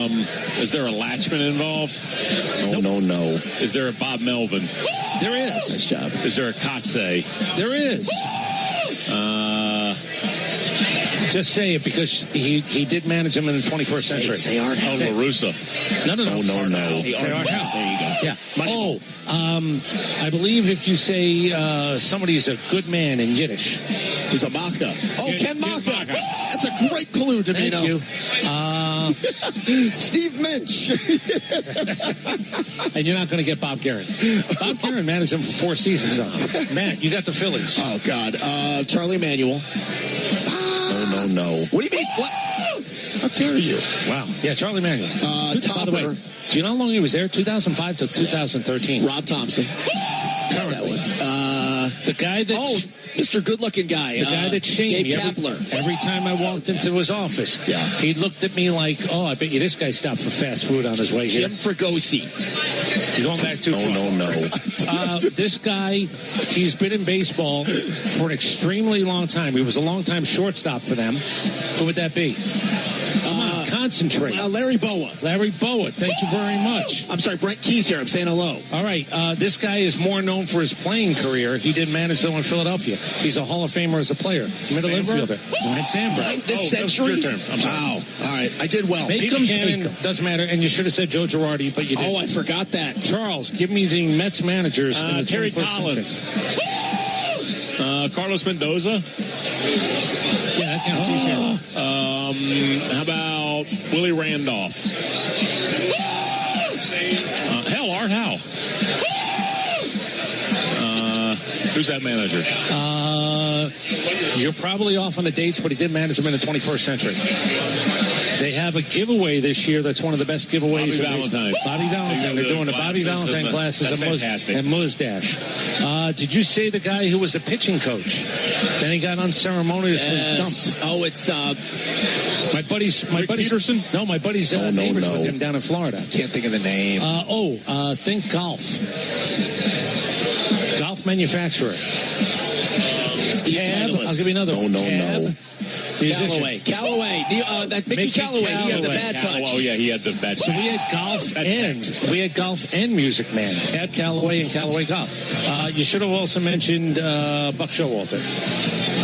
Is there a Latchman involved? No. Is there a Bob Melvin? There is. Nice job. Is there a Kotze? There is. Just say it because he did manage him in the 21st century. Say Art Howe. La Russa. No. Say Art Howe. There you go. Yeah. I believe if you say somebody's a good man in Yiddish. He's a Maka. Ken Maka. That's a great clue, Domino. Thank you. Steve Minch. And you're not going to get Bob Guerin. Bob Guerin managed him for 4 seasons. Matt, you got the Phillies. Oh, God. Charlie Manuel. No. What do you mean? What? How dare you? Wow. Yeah, Charlie Manuel. By the way, do you know how long he was there? 2005 to 2013. Rob Thompson. Currently. The guy that... Oh, Mr. Good-looking guy. The guy that shamed me every time I walked into his office. Yeah. He looked at me like, I bet you this guy stopped for fast food on his way here. Jim Fregosi. You're going back too far. No. This guy, he's been in baseball for an extremely long time. He was a long-time shortstop for them. Who would that be? Come on, concentrate. Larry Boa. Larry Boa, thank you very much. I'm sorry, Brent Keyes here. I'm saying hello. All right, this guy is more known for his playing career. He did manage though in Philadelphia. He's a Hall of Famer as a player. Middle infielder. Ryan Sandberg. This century? Your turn. I'm sorry. Wow. All right, I did well. Pete Buchanan, doesn't matter, and you should have said Joe Girardi, but you didn't. Oh, I forgot that. Charles, give me the Mets managers in the Terry 21st Collins. century. Carlos Mendoza. Yeah, that counts. He's here. How about Willie Randolph? Art Howe. Who's that manager? You're probably off on the dates, but he did manage them in the 21st century. They have a giveaway this year that's one of the best giveaways. Bobby Valentine. They're doing the Bobby Valentine classes and Muzdash. Did you say the guy who was the pitching coach? Then he got unceremoniously dumped. Oh, it's my buddy's Peterson? No, my buddy's neighbors with him down in Florida. Can't think of the name. Think Golf. Golf manufacturer. Cab. I'll give you another one. No. Callaway. Mickey Callaway. He had the bad touch. Oh, yeah, he had the bad touch. So we had golf and Music Man. Cab Callaway and Callaway Golf. You should have also mentioned Buck Showalter.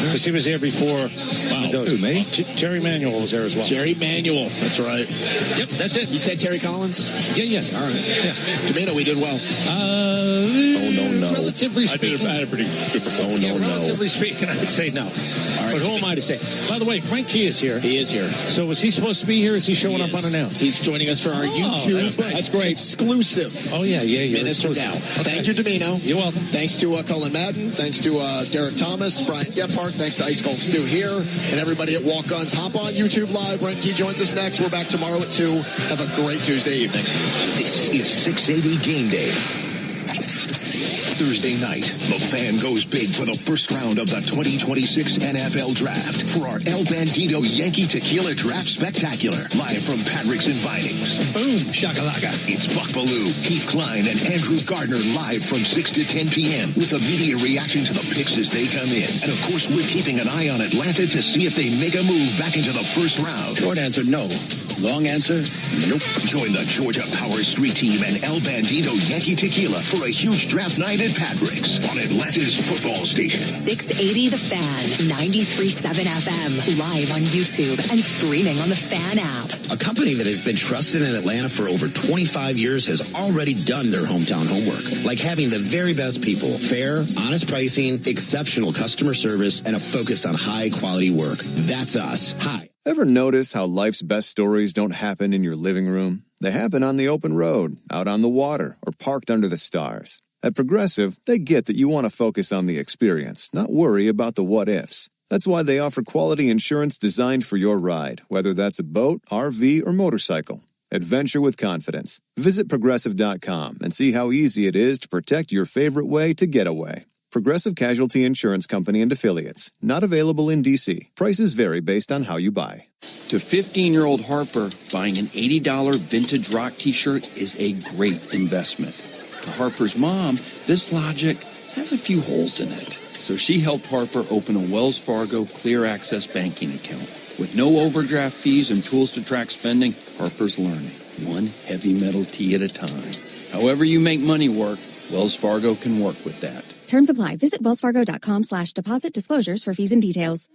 Because he was there before. Wow. Who, me? Jerry Manuel was there as well. Jerry Manuel. That's right. Yep, that's it. You said Terry Collins? Yeah. All right. Yeah. Domino, we did well. No. Relatively speaking. I had a pretty good performance. Relatively speaking, I would say no. Right. But who am I to say? By the way, Frank Key is here. He is here. So is he supposed to be here? Or is he showing up unannounced? He's joining us for our YouTube. That's great. Exclusive. Oh, yeah. Minutes from now. Okay. Thank you, Domino. You're welcome. Thanks to Cullen Madden. Thanks to Derek Thomas, Brian Gephardt. Thanks to Ice Cold Stu here. And everybody at Walk Guns. Hop on YouTube Live. Brent Key joins us next. We're back tomorrow at 2. Have a great Tuesday evening. This is 680 Game Day. Thursday night, the Fan goes big for the first round of the 2026 NFL Draft for our El Bandito Yankee Tequila Draft Spectacular, live from Patrick's and Vinings. Boom, shakalaka. It's Buck Ballou, Keith Klein, and Andrew Gardner live from 6 to 10 p.m. with immediate reaction to the picks as they come in. And of course, we're keeping an eye on Atlanta to see if they make a move back into the first round. Short answer, no. Long answer, nope. Join the Georgia Power Street Team and El Bandito Yankee Tequila for a huge draft night at Patrick's on Atlanta's football station. 680 The Fan, 93.7 FM, live on YouTube and streaming on the Fan app. A company that has been trusted in Atlanta for over 25 years has already done their hometown homework, like having the very best people, fair, honest pricing, exceptional customer service, and a focus on high-quality work. That's us. Hi. Ever notice how life's best stories don't happen in your living room? They happen on the open road, out on the water, or parked under the stars. At Progressive, they get that you want to focus on the experience, not worry about the what-ifs. That's why they offer quality insurance designed for your ride, whether that's a boat, RV, or motorcycle. Adventure with confidence. Visit Progressive.com and see how easy it is to protect your favorite way to get away. Progressive Casualty Insurance Company and Affiliates. Not available in D.C. Prices vary based on how you buy. To 15-year-old Harper, buying an $80 vintage rock T-shirt is a great investment. To Harper's mom, this logic has a few holes in it. So she helped Harper open a Wells Fargo Clear Access banking account. With no overdraft fees and tools to track spending, Harper's learning, one heavy metal tea at a time. However you make money work, Wells Fargo can work with that. Terms apply. Visit wellsfargo.com/deposit disclosures for fees and details.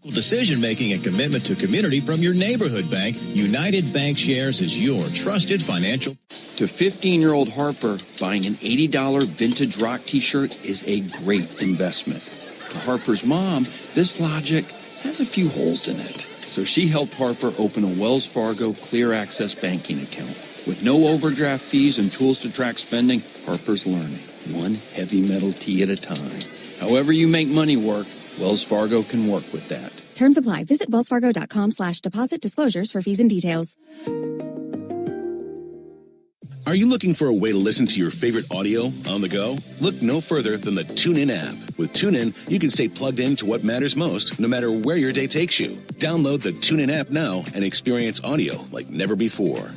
Decision-making and commitment to community from your neighborhood bank. United Bank Shares is your trusted financial. To 15-year-old Harper, buying an $80 vintage rock t-shirt is a great investment. To Harper's mom, this logic has a few holes in it. So she helped Harper open a Wells Fargo Clear Access banking account. With no overdraft fees and tools to track spending, Harper's learning, one heavy metal tea at a time. However you make money work, Wells Fargo can work with that. Terms apply. Visit wellsfargo.com/deposit disclosures for fees and details. Are you looking for a way to listen to your favorite audio on the go? Look no further than the TuneIn app. With TuneIn, you can stay plugged in to what matters most, no matter where your day takes you. Download the TuneIn app now and experience audio like never before.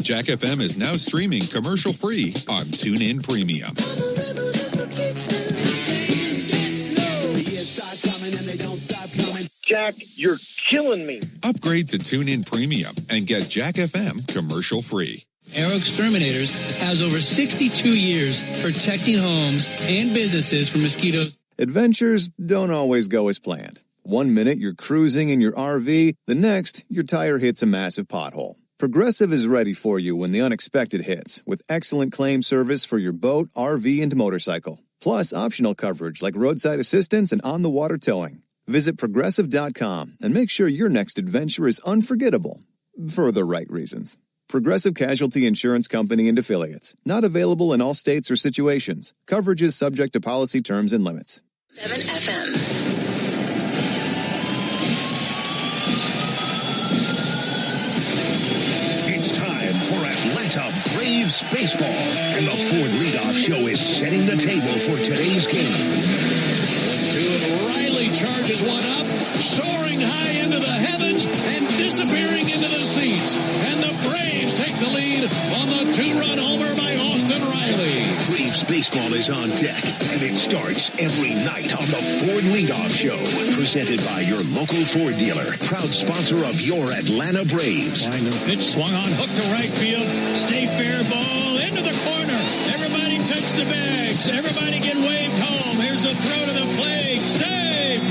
Jack FM is now streaming commercial-free on TuneIn Premium. Jack, you're killing me. Upgrade to TuneIn Premium and get Jack FM commercial-free. Aero Exterminators has over 62 years protecting homes and businesses from mosquitoes. Adventures don't always go as planned. One minute you're cruising in your RV, the next your tire hits a massive pothole. Progressive is ready for you when the unexpected hits, with excellent claim service for your boat, RV, and motorcycle. Plus optional coverage like roadside assistance and on-the-water towing. Visit Progressive.com and make sure your next adventure is unforgettable for the right reasons. Progressive Casualty Insurance Company and Affiliates. Not available in all states or situations. Coverage is subject to policy terms and limits. 7 FM. It's time for Atlanta Braves baseball. And the Ford Leadoff Show is setting the table for today's game. Riley charges one up, soaring high into the heavens and disappearing into the seats. And the Braves take the lead on the two-run homer by Austin Riley. Braves baseball is on deck, and it starts every night on the Ford Leadoff Show. Presented by your local Ford dealer, proud sponsor of your Atlanta Braves. Pitch swung on, hook to right field. Stay fair ball into the corner. Everybody touch the bags. Everybody get waved home. Here's a throw to the plate. Save!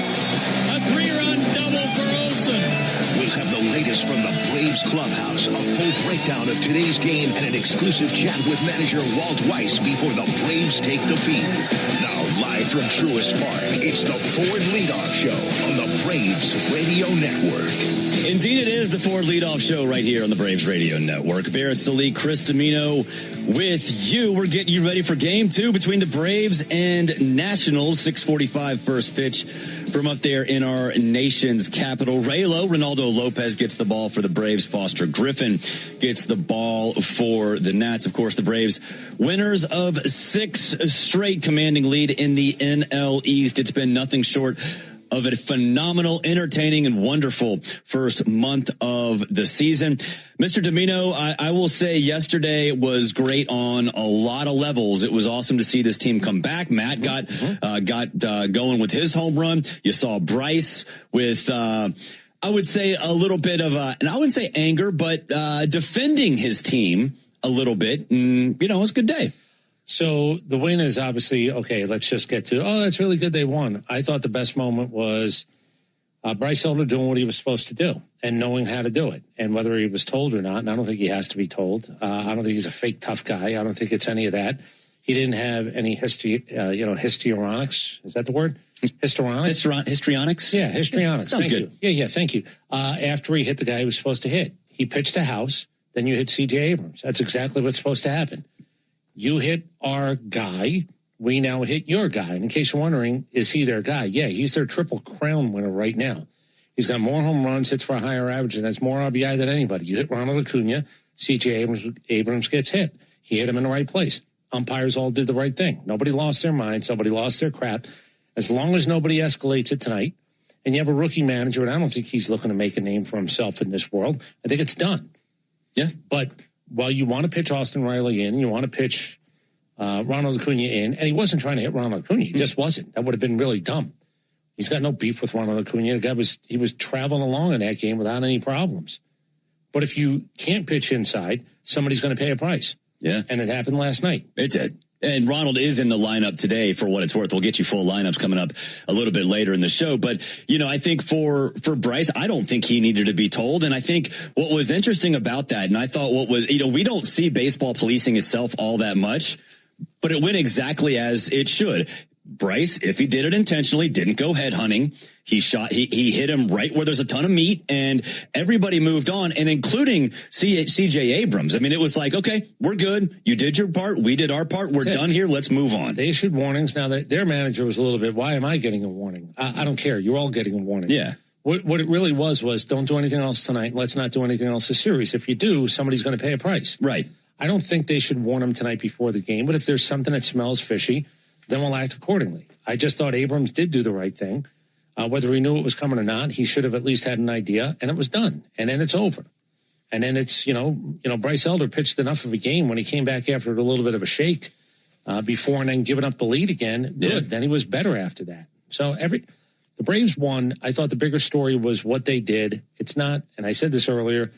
A 3-run double for Olsen. We'll have the latest from the Braves clubhouse, a full breakdown of today's game, and an exclusive chat with manager Walt Weiss before the Braves take the field. Now, live from Truist Park, it's the Ford Leadoff Show on the Braves Radio Network. Indeed, it is the Ford Leadoff Show right here on the Braves Radio Network. Barrett Salik, Chris Domino with you. We're getting you ready for game 2 between the Braves and Nationals. 6:45 first pitch from up there in our nation's capital. Ronaldo Lopez gets the ball for the Braves. Foster Griffin gets the ball for the Nats. Of course, the Braves winners of 6 straight, commanding lead in the NL East. It's been nothing short of a phenomenal, entertaining, and wonderful first month of the season. Mr. Domino, I will say yesterday was great on a lot of levels. It was awesome to see this team come back. Matt got going with his home run. You saw Bryce with, I would say a little bit of and I wouldn't say anger, but defending his team a little bit. And, it was a good day. So the win is obviously, okay, let's just get to, that's really good they won. I thought the best moment was Bryce Elder doing what he was supposed to do and knowing how to do it. And whether he was told or not, and I don't think he has to be told. I don't think he's a fake tough guy. I don't think it's any of that. He didn't have any histrionics. Is that the word? Histrionics? Histrionics? Yeah, histrionics. Sounds good. Yeah, thank you. After he hit the guy he was supposed to hit, he pitched a house, then you hit C.J. Abrams. That's exactly what's supposed to happen. You hit our guy, we now hit your guy. And in case you're wondering, is he their guy? Yeah, he's their Triple Crown winner right now. He's got more home runs, hits for a higher average, and has more RBI than anybody. You hit Ronald Acuna, C.J. Abrams gets hit. He hit him in the right place. Umpires all did the right thing. Nobody lost their minds. Nobody lost their crap. As long as nobody escalates it tonight, and you have a rookie manager, and I don't think he's looking to make a name for himself in this world, I think it's done. Yeah. But while you want to pitch Austin Riley in, you want to pitch Ronald Acuna in, and he wasn't trying to hit Ronald Acuna. He just wasn't. That would have been really dumb. He's got no beef with Ronald Acuna. The guy he was traveling along in that game without any problems. But if you can't pitch inside, somebody's going to pay a price. Yeah. And it happened last night. It did. And Ronald is in the lineup today for what it's worth. We'll get you full lineups coming up a little bit later in the show. But, I think for Bryce, I don't think he needed to be told. And I think what was interesting about that, and I thought we don't see baseball policing itself all that much, but it went exactly as it should. Bryce, if he did it intentionally, didn't go head hunting. He hit him right where there's a ton of meat, and everybody moved on, and including CJ Abrams. I mean, it was like, okay, we're good. You did your part. We did our part. We're done here. Let's move on. They issued warnings. Now, their manager was a little bit, why am I getting a warning? I don't care. You're all getting a warning. Yeah. What it really was don't do anything else tonight. Let's not do anything else this series. If you do, somebody's going to pay a price. Right. I don't think they should warn him tonight before the game, but if there's something that smells fishy, then we'll act accordingly. I just thought Abrams did do the right thing. Whether he knew it was coming or not, he should have at least had an idea, and it was done. And then it's over. And then it's, Bryce Elder pitched enough of a game when he came back after a little bit of a shake before and then giving up the lead again. Good. Yeah. Then he was better after that. So the Braves won. I thought the bigger story was what they did. It's not, and I said this earlier,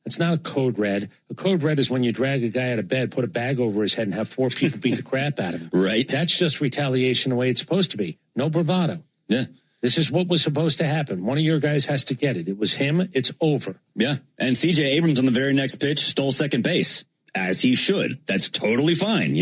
it's not a code red. A code red is when you drag a guy out of bed, put a bag over his head, and have 4 people beat the crap out of him. Right. That's just retaliation the way it's supposed to be. No bravado. Yeah. This is what was supposed to happen. One of your guys has to get it. It was him. It's over. Yeah. And CJ Abrams on the very next pitch stole second base, as he should. That's totally fine.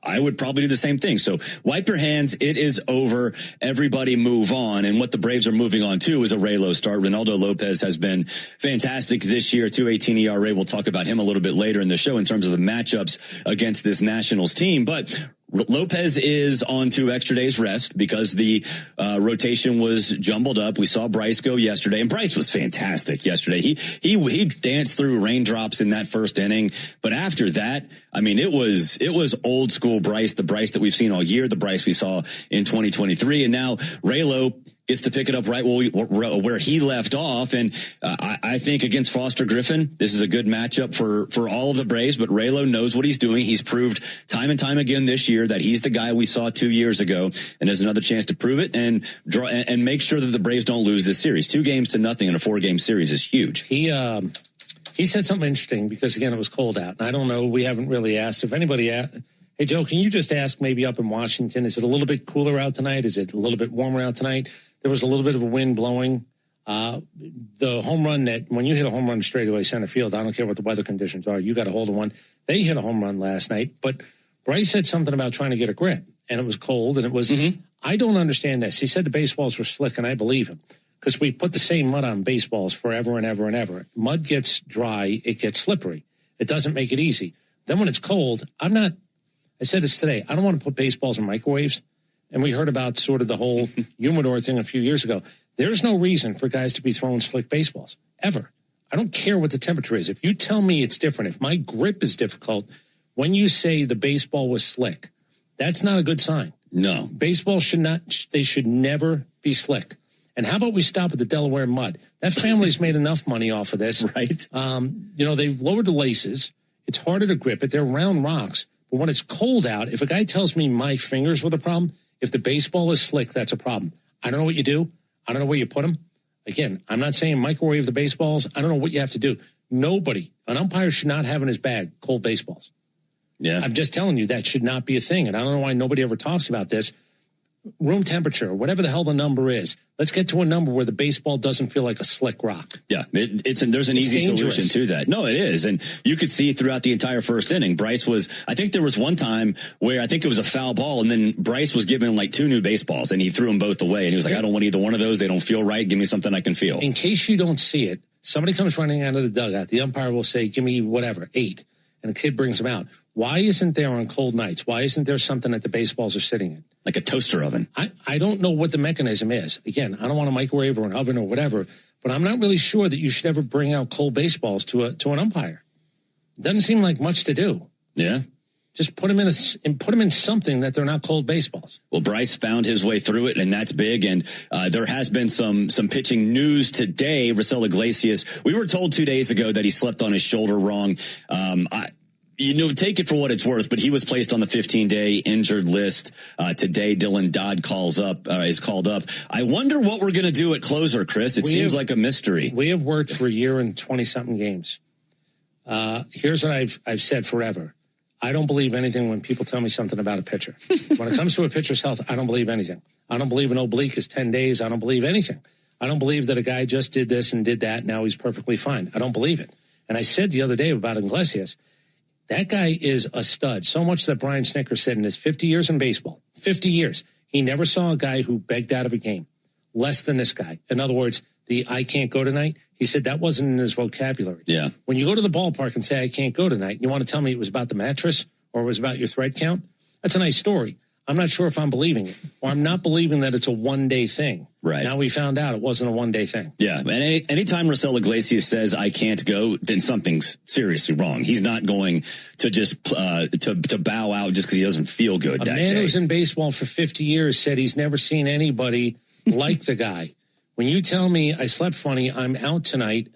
I would probably do the same thing. So wipe your hands. It is over. Everybody move on. And what the Braves are moving on to is a Raylo start. Reynaldo Lopez has been fantastic this year. 2.18 ERA. We'll talk about him a little bit later in the show in terms of the matchups against this Nationals team. But Lopez is on 2 extra days rest because the rotation was jumbled up. We saw Bryce go yesterday, and Bryce was fantastic yesterday. He danced through raindrops in that first inning, but after that, I mean, it was old school Bryce, the Bryce that we've seen all year, the Bryce we saw in 2023, and now Raylo gets to pick it up right where he left off. And I think against Foster Griffin, this is a good matchup for all of the Braves, but Raylo knows what he's doing. He's proved time and time again this year that he's the guy we saw 2 years ago, and there's another chance to prove it and make sure that the Braves don't lose this series. 2-0 in a 4-game series is huge. He said something interesting because, again, it was cold out. And I don't know, we haven't really asked if anybody asked. Hey, Joe, can you just ask maybe up in Washington, is it a little bit cooler out tonight? Is it a little bit warmer out tonight? There was a little bit of a wind blowing. The home run when you hit a home run straight away center field, I don't care what the weather conditions are, you got a hold of one. They hit a home run last night, but Bryce said something about trying to get a grip, and it was cold, and it was, I don't understand this. He said the baseballs were slick, and I believe him, because we put the same mud on baseballs forever and ever and ever. Mud gets dry, it gets slippery. It doesn't make it easy. Then when it's cold, I said this today, I don't want to put baseballs in microwaves. And we heard about sort of the whole humidor thing a few years ago. There's no reason for guys to be throwing slick baseballs, ever. I don't care what the temperature is. If you tell me it's different, if my grip is difficult, when you say the baseball was slick, that's not a good sign. No. Baseball they should never be slick. And how about we stop at the Delaware mud? That family's made enough money off of this. Right. They've lowered the laces. It's harder to grip it. They're round rocks. But when it's cold out, if a guy tells me my fingers were the problem, if the baseball is slick, that's a problem. I don't know what you do. I don't know where you put them. Again, I'm not saying microwave the baseballs. I don't know what you have to do. An umpire should not have in his bag cold baseballs. Yeah. I'm just telling you that should not be a thing. And I don't know why nobody ever talks about this. Room temperature, whatever the hell the number is. Let's get to a number where the baseball doesn't feel like a slick rock. Yeah, there's an easy solution to that. No, it is. And you could see throughout the entire first inning, I think there was one time where I think it was a foul ball, and then Bryce was given like 2 new baseballs, and he threw them both away. And he was like, I don't want either one of those. They don't feel right. Give me something I can feel. In case you don't see it, somebody comes running out of the dugout. The umpire will say, give me whatever, 8. And the kid brings them out. Why isn't there on cold nights? Why isn't there something that the baseballs are sitting in? Like a toaster oven. I don't know what the mechanism is. Again, I don't want a microwave or an oven or whatever, but I'm not really sure that you should ever bring out cold baseballs to an umpire. It doesn't seem like much to do. Yeah. Just put them in something that they're not cold baseballs. Well, Bryce found his way through it, and that's big. And there has been some pitching news today. Raisel Iglesias, we were told 2 days ago that he slept on his shoulder wrong. take it for what it's worth, but he was placed on the 15-day injured list. Today, Dylan Dodd is called up. I wonder what we're going to do at closer, Chris. It seems like a mystery. We have worked for a year and 20-something games. Here's what I've said forever. I don't believe anything when people tell me something about a pitcher. When it comes to a pitcher's health, I don't believe anything. I don't believe an oblique is 10 days. I don't believe anything. I don't believe that a guy just did this and did that. Now he's perfectly fine. I don't believe it. And I said the other day about Iglesias, that guy is a stud. So much that Brian Snitker said in his 50 years in baseball, 50 years, he never saw a guy who begged out of a game less than this guy. In other words, the I can't go tonight, he said that wasn't in his vocabulary. Yeah. When you go to the ballpark and say I can't go tonight, you want to tell me it was about the mattress or it was about your thread count? That's a nice story. I'm not sure if I'm believing it, or I'm not believing that it's a one-day thing. Right. Now we found out it wasn't a one-day thing. Yeah, and anytime Raisel Iglesias says, I can't go, then something's seriously wrong. He's not going to just to bow out just because he doesn't feel good that day. A man who's in baseball for 50 years said he's never seen anybody like the guy. When you tell me I slept funny, I'm out tonight,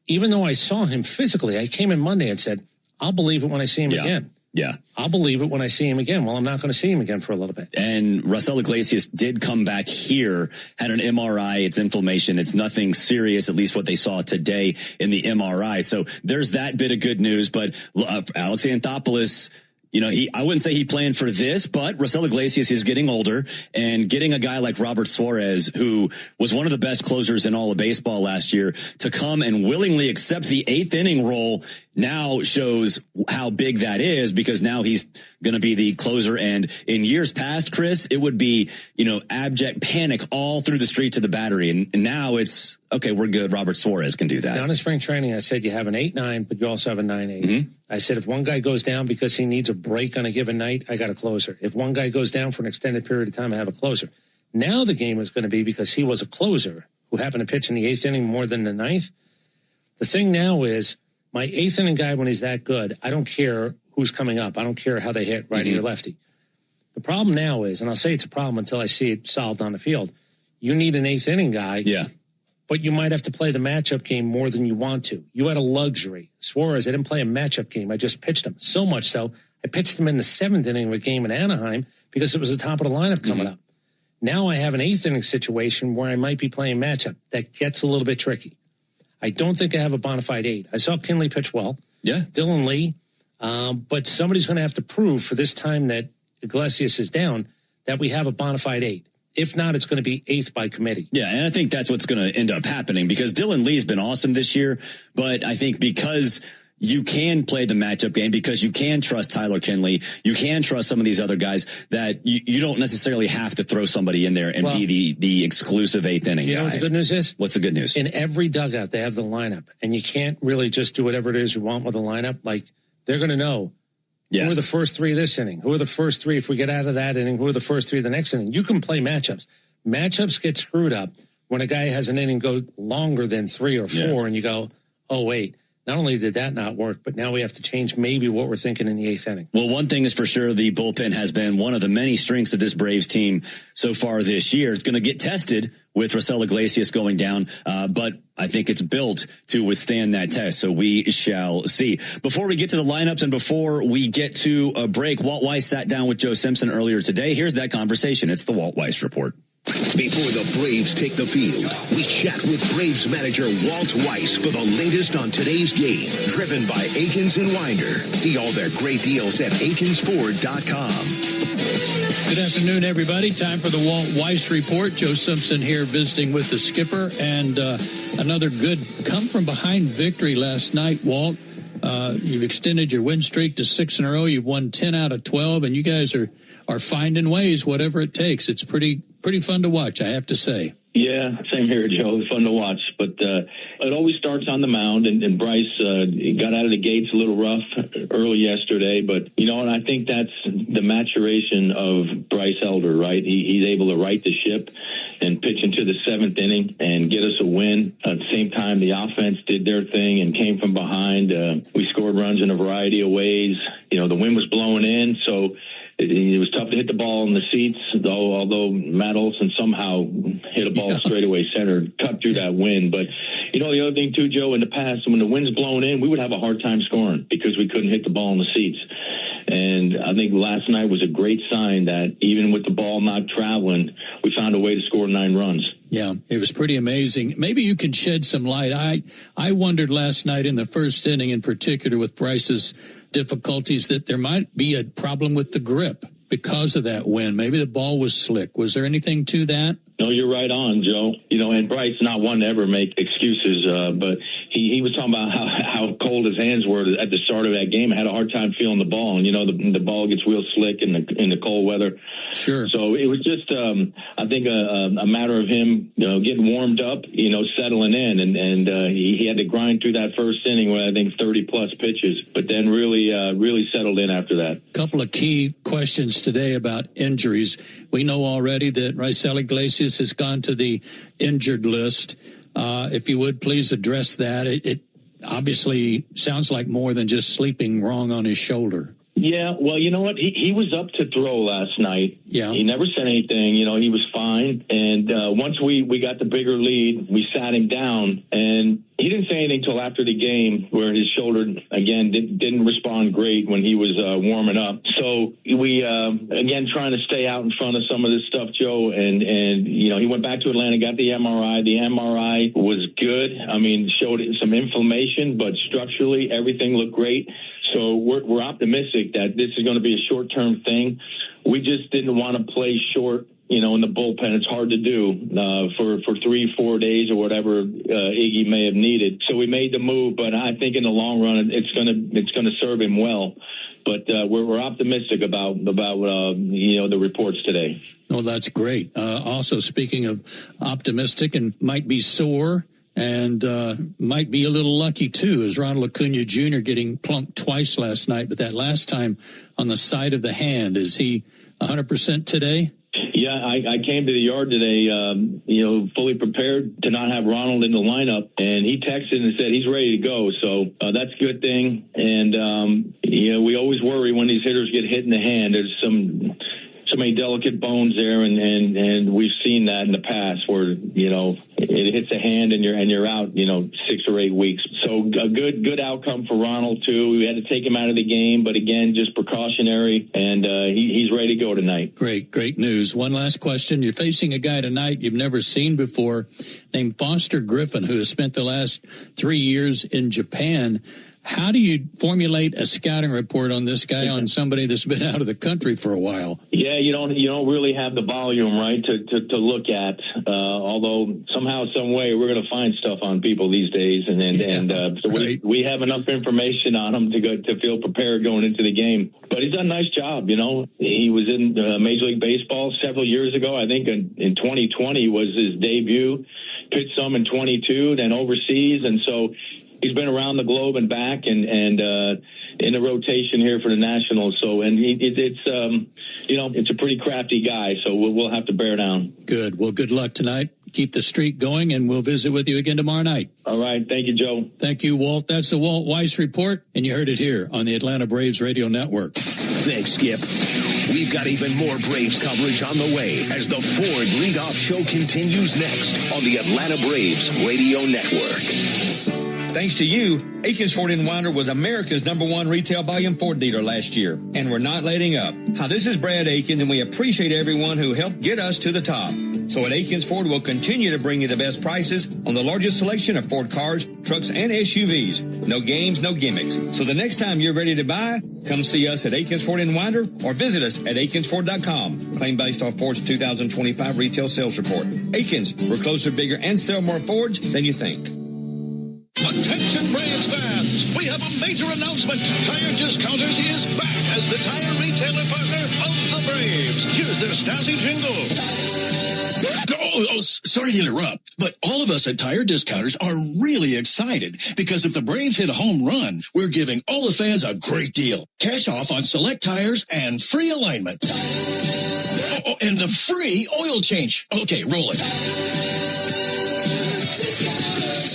even though I saw him physically, I came in Monday and said, I'll believe it when I see him again. Yeah. I'll believe it when I see him again. Well, I'm not going to see him again for a little bit. And Raisel Iglesias did come back here, had an MRI. It's inflammation. It's nothing serious, at least what they saw today in the MRI. So there's that bit of good news. But Alex Anthopoulos, I wouldn't say he planned for this, but Raisel Iglesias is getting older, and getting a guy like Robert Suarez, who was one of the best closers in all of baseball last year, to come and willingly accept the 8th inning role now shows how big that is, because now he's going to be the closer. And in years past, Chris, it would be, abject panic all through the streets of the Battery. And now it's, okay, we're good. Robert Suarez can do that. Down in spring training, I said you have an 8-9, but you also have a 9-8. Mm-hmm. I said if one guy goes down because he needs a break on a given night, I got a closer. If one guy goes down for an extended period of time, I have a closer. Now the game is going to be, because he was a closer who happened to pitch in the 8th inning more than the 9th. The thing now is, my 8th inning guy, when he's that good, I don't care who's coming up. I don't care how they hit, righty or lefty. The problem now is, and I'll say it's a problem until I see it solved on the field, you need an 8th inning guy. Yeah. But you might have to play the matchup game more than you want to. You had a luxury. Suarez, I didn't play a matchup game. I just pitched him. So much so, I pitched him in the 7th inning of a game in Anaheim because it was the top of the lineup coming up. Now I have an 8th inning situation where I might be playing matchup. That gets a little bit tricky. I don't think I have a bona fide 8. I saw Kinley pitch well. Yeah. Dylan Lee. But somebody's going to have to prove for this time that Iglesias is down that we have a bona fide 8. If not, it's going to be 8th by committee. Yeah, and I think that's what's going to end up happening, because Dylan Lee's been awesome this year. But I think because you can play the matchup game, because you can trust Tyler Kinley, you can trust some of these other guys, that you don't necessarily have to throw somebody in there and be the exclusive 8th inning guy. You know what the good news is? What's the good news? In every dugout, they have the lineup, and you can't really just do whatever it is you want with the lineup. Like, they're going to know who are the first 3 of this inning, who are the first 3 if we get out of that inning, who are the first 3 of the next inning. You can play matchups. Matchups get screwed up when a guy has an inning go longer than 3 or 4, and you go, oh, wait. Not only did that not work, but now we have to change maybe what we're thinking in the 8th inning. Well, one thing is for sure, the bullpen has been one of the many strengths of this Braves team so far this year. It's going to get tested with Raisel Iglesias going down, but I think it's built to withstand that test, so we shall see. Before we get to the lineups and before we get to a break, Walt Weiss sat down with Joe Simpson earlier today. Here's that conversation. It's the Walt Weiss Report. Before the Braves take the field, we chat with Braves manager Walt Weiss for the latest on today's game. Driven by Akins and Winder. See all their great deals at akinsford.com. Good afternoon, everybody. Time for the Walt Weiss Report. Joe Simpson here visiting with the skipper. And another good come-from-behind victory last night, Walt. You've extended your win streak to 6 in a row. You've won 10 out of 12, and you guys are finding ways, whatever it takes. It's pretty fun to watch, I have to say. Yeah, same here, Joe. Fun to watch. But it always starts on the mound, and Bryce got out of the gates a little rough early yesterday. But, and I think that's the maturation of Bryce Elder, right? He's able to right the ship and pitch into the 7th inning and get us a win. At the same time, the offense did their thing and came from behind. We scored runs in a variety of ways. The wind was blowing in, so it was tough to hit the ball in the seats, although Matt Olson somehow hit a ball straightaway center, cut through that wind. But, the other thing, too, Joe, in the past, when the wind's blown in, we would have a hard time scoring because we couldn't hit the ball in the seats. And I think last night was a great sign that even with the ball not traveling, we found a way to score 9 runs. Yeah, it was pretty amazing. Maybe you can shed some light. I wondered last night in the first inning in particular with Bryce's difficulties that there might be a problem with the grip because of that wind. Maybe the ball was slick. Was there anything to that? No, you're right on, Joe. And Bryce not one to ever make excuses, but he was talking about how cold his hands were at the start of that game. Had a hard time feeling the ball, and the ball gets real slick in the cold weather. Sure. So it was just, I think, a matter of him, getting warmed up, settling in, and he had to grind through that first inning with I think 30 plus pitches, but then really settled in after that. A couple of key questions today about injuries. We know already that Raisel Iglesias has gone to the injured list. If you would please address that. It obviously sounds like more than just sleeping wrong on his shoulder. Yeah, well, you know what? He was up to throw last night. Yeah. He never said anything. He was fine. And once we got the bigger lead, we sat him down. And he didn't say anything till after the game where his shoulder, again, didn't respond great when he was warming up. So we, again, trying to stay out in front of some of this stuff, Joe. And he went back to Atlanta, got the MRI. The MRI was good. I mean, showed some inflammation, but structurally everything looked great. So we're optimistic that this is going to be a short-term thing. We just didn't want to play short, in the bullpen. It's hard to do for 3-4 days or whatever Iggy may have needed. So we made the move, but I think in the long run it's going to serve him well. But we're optimistic about the reports today. Oh, that's great. Also, speaking of optimistic and might be sore. And might be a little lucky, too, as Ronald Acuna Jr. getting plunked twice last night, but that last time on the side of the hand. Is he 100% today? Yeah, I came to the yard today, fully prepared to not have Ronald in the lineup, and he texted and said he's ready to go. So that's a good thing. And, we always worry when these hitters get hit in the hand. There's so many delicate bones there, and we've seen that in the past where it hits a hand and you're out 6 or 8 weeks. So a good outcome for Ronald too. We had to take him out of the game, but again, just precautionary, and he's ready to go tonight. Great news. One last question: you're facing a guy tonight you've never seen before, named Foster Griffin, who has spent the last 3 years in Japan. How do you formulate a scouting report on this guy, on somebody that's been out of the country for a while? Yeah, you don't really have the volume, right, to look at. Although somehow, some way, we're going to find stuff on people these days, so right. we have enough information on him to feel prepared going into the game. But he's done a nice job. He was in Major League Baseball several years ago. I think in 2020 was his debut. Pitched some in 22, then overseas, and so. He's been around the globe and back, and in the rotation here for the Nationals. So, and it's a pretty crafty guy. So we'll have to bear down. Good. Well, good luck tonight. Keep the streak going, and we'll visit with you again tomorrow night. All right. Thank you, Joe. Thank you, Walt. That's the Walt Weiss Report, and you heard it here on the Atlanta Braves Radio Network. Thanks, Skip. We've got even more Braves coverage on the way as the Ford Leadoff Show continues next on the Atlanta Braves Radio Network. Thanks to you, Aikens Ford in Winder was America's #1 retail volume Ford dealer last year, and we're not letting up. Hi, this is Brad Aikens, and we appreciate everyone who helped get us to the top. So at Aikens Ford, we'll continue to bring you the best prices on the largest selection of Ford cars, trucks, and SUVs. No games, no gimmicks. So the next time you're ready to buy, come see us at Aikens Ford in Winder or visit us at AikensFord.com. Claim based off Ford's 2025 retail sales report. Aikens, we're closer, bigger, and sell more Fords than you think. Attention Braves fans, we have a major announcement. Tire Discounters is back as the tire retailer partner of the Braves. Here's their Stasi jingle. Sorry to interrupt, but all of us at Tire Discounters are really excited because if the Braves hit a home run, we're giving all the fans a great deal. Cash off on select tires and free alignment. And a free oil change. Okay, roll it.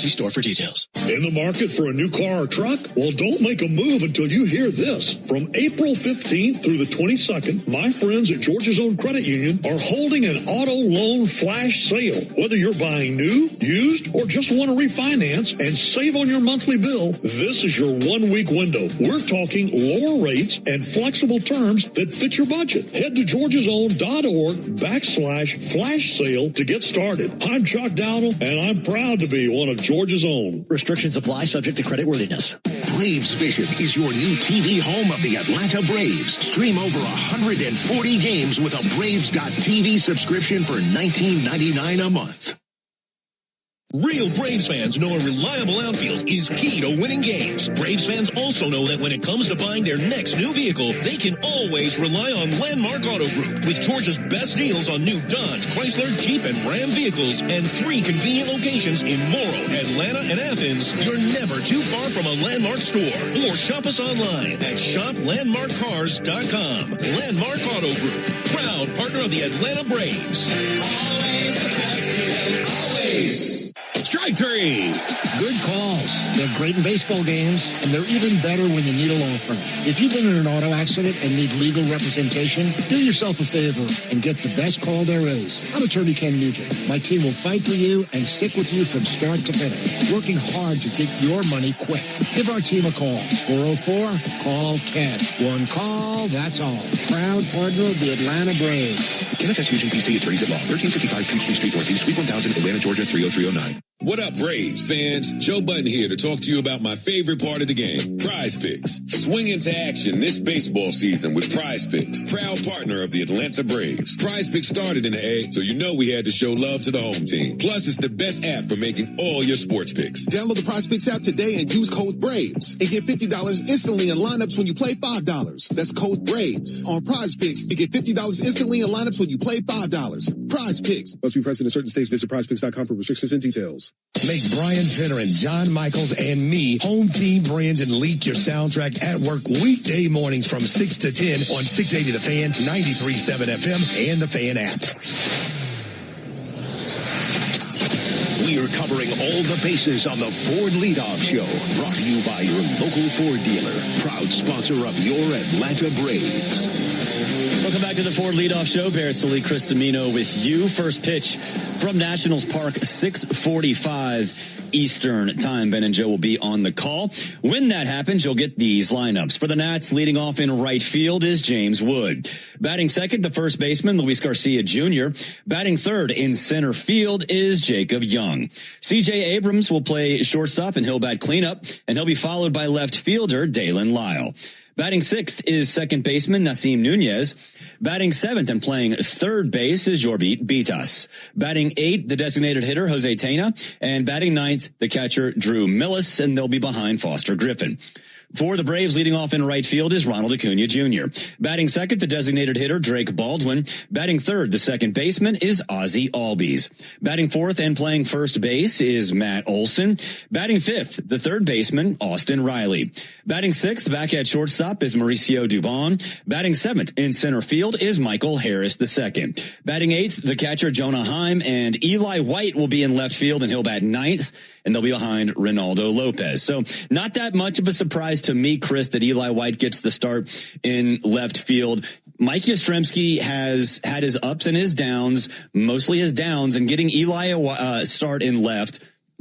See store for details. In the market for a new car or truck? Well, don't make a move until you hear this. From April 15th through the 22nd, my friends at Georgia's Own Credit Union are holding an auto loan flash sale. Whether you're buying new, used, or just want to refinance and save on your monthly bill, this is your 1 week window. We're talking lower rates and flexible terms that fit your budget. Head to georgiasown.org/flash sale to get started. I'm Chuck Dowdle, and I'm proud to be one of Georgia's Own. Restrictions apply, subject to creditworthiness. Braves Vision is your new TV home of the Atlanta Braves. Stream over 140 games with a Braves.TV subscription for $19.99 a month. Real Braves fans know a reliable outfield is key to winning games. Braves fans also know that when it comes to buying their next new vehicle, they can always rely on Landmark Auto Group. With Georgia's best deals on new Dodge, Chrysler, Jeep, and Ram vehicles, and 3 convenient locations in Morrow, Atlanta, and Athens, you're never too far from a Landmark store. Or shop us online at shoplandmarkcars.com. Landmark Auto Group, proud partner of the Atlanta Braves. Always the best deal, always. Strike three. Good calls. They're great in baseball games, and they're even better when you need a law firm. If you've been in an auto accident and need legal representation, do yourself a favor and get the best call there is. I'm attorney Ken Nugent. My team will fight for you and stick with you from start to finish, working hard to get your money quick. Give our team a call. 404-CALL-KEN. One call, that's all. Proud partner of the Atlanta Braves. Kenneth S. Nugent, PC, attorneys at law, 1355 Peachtree Street Northeast, Suite 1000, Atlanta, Georgia, 30309. What up, Braves fans? Joe Button here to talk to you about my favorite part of the game, Prize Picks. Swing into action this baseball season with Prize Picks, proud partner of the Atlanta Braves. Prize Picks started in the A, so you know we had to show love to the home team. Plus, it's the best app for making all your sports picks. Download the Prize Picks app today and use code BRAVES and get $50 instantly in lineups when you play $5. That's code BRAVES. On Prize Picks, you get $50 instantly in lineups when you play $5. Prize Picks. Must be present in certain states. Visit prizepicks.com for restrictions and details. Make Brian Finner and John Michaels and me home team Brandon Leak your soundtrack at work weekday mornings from 6 to 10 on 680 The Fan, 93.7 FM, and the Fan app. We're covering all the bases on the Ford Leadoff Show, brought to you by your local Ford dealer, proud sponsor of your Atlanta Braves. Welcome back to the Ford Leadoff Show. Barrett Sully, Chris Domino with you. First pitch from Nationals Park, 6:45 Eastern time. Ben and Joe will be on the call. When that happens, you'll get these lineups. For the Nats, leading off in right field is James Wood. Batting second, the first baseman, Luis Garcia Jr. Batting third in center field is Jacob Young. C.J. Abrams will play shortstop, and he'll bat cleanup, and he'll be followed by left fielder Dalen Lyle. Batting sixth is second baseman Nasim Nunez. Batting seventh and playing third base is Yorbit Bitas. Batting eighth, the designated hitter Jose Tena. And batting ninth, the catcher Drew Millis, and they'll be behind Foster Griffin. For the Braves, leading off in right field is Ronald Acuna Jr. Batting second, the designated hitter Drake Baldwin. Batting third, the second baseman is Ozzie Albies. Batting fourth and playing first base is Matt Olson. Batting fifth, the third baseman Austin Riley. Batting sixth, back at shortstop is Mauricio Dubon. Batting seventh in center field is Michael Harris II. Batting eighth, the catcher Jonah Heim, and Eli White will be in left field, and he'll bat ninth, and they'll be behind Ronaldo Lopez. So not that much of a surprise to me, Chris, that Eli White gets the start in left field. Mike Yastrzemski has had his ups and his downs, mostly his downs, and getting Eli a start in left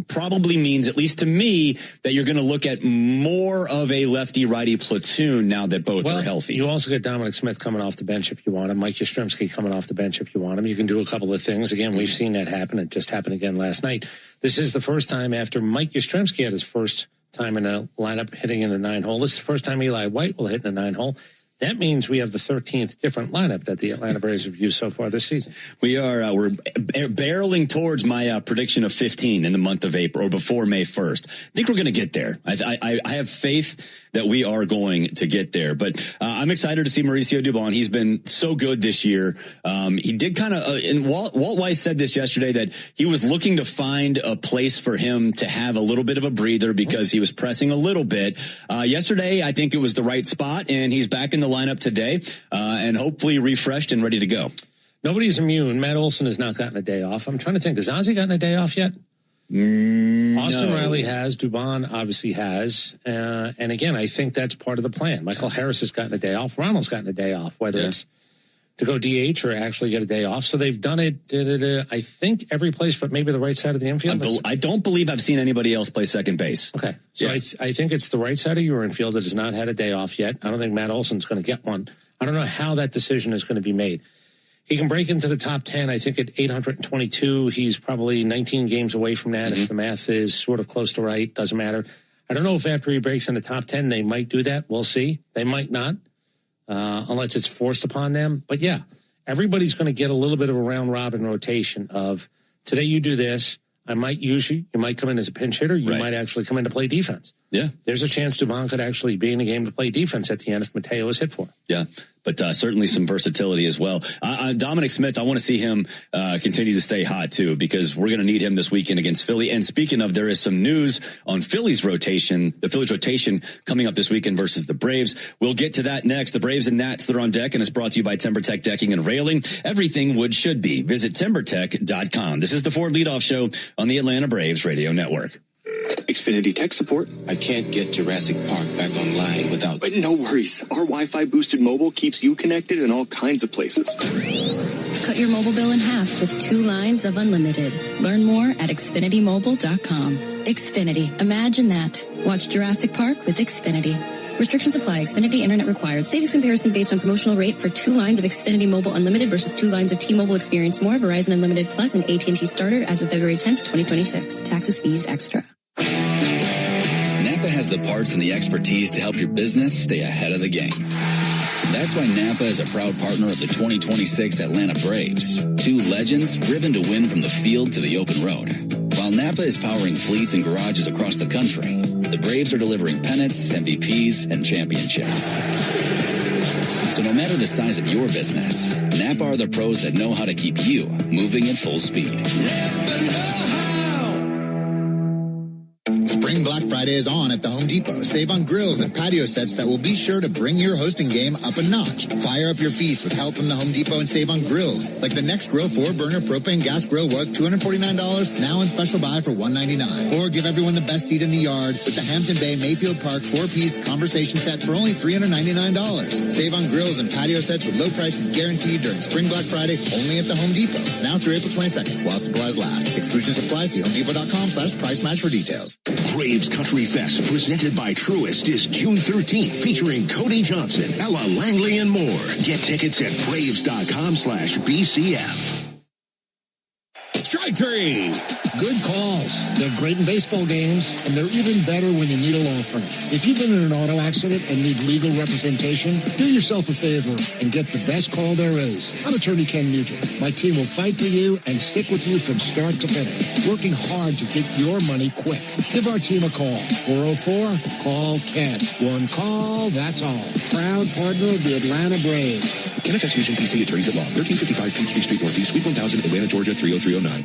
probably means, at least to me, that you're going to look at more of a lefty-righty platoon now that both are healthy. You also get Dominic Smith coming off the bench if you want him, Mike Yastrzemski coming off the bench if you want him. You can do a couple of things. Again, we've seen that happen. It just happened again last night. This is the first time after Mike Yastrzemski had his first time in a lineup hitting in the 9-hole. This is the first time Eli White will hit in the 9-hole. That means we have the 13th different lineup that the Atlanta Braves have used so far this season. We are we're barreling towards my prediction of 15 in the month of April, or before May 1st. I think we're going to get there. I have faith that we are going to get there. But I'm excited to see Mauricio Dubon. He's been so good this year. He did kind of, and Walt Weiss said this yesterday, that he was looking to find a place for him to have a little bit of a breather because he was pressing a little bit. Yesterday, I think it was the right spot, and he's back in the lineup today, and hopefully refreshed and ready to go. Nobody's immune. Matt Olson has not gotten a day off. I'm trying to think, has Ozzie gotten a day off yet? Austin Riley has. Dubon obviously has. And again, I think that's part of the plan. Michael Harris has gotten a day off. Ronald's gotten a day off, whether it's to go DH or actually get a day off. So they've done it, I think, every place but maybe the right side of the infield. I don't believe I've seen anybody else play second base. Okay. So I think it's the right side of your infield that has not had a day off yet. I don't think Matt Olson's going to get one. I don't know how that decision is going to be made. He can break into the top 10. I think at 822, he's probably 19 games away from that. If the math is sort of close to right, doesn't matter. I don't know if after he breaks in the top 10, they might do that. We'll see. They might not. Unless it's forced upon them. But yeah, everybody's going to get a little bit of a round robin rotation of today you do this. I might use you. You might come in as a pinch hitter. You might actually come in to play defense. Yeah. There's a chance Dubon could actually be in a game to play defense at the end if Mateo is hit for. Yeah. But certainly some versatility as well. Dominic Smith, I want to see him continue to stay hot, too, because we're going to need him this weekend against Philly. And speaking of, there is some news on Phillies rotation, the Phillies rotation coming up this weekend versus the Braves. We'll get to that next. The Braves and Nats, they're on deck, and it's brought to you by TimberTech Decking and Railing. Everything wood should be. Visit TimberTech.com. This is the Ford Leadoff Show on the Atlanta Braves Radio Network. Xfinity tech support. I can't get Jurassic Park back online without... But no worries. Our Wi-Fi boosted mobile keeps you connected in all kinds of places. Cut your mobile bill in half with 2 lines of unlimited. Learn more at XfinityMobile.com. Xfinity. Imagine that. Watch Jurassic Park with Xfinity. Restrictions apply. Xfinity Internet required. Savings comparison based on promotional rate for 2 lines of Xfinity Mobile Unlimited versus 2 lines of T-Mobile Experience More, Verizon Unlimited Plus, and AT&T Starter as of February 10th, 2026. Taxes, fees, extra. Napa has the parts and the expertise to help your business stay ahead of the game. That's why Napa is a proud partner of the 2026 Atlanta Braves. 2 legends driven to win from the field to the open road. While Napa is powering fleets and garages across the country, the Braves are delivering pennants, MVPs, and championships. So no matter the size of your business, Napa are the pros that know how to keep you moving at full speed. Spring Black Friday is on at the Home Depot. Save on grills and patio sets that will be sure to bring your hosting game up a notch. Fire up your feast with help from the Home Depot and save on grills. Like the Next Grill 4-burner propane gas grill was $249, now in special buy for $199. Or give everyone the best seat in the yard with the Hampton Bay Mayfield Park 4-piece conversation set for only $399. Save on grills and patio sets with low prices guaranteed during Spring Black Friday only at the Home Depot. Now through April 22nd while supplies last. Exclusions apply. See HomeDepot.com/price match for details. Braves Country Fest, presented by Truist, is June 13th, featuring Cody Johnson, Ella Langley, and more. Get tickets at Braves.com/BCF. Strike 3. Good calls. They're great in baseball games, and they're even better when you need a law firm. If you've been in an auto accident and need legal representation, do yourself a favor and get the best call there is. I'm attorney Ken Nugent. My team will fight for you and stick with you from start to finish, working hard to get your money quick. Give our team a call. 404-CALL-KEN. One call, that's all. Proud partner of the Atlanta Braves. Ken Fusion PC Attorneys at Law, 1355 Peachtree Street Northeast, Suite 1000, Atlanta, Georgia, 30309.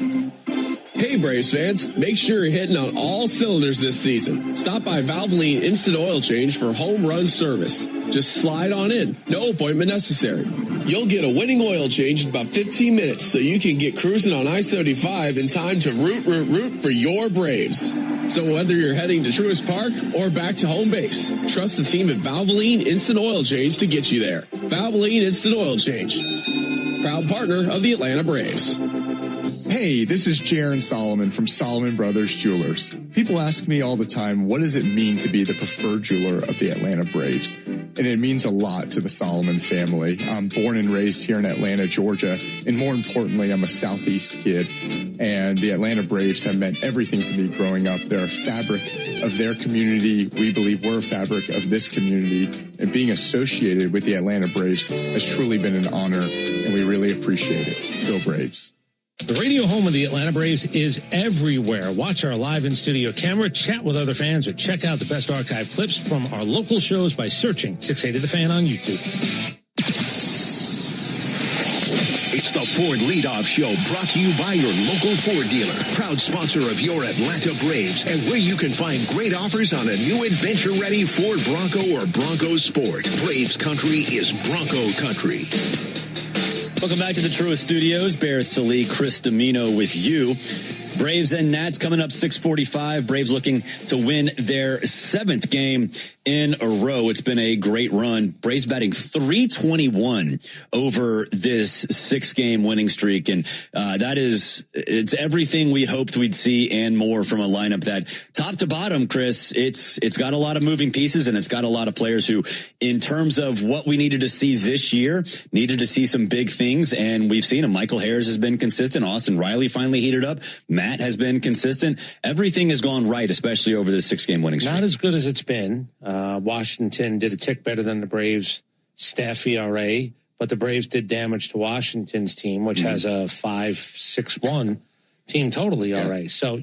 Hey Braves fans, make sure you're hitting on all cylinders this season. Stop by Valvoline Instant Oil Change for home run service. Just slide on in, no appointment necessary. You'll get a winning oil change in about 15 minutes so you can get cruising on I-75 in time to root for your Braves. So whether you're heading to Truist Park or back to home base, trust the team at Valvoline Instant Oil Change to get you there. Valvoline Instant Oil Change, proud partner of the Atlanta Braves. Hey, this is Jaron Solomon from Solomon Brothers Jewelers. People ask me all the time, what does it mean to be the preferred jeweler of the Atlanta Braves? And it means a lot to the Solomon family. I'm born and raised here in Atlanta, Georgia, and more importantly, I'm a Southeast kid. And the Atlanta Braves have meant everything to me growing up. They're a fabric of their community. We believe we're a fabric of this community. And being associated with the Atlanta Braves has truly been an honor, and we really appreciate it. Go Braves. The radio home of the Atlanta Braves is everywhere. Watch our live in-studio camera, chat with other fans, or check out the best archive clips from our local shows by searching 680 The Fan on YouTube. It's the Ford Leadoff Show, brought to you by your local Ford dealer, proud sponsor of your Atlanta Braves, and where you can find great offers on a new adventure-ready Ford Bronco or Bronco Sport. Braves country is Bronco country. Welcome back to the Truist Studios. Barrett Salee, Chris Domino with you. Braves and Nats coming up 6:45. Braves looking to win their 7th game in a row. It's been a great run. Braves batting .321 over this 6-game winning streak. And it's everything we hoped we'd see and more from a lineup that top to bottom, Chris, it's got a lot of moving pieces and it's got a lot of players who, in terms of what we needed to see this year, needed to see some big things. And we've seen them. Michael Harris has been consistent. Austin Riley finally heated up. Matt has been consistent. Everything has gone right, especially over this 6-game winning streak. Not as good as it's been. Washington did a tick better than the Braves staff ERA, but the Braves did damage to Washington's team, which has a 5.61 team total ERA. Yeah. So,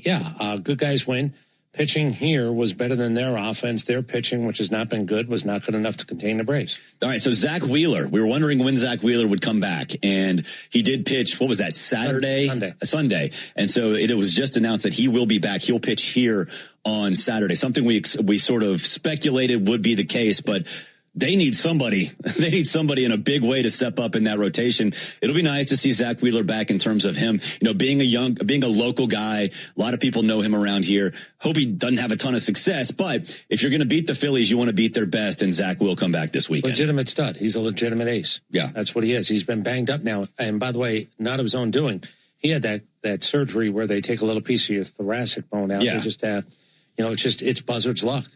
good guys win. Pitching here was better than their offense. Their pitching, which has not been good, was not good enough to contain the Braves. All right, so Zach Wheeler. We were wondering when Zach Wheeler would come back, and he did pitch, what was that, Saturday? Sunday. And so it was just announced that he will be back. He'll pitch here on Saturday, something we sort of speculated would be the case, but they need somebody. They need somebody in a big way to step up in that rotation. It'll be nice to see Zach Wheeler back in terms of him, being a local guy. A lot of people know him around here. Hope he doesn't have a ton of success, but if you're going to beat the Phillies, you want to beat their best, and Zach will come back this weekend. Legitimate stud. He's a legitimate ace. Yeah. That's what he is. He's been banged up now. And by the way, not of his own doing. He had that surgery where they take a little piece of your thoracic bone out. Yeah. They just it's buzzard's luck.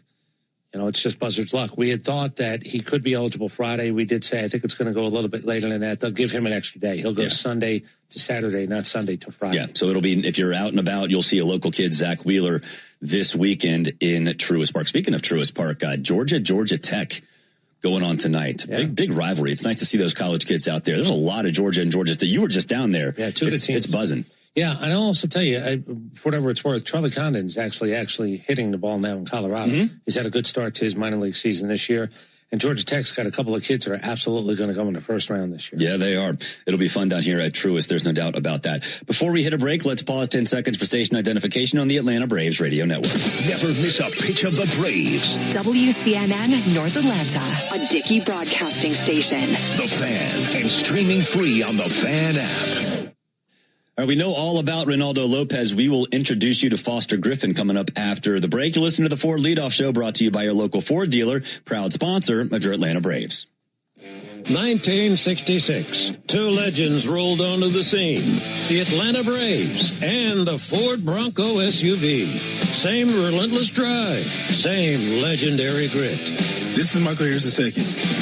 It's just buzzard's luck. We had thought that he could be eligible Friday. We did say, I think it's going to go a little bit later than that. They'll give him an extra day. He'll go Sunday to Saturday, not Sunday to Friday. Yeah, so it'll be, if you're out and about, you'll see a local kid, Zach Wheeler, this weekend in Truist Park. Speaking of Truist Park, Georgia Tech going on tonight. Yeah. Big rivalry. It's nice to see those college kids out there. There's a lot of Georgia and Georgia Tech. You were just down there. Yeah, two of the teams. It's buzzing. Yeah, and I'll also tell you, for whatever it's worth, Charlie Condon's actually hitting the ball now in Colorado. Mm-hmm. He's had a good start to his minor league season this year. And Georgia Tech's got a couple of kids that are absolutely going to go in the first round this year. Yeah, they are. It'll be fun down here at Truist. There's no doubt about that. Before we hit a break, let's pause 10 seconds for station identification on the Atlanta Braves Radio Network. Never miss a pitch of the Braves. WCNN North Atlanta, a Dickey broadcasting station. The Fan, and streaming free on the Fan app. All right, we know all about Reynaldo Lopez. We will introduce you to Foster Griffin coming up after the break. You listen to the Ford Leadoff Show, brought to you by your local Ford dealer, proud sponsor of your Atlanta Braves. 1966, two legends rolled onto the scene. The Atlanta Braves and the Ford Bronco SUV. Same relentless drive, same legendary grit. This is Michael Harris II.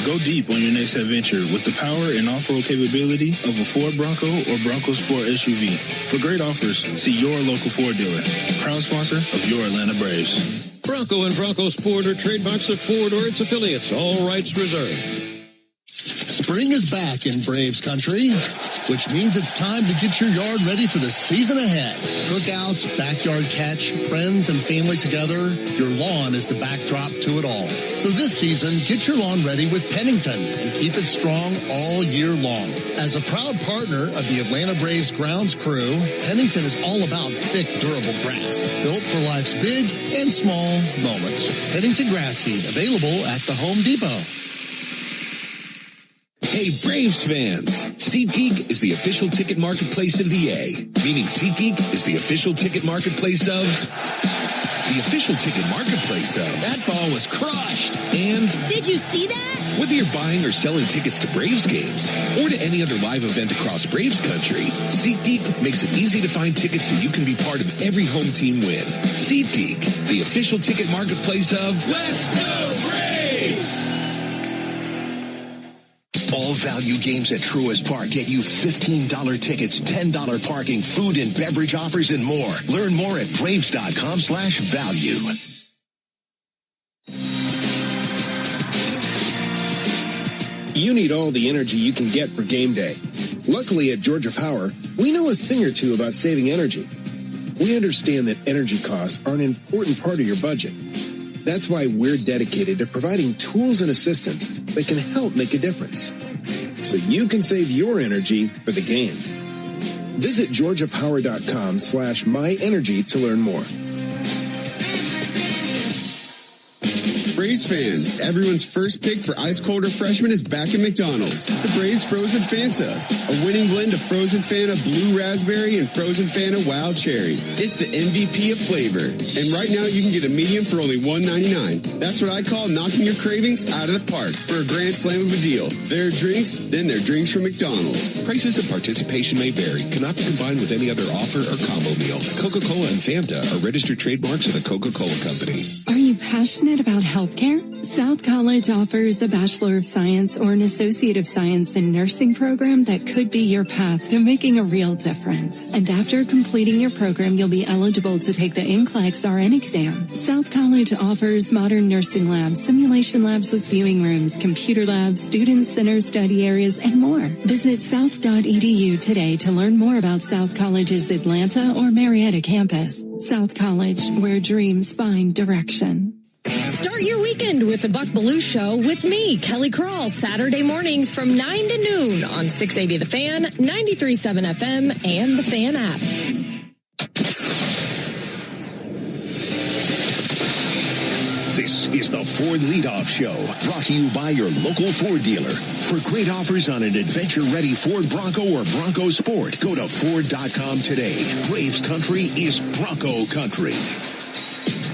Go deep on your next adventure with the power and off-road capability of a Ford Bronco or Bronco Sport SUV. For great offers, see your local Ford dealer. Proud sponsor of your Atlanta Braves. Bronco and Bronco Sport are trademarks of Ford or its affiliates. All rights reserved. Spring is back in Braves country, which means it's time to get your yard ready for the season ahead. Cookouts, backyard catch, friends and family together, your lawn is the backdrop to it all. So this season, get your lawn ready with Pennington and keep it strong all year long. As a proud partner of the Atlanta Braves grounds crew, Pennington is all about thick, durable grass, built for life's big and small moments. Pennington grass seed, available at the Home Depot. Hey, Braves fans! SeatGeek is the official ticket marketplace of the A, meaning SeatGeek is the official ticket marketplace of... the official ticket marketplace of... That ball was crushed! And... Did you see that? Whether you're buying or selling tickets to Braves games, or to any other live event across Braves country, SeatGeek makes it easy to find tickets so you can be part of every home team win. SeatGeek, the official ticket marketplace of... Let's go Braves! All value games at Truist Park get you $15 tickets, $10 parking, food and beverage offers, and more. Learn more at Braves.com/value. You need all the energy you can get for game day. Luckily at Georgia Power, we know a thing or two about saving energy. We understand that energy costs are an important part of your budget. That's why we're dedicated to providing tools and assistance that can help make a difference, so you can save your energy for the game. Visit georgiapower.com/myenergy to learn more. Braves fans, everyone's first pick for ice cold refreshment is back at McDonald's. The Braves Frozen Fanta, a winning blend of Frozen Fanta Blue Raspberry and Frozen Fanta Wild Cherry. It's the MVP of flavor. And right now you can get a medium for only $1.99. That's what I call knocking your cravings out of the park for a grand slam of a deal. There are drinks, then there are drinks from McDonald's. Prices and participation may vary. Cannot be combined with any other offer or combo meal. Coca-Cola and Fanta are registered trademarks of the Coca-Cola Company. Are you passionate about healthcare? South College offers a Bachelor of Science or an Associate of Science in Nursing program that could be your path to making a real difference. And after completing your program, you'll be eligible to take the NCLEX RN exam. South College offers modern nursing labs, simulation labs with viewing rooms, computer labs, student center study areas, and more. Visit south.edu today to learn more about South College's Atlanta or Marietta campus. South College, where dreams find direction. Start your weekend with the Buck Belue Show with me, Kelly Crawl, Saturday mornings from 9 to noon on 680 The Fan, 93.7 FM, and the Fan app. This is the Ford Leadoff Show, brought to you by your local Ford dealer. For great offers on an adventure-ready Ford Bronco or Bronco Sport, go to Ford.com today. Braves country is Bronco country.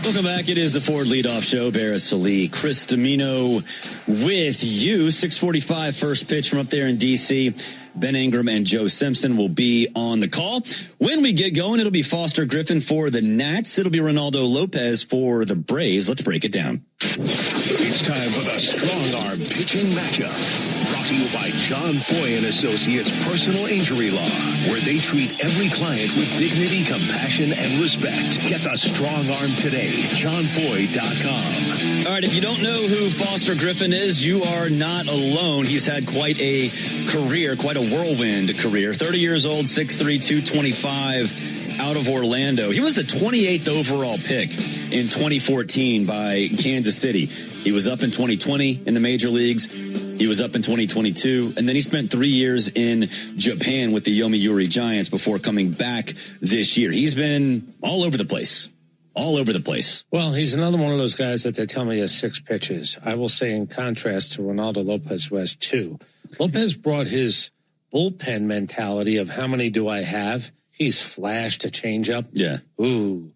Welcome back. It is the Ford Leadoff Show. Barrett Salee, Chris Domino with you. 6:45 first pitch from up there in D.C. Ben Ingram and Joe Simpson will be on the call. When we get going, it'll be Foster Griffin for the Nats. It'll be Ronaldo Lopez for the Braves. Let's break it down. It's time for the Strong Arm Pitching Matchup. Brought to you by John Foy and Associates Personal Injury Law, where they treat every client with dignity, compassion, and respect. Get the Strong Arm today. JohnFoy.com. All right, if you don't know who Foster Griffin is, you are not alone. He's had quite a career, quite a whirlwind career. 30 years old, 6'3", 225, out of Orlando. He was the 28th overall pick in 2014 by Kansas City. He was up in 2020 in the major leagues. He was up in 2022, and then he spent 3 years in Japan with the Yomiuri Giants before coming back this year. He's been all over the place. All over the place. Well, he's another one of those guys that they tell me has 6 pitches. I will say in contrast to Ronaldo Lopez, who has 2. Lopez brought his bullpen mentality of how many do I have? He's flashed a changeup. Yeah. Ooh.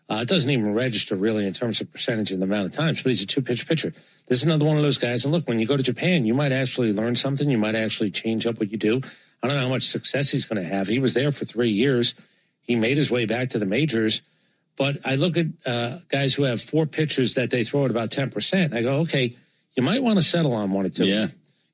It doesn't even register really in terms of percentage and the amount of times, but he's a 2-pitch pitcher. This is another one of those guys. And look, when you go to Japan, you might actually learn something. You might actually change up what you do. I don't know how much success he's going to have. He was there for 3 years. He made his way back to the majors. But I look at guys who have 4 pitchers that they throw at about 10%. I go, okay, you might want to settle on 1 or 2. Yeah.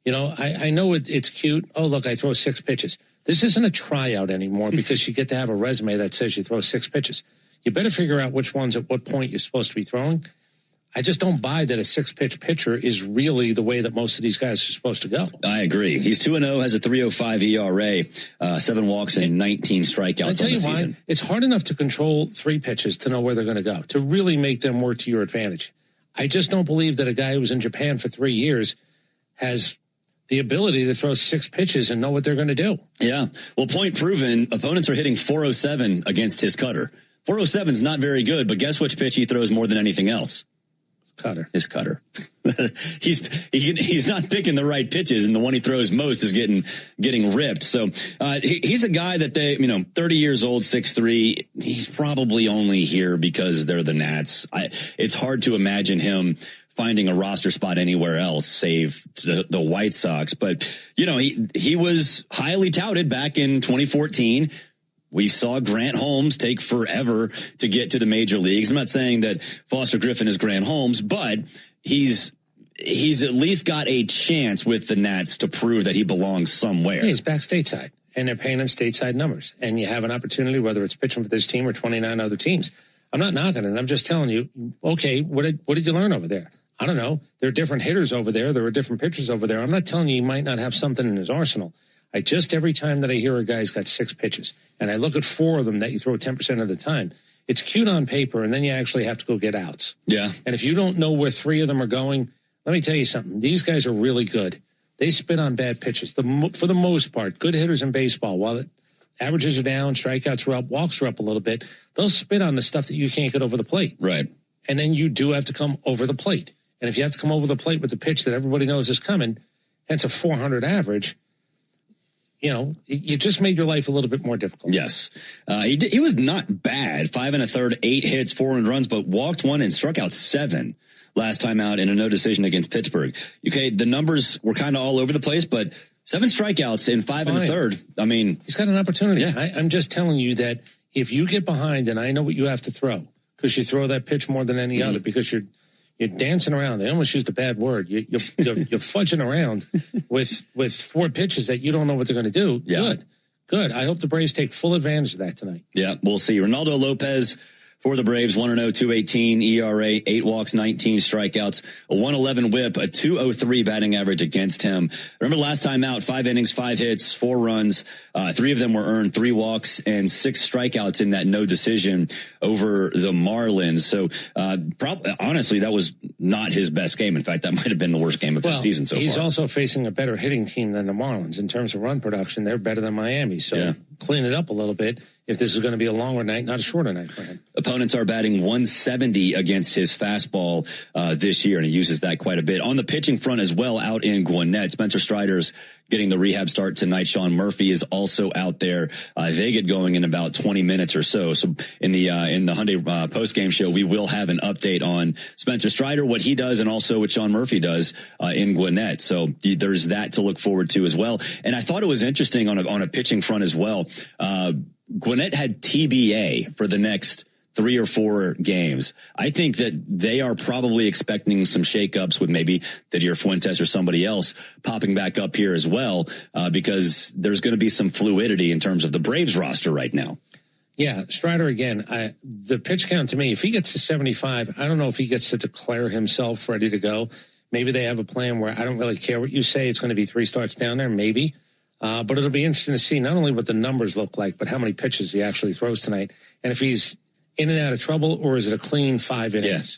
You know, I know it's cute. Oh, look, I throw 6 pitches. This isn't a tryout anymore because you get to have a resume that says you throw 6 pitches. You better figure out which ones at what point you're supposed to be throwing. I just don't buy that a 6-pitch pitcher is really the way that most of these guys are supposed to go. I agree. He's 2-0, has a 3.05 ERA, 7 walks and 19 strikeouts on the season. Why, it's hard enough to control 3 pitches to know where they're going to go, to really make them work to your advantage. I just don't believe that a guy who was in Japan for 3 years has the ability to throw 6 pitches and know what they're going to do. Yeah. Well, point proven, opponents are hitting 407 against his cutter. 407 is not very good, but guess which pitch he throws more than anything else? Cutter. His cutter. He's not picking the right pitches, and the one he throws most is getting ripped. So he's a guy that 30 years old, 6'3". He's probably only here because they're the Nats. It's hard to imagine him finding a roster spot anywhere else, save the White Sox. But he was highly touted back in 2014. We saw Grant Holmes take forever to get to the major leagues. I'm not saying that Foster Griffin is Grant Holmes, but he's at least got a chance with the Nats to prove that he belongs somewhere. Yeah, he's back stateside, and they're paying him stateside numbers. And you have an opportunity, whether it's pitching for this team or 29 other teams. I'm not knocking it. I'm just telling you, okay, what did you learn over there? I don't know. There are different hitters over there. There are different pitchers over there. I'm not telling you he might not have something in his arsenal. Every time that I hear a guy's got 6 pitches, and I look at 4 of them that you throw 10% of the time, it's cute on paper, and then you actually have to go get outs. Yeah. And if you don't know where 3 of them are going, let me tell you something. These guys are really good. They spit on bad pitches. For the most part, good hitters in baseball, while the averages are down, strikeouts are up, walks are up a little bit, they'll spit on the stuff that you can't get over the plate. Right. And then you do have to come over the plate. And if you have to come over the plate with the pitch that everybody knows is coming, and it's a 400 average, you know, you just made your life a little bit more difficult. Yes. He was not bad. 5 1/3, 8 hits, 4 earned runs, but walked 1 and struck out 7 last time out in a no decision against Pittsburgh. Okay, the numbers were kind of all over the place, but 7 strikeouts in 5 1/3. I mean, he's got an opportunity. Yeah. I'm just telling you that if you get behind, and I know what you have to throw, because you throw that pitch more than any other, because you're dancing around. They almost used a bad word. You're fudging around with 4 pitches that you don't know what they're going to do. Yeah. Good. I hope the Braves take full advantage of that tonight. Yeah, we'll see. Ronaldo Lopez for the Braves, 1-0, 2.18 ERA, 8 walks, 19 strikeouts, a 1.11 whip, a 2.03 batting average against him. Remember last time out, 5 innings, 5 hits, 4 runs, 3 of them were earned, 3 walks, and 6 strikeouts in that no decision over the Marlins. So, honestly, that was not his best game. In fact, that might have been the worst game of the season so far. He's also facing a better hitting team than the Marlins. In terms of run production, they're better than Miami. So clean it up a little bit if this is going to be a longer night, not a shorter night for him. Opponents are batting 170 against his fastball this year, and he uses that quite a bit. On the pitching front as well, out in Gwinnett, Spencer Strider's getting the rehab start tonight. Sean Murphy is also out there. They get going in about 20 minutes or so. So in the Hyundai postgame show, we will have an update on Spencer Strider, what he does, and also what Sean Murphy does in Gwinnett. So there's that to look forward to as well. And I thought it was interesting on a pitching front as well. Gwinnett had TBA for the next 3 or 4 games. I think that they are probably expecting some shakeups with maybe Didier Fuentes or somebody else popping back up here as well, because there's going to be some fluidity in terms of the Braves roster right now. Yeah, Strider again. The pitch count to me, if he gets to 75, I don't know if he gets to declare himself ready to go. Maybe they have a plan where I don't really care what you say. It's going to be 3 starts down there, maybe. But it'll be interesting to see not only what the numbers look like, but how many pitches he actually throws tonight. And if he's in and out of trouble, or is it a clean 5 innings?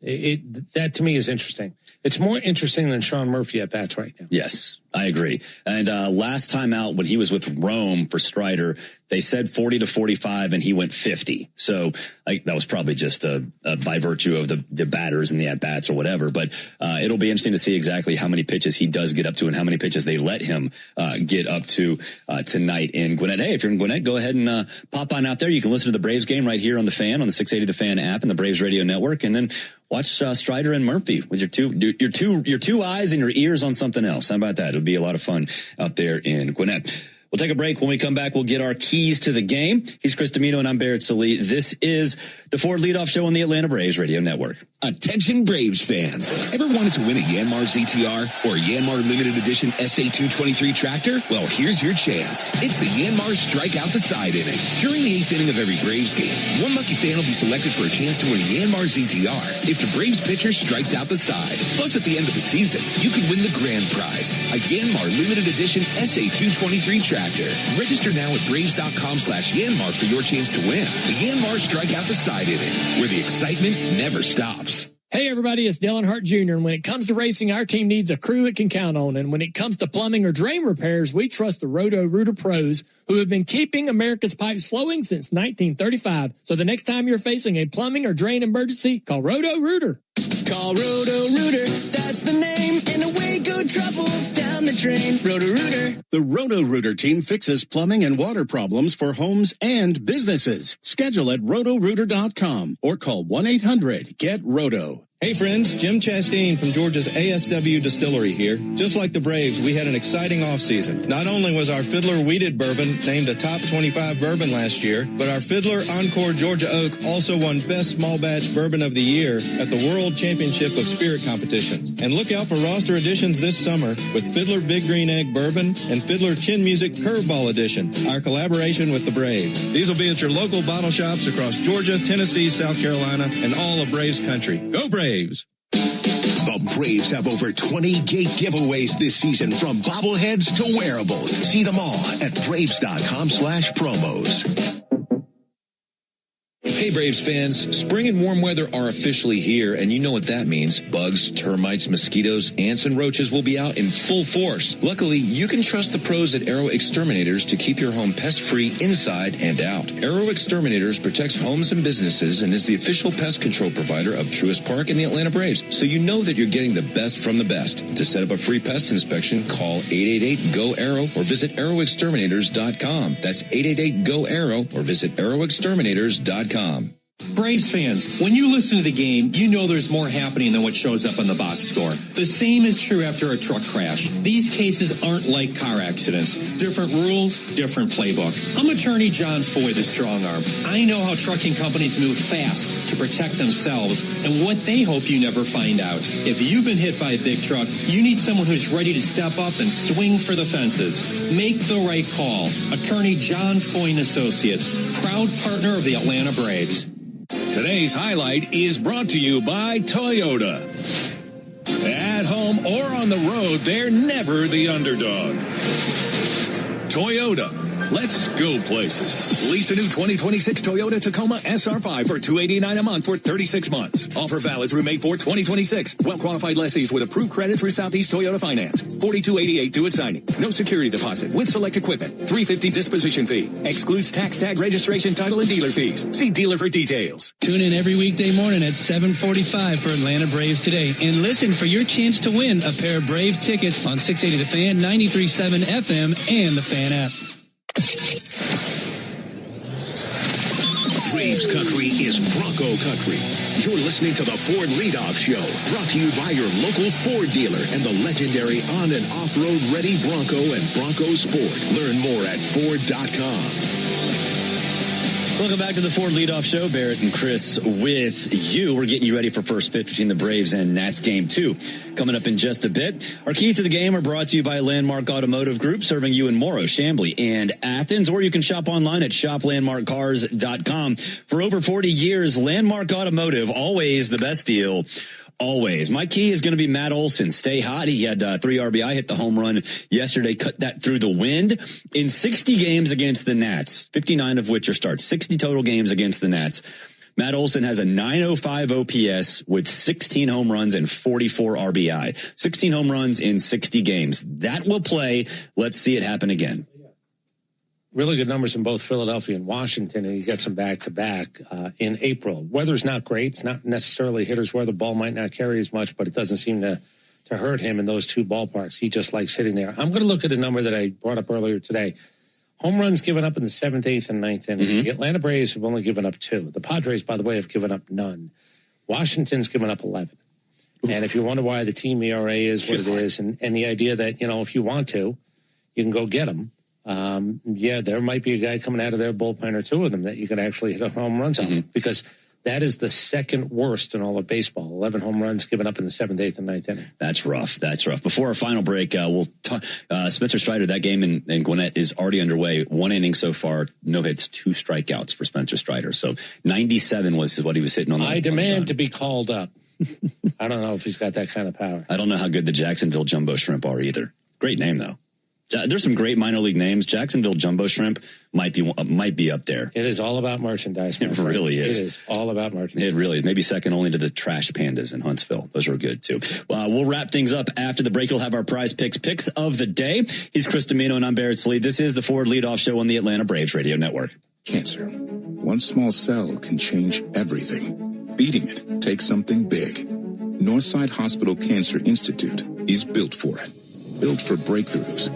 That to me is interesting. It's more interesting than Sean Murphy at bats right now. Yes, I agree. And last time out when he was with Rome for Strider, they said 40 to 45 and he went 50. So that was probably just by virtue of the batters and the at-bats or whatever. But it'll be interesting to see exactly how many pitches he does get up to and how many pitches they let him get up to tonight in Gwinnett. Hey, if you're in Gwinnett, go ahead and pop on out there. You can listen to the Braves game right here on the Fan, on the 680 The Fan app and the Braves Radio Network. And then watch Strider and Murphy with your two eyes and your ears on something else. How about that? It'll be a lot of fun out there in Gwinnett. We'll take a break. When we come back, we'll get our keys to the game. He's Chris Domino and I'm Barrett Salee. This is the Ford Leadoff Show on the Atlanta Braves Radio Network. Attention Braves fans. Ever wanted to win a Yanmar ZTR or Yanmar Limited Edition SA223 tractor? Well, here's your chance. It's the Yanmar Strike Out the Side inning. During the 8th inning of every Braves game, one lucky fan will be selected for a chance to win a Yanmar ZTR if the Braves pitcher strikes out the side. Plus, at the end of the season, you could win the grand prize, a Yanmar Limited Edition SA223 tractor. Register now at Braves.com/Yanmar for your chance to win. The Yanmar Strike Out the Side inning, where the excitement never stops. Hey everybody, it's Dillon Hart Jr. And when it comes to racing, our team needs a crew it can count on. And when it comes to plumbing or drain repairs, we trust the Roto-Rooter pros who have been keeping America's pipes flowing since 1935. So the next time you're facing a plumbing or drain emergency, call Roto-Rooter. Call Roto-Rooter, that's the name, and away go troubles down the drain. Roto-Rooter. The Roto-Rooter team fixes plumbing and water problems for homes and businesses. Schedule at rotorooter.com or call 1-800-GET-ROTO. Hey friends, Jim Chastain from Georgia's ASW Distillery here. Just like the Braves, we had an exciting offseason. Not only was our Fiddler Wheated Bourbon named a top 25 bourbon last year, but our Fiddler Encore Georgia Oak also won Best Small Batch Bourbon of the Year at the World Championship of Spirit Competitions. And look out for roster additions this summer with Fiddler Big Green Egg Bourbon and Fiddler Chin Music Curveball Edition, our collaboration with the Braves. These will be at your local bottle shops across Georgia, Tennessee, South Carolina, and all of Braves country. Go Braves! The Braves have over 20 gate giveaways this season, from bobbleheads to wearables. See them all at Braves.com/promos. Hey, Braves fans. Spring and warm weather are officially here, and you know what that means. Bugs, termites, mosquitoes, ants, and roaches will be out in full force. Luckily, you can trust the pros at Arrow Exterminators to keep your home pest-free inside and out. Arrow Exterminators protects homes and businesses and is the official pest control provider of Truist Park and the Atlanta Braves, so you know that you're getting the best from the best. To set up a free pest inspection, call 888-GO-ARROW or visit arrowexterminators.com. That's 888-GO-ARROW or visit arrowexterminators.com. Braves fans, when you listen to the game, you know there's more happening than what shows up on the box score. The same is true after a truck crash. These cases aren't like car accidents. Different rules, different playbook. I'm attorney John Foy, the strong arm. I know how trucking companies move fast to protect themselves and what they hope you never find out. If you've been hit by a big truck, you need someone who's ready to step up and swing for the fences. Make the right call. Attorney John Foy and Associates, proud partner of the Atlanta Braves. Today's highlight is brought to you by Toyota. At home or on the road, they're never the underdog. Toyota. Let's go places. Lease a new 2026 Toyota Tacoma SR5 for $289 a month for 36 months. Offer valid through May 4, 2026. Well-qualified lessees with approved credit through Southeast Toyota Finance. $42.88 due at signing. No security deposit with select equipment. $350 disposition fee. Excludes tax tag registration, title, and dealer fees. See dealer for details. Tune in every weekday morning at 7:45 for Atlanta Braves Today. And listen for your chance to win a pair of Brave tickets on 680 The Fan, 93.7 FM, and the Fan app. Braves country is Bronco country. You're listening to the Ford Leadoff Show, brought to you by your local Ford dealer and the legendary on- and off-road ready Bronco and Bronco Sport. Learn more at Ford.com. Welcome back to the Ford Leadoff Show. Barrett and Chris with you. We're getting you ready for first pitch between the Braves and Nats game 2. Coming up in just a bit. Our keys to the game are brought to you by Landmark Automotive Group, serving you in Morrow, Chamblee, and Athens. Or you can shop online at shoplandmarkcars.com. For over 40 years, Landmark Automotive, always the best deal. Always. My key is going to be Matt Olson. Stay hot. He had 3 RBI, hit the home run yesterday, cut that through the wind in 60 games against the Nats, 59 of which are starts, 60 total games against the Nats. Matt Olson has a 905 OPS with 16 home runs and 44 RBI. 16 home runs in 60 games. That will play. Let's see it happen again. Really good numbers in both Philadelphia and Washington, and he gets them back-to-back in April. Weather's not great. It's not necessarily hitters where the ball might not carry as much, but it doesn't seem to hurt him in those two ballparks. He just likes hitting there. I'm going to look at a number that I brought up earlier today. Home runs given up in the 7th, 8th, and 9th inning. Mm-hmm. The Atlanta Braves have only given up 2. The Padres, by the way, have given up none. Washington's given up 11. Oof. And if you wonder why the team ERA is what it is, and the idea that, if you want to, you can go get them. There might be a guy coming out of their bullpen or 2 of them that you could actually hit a home runs off of, because that is the second worst in all of baseball. 11 home runs given up in the 7th, 8th, and 9th inning. That's rough. Before our final break, we'll talk. Spencer Strider, that game in Gwinnett is already underway. 1 inning so far, no hits, 2 strikeouts for Spencer Strider. So 97 was what he was hitting on. I demand to be called up. I don't know if he's got that kind of power. I don't know how good the Jacksonville Jumbo Shrimp are either. Great name though. There's some great minor league names. Jacksonville Jumbo Shrimp might be up there. It is all about merchandise. It really is. It is all about merchandise. It really is. Maybe second only to the Trash Pandas in Huntsville. Those were good too. We'll wrap things up after the break. We'll have our prize picks of the day. He's Chris Domino and I'm Barrett Sleed. This is the Ford Leadoff Show on the Atlanta Braves Radio Network. Cancer. One small cell can change everything. Beating it takes something big. Northside Hospital Cancer Institute is built for it. Built for breakthroughs,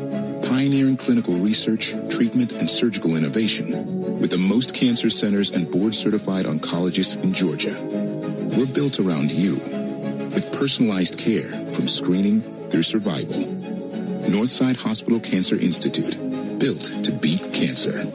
pioneering clinical research, treatment, and surgical innovation with the most cancer centers and board-certified oncologists in Georgia. We're built around you with personalized care from screening through survival. Northside Hospital Cancer Institute, built to beat cancer.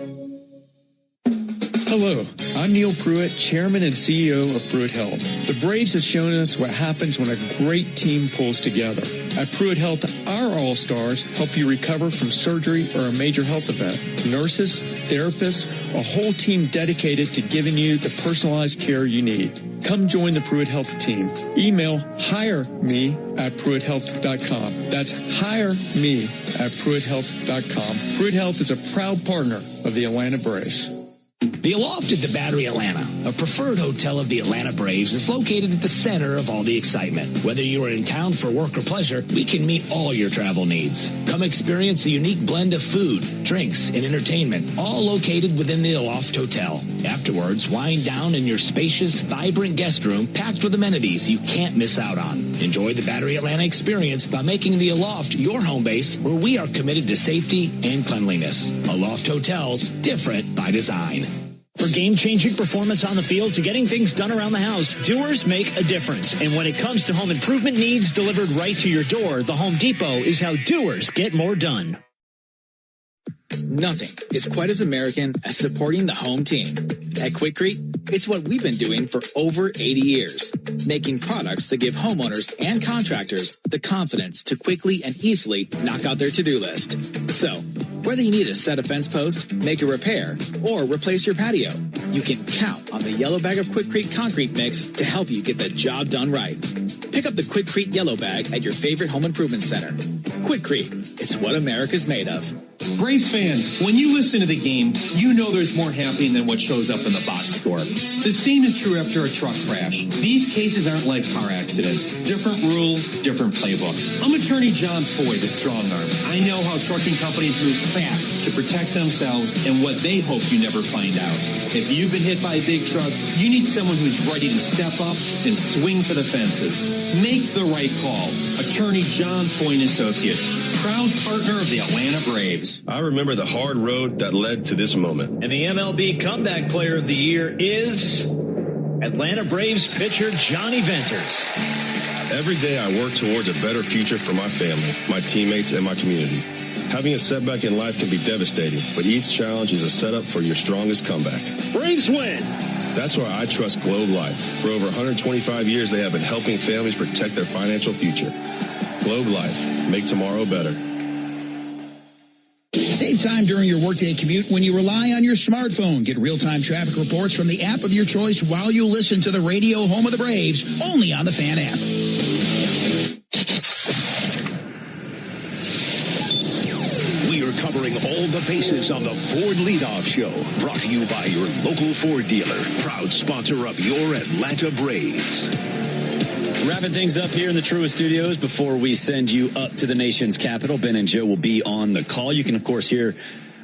Hello, I'm Neil Pruitt, Chairman and CEO of Pruitt Health. The Braves have shown us what happens when a great team pulls together. At Pruitt Health, our All-Stars help you recover from surgery or a major health event. Nurses, therapists, a whole team dedicated to giving you the personalized care you need. Come join the Pruitt Health team. Email hireme@pruitthealth.com. That's hireme@pruitthealth.com. Pruitt Health is a proud partner of the Atlanta Braves. The Loft at the Battery Atlanta, a preferred hotel of the Atlanta Braves, is located at the center of all the excitement. Whether you are in town for work or pleasure, we can meet all your travel needs. Come experience a unique blend of food, drinks, and entertainment, all located within the Loft Hotel. Afterwards, wind down in your spacious, vibrant guest room packed with amenities you can't miss out on. Enjoy the Battery Atlanta experience by making the Aloft your home base, where we are committed to safety and cleanliness. Aloft Hotels, different by design. For game-changing performance on the field to getting things done around the house, doers make a difference. And when it comes to home improvement needs delivered right to your door, the Home Depot is how doers get more done. Nothing is quite as American as supporting the home team. At Quikrete, it's what we've been doing for over 80 years, making products that give homeowners and contractors the confidence to quickly and easily knock out their to-do list. So, whether you need to set a fence post, make a repair, or replace your patio, you can count on the yellow bag of Quikrete concrete mix to help you get the job done right. Pick up the Quikrete yellow bag at your favorite home improvement center. Quikrete, it's what America's made of. Braves fans, when you listen to the game, you know there's more happening than what shows up in the box score. The same is true after a truck crash. These cases aren't like car accidents. Different rules, different playbook. I'm attorney John Foy, the strong arm. I know how trucking companies move fast to protect themselves and what they hope you never find out. If you've been hit by a big truck, you need someone who's ready to step up and swing for the fences. Make the right call. Attorney John Foy & Associates, proud partner of the Atlanta Braves. I remember the hard road that led to this moment. And the MLB Comeback Player of the Year is Atlanta Braves pitcher Johnny Venters. Every day I work towards a better future for my family, my teammates, and my community. Having a setback in life can be devastating, but each challenge is a setup for your strongest comeback. Braves win. That's why I trust Globe Life. For over 125 years, they have been helping families protect their financial future. Globe Life. Make tomorrow better. Save time during your workday commute when you rely on your smartphone. Get real-time traffic reports from the app of your choice while you listen to the radio home of the Braves, only on the Fan app. We are covering all the bases on the Ford Leadoff Show. Brought to you by your local Ford dealer. Proud sponsor of your Atlanta Braves. Wrapping things up here in the Truist Studios before we send you up to the nation's capital. Ben and Joe will be on the call. You can, of course, hear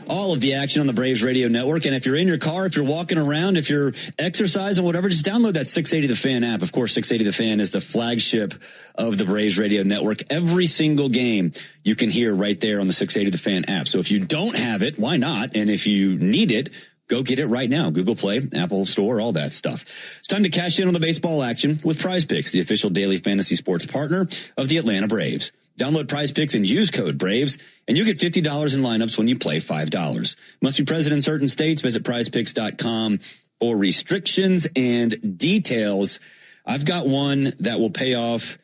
all of the action on the Braves Radio Network. And if you're in your car, if you're walking around, if you're exercising, whatever, just download that 680 The Fan app. Of course, 680 The Fan is the flagship of the Braves Radio Network. Every single game you can hear right there on the 680 The Fan app. So if you don't have it, why not? And if you need it, go get it right now. Google Play, Apple Store, all that stuff. It's time to cash in on the baseball action with Prize Picks, the official daily fantasy sports partner of the Atlanta Braves. Download Prize Picks and use code BRAVES, and you get $50 in lineups when you play $5. Must be present in certain states. Visit prizepicks.com for restrictions and details. I've got one that will pay off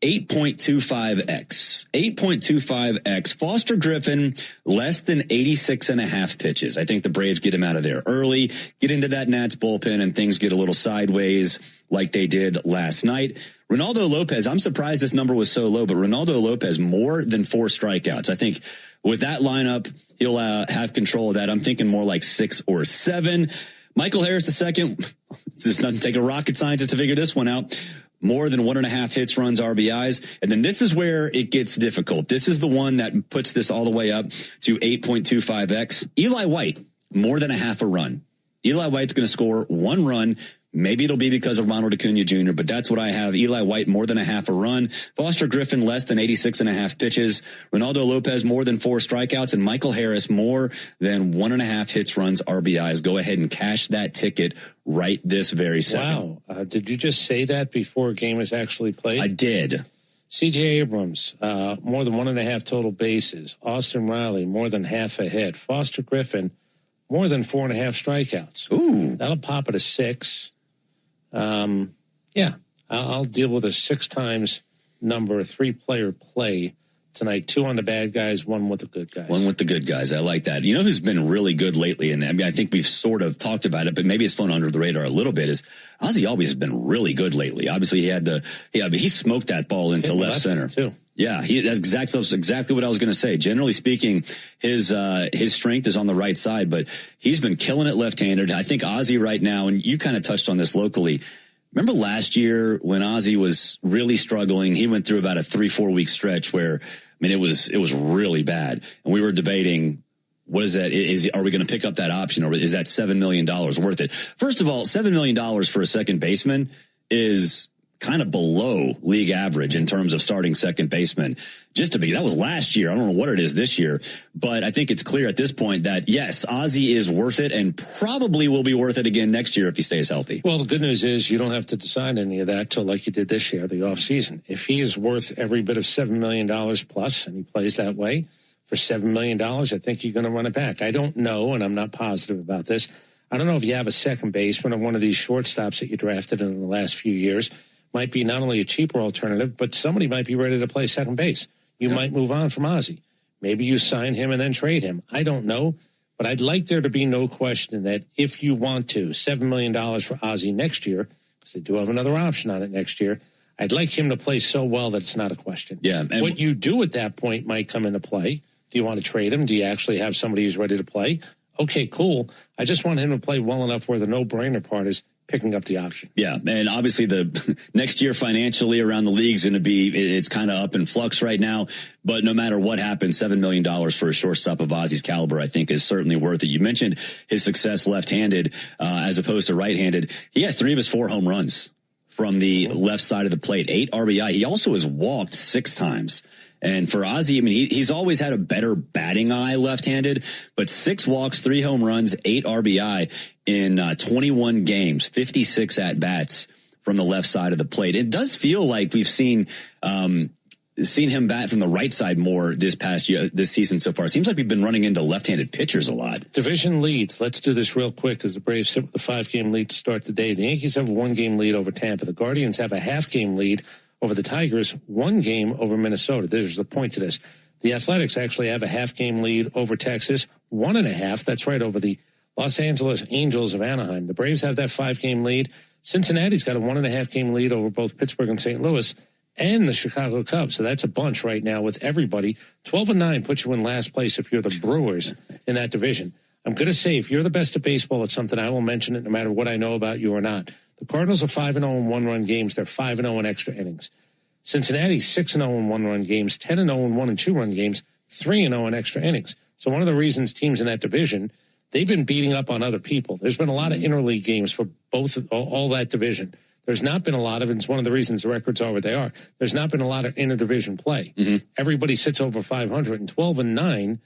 8.25x. 8.25x. Foster Griffin, less than 86.5 pitches. I think the Braves get him out of there early, get into that Nats bullpen, and things get a little sideways like they did last night. Ronaldo Lopez, I'm surprised this number was so low, but Ronaldo Lopez, more than 4 strikeouts. I think with that lineup, he'll have control of that. I'm thinking more like 6 or 7. Michael Harris II, this doesn't take a rocket scientist to figure this one out. More than 1.5 hits, runs, RBIs. And then this is where it gets difficult. This is the one that puts this all the way up to 8.25x. Eli White, more than a half a run. Eli White's going to score 1 run. Maybe it'll be because of Ronald Acuna Jr., but that's what I have. Eli White, more than a half a run. Foster Griffin, less than 86.5 pitches. Ronaldo Lopez, more than 4 strikeouts. And Michael Harris, more than 1.5 hits, runs, RBIs. Go ahead and cash that ticket right this very second. Wow. Did you just say that before a game is actually played? I did. C.J. Abrams, more than 1.5 total bases. Austin Riley, more than half a hit. Foster Griffin, more than 4.5 strikeouts. Ooh. That'll pop at a 6. Yeah, I'll deal with a 6 times number, a 3-player play tonight. 2 on the bad guys, 1 with the good guys. 1 with the good guys. I like that. You know who's been really good lately, and I mean, I think we've sort of talked about it, but maybe it's flown under the radar a little bit, is Ozzie Albies has been really good lately. Obviously, he smoked that ball into left center. Too. Yeah, that's exactly what I was going to say. Generally speaking, his strength is on the right side, but he's been killing it left-handed. I think Ozzie right now, and you kind of touched on this locally. Remember last year when Ozzie was really struggling? He went through about a 3-4 week stretch where, it was really bad. And we were debating, what is that? Are we going to pick up that option, or is that $7 million worth it? First of all, $7 million for a second baseman is kind of below league average in terms of starting second baseman. That was last year. I don't know what it is this year, but I think it's clear at this point that yes, Ozzie is worth it and probably will be worth it again next year if he stays healthy. Well, the good news is you don't have to decide any of that till like you did this year, the off season. If he is worth every bit of $7 million plus and he plays that way for $7 million, I think you're going to run it back. I don't know, and I'm not positive about this. I don't know if you have a second baseman or one of these shortstops that you drafted in the last few years. Might be not only a cheaper alternative, but somebody might be ready to play second base. You might move on from Ozzie. Maybe you sign him and then trade him. I don't know, but I'd like there to be no question that if you want to, $7 million for Ozzie next year, because they do have another option on it next year, I'd like him to play so well that it's not a question. Yeah. And what you do at that point might come into play. Do you want to trade him? Do you actually have somebody who's ready to play? Okay, cool. I just want him to play well enough where the no-brainer part is picking up the option. Yeah, and obviously the next year financially around the league is going to be, it's kind of up in flux right now, but no matter what happens, $7 million for a shortstop of Ozzie's caliber, I think is certainly worth it. You mentioned his success left-handed as opposed to right-handed. He has 3 of his 4 home runs from the left side of the plate, 8 RBI. He also has walked 6 times. And for Ozzie, he's always had a better batting eye left-handed, but 6 walks, 3 home runs, 8 RBI in 21 games, 56 at-bats from the left side of the plate. It does feel like we've seen him bat from the right side more this season so far. It seems like we've been running into left-handed pitchers a lot. Division leads. Let's do this real quick because the Braves sit with a 5-game lead to start the day. The Yankees have a 1-game lead over Tampa. The Guardians have a half-game lead over the Tigers, 1 game over Minnesota. There's the point to this. The Athletics actually have a half-game lead over Texas, 1.5. That's right, over the Los Angeles Angels of Anaheim. The Braves have that 5-game lead. Cincinnati's got a 1.5-game lead over both Pittsburgh and St. Louis and the Chicago Cubs. So that's a bunch right now with everybody. 12-9 puts you in last place if you're the Brewers in that division. I'm going to say if you're the best at baseball, it's something I will mention it no matter what I know about you or not. The Cardinals are 5-0 in 1-run games. They're 5-0 in extra innings. Cincinnati's 6-0 in 1-run games, 10-0 in 1- and 2-run games, 3-0 in extra innings. So one of the reasons teams in that division, they've been beating up on other people. There's been a lot of interleague games for all that division. There's not been a lot of, and it's one of the reasons the records are what they are. There's not been a lot of interdivision play. Mm-hmm. Everybody sits over 500, and 12-9.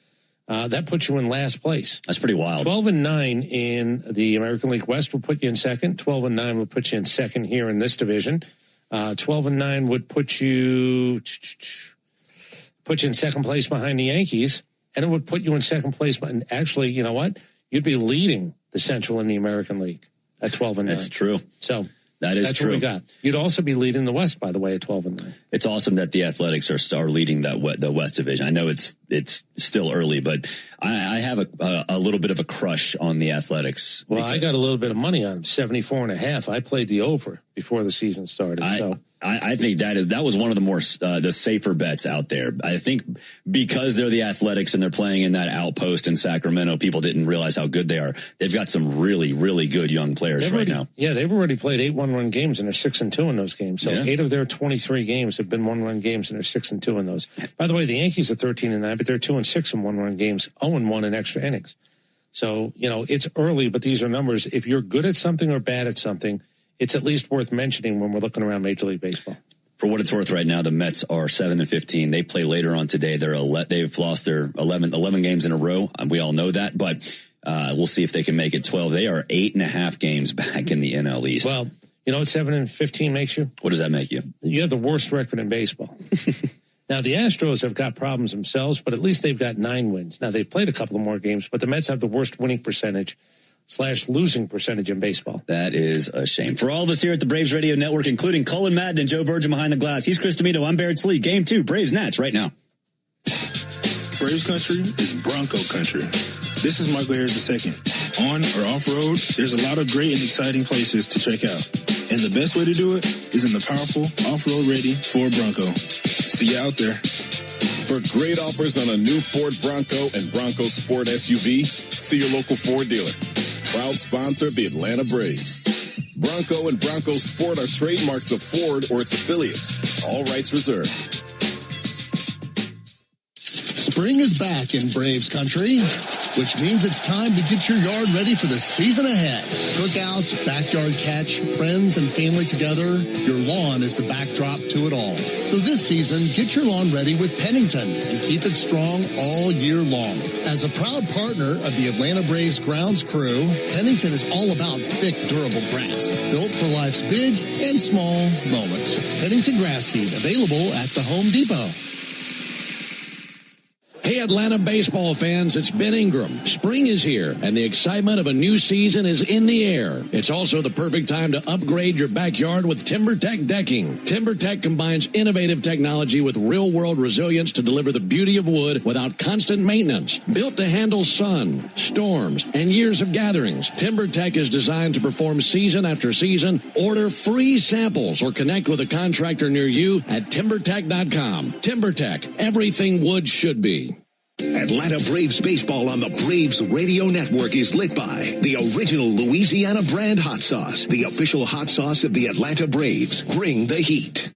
That puts you in last place. That's pretty wild. 12-9 in the American League West will put you in second. 12-9 will put you in second here in this division. 12-9 would put you in second place behind the Yankees, and it would put you in second place. And actually, you know what? You'd be leading the Central in the American League at 12-9. That's true. So that's true. What we got. You'd also be leading the West, by the way, at 12-9. It's awesome that the Athletics are leading the West Division. I know it's still early, but I have a little bit of a crush on the Athletics. Well, I got a little bit of money on them, 74.5. I played the over before the season started. I think that was one of the more the safer bets out there. I think because they're the Athletics and they're playing in that outpost in Sacramento, people didn't realize how good they are. They've got some really, really good young players now. Yeah, they've already played 8 1-run games and they're 6-2 in those games. So 8 of their 23 games have been 1-run games and they're 6-2 in those. By the way, the Yankees are 13-9, but they're 2-6 in 1-run games, 0-1 in extra innings. So, it's early, but these are numbers. If you're good at something or bad at something, it's at least worth mentioning when we're looking around Major League Baseball. For what it's worth right now, the Mets are 7-15. They play later on today. They've lost their 11 games in a row. We all know that, but we'll see if they can make it 12. They are 8.5 games back in the NL East. Well, you know what 7-15 makes you? What does that make you? You have the worst record in baseball. Now, the Astros have got problems themselves, but at least they've got 9 wins. Now, they've played a couple of more games, but the Mets have the worst winning percentage / losing percentage in baseball. That is a shame. For all of us here at the Braves Radio Network, including Cullen Madden and Joe Virgin behind the glass, he's Chris D'Amito. I'm Barrett Sleek. Game 2, Braves Nats right now. Braves country is Bronco country. This is Michael Harris II. On or off-road, there's a lot of great and exciting places to check out. And the best way to do it is in the powerful off-road ready Ford Bronco. See you out there. For great offers on a new Ford Bronco and Bronco Sport SUV, see your local Ford dealer. Proud sponsor of the Atlanta Braves. Bronco and Bronco Sport are trademarks of Ford or its affiliates. All rights reserved. Spring is back in Braves country, which means it's time to get your yard ready for the season ahead. Cookouts, backyard catch, friends and family together, your lawn is the backdrop to it all. So this season, get your lawn ready with Pennington and keep it strong all year long. As a proud partner of the Atlanta Braves grounds crew, Pennington is all about thick, durable grass, built for life's big and small moments. Pennington grass seed, available at the Home Depot. Hey, Atlanta baseball fans, it's Ben Ingram. Spring is here, and the excitement of a new season is in the air. It's also the perfect time to upgrade your backyard with TimberTech decking. TimberTech combines innovative technology with real-world resilience to deliver the beauty of wood without constant maintenance. Built to handle sun, storms, and years of gatherings, TimberTech is designed to perform season after season. Order free samples or connect with a contractor near you at TimberTech.com. TimberTech, everything wood should be. Atlanta Braves baseball on the Braves Radio Network is lit by the original Louisiana brand hot sauce, the official hot sauce of the Atlanta Braves. Bring the heat.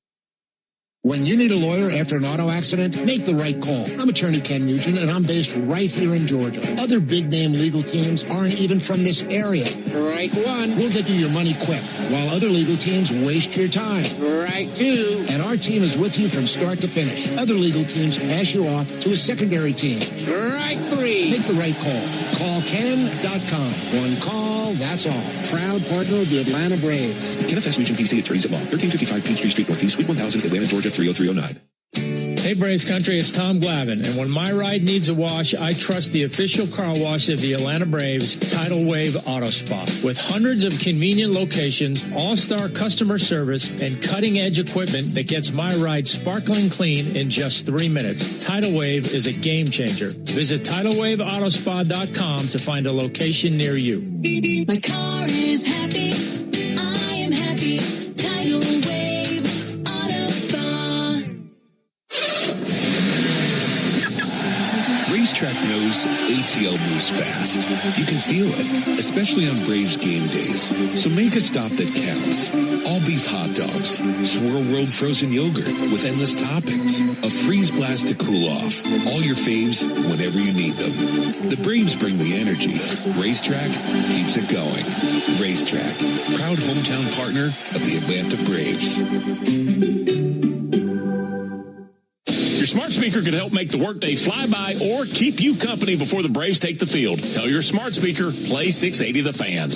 When you need a lawyer after an auto accident, make the right call. I'm attorney Ken Nugent, and I'm based right here in Georgia. Other big-name legal teams aren't even from this area. Right one. We'll get you your money quick, while other legal teams waste your time. Right two. And our team is with you from start to finish. Other legal teams pass you off to a secondary team. Right three. Make the right call. Call Ken.com. One call, that's all. Proud partner of the Atlanta Braves. Kenneth S. Nugent, PC, attorneys at law. 1355 Peachtree Street Northeast, Suite 1000, Atlanta, Georgia, 30309. Hey, Braves Country, it's Tom Glavine, and when my ride needs a wash, I trust the official car wash of the Atlanta Braves, Tidal Wave Auto Spa. With hundreds of convenient locations, all-star customer service, and cutting-edge equipment that gets my ride sparkling clean in just 3 minutes, Tidal Wave is a game-changer. Visit TidalWaveAutoSpa.com to find a location near you. My car is happy. I am happy. Tidal Wave Auto Spa. Racetrack knows ATL moves fast. You can feel it, especially on Braves game days. So make a stop that counts. All beef hot dogs, Swirl World frozen yogurt with endless toppings, a freeze blast to cool off. All your faves whenever you need them. The Braves bring the energy. Racetrack keeps it going. Racetrack, proud hometown partner of the Atlanta Braves. Your smart speaker could help make the workday fly by or keep you company before the Braves take the field. Tell your smart speaker, play 680 The Fan.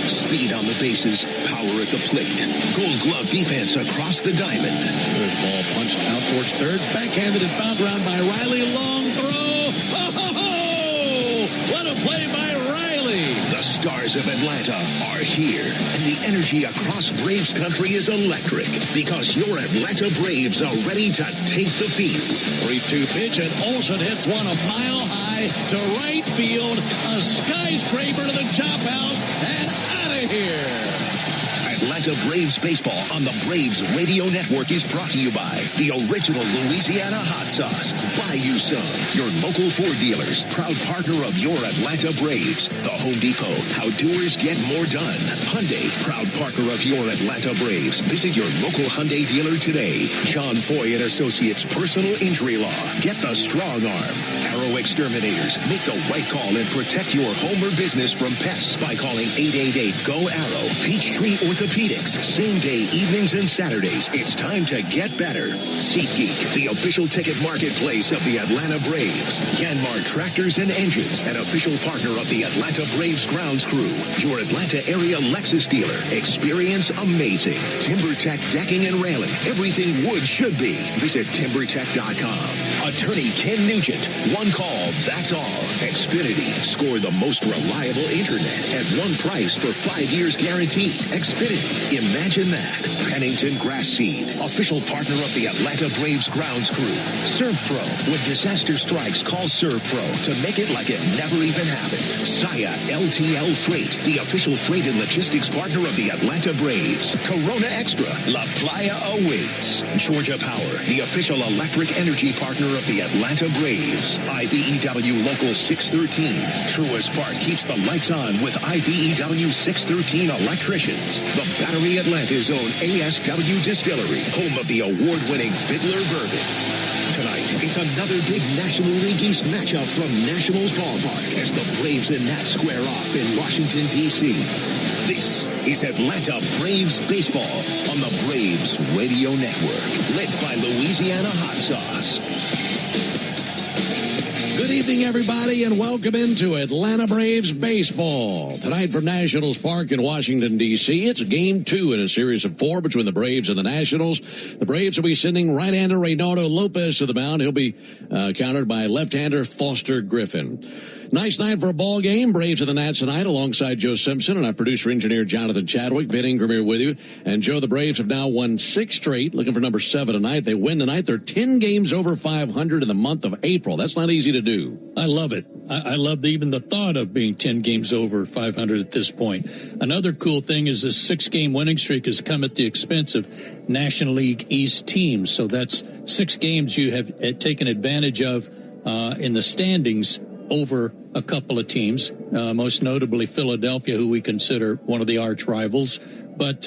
Speed on the bases, power at the plate. Gold glove defense across the diamond. There's ball punched out towards third. Backhanded and fouled around by Riley. Long throw. Oh, ho, ho! What a play by Riley. The stars of Atlanta are here, and the energy across Braves country is electric because your Atlanta Braves are ready to take the field. 3-2 pitch, and Olsen hits one a mile high to right field. A skyscraper to the chop house, and out of here. Atlanta Braves baseball on the Braves Radio Network is brought to you by the original Louisiana hot sauce. Buy you some. Your local Ford dealers, proud partner of your Atlanta Braves. The Home Depot, how doers get more done. Hyundai, proud partner of your Atlanta Braves. Visit your local Hyundai dealer today. John Foy and Associates Personal Injury Law. Get the strong arm. Arrow Exterminators. Make the right call and protect your home or business from pests by calling 888-GO-ARROW. Peachtree Orthopedics. Same day, evenings, and Saturdays. It's time to get better. SeatGeek, the official ticket marketplace of the Atlanta Braves. Yanmar Tractors and Engines, an official partner of the Atlanta Braves grounds crew. Your Atlanta area Lexus dealer. Experience amazing. TimberTech decking and railing. Everything wood should be. Visit TimberTech.com. Attorney Ken Nugent. One call, that's all. Xfinity. Score the most reliable internet at one price for 5 years guaranteed. Xfinity. Imagine that. Pennington Grass Seed. Official partner of the Atlanta Braves grounds crew. ServPro. When disaster strikes, call ServPro to make it like it never even happened. Saya LTL Freight. The official freight and logistics partner of the Atlanta Braves. Corona Extra. La Playa awaits. Georgia Power. The official electric energy partner of the Atlanta Braves. IBEW Local 613. Truist Park keeps the lights on with IBEW 613 electricians. The Battery Atlanta's own ASW Distillery, home of the award-winning Fiddler Bourbon. Tonight, it's another big National League East matchup from Nationals Ballpark as the Braves and Nats square off in Washington, D.C. This is Atlanta Braves Baseball on the Braves Radio Network, led by Louisiana Hot Sauce. Good evening, everybody, and welcome into Atlanta Braves Baseball. Tonight from Nationals Park in Washington, D.C., it's Game 2 in a series of 4 between the Braves and the Nationals. The Braves will be sending right-hander Reynaldo Lopez to the mound. He'll be countered by left-hander Foster Griffin. Nice night for a ball game. Braves and the Nats tonight alongside Joe Simpson and our producer-engineer Jonathan Chadwick. Ben Ingram here with you. And Joe, the Braves have now won 6 straight, looking for number 7 tonight. They win tonight. They're 10 games over 500 in the month of April. That's not easy to do. I love it. I love even the thought of being 10 games over 500 at this point. Another cool thing is this 6-game winning streak has come at the expense of National League East teams. So that's 6 games you have taken advantage of in the standings over a couple of teams, most notably Philadelphia, who we consider one of the arch rivals. But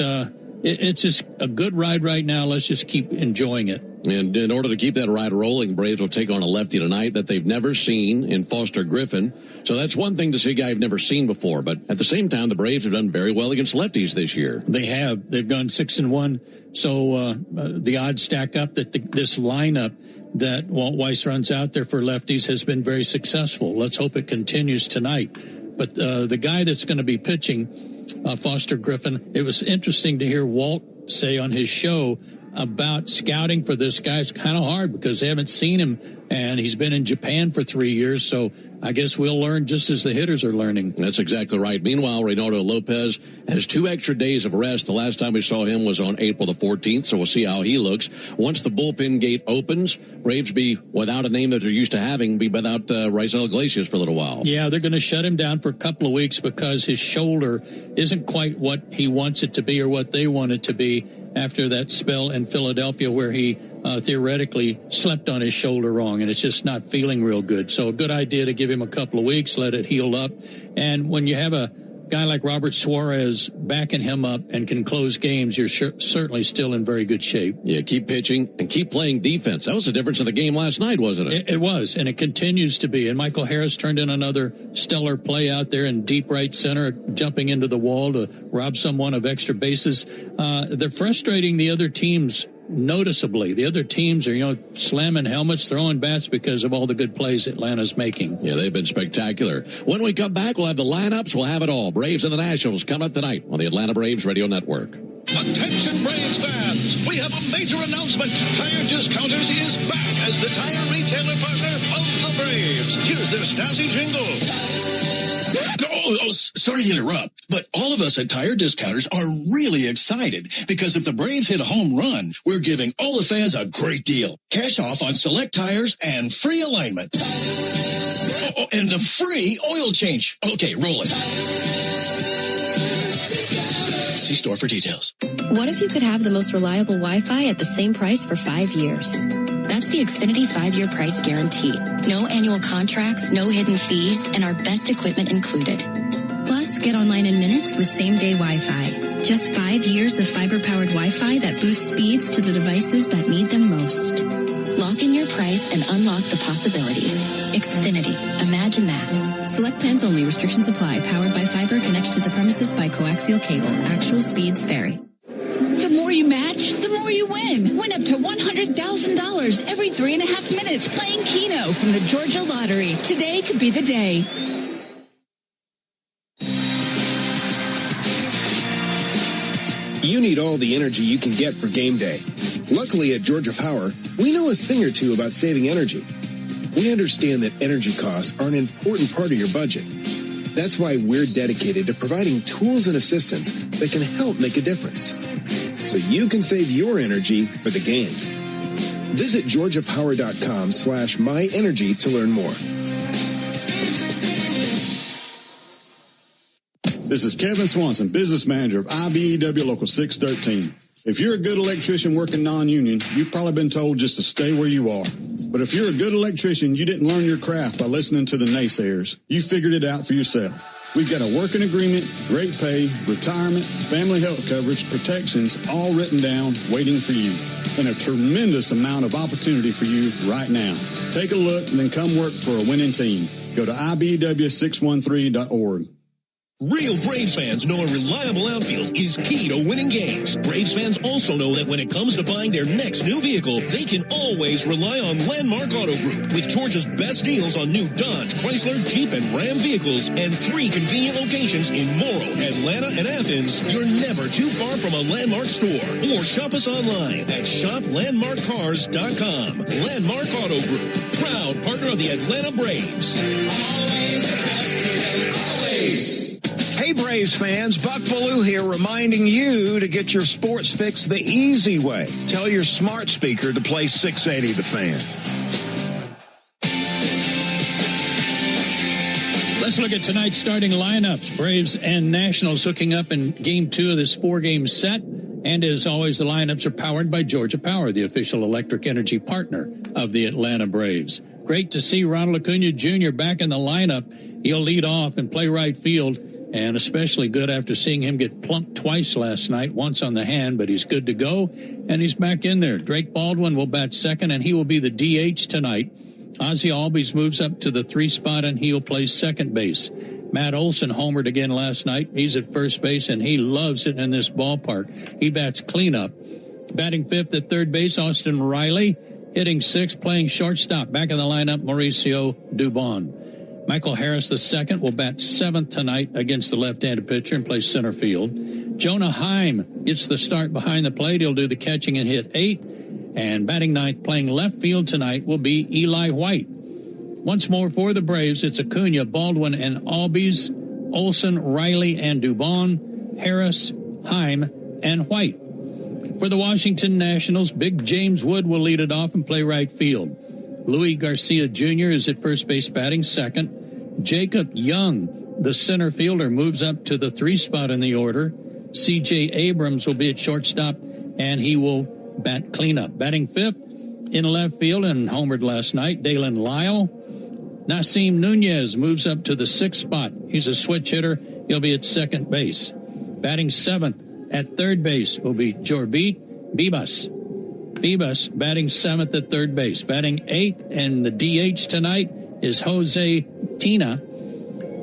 it's just a good ride right now. Let's just keep enjoying it. And in order to keep that ride rolling, Braves will take on a lefty tonight that they've never seen in Foster Griffin. So that's one thing to see a guy you've never seen before. But at the same time, the Braves have done very well against lefties this year. They have. They've gone 6-1. So the odds stack up that this lineup that Walt Weiss runs out there for lefties has been very successful. Let's hope it continues tonight. But the guy that's going to be pitching, Foster Griffin, it was interesting to hear Walt say on his show about scouting for this guy. It's kind of hard because they haven't seen him, and he's been in Japan for 3 years, so I guess we'll learn just as the hitters are learning. That's exactly right. Meanwhile, Reynaldo Lopez has 2 extra days of rest. The last time we saw him was on April the 14th, so we'll see how he looks. Once the bullpen gate opens, Braves be without a name that they're used to having, be without Raisel Iglesias for a little while. Yeah, they're going to shut him down for a couple of weeks because his shoulder isn't quite what he wants it to be or what they want it to be after that spell in Philadelphia where he theoretically slept on his shoulder wrong, and it's just not feeling real good. So a good idea to give him a couple of weeks, let it heal up. And when you have a guy like Robert Suarez backing him up and can close games, you're certainly still in very good shape. Yeah, keep pitching and keep playing defense. That was the difference in the game last night, wasn't it? It was, and it continues to be. And Michael Harris turned in another stellar play out there in deep right center, jumping into the wall to rob someone of extra bases. They're frustrating the other teams noticeably. The other teams are, slamming helmets, throwing bats because of all the good plays Atlanta's making. Yeah, they've been spectacular. When we come back, we'll have the lineups. We'll have it all. Braves and the Nationals coming up tonight on the Atlanta Braves Radio Network. Attention Braves fans, we have a major announcement. Tire Discounters is back as the tire retailer partner of the Braves. Here's their Stasi jingle. Sorry to interrupt, but all of us at Tire Discounters are really excited because if the Braves hit a home run, we're giving all the fans a great deal. Cash off on select tires and free alignment. And a free oil change. Okay, roll it. See store for details. What if you could have the most reliable Wi-Fi at the same price for 5 years? That's the Xfinity 5-year price guarantee. No annual contracts, no hidden fees, and our best equipment included. Plus, get online in minutes with same-day Wi-Fi. Just 5 years of fiber-powered Wi-Fi that boosts speeds to the devices that need them most. Lock in your price and unlock the possibilities. Xfinity. Imagine that. Select plans only. Restrictions apply. Powered by fiber. Connected to the premises by coaxial cable. Actual speeds vary. The more you match, the more you win. Win up to $100,000 every 3.5 minutes playing Keno from the Georgia Lottery. Today could be the day. You need all the energy you can get for game day. Luckily at Georgia Power, we know a thing or two about saving energy. We understand that energy costs are an important part of your budget. That's why we're dedicated to providing tools and assistance that can help make a difference, so you can save your energy for the game. Visit georgiapower.com/myenergy to learn more. This is Kevin Swanson, business manager of IBEW Local 613. If you're a good electrician working non-union, you've probably been told just to stay where you are. But if you're a good electrician, you didn't learn your craft by listening to the naysayers. You figured it out for yourself. We've got a working agreement, great pay, retirement, family health coverage, protections, all written down, waiting for you. And a tremendous amount of opportunity for you right now. Take a look and then come work for a winning team. Go to IBEW613.org. Real Braves fans know a reliable outfield is key to winning games. Braves fans also know that when it comes to buying their next new vehicle, they can always rely on Landmark Auto Group. With Georgia's best deals on new Dodge, Chrysler, Jeep, and Ram vehicles, and 3 convenient locations in Morrow, Atlanta, and Athens, you're never too far from a Landmark store. Or shop us online at shoplandmarkcars.com. Landmark Auto Group, proud partner of the Atlanta Braves. Always the best deal, always. Hey Braves fans, Buck Ballou here reminding you to get your sports fix the easy way. Tell your smart speaker to play 680 The Fan. Let's look at tonight's starting lineups. Braves and Nationals hooking up in Game 2 of this 4-game set. And as always, the lineups are powered by Georgia Power, the official electric energy partner of the Atlanta Braves. Great to see Ronald Acuna Jr. back in the lineup. He'll lead off and play right field. And especially good after seeing him get plunked twice last night, once on the hand, but he's good to go, and he's back in there. Drake Baldwin will bat second, and he will be the DH tonight. Ozzie Albies moves up to the 3 spot, and he'll play second base. Matt Olson homered again last night. He's at first base, and he loves it in this ballpark. He bats cleanup. Batting fifth at third base, Austin Riley. Hitting sixth, playing shortstop. Back in the lineup, Mauricio Dubon. Michael Harris II will bat seventh tonight against the left-handed pitcher and play center field. Jonah Heim gets the start behind the plate. He'll do the catching and hit 8. And batting ninth, playing left field tonight, will be Eli White. Once more for the Braves, it's Acuna, Baldwin, and Albies, Olson, Riley, and Dubon, Harris, Heim, and White. For the Washington Nationals, Big James Wood will lead it off and play right field. Louis Garcia Jr. is at first base batting second. Jacob Young, the center fielder, moves up to the 3 spot in the order. C.J. Abrams will be at shortstop, and he will bat cleanup. Batting fifth in left field and homered last night, Dalen Lyle. Nasim Nunez moves up to the 6th spot. He's a switch hitter. He'll be at second base. Batting seventh at third base will be Jorbit Bibas. Bibas batting seventh at third base. Batting eighth and the DH tonight is Jose Tina.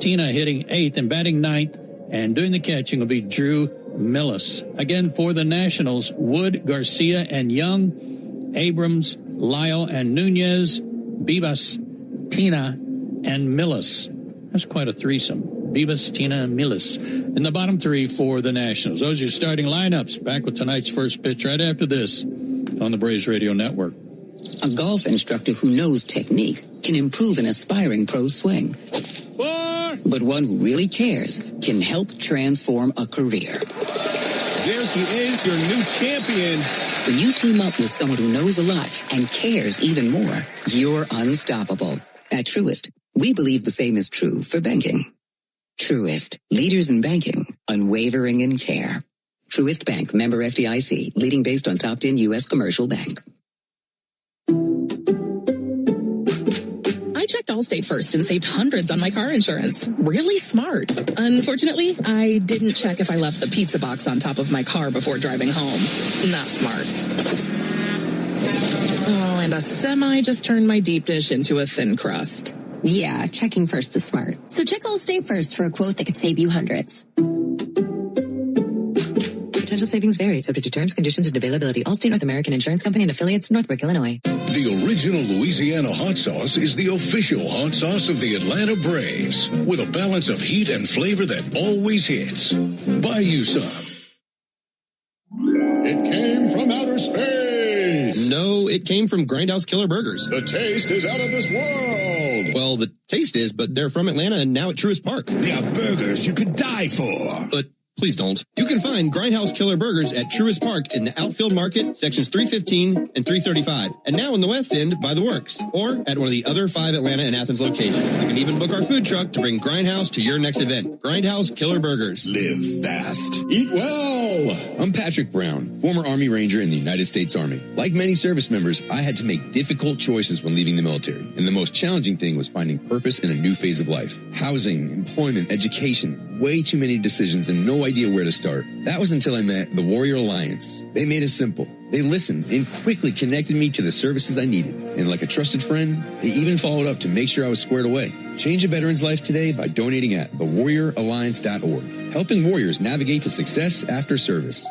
Tina hitting eighth and batting ninth, and doing the catching will be Drew Millis. Again for the Nationals, Wood, Garcia, and Young, Abrams, Lyle, and Nunez, Bibas, Tina, and Millis. That's quite a threesome. Bibas, Tina, and Millis. In the bottom 3 for the Nationals. Those are your starting lineups. Back with tonight's first pitch right after this on the Braves Radio Network. A golf instructor who knows technique can improve an aspiring pro's swing. But one who really cares can help transform a career. There he is, your new champion. When you team up with someone who knows a lot and cares even more, you're unstoppable. At Truist, we believe the same is true for banking. Truist, leaders in banking, unwavering in care. Truist Bank, member FDIC, leading based on top 10 U.S. commercial bank. I checked Allstate first and saved hundreds on my car insurance. Really smart. Unfortunately, I didn't check if I left the pizza box on top of my car before driving home. Not smart. Oh, and a semi just turned my deep dish into a thin crust. Yeah, checking first is smart. So check Allstate first for a quote that could save you hundreds. Potential savings vary, subject to terms, conditions, and availability. Allstate North American Insurance Company and affiliates, Northbrook, Illinois. The original Louisiana hot sauce is the official hot sauce of the Atlanta Braves, with a balance of heat and flavor that always hits. Buy you some. It came from outer space. It came from Grindhouse Killer Burgers. The taste is out of this world. Well, the taste is, but they're from Atlanta and now at Truist Park. They are burgers you could die for. But please don't. You can find Grindhouse Killer Burgers at Truist Park in the Outfield Market, sections 315 and 335. And now in the West End by The Works, or at one of the other 5 Atlanta and Athens locations. You can even book our food truck to bring Grindhouse to your next event. Grindhouse Killer Burgers. Live fast. Eat well. I'm Patrick Brown, former Army Ranger in the United States Army. Like many service members, I had to make difficult choices when leaving the military. And the most challenging thing was finding purpose in a new phase of life. Housing, employment, education, way too many decisions and no idea where to start. That was until I met the Warrior Alliance. They made it simple. They listened and quickly connected me to the services I needed. And like a trusted friend, they even followed up to make sure I was squared away. Change a veteran's life today by donating at thewarrioralliance.org, helping warriors navigate to success after service.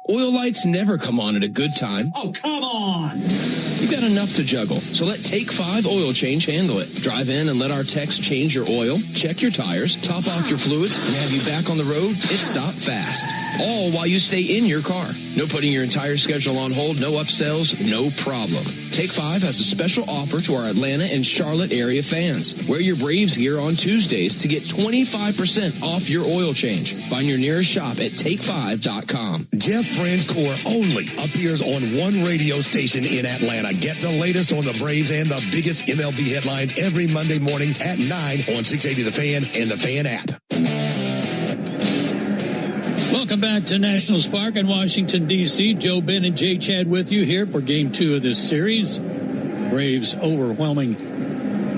Oil lights never come on at a good time. Oh, come on. You've got enough to juggle, so let Take 5 Oil Change handle it. Drive in and let our techs change your oil, check your tires, top off your fluids, and have you back on the road. It's stop fast. All while you stay in your car. No putting your entire schedule on hold, no upsells, no problem. Take 5 has a special offer to our Atlanta and Charlotte area fans. Wear your Braves gear on Tuesdays to get 25% off your oil change. Find your nearest shop at take5.com. Jeff Francoeur only appears on one radio station in Atlanta. Get the latest on the Braves and the biggest MLB headlines every Monday morning at 9 on 680 The Fan and the Fan app. Welcome back to Nationals Park in Washington, D.C. Joe, Ben, and Jay Chad with you here for Game 2 of this series. Braves overwhelming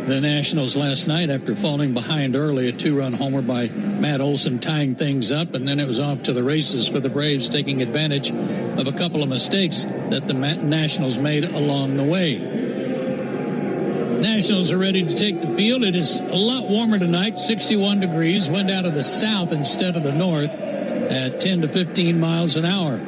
the Nationals last night after falling behind early. A 2-run homer by Matt Olson tying things up, and then it was off to the races for the Braves, taking advantage of a couple of mistakes that the Nationals made along the way. Nationals are ready to take the field. It is a lot warmer tonight, 61 degrees, wind out of the south instead of the north at 10 to 15 miles an hour.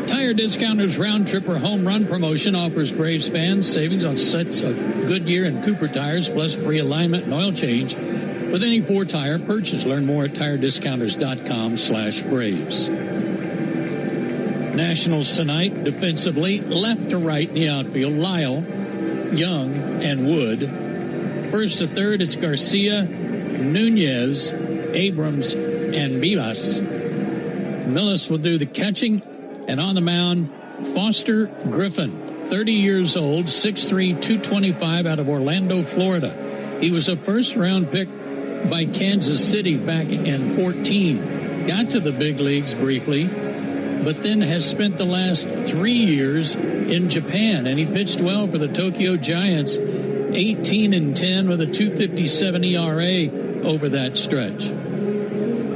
Tire Discounters Round Tripper Home Run Promotion offers Braves fans savings on sets of Goodyear and Cooper tires, plus free alignment and oil change with any 4-tire purchase. Learn more at tirediscounters.com/Braves. Nationals tonight, defensively, left to right in the outfield, Lyle, Young, and Wood. First to third, it's Garcia, Nunez, Abrams, and Vivas. Millis will do the catching, and on the mound, Foster Griffin, 30 years old, 6'3", 225 out of Orlando, Florida. He was a first-round pick by Kansas City back in 14. Got to the big leagues briefly, but then has spent the last 3 years in Japan, and he pitched well for the Tokyo Giants, 18-10 with a 2.57 ERA over that stretch.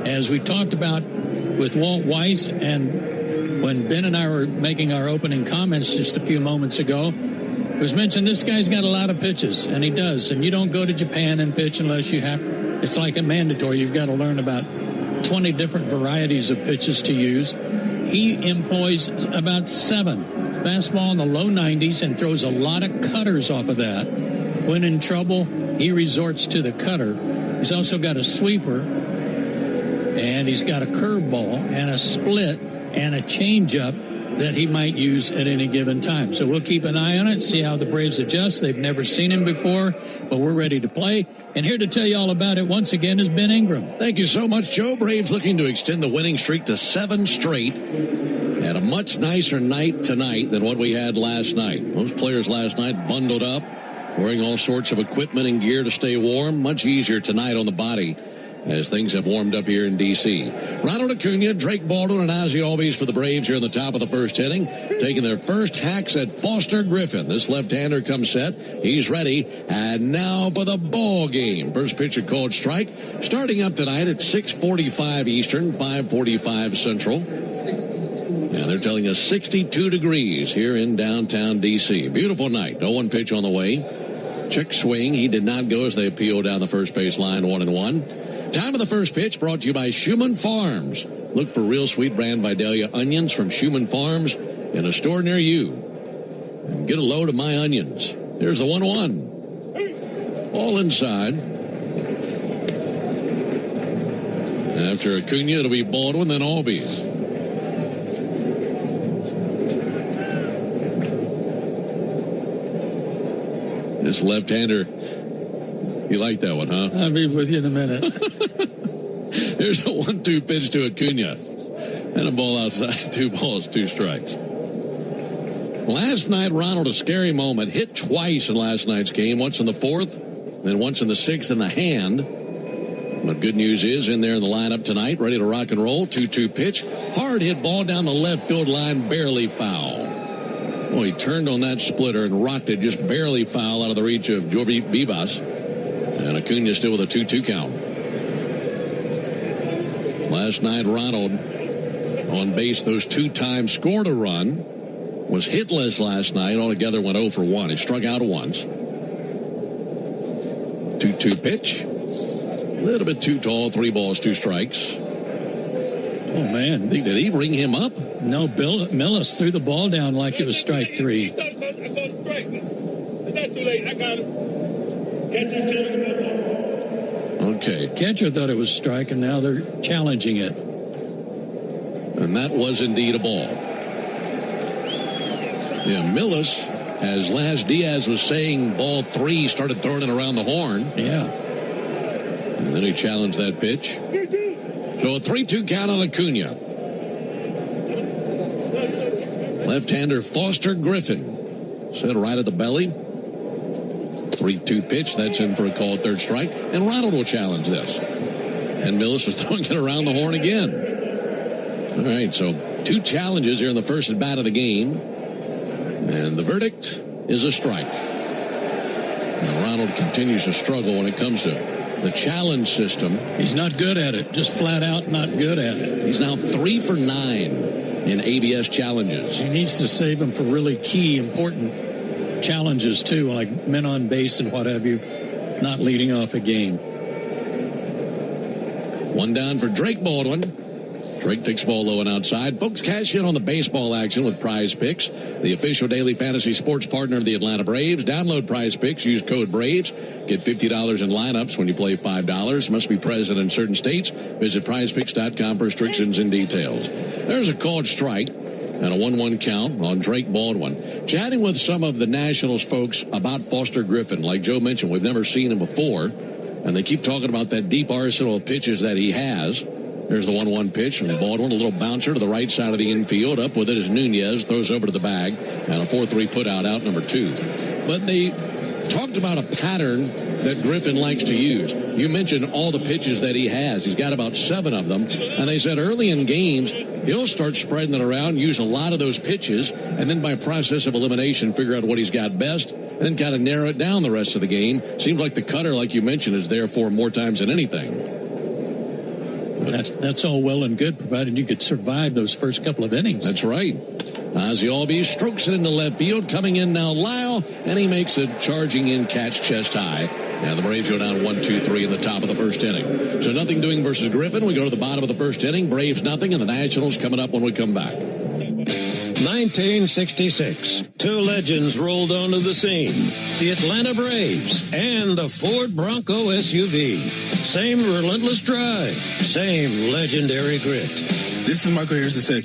As we talked about with Walt Weiss, and when Ben and I were making our opening comments just a few moments ago, it was mentioned this guy's got a lot of pitches, and he does. And you don't go to Japan and pitch unless you have. It's like a mandatory. You've got to learn about 20 different varieties of pitches to use. He employs about 7. Fastball in the low 90s and throws a lot of cutters off of that. When in trouble, he resorts to the cutter. He's also got a sweeper, and he's got a curveball and a split and a changeup that he might use at any given time. So we'll keep an eye on it, see how the Braves adjust. They've never seen him before, but we're ready to play. And here to tell you all about it once again is Ben Ingram. Thank you so much, Joe. Braves looking to extend the winning streak to 7 straight. Had a much nicer night tonight than what we had last night. Most players last night bundled up, wearing all sorts of equipment and gear to stay warm. Much easier tonight on the body as things have warmed up here in D.C. Ronald Acuna, Drake Baldwin, and Ozzie Albies for the Braves here in the top of the first inning, taking their first hacks at Foster Griffin. This left-hander comes set. He's ready. And now for the ball game. First pitcher called strike. Starting up tonight at 6:45 Eastern, 5:45 Central. And they're telling us 62 degrees here in downtown D.C. Beautiful night. No one pitch on the way. Check swing. He did not go as they appeal down the first base line 1-1. Time of the first pitch brought to you by Schumann Farms. Look for real sweet brand Vidalia onions from Schumann Farms in a store near you. And get a load of my onions. There's the 1-1. All inside. After Acuna, it'll be Baldwin, then Albies. This left-hander, you like that one, huh? I'll be with you in a minute. Here's a 1-2 pitch to Acuna. And a ball outside. 2 balls, 2 strikes. Last night, Ronald, a scary moment. Hit twice in last night's game. Once in the 4th, then once in the 6th in the hand. But good news is, in there in the lineup tonight, ready to rock and roll. 2-2 pitch. Hard hit ball down the left field line, barely foul. Well, he turned on that splitter and rocked it just barely foul out of the reach of Jorge Vivas. And Acuna still with a 2-2 count. Last night, Ronald on base those 2 times, scored a run, was hitless last night, altogether went 0 for 1. He struck out once. 2-2 pitch. A little bit too tall, 3 balls, 2 strikes. Oh, man. Did he ring him up? No, Millis threw the ball down like it was strike 3. It's not too late. I got him. Catcher's telling him. Okay. Catcher thought it was strike, and now they're challenging it. And that was indeed a ball. Yeah, Millis, as Laz Diaz was saying, ball 3, started throwing it around the horn. Yeah. And then he challenged that pitch. So a 3-2 count on Acuna. Left-hander Foster Griffin set right at the belly. 3-2 pitch. That's in for a called 3rd strike. And Ronald will challenge this. And Millis was throwing it around the horn again. All right, so 2 challenges here in the first at bat of the game. And the verdict is a strike. And Ronald continues to struggle when it comes to the challenge system. He's not good at it. Just flat out not good at it. He's now 3 for 9 in ABS challenges. He needs to save them for really key, important challenges, too, like men on base and what have you, not leading off a game. 1 down for Drake Baldwin. Drake takes ball low and outside. Folks, cash in on the baseball action with Prize Picks, the official daily fantasy sports partner of the Atlanta Braves. Download Prize Picks. Use code BRAVES. Get $50 in lineups when you play $5. Must be present in certain states. Visit prizepicks.com for restrictions and details. There's a called strike and a 1-1 count on Drake Baldwin. Chatting with some of the Nationals folks about Foster Griffin. Like Joe mentioned, we've never seen him before. And they keep talking about that deep arsenal of pitches that he has. There's the 1-1 pitch from Baldwin, a little bouncer to the right side of the infield. Up with it is Nunez, throws over to the bag, and a 4-3 put out number 2. But they talked about a pattern that Griffin likes to use. You mentioned all the pitches that he has. He's got about 7 of them. And they said early in games, he'll start spreading it around, use a lot of those pitches, and then by process of elimination, figure out what he's got best, and then kind of narrow it down the rest of the game. Seems like the cutter, like you mentioned, is there for more times than anything. That's all well and good, provided you could survive those first couple of innings. That's right. Ozzie Albies strokes it into left field. Coming in now, Lyle, and he makes a charging in catch chest high. And the Braves go down 1-2-3 in the top of the first inning. So nothing doing versus Griffin. We go to the bottom of the first inning. Braves nothing, and the Nationals coming up when we come back. 1966, 2 legends rolled onto the scene. The Atlanta Braves and the Ford Bronco SUV. Same relentless drive, same legendary grit. This is Michael Harris II.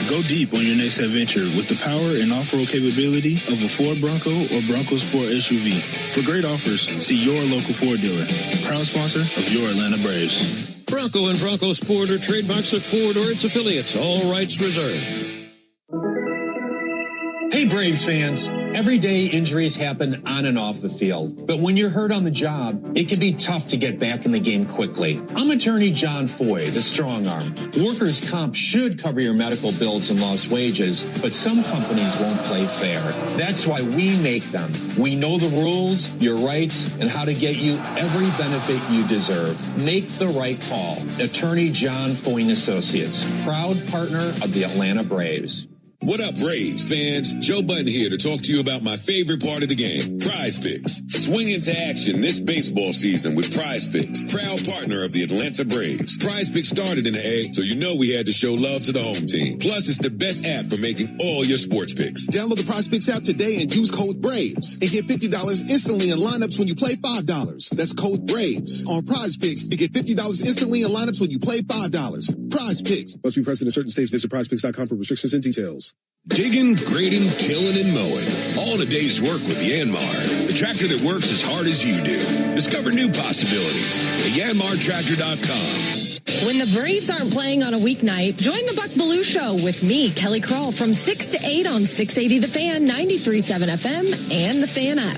Go deep on your next adventure with the power and off-road capability of a Ford Bronco or Bronco Sport SUV. For great offers, see your local Ford dealer. Proud sponsor of your Atlanta Braves. Bronco and Bronco Sport are trademarks of Ford or its affiliates. All rights reserved. Hey, Braves fans. Every day injuries happen on and off the field. But when you're hurt on the job, it can be tough to get back in the game quickly. I'm attorney John Foy, the strong arm. Workers' comp should cover your medical bills and lost wages, but some companies won't play fair. That's why we make them. We know the rules, your rights, and how to get you every benefit you deserve. Make the right call. Attorney John Foy & Associates, proud partner of the Atlanta Braves. What up, Braves fans? Joe Button here to talk to you about my favorite part of the game, Prize Picks. Swing into action this baseball season with Prize Picks, proud partner of the Atlanta Braves. Prize Picks started in the A, so you know we had to show love to the home team. Plus, it's the best app for making all your sports picks. Download the Prize Picks app today and use code BRAVES and get $50 instantly in lineups when you play $5. That's code BRAVES on Prize Picks to get $50 instantly in lineups when you play $5. Prize Picks. Must be present in certain states. Visit prizepicks.com for restrictions and details. Digging, grading, tilling, and mowing. All in a day's work with Yanmar. The tractor that works as hard as you do. Discover new possibilities at yanmartractor.com. When the Braves aren't playing on a weeknight, join the Buck Belue Show with me, Kelly Kroll, from 6 to 8 on 680 The Fan, 93.7 FM, and the Fan app.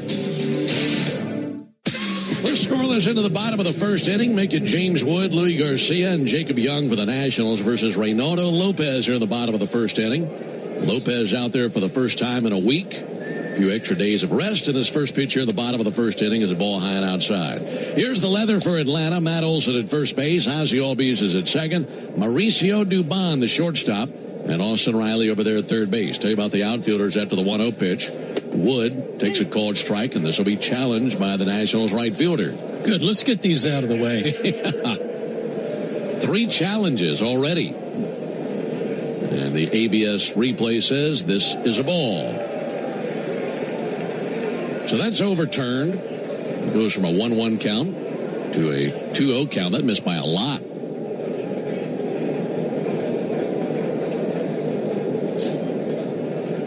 We're scoreless into the bottom of the first inning. Make it James Wood, Louis Garcia, and Jacob Young for the Nationals versus Reynaldo Lopez here in the bottom of the first inning. Lopez out there for the first time in a week. A few extra days of rest, and his first pitch here at the bottom of the first inning is a ball high and outside. Here's the leather for Atlanta. Matt Olson at first base. Ozzie Albies is at second. Mauricio Dubon, the shortstop. And Austin Riley over there at third base. Tell you about the outfielders after the 1-0 pitch. Wood takes a called strike, and this will be challenged by the Nationals right fielder. Good. Let's get these out of the way. 3 challenges already. And the ABS replay says this is a ball. So that's overturned. It goes from a 1-1 count to a 2-0 count. That missed by a lot.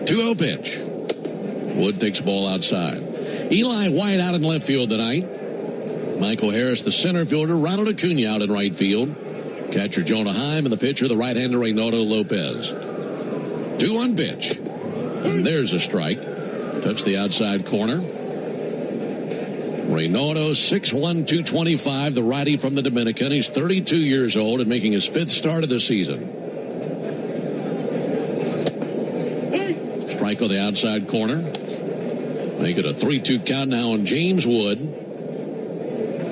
Two-0 pitch. Wood takes the ball outside. Eli White out in left field tonight. Michael Harris, the center fielder. Ronald Acuna out in right field. Catcher Jonah Heim, and the pitcher, the right-hander Reynaldo Lopez. 2-1 pitch. And there's a strike. Touch the outside corner. Reynaldo, 6'1", 225, the righty from the Dominican. He's 32 years old and making his 5th start of the season. Strike on the outside corner. Make it a 3-2 count now on James Wood.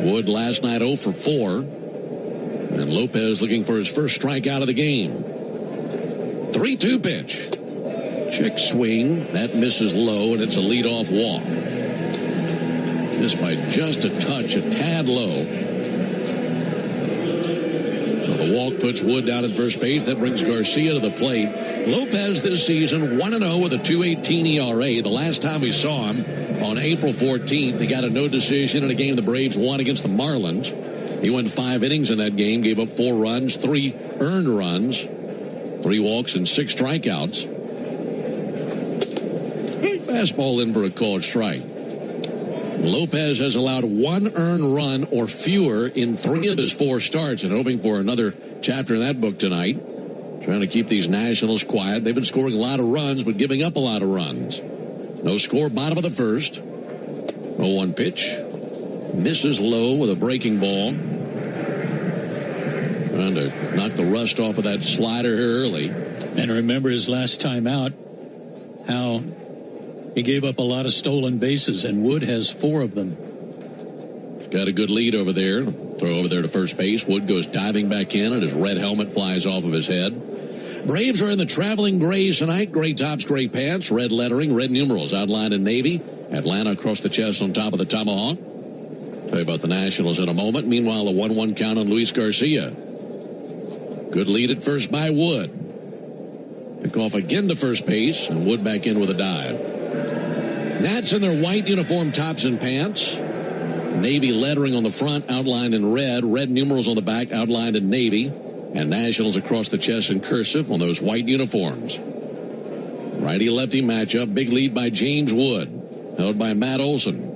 Wood last night 0 for 4. And Lopez looking for his first strikeout of the game. 3-2 pitch. Check swing. That misses low, and it's a leadoff walk. Missed by just a touch, a tad low. So the walk puts Wood down at first base. That brings Garcia to the plate. Lopez this season 1-0 with a 2.18 ERA. The last time we saw him on April 14th, he got a no decision in a game the Braves won against the Marlins. He went 5 innings in that game, gave up 4 runs, 3 earned runs, 3 walks, and 6 strikeouts. Fastball in for a called strike. Lopez has allowed 1 earned run or fewer in 3 of his 4 starts, and hoping for another chapter in that book tonight. Trying to keep these Nationals quiet. They've been scoring a lot of runs, but giving up a lot of runs. No score, bottom of the first. 0-1 pitch. Misses low with a breaking ball. Trying to knock the rust off of that slider here early. And remember his last time out, how he gave up a lot of stolen bases, and Wood has 4 of them. He's got a good lead over there. Throw over there to first base. Wood goes diving back in, and his red helmet flies off of his head. Braves are in the traveling grays tonight. Gray tops, gray pants, red lettering, red numerals outlined in navy. Atlanta across the chest on top of the tomahawk. Tell you about the Nationals in a moment. Meanwhile, a 1-1 count on Luis Garcia. Good lead at first by Wood. Pick off again to first base, and Wood back in with a dive. Nats in their white uniform tops and pants. Navy lettering on the front, outlined in red. Red numerals on the back, outlined in navy. And Nationals across the chest in cursive on those white uniforms. Righty-lefty matchup. Big lead by James Wood. Held by Matt Olson.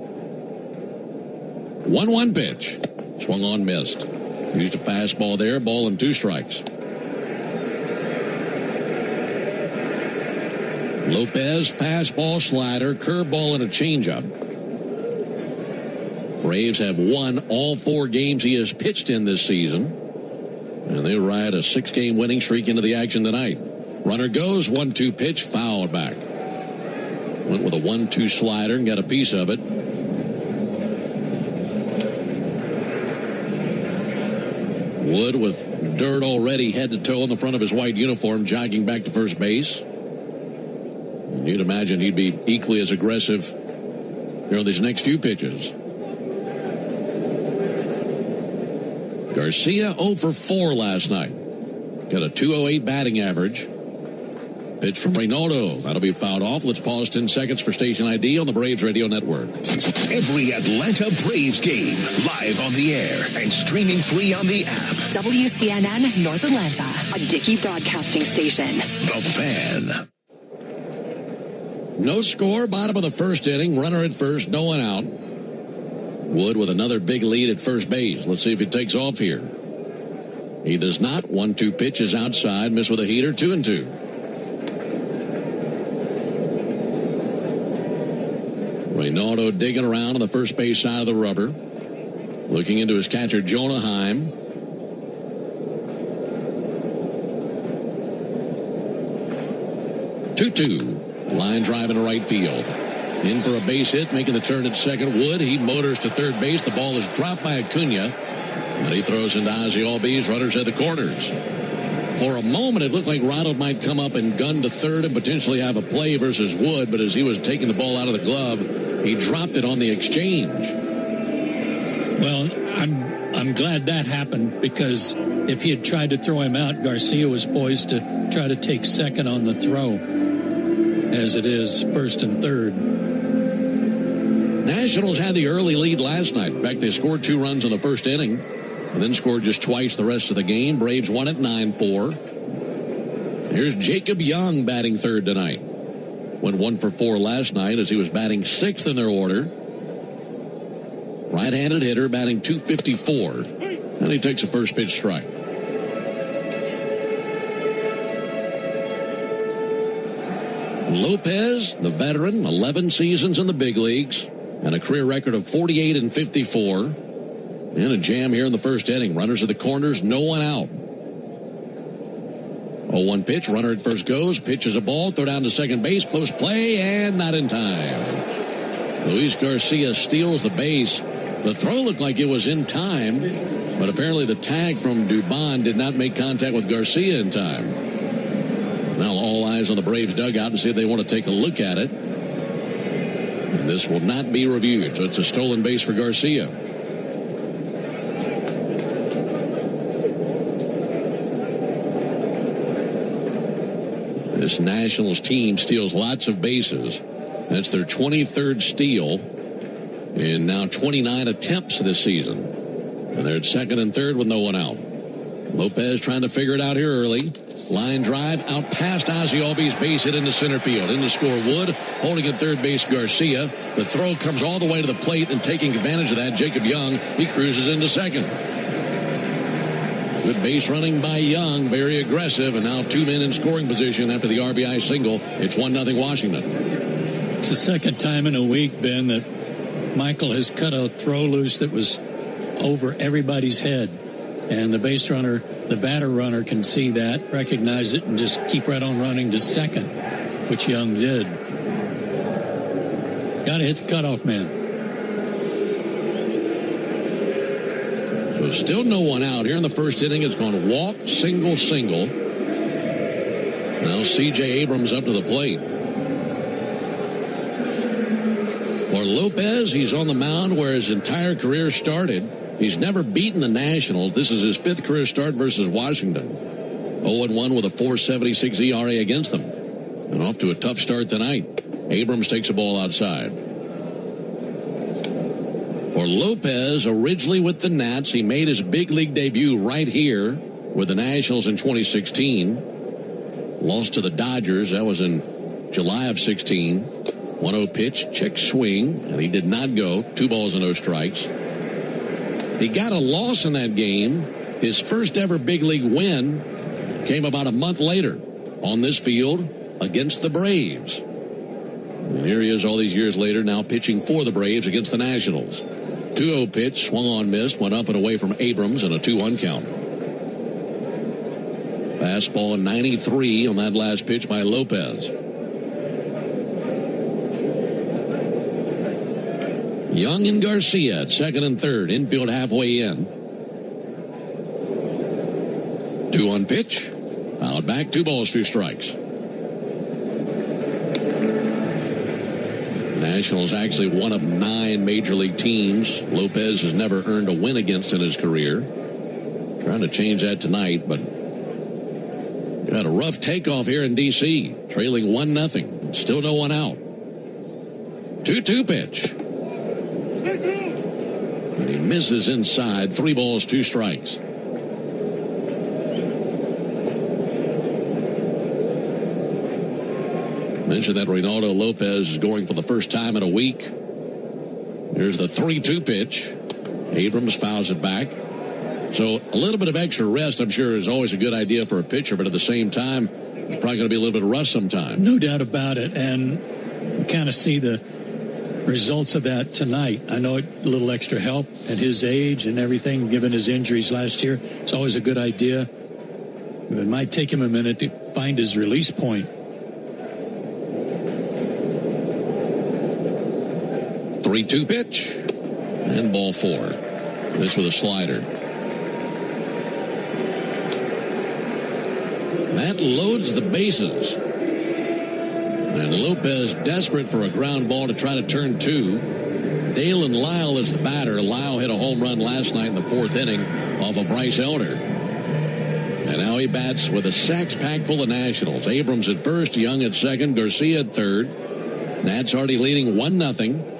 1-1 pitch. Swung on, missed. Used a fastball there. Ball and 2 strikes. Lopez, fastball, slider, curveball, and a changeup. Braves have won all 4 games he has pitched in this season. And they ride a 6-game winning streak into the action tonight. Runner goes, 1-2 pitch, fouled back. Went with a 1-2 slider and got a piece of it. Wood with dirt already head to toe on the front of his white uniform, jogging back to first base. You'd imagine he'd be equally as aggressive here on these next few pitches. Garcia 0 for 4 last night. Got a 208 batting average. Pitch from Reynaldo. That'll be fouled off. Let's pause 10 seconds for station ID on the Braves Radio Network. Every Atlanta Braves game live live on the air and streaming free on the app. WCNN North Atlanta, a Dickey broadcasting station. The Fan. No score, bottom of the first inning. Runner at first, no one out. Wood with another big lead at first base. Let's see if he takes off here. He does not. 1-2 pitch is outside. Miss with a heater. 2-2. Reynaldo digging around on the first base side of the rubber. Looking into his catcher, Jonah Heim. 2-2. Line drive into right field. In for a base hit, making the turn at second. Wood, he motors to third base. The ball is dropped by Acuna. And he throws into Ozzie Albies. Runners at the corners. For a moment, it looked like Ronald might come up and gun to third and potentially have a play versus Wood. But as he was taking the ball out of the glove, he dropped it on the exchange. Well, I'm glad that happened, because if he had tried to throw him out, Garcia was poised to try to take second on the throw. As it is, first and third. Nationals had the early lead last night. In fact, they scored 2 runs in the first inning and then scored just twice the rest of the game. Braves won at 9-4. Here's Jacob Young batting third tonight. Went 1 for 4 last night as he was batting 6th in their order. Right-handed hitter, batting .254. And he takes a first pitch strike. Lopez, the veteran, 11 seasons in the big leagues, and a career record of 48-54. And a jam here in the first inning. Runners at the corners, no one out. 0-1 pitch, runner at first goes, pitches a ball, throw down to second base, close play, and not in time. Luis Garcia steals the base. The throw looked like it was in time, but apparently the tag from Dubon did not make contact with Garcia in time. Now all eyes on the Braves dugout to see if they want to take a look at it. And this will not be reviewed, so it's a stolen base for Garcia. This Nationals team steals lots of bases. That's their 23rd steal in now 29 attempts this season. And they're at second and third with no one out. Lopez trying to figure it out here early. Line drive out past Ozzie Albies, base hit into center field. In to score Wood, holding at third base Garcia. The throw comes all the way to the plate, and taking advantage of that, Jacob Young, he cruises into second. Good base running by Young, very aggressive, and now 2 men in scoring position after the RBI single. It's 1-0 Washington. It's the second time in a week, Ben, that Michael has cut a throw loose that was over everybody's head. And the base runner, the batter runner, can see that, recognize it, and just keep right on running to second, which Young did. Got to hit the cutoff man. So still no one out. Here in the first inning, it's going to walk, single, single. Now C.J. Abrams up to the plate. For Lopez, he's on the mound where his entire career started. He's never beaten the Nationals. This is his 5th career start versus Washington. 0-1 with a .476 ERA against them. And off to a tough start tonight. Abrams takes a ball outside. For Lopez, originally with the Nats, he made his big league debut right here with the Nationals in 2016. Lost to the Dodgers. That was in July of 16. 1-0 pitch, check swing, and he did not go. 2 balls and no strikes. He got a loss in that game. His first ever big league win came about a month later on this field against the Braves. And here he is all these years later, now pitching for the Braves against the Nationals. 2-0 pitch, swung on, missed, went up and away from Abrams in a 2-1 count. Fastball 93 on that last pitch by Lopez. Young and Garcia at second and third. Infield halfway in. 2-1 pitch. Fouled back. 2 balls, 2 strikes. Nationals actually one of 9 major league teams Lopez has never earned a win against in his career. Trying to change that tonight, but got a rough takeoff here in D.C. Trailing 1-0. Still no one out. 2-2 pitch. And he Misses inside. 3 balls, 2 strikes. Mentioned that Reynaldo Lopez is going for the first time in a week. Here's the 3-2 pitch. Abrams fouls it back. So a little bit of extra rest, I'm sure, is always a good idea for a pitcher, but at the same time, there's probably going to be a little bit of rust sometime. No doubt about it, and we kind of see the results of that tonight. I know a little extra help at his age and everything, given his injuries last year. It's always a good idea. It might take him a minute to find his release point. 3-2 pitch. And ball 4. This with a slider. That loads the bases. And Lopez desperate for a ground ball to try to turn 2. Dalen Lyle is the batter. Lyle hit a home run last night in the 4th inning off of Bryce Elder. And now he bats with a sacks pack full of Nationals. Abrams at first, Young at second, Garcia at third. Nats already leading 1-0.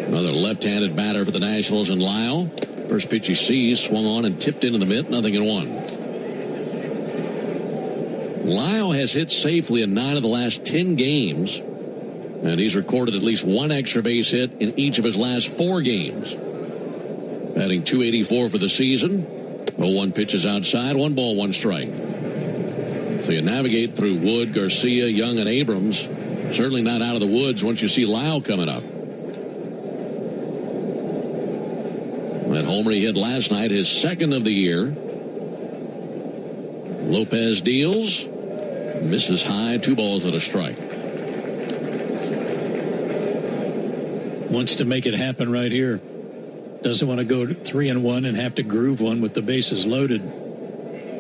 Another left-handed batter for the Nationals and Lyle. First pitch he sees, swung on and tipped into the mitt, 0-1. Lyle has hit safely in 9 of the last 10 games, and he's recorded at least 1 extra base hit in each of his last 4 games. Batting .284 for the season. 0-1 pitches outside, 1 ball, 1 strike. So you navigate through Wood, Garcia, Young, and Abrams. Certainly not out of the woods once you see Lyle coming up. That homer he hit last night, his 2nd of the year. Lopez deals. Misses high, 2 balls and a strike. Wants to make it happen right here. Doesn't want to go 3-1 and have to groove one with the bases loaded.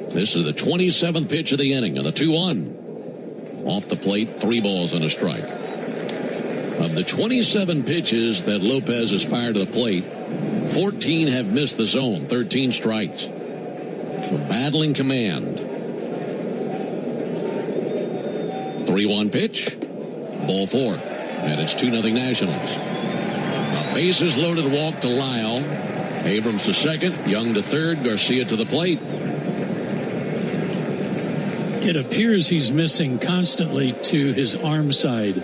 This is the 27th pitch of the inning, and the 2-1. Off the plate, 3 balls and a strike. Of the 27 pitches that Lopez has fired to the plate, 14 have missed the zone, 13 strikes. So battling command. 3-1 pitch. Ball 4. And it's 2-0 Nationals. A bases loaded walk to Lyle. Abrams to second. Young to third. Garcia to the plate. It appears he's missing constantly to his arm side.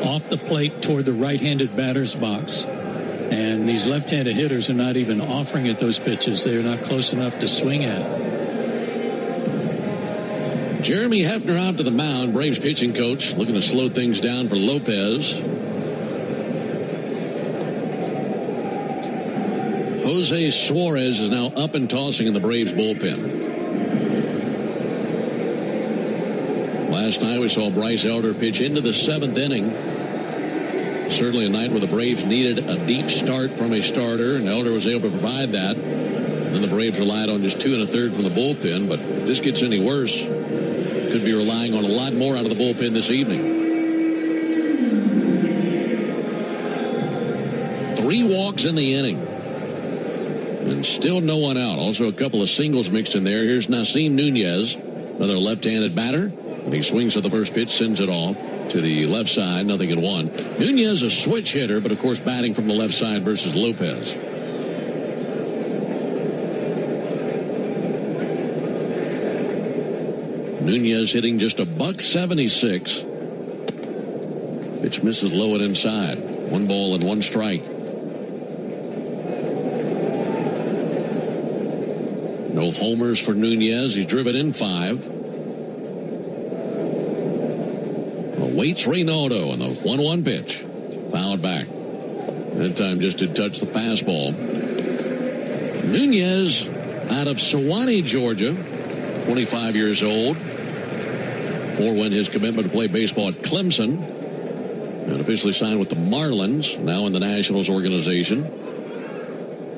Off the plate toward the right-handed batter's box. And these left-handed hitters are not even offering at those pitches. They're not close enough to swing at. Jeremy Hefner out to the mound. Braves pitching coach looking to slow things down for Lopez. Jose Suarez is now up and tossing in the Braves bullpen. Last night we saw Bryce Elder pitch into the 7th inning. Certainly a night where the Braves needed a deep start from a starter, and Elder was able to provide that. Then the Braves relied on just 2 1/3 from the bullpen, but if this gets any worse, could be relying on a lot more out of the bullpen this evening. 3 walks in the inning. And still no one out. Also a couple of singles mixed in there. Here's Nasim Nunez, another left-handed batter. And he swings at the first pitch, sends it off to the left side, 0-1. Nunez a switch hitter, but of course batting from the left side versus Lopez. Nunez hitting just a .176. Pitch misses low and inside. 1 ball and 1 strike. No homers for Nunez. He's driven in 5. Waits Reynaldo on the 1-1 pitch. Fouled back. That time just to touch the fastball. Nunez out of Sewanee, Georgia. 25 years old. Forewent his commitment to play baseball at Clemson. And officially signed with the Marlins. Now in the Nationals organization.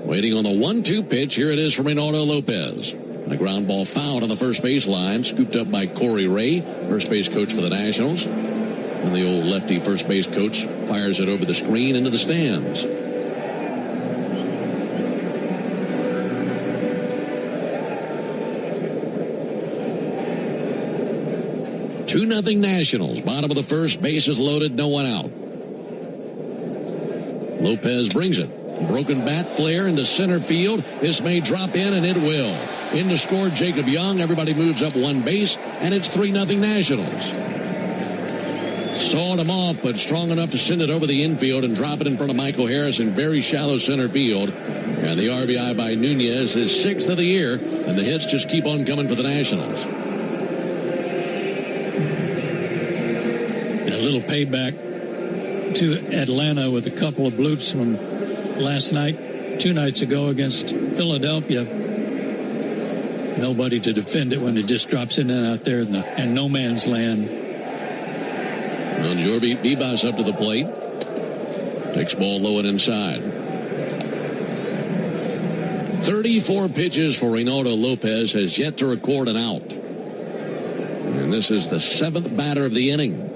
Waiting on the 1-2 pitch. Here it is from Reynaldo Lopez. A ground ball fouled on the first base line. Scooped up by Corey Ray, first base coach for the Nationals. And the old lefty first base coach fires it over the screen into the stands. Two 2-0 Nationals. Bottom of the first, bases loaded, no one out. Lopez brings it. Broken bat flare into center field. This may drop in, and it will. In to score Jacob Young. Everybody moves up one base, and it's 3-0 Nationals. Sawed him off, but strong enough to send it over the infield and drop it in front of Michael Harris in very shallow center field. And the RBI by Nunez is 6th of the year, and the hits just keep on coming for the Nationals. A little payback to Atlanta with a couple of bloops from last night, 2 nights ago against Philadelphia. Nobody to defend it when it just drops in and out there in no man's land. Well, Jorby Bibas up to the plate. Takes ball low and inside. 34 pitches for Reynaldo Lopez, has yet to record an out. And this is the 7th batter of the inning.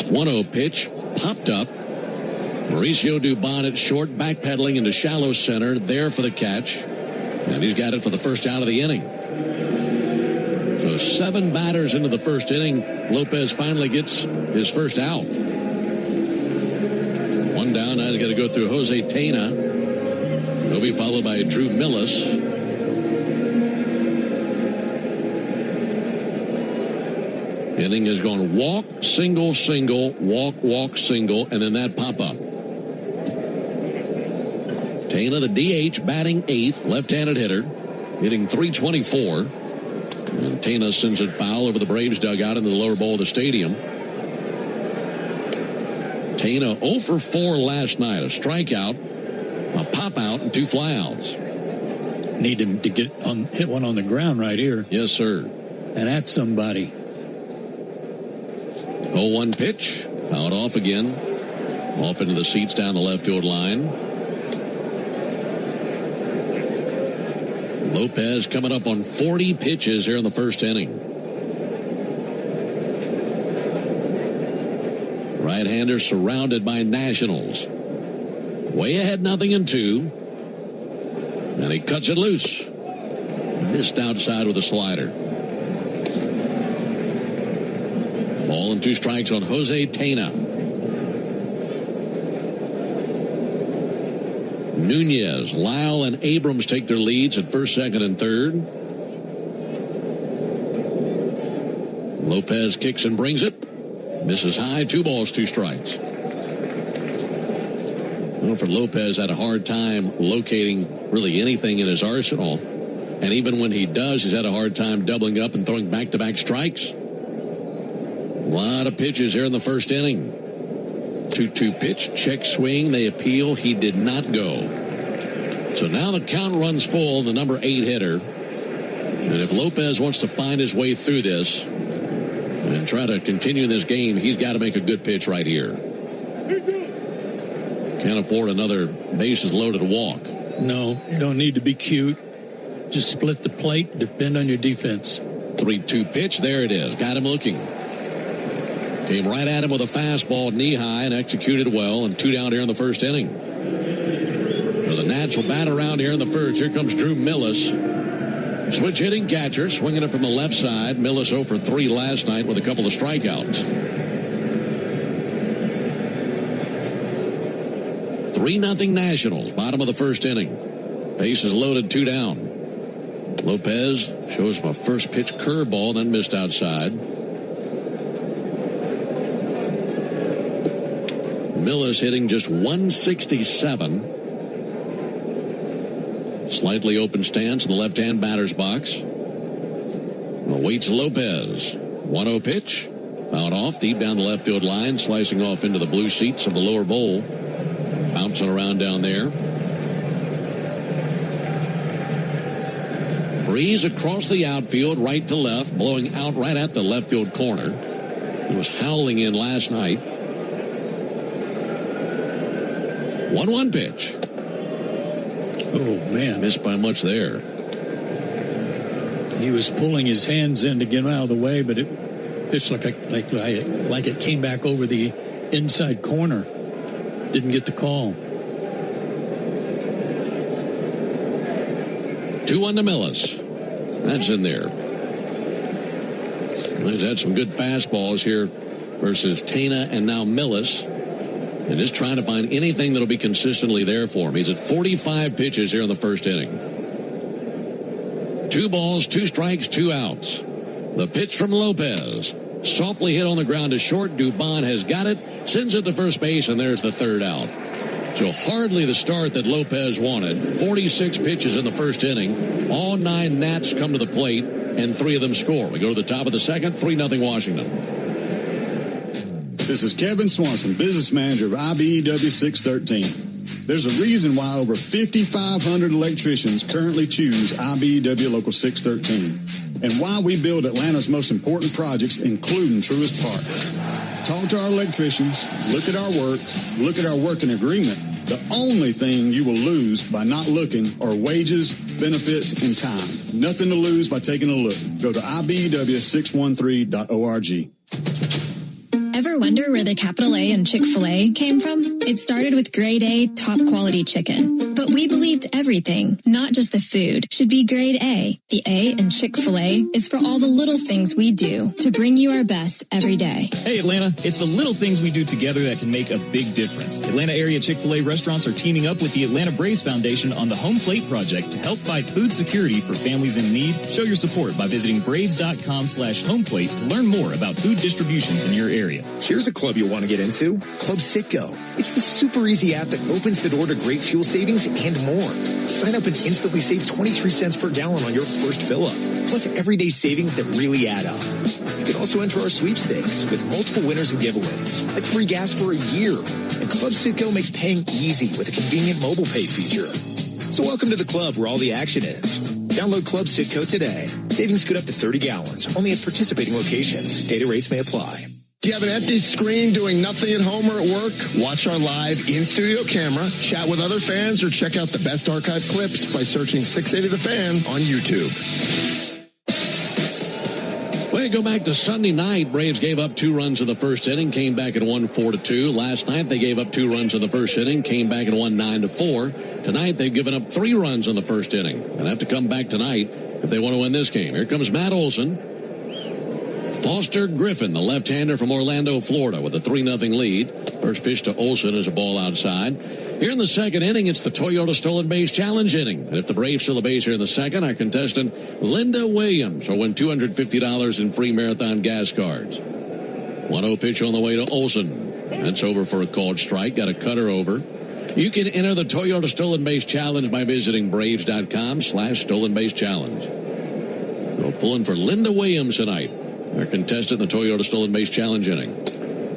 1-0 pitch, popped up. Mauricio Dubon at short, backpedaling into shallow center, there for the catch. And he's got it for the first out of the inning. So 7 batters into the first inning, Lopez finally gets his first out. 1 down, now he's got to go through Jose Tena. He'll be followed by Drew Millis. Inning has gone walk, single, single, walk, walk, single, and then that pop-up. Tena, the DH, batting 8th, left-handed hitter, hitting .324. And Tena sends it foul over the Braves dugout into the lower bowl of the stadium. Tena 0 for 4 last night. A strikeout, a pop-out, and 2 flyouts. Need him to hit one on the ground right here. Yes, sir. And that's somebody. 0-1 pitch. Fouled off again. Off into the seats down the left field line. Lopez coming up on 40 pitches here in the first inning. Right-hander surrounded by Nationals. Way ahead, 0-2. And he cuts it loose. Missed outside with a slider. Ball and 2 strikes on Jose Tena. Nunez, Lyle, and Abrams take their leads at first, second, and third. Lopez kicks and brings it. Misses high, 2 balls, 2 strikes. Wilfred Lopez had a hard time locating really anything in his arsenal. And even when he does, he's had a hard time doubling up and throwing back-to-back strikes. A lot of pitches here in the first inning. 2-2 pitch, check swing, they appeal, he did not go. So now the count runs full, the number 8 hitter. And if Lopez wants to find his way through this and try to continue this game, he's got to make a good pitch right here. Can't afford another bases loaded walk. No, you don't need to be cute. Just split the plate, depend on your defense. 3-2 pitch, there it is. Got him looking. Came right at him with a fastball knee high and executed well, and 2 down here in the first inning. So the natural bat around here in the first. Here comes Drew Millis. Switch hitting catcher, swinging it from the left side. Millis 0 for 3 last night with a couple of strikeouts. 3-0 Nationals, bottom of the first inning. Bases loaded, 2 down. Lopez shows him a first pitch curveball, then missed outside. Millis hitting just 167. Slightly open stance in the left-hand batter's box. Awaits Lopez. 1-0 pitch. Fouled off deep down the left field line, slicing off into the blue seats of the lower bowl. Bouncing around down there. Breeze across the outfield, right to left, blowing out right at the left field corner. It was howling in last night. 1-1 pitch. Oh, man. Missed by much there. He was pulling his hands in to get him out of the way, but it pitched like it came back over the inside corner. Didn't get the call. 2-1 to Millis. That's in there. He's had some good fastballs here versus Tena and now Millis. and just trying to find anything that'll be consistently there for him. He's at 45 pitches here in the first inning. 2 balls, 2 strikes, 2 outs. The pitch from Lopez. Softly hit on the ground to short. Dubon has got it, sends it to first base, and there's the third out. So hardly the start that Lopez wanted. 46 pitches in the first inning. All 9 Nats come to the plate, and 3 of them score. We go to the top of the second, 3-0 Washington. This is Kevin Swanson, business manager of IBEW 613. There's a reason why over 5,500 electricians currently choose IBEW Local 613, and why we build Atlanta's most important projects, including Truist Park. Talk to our electricians, look at our working agreement. The only thing you will lose by not looking are wages, benefits, and time. Nothing to lose by taking a look. Go to IBEW613.org. Ever wonder where the capital A in Chick-fil-A came from? It started with grade A, top quality chicken. But we believed everything, not just the food, should be grade A. The A in Chick-fil-A is for all the little things we do to bring you our best every day. Hey Atlanta, it's the little things we do together that can make a big difference. Atlanta area Chick-fil-A restaurants are teaming up with the Atlanta Braves Foundation on the Home Plate Project to help fight food security for families in need. Show your support by visiting braves.com/homeplate to learn more about food distributions in your area. Here's a club you'll want to get into, Club Citgo. It's the super easy app that opens the door to great fuel savings and more. Sign up and instantly save 23 cents per gallon on your first fill-up, plus everyday savings that really add up. You can also enter our sweepstakes with multiple winners and giveaways, like free gas for a year. And Club Citgo makes paying easy with a convenient mobile pay feature. So welcome to the club where all the action is. Download Club Citgo today. Savings good up to 30 gallons, only at participating locations. Data rates may apply. Do you have an empty screen doing nothing at home or at work? Watch our live in-studio camera, chat with other fans, or check out the best archive clips by searching 680 The Fan on YouTube. We go back to Sunday night. Braves gave up 2 runs in the first inning, came back and won 4-2. Last night they gave up 2 runs in the first inning, came back and won 9-4. Tonight they've given up 3 runs in the first inning and have to come back tonight if they want to win this game. Here comes Matt Olson. Foster Griffin, the left-hander from Orlando, Florida, with a 3-0 lead. First pitch to Olson is a ball outside. Here in the second inning, it's the Toyota Stolen Base Challenge inning. And if the Braves steal a base here in the second, our contestant, Linda Williams, will win $250 in free marathon gas cards. 1-0 pitch on the way to Olson. That's over for a called strike. Got a cutter over. You can enter the Toyota Stolen Base Challenge by visiting Braves.com/Stolen Base Challenge. We're pulling for Linda Williams tonight. Our contestant in the Toyota Stolen Base Challenge inning.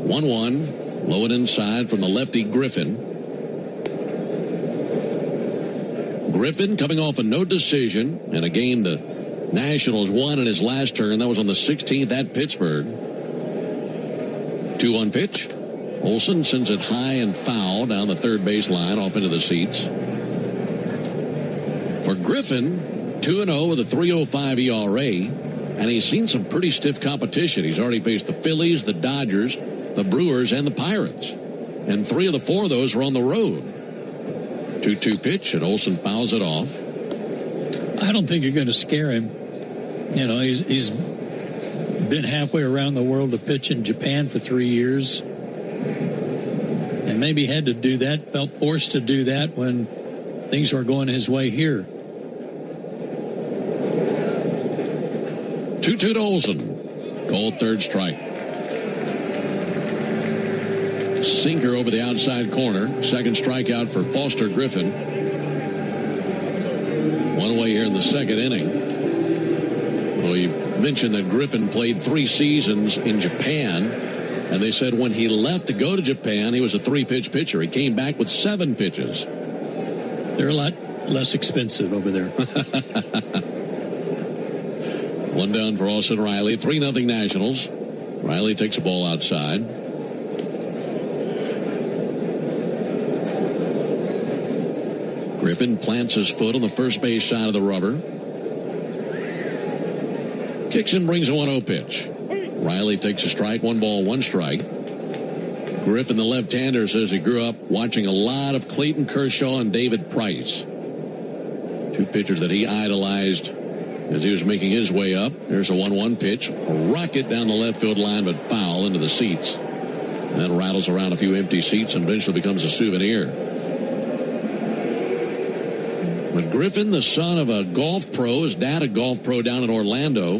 1-1, low and inside from the lefty Griffin. Griffin coming off a no decision in a game the Nationals won in his last turn. That was on the 16th at Pittsburgh. 2-1 pitch. Olson sends it high and foul down the third base line off into the seats. For Griffin, 2-0 with a 3.05 ERA. And he's seen some pretty stiff competition. He's already faced the Phillies, the Dodgers, the Brewers, and the Pirates. And 3 of the 4 of those were on the road. 2-2 pitch, and Olson fouls it off. I don't think you're going to scare him. You know, he's been halfway around the world to pitch in Japan for 3 years. And maybe had to do that, felt forced to do that when things were going his way here. 2-2 to Olson. Called third strike. Sinker over the outside corner. Second strikeout for Foster Griffin. 1 away here in the second inning. Well, you mentioned that Griffin played 3 seasons in Japan. And they said when he left to go to Japan, he was a 3-pitch pitcher. He came back with 7 pitches. They're a lot less expensive over there. 1 down for Austin Riley. 3-0 Nationals. Riley takes a ball outside. Griffin plants his foot on the first base side of the rubber. Kicks and brings a 1-0 pitch. Riley takes a strike. 1 ball, 1 strike. Griffin, the left-hander, says he grew up watching a lot of Clayton Kershaw and David Price. 2 pitchers that he idolized as he was making his way up. There's a 1-1 pitch. A rocket down the left field line, but foul into the seats. And then rattles around a few empty seats and eventually becomes a souvenir. But Griffin, the son of a golf pro, his dad a golf pro down in Orlando.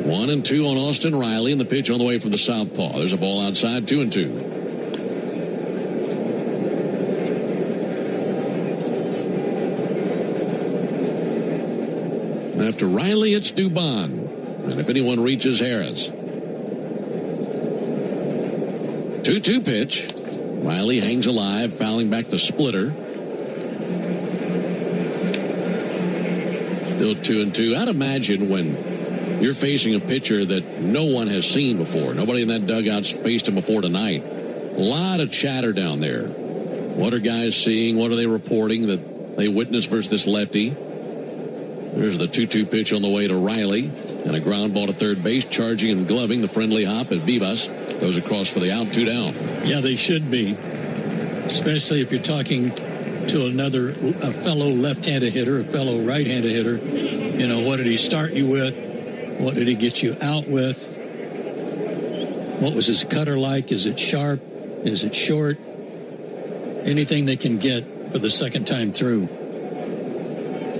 1-2 on Austin Riley, and the pitch on the way from the southpaw. There's a ball outside, 2-2. After Riley, it's Dubon. And if anyone reaches Harris. 2-2 pitch. Riley hangs alive, fouling back the splitter. Still 2-2. I'd imagine when you're facing a pitcher that no one has seen before, nobody in that dugout's faced him before tonight, a lot of chatter down there. What are guys seeing? What are they reporting that they witnessed versus this lefty? There's the 2-2 pitch on the way to Riley. And a ground ball to third base, charging and gloving the friendly hop as Vivas goes across for the out, 2 down. Yeah, they should be. Especially if you're talking to a fellow left-handed hitter, a fellow right-handed hitter. You know, what did he start you with? What did he get you out with? What was his cutter like? Is it sharp? Is it short? Anything they can get for the second time through.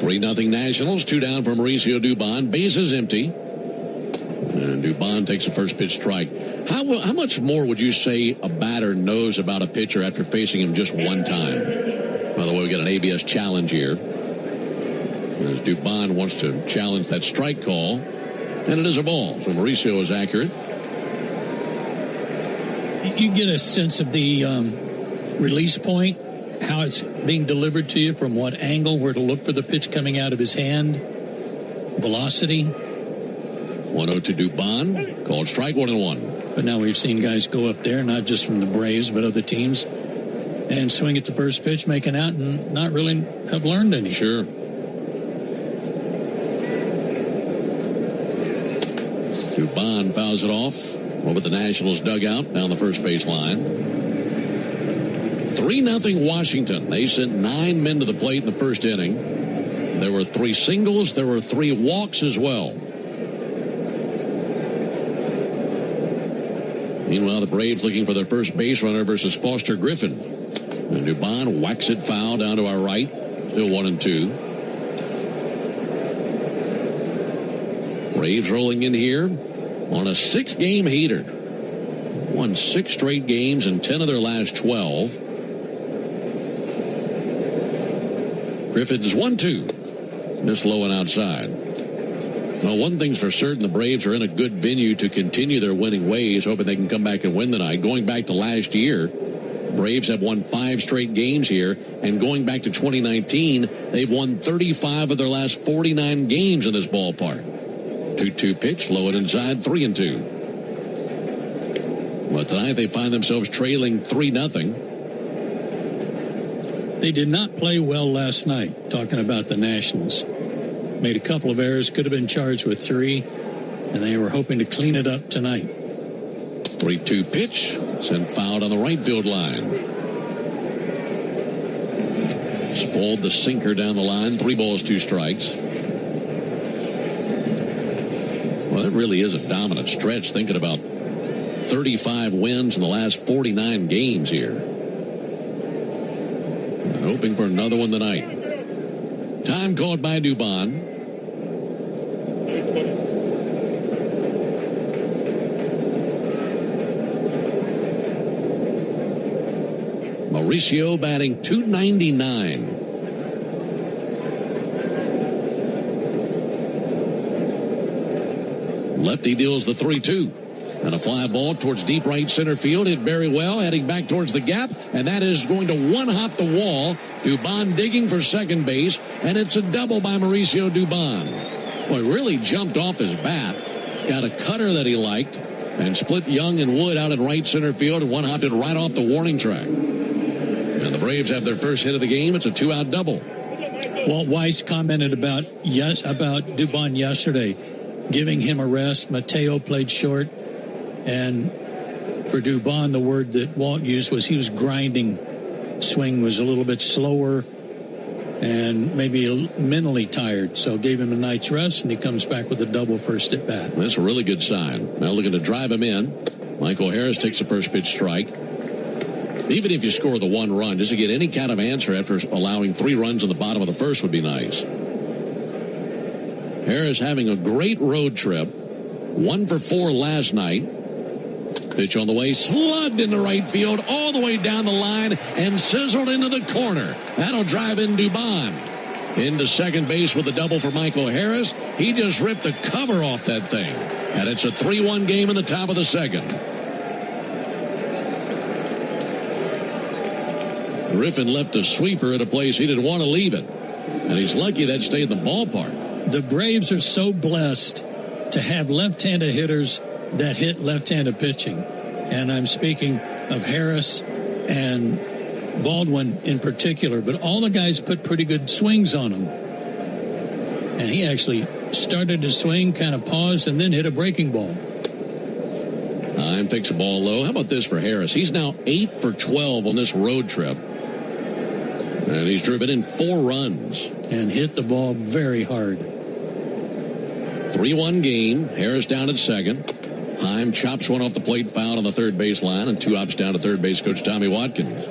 3-0 Nationals, 2 down for Mauricio Dubon. Bases empty. And Dubon takes the first pitch strike. How much more would you say a batter knows about a pitcher after facing him just one time? By the way, we got an ABS challenge here. As Dubon wants to challenge that strike call. And it is a ball, so Mauricio is accurate. You get a sense of the release point, how it's being delivered to you, from what angle, where to look for the pitch coming out of his hand, velocity. 1-0 to Dubon, called strike, 1-1. But now we've seen guys go up there, not just from the Braves, but other teams, and swing at the first pitch, make an out, and not really have learned any. Sure. Dubon fouls it off over the Nationals dugout down the first base line. 3-0 Washington. They sent 9 men to the plate in the first inning. There were 3 singles. There were 3 walks as well. Meanwhile, the Braves looking for their first base runner versus Foster Griffin. And Dubon whacks it foul down to our right. Still 1-2. Braves rolling in here on a 6-game heater. Won 6 straight games in 10 of their last 12. Griffin's 1-2. Miss low and outside. Well, one thing's for certain, the Braves are in a good venue to continue their winning ways, hoping they can come back and win tonight. Going back to last year, Braves have won 5 straight games here, and going back to 2019, they've won 35 of their last 49 games in this ballpark. 2-2 pitch, low and inside, 3-2. But tonight they find themselves trailing 3-0. They did not play well last night, talking about the Nationals. Made a couple of errors, could have been charged with 3, and they were hoping to clean it up tonight. 3-2 pitch, sent fouled on the right field line. Spoiled the sinker down the line, 3 balls, 2 strikes. Well, it really is a dominant stretch, thinking about 35 wins in the last 49 games here. Hoping for another one tonight. Time called by Dubon. Mauricio batting .299. Lefty deals the 3-2. And a fly ball towards deep right center field. Hit very well, heading back towards the gap. And that is going to one-hop the wall. Dubon digging for second base. And it's a double by Mauricio Dubon. Boy, really jumped off his bat. Got a cutter that he liked. And split Young and Wood out in right center field. And one-hopped it right off the warning track. And the Braves have their first hit of the game. It's a 2-out double. Walt Weiss commented about Dubon yesterday, giving him a rest. Mateo played short. And for Dubon, the word that Walt used was he was grinding. Swing was a little bit slower. and maybe mentally tired. So gave him a night's rest, and he comes back with a double first at bat. That's a really good sign. Now looking to drive him in. Michael Harris takes the first pitch strike. Even if you score the 1 run, just to get any kind of answer after allowing 3 runs in the bottom of the first would be nice. Harris having a great road trip. 1 for 4 last night. Pitch on the way, slugged into right field, all the way down the line, and sizzled into the corner. That'll drive in Dubon. Into second base with a double for Michael Harris. He just ripped the cover off that thing. And it's a 3-1 game in the top of the second. Griffin left a sweeper at a place he didn't want to leave it. And he's lucky that stayed in the ballpark. The Braves are so blessed to have left-handed hitters that hit left-handed pitching. And I'm speaking of Harris and Baldwin in particular. But all the guys put pretty good swings on him. And he actually started to swing, kind of paused, and then hit a breaking ball. Time takes a ball low. How about this for Harris? He's now 8 for 12 on this road trip. And he's driven in 4 runs. And hit the ball very hard. 3-1 game. Harris down at second. Heim chops one off the plate, foul on the third base line, and 2 outs down to third base coach Tommy Watkins.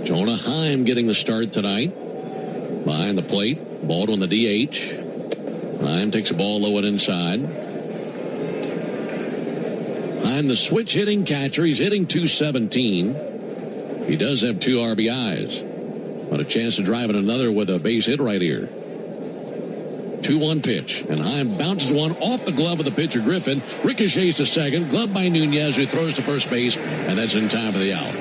Jonah Heim getting the start tonight. Behind the plate, Baldwin the DH. Heim takes a ball low and inside. Heim the switch hitting catcher. He's hitting .217. He does have 2 RBIs. But a chance to drive in another with a base hit right here. 2-1 pitch. And Heim bounces one off the glove of the pitcher Griffin. Ricochets to second. Glove by Nunez, who throws to first base. And that's in time for the out.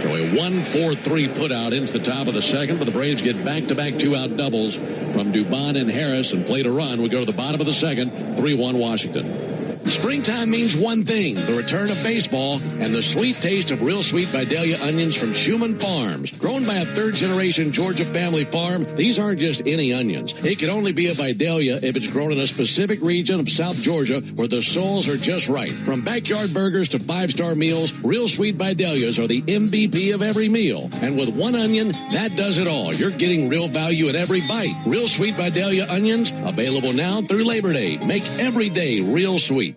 So a 1-4-3 put out into the top of the second, but the Braves get back-to-back 2-out doubles from Dubon and Harris and play to run. We go to the bottom of the second, 3-1 Washington. Springtime means one thing, the return of baseball and the sweet taste of Real Sweet Vidalia onions from Schumann Farms. Grown by a third-generation Georgia family farm, these aren't just any onions. It can only be a Vidalia if it's grown in a specific region of South Georgia where the soils are just right. From backyard burgers to 5-star meals, Real Sweet Vidalias are the MVP of every meal. And with one onion, that does it all. You're getting real value at every bite. Real Sweet Vidalia onions, available now through Labor Day. Make every day real sweet.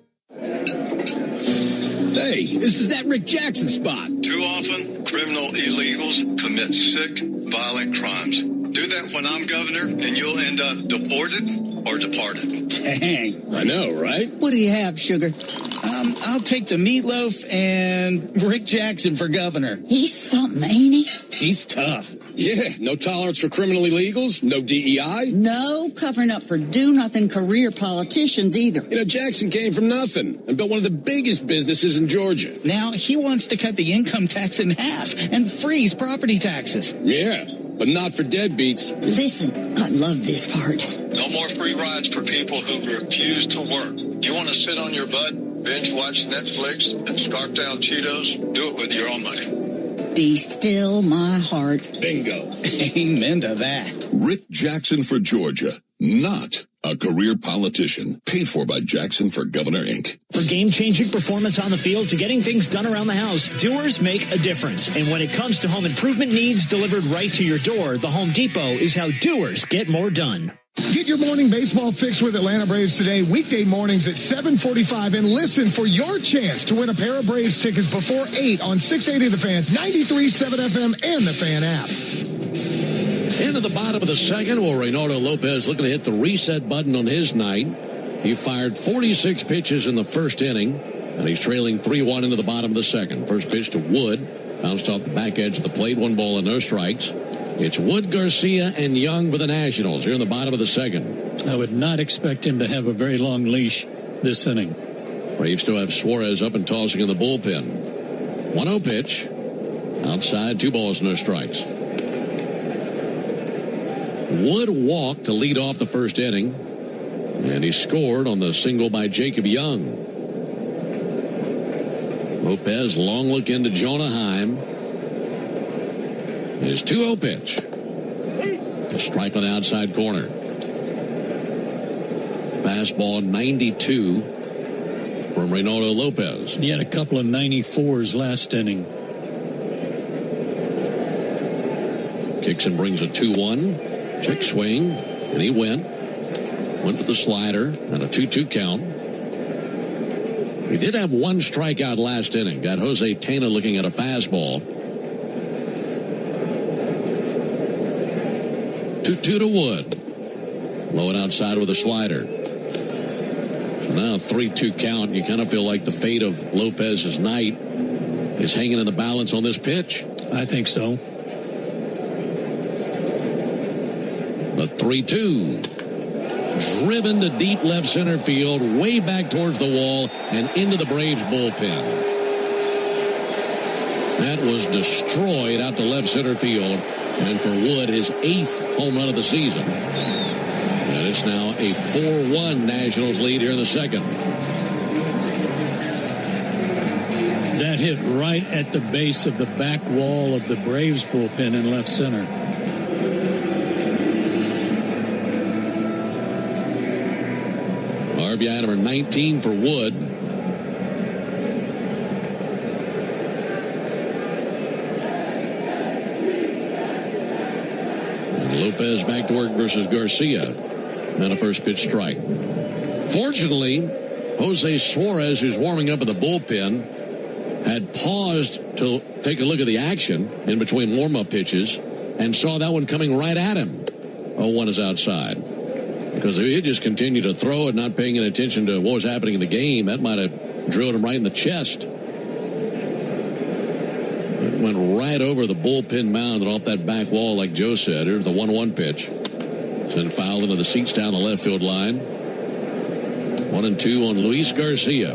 Hey, this is that Rick Jackson spot. Too often, criminal illegals commit sick, violent crimes. Do that when I'm governor, and you'll end up deported or departed. Dang. I know, right? What do you have, sugar? I'll take the meatloaf and Rick Jackson for governor. He's something, ain't he? He's tough. Yeah, no tolerance for criminal illegals, no DEI. No covering up for do-nothing career politicians either. You know, Jackson came from nothing and built one of the biggest businesses in Georgia. Now he wants to cut the income tax in half and freeze property taxes. Yeah, but not for deadbeats. Listen, I love this part. No more free rides for people who refuse to work. You want to sit on your butt, binge watch Netflix, and scarf down Cheetos? Do it with your own money. Be still my heart. Bingo. Amen to that. Rick Jackson for Georgia, not a career politician. Paid for by Jackson for Governor, Inc. For game-changing performance on the field to getting things done around the house, Doers make a difference. And when it comes to home improvement needs delivered right to your door, the Home Depot is how Doers get more done. Get your morning baseball fix with Atlanta Braves today, weekday mornings at 7:45, and listen for your chance to win a pair of Braves tickets before 8 on 680 The Fan, 93.7 FM, and the Fan app. Into the bottom of the second, well, Reynaldo Lopez looking to hit the reset button on his night. He fired 46 pitches in the first inning, and he's trailing 3-1 into the bottom of the second. First pitch to Wood, bounced off the back edge of the plate, 1 ball and no strikes. It's Wood, Garcia, and Young for the Nationals here in the bottom of the second. I would not expect him to have a very long leash this inning. Braves still have Suarez up and tossing in the bullpen. 1-0 pitch. Outside, 2 balls, no strikes. Wood walked to lead off the first inning, and he scored on the single by Jacob Young. Lopez, long look into Jonah Heim. His 2-0 pitch. A strike on the outside corner. Fastball 92 from Reynaldo Lopez. He had a couple of 94s last inning. Kicks and brings a 2-1. Check swing, and he went with the slider and a 2-2 count. He did have one strikeout last inning. Got Jose Tena looking at a fastball. 2-2 to Wood. Low and outside with a slider. So now 3-2 count. You kind of feel like the fate of Lopez's night is hanging in the balance on this pitch. I think so. The 3-2. Driven to deep left center field, way back towards the wall and into the Braves bullpen. That was destroyed out to left center field. And for Wood, his 8th home run of the season. And it's now a 4-1 Nationals lead here in the second. That hit right at the base of the back wall of the Braves bullpen in left center. RBI number 19 for Wood. And Lopez back to work versus Garcia. And a first pitch strike. Fortunately, Jose Suarez, who's warming up in the bullpen, had paused to take a look at the action in between warm-up pitches and saw that one coming right at him. 0-1 is outside. Because if he just continued to throw and not paying any attention to what was happening in the game, that might have drilled him right in the chest. It went right over the bullpen mound and off that back wall, like Joe said. Here's the 1-1 pitch. Sent foul into the seats down the left field line. 1-2 on Luis Garcia.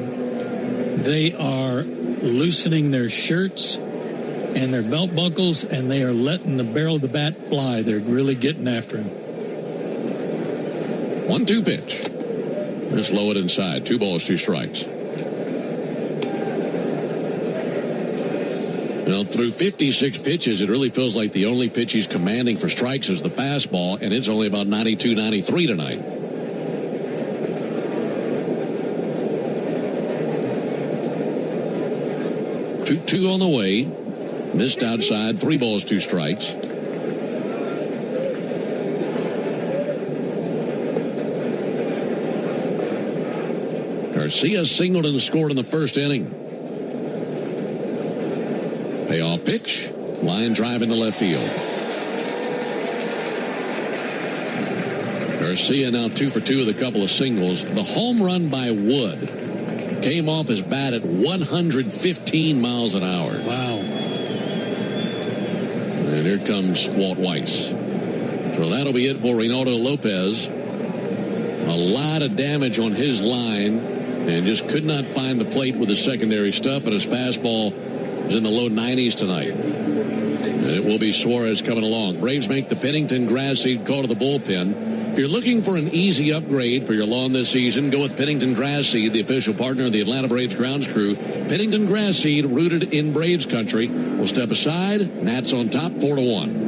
They are loosening their shirts and their belt buckles, and they are letting the barrel of the bat fly. They're really getting after him. 1-2 pitch. Just low it inside. 2 balls, 2 strikes. Well, through 56 pitches, it really feels like the only pitch he's commanding for strikes is the fastball, and it's only about 92, 93 tonight. Two on the way. Missed outside. 3 balls, 2 strikes. Garcia singled and scored in the first inning. Payoff pitch. Line drive into left field. Garcia now 2 for 2 with a couple of singles. The home run by Wood came off his bat at 115 miles an hour. Wow. And here comes Walt Weiss. So that'll be it for Reynaldo Lopez. A lot of damage on his line and just could not find the plate with his secondary stuff, and his fastball is in the low 90s tonight. And it will be Suarez coming along. Braves make the Pennington grass seed call to the bullpen. If you're looking for an easy upgrade for your lawn this season, go with Pennington Grass Seed, the official partner of the Atlanta Braves grounds crew. Pennington Grass Seed, rooted in Braves country. We'll step aside. Nats on top, 4-1.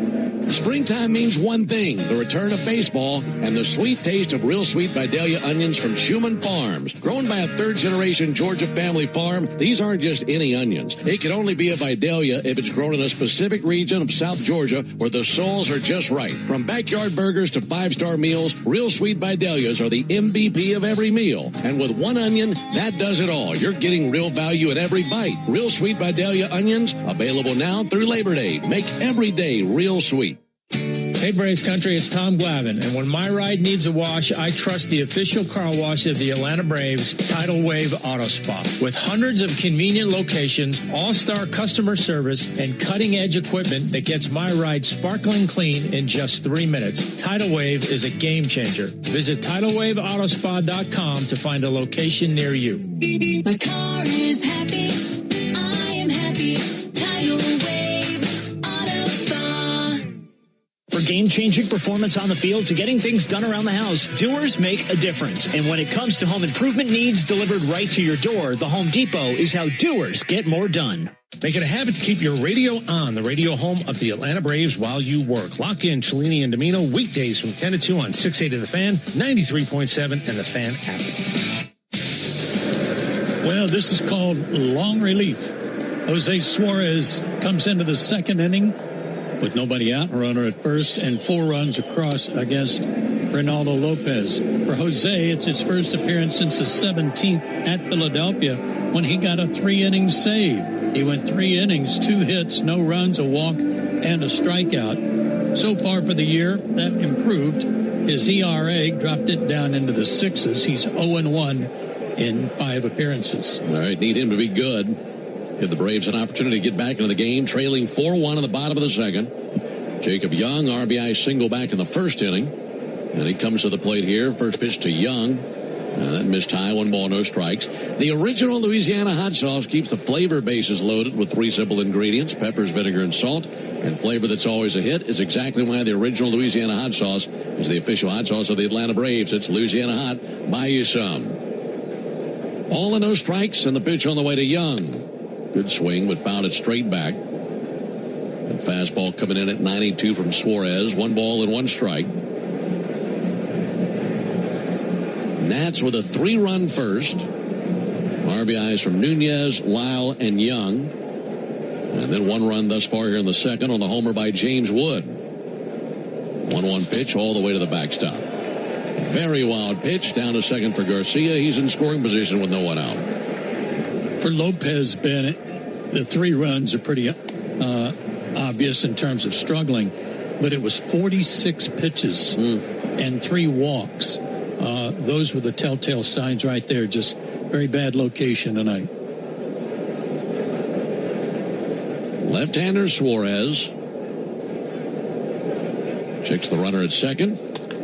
Springtime means one thing, the return of baseball and the sweet taste of Real Sweet Vidalia onions from Schumann Farms. Grown by a third-generation Georgia family farm, these aren't just any onions. It can only be a Vidalia if it's grown in a specific region of South Georgia where the soils are just right. From backyard burgers to 5-star meals, Real Sweet Vidalias are the MVP of every meal. And with one onion, that does it all. You're getting real value in every bite. Real Sweet Vidalia onions, available now through Labor Day. Make every day real sweet. Hey Braves Country, it's Tom Glavine, and when my ride needs a wash, I trust the official car wash of the Atlanta Braves, Tidal Wave Auto Spa. With hundreds of convenient locations, all-star customer service, and cutting-edge equipment that gets my ride sparkling clean in just 3 minutes, Tidal Wave is a game-changer. Visit TidalWaveAutospa.com to find a location near you. My car is happy. I am happy. Tidal Wave Auto Spa. For game-changing performance on the field to getting things done around the house, doers make a difference. And when it comes to home improvement needs delivered right to your door, the Home Depot is how doers get more done. Make it a habit to keep your radio on, the radio home of the Atlanta Braves, while you work. Lock in Cellini and Domino weekdays from 10 to 2 on 680 The Fan, 93.7, and the Fan app. Well, this is called long relief. Jose Suarez comes into the second inning with nobody out, runner at first, and 4 runs across against Ronaldo Lopez. For Jose, it's his first appearance since the 17th at Philadelphia when he got a 3-inning save. He went 3 innings, 2 hits, no runs, a walk, and a strikeout. So far for the year, that improved. His ERA dropped it down into the 6s. He's 0-1 in 5 appearances. All right, need him to be good. Give the Braves an opportunity to get back into the game, trailing 4-1 in the bottom of the second. Jacob Young, RBI single back in the first inning. And he comes to the plate here. First pitch to Young. That missed high, 1 ball, no strikes. The original Louisiana hot sauce keeps the flavor bases loaded with 3 simple ingredients, peppers, vinegar, and salt. And flavor that's always a hit is exactly why the original Louisiana hot sauce is the official hot sauce of the Atlanta Braves. It's Louisiana Hot. Buy you some. All and no strikes, and the pitch on the way to Young. Good swing, but fouled it straight back. And fastball coming in at 92 from Suarez. 1 ball and 1 strike. Nats with a 3-run first. RBIs from Nunez, Lyle, and Young. And then 1 run thus far here in the second on the homer by James Wood. 1-1 pitch all the way to the backstop. Very wild pitch down to second for Garcia. He's in scoring position with no one out. For Lopez, Bennett, the 3 runs are pretty obvious in terms of struggling, but it was 46 pitches and 3 walks. Those were the telltale signs right there. Just very bad location tonight. Left-hander Suarez checks the runner at second.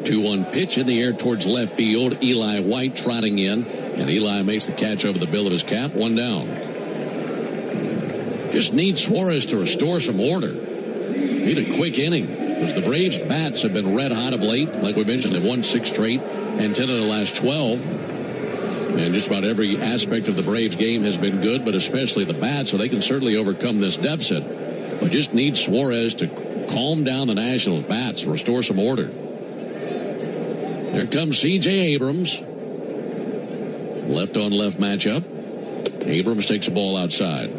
2-1 pitch in the air towards left field. Eli White trotting in, and Eli makes the catch over the bill of his cap. 1 down. Just need Suarez to restore some order. Need a quick inning, because the Braves' bats have been red hot of late. Like we mentioned, they've won 6 straight and 10 of the last 12. And just about every aspect of the Braves game has been good, but especially the bats, so they can certainly overcome this deficit. But just need Suarez to calm down the Nationals' bats, restore some order. There comes C.J. Abrams. Left-on-left matchup. Abrams takes a ball outside.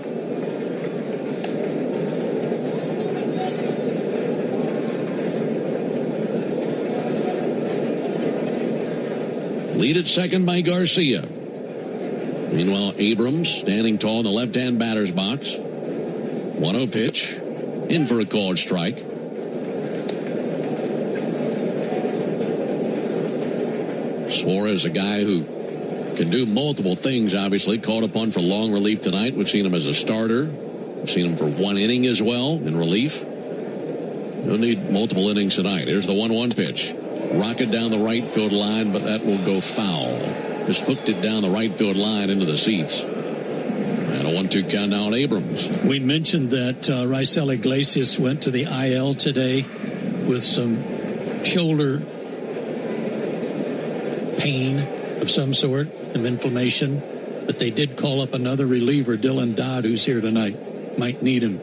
Lead at second by Garcia. Meanwhile, Abrams standing tall in the left-hand batter's box. 1-0 pitch. In for a called strike. Suarez, a guy who can do multiple things, obviously. Called upon for long relief tonight. We've seen him as a starter. We've seen him for 1 inning as well in relief. He'll need multiple innings tonight. Here's the 1-1 pitch. Rocket down the right field line, but that will go foul. Just hooked it down the right field line into the seats. And a 1-2 count now on Abrams. We mentioned that Raisel Iglesias went to the IL today with some shoulder pain of some sort, of inflammation. But they did call up another reliever, Dylan Dodd, who's here tonight. Might need him.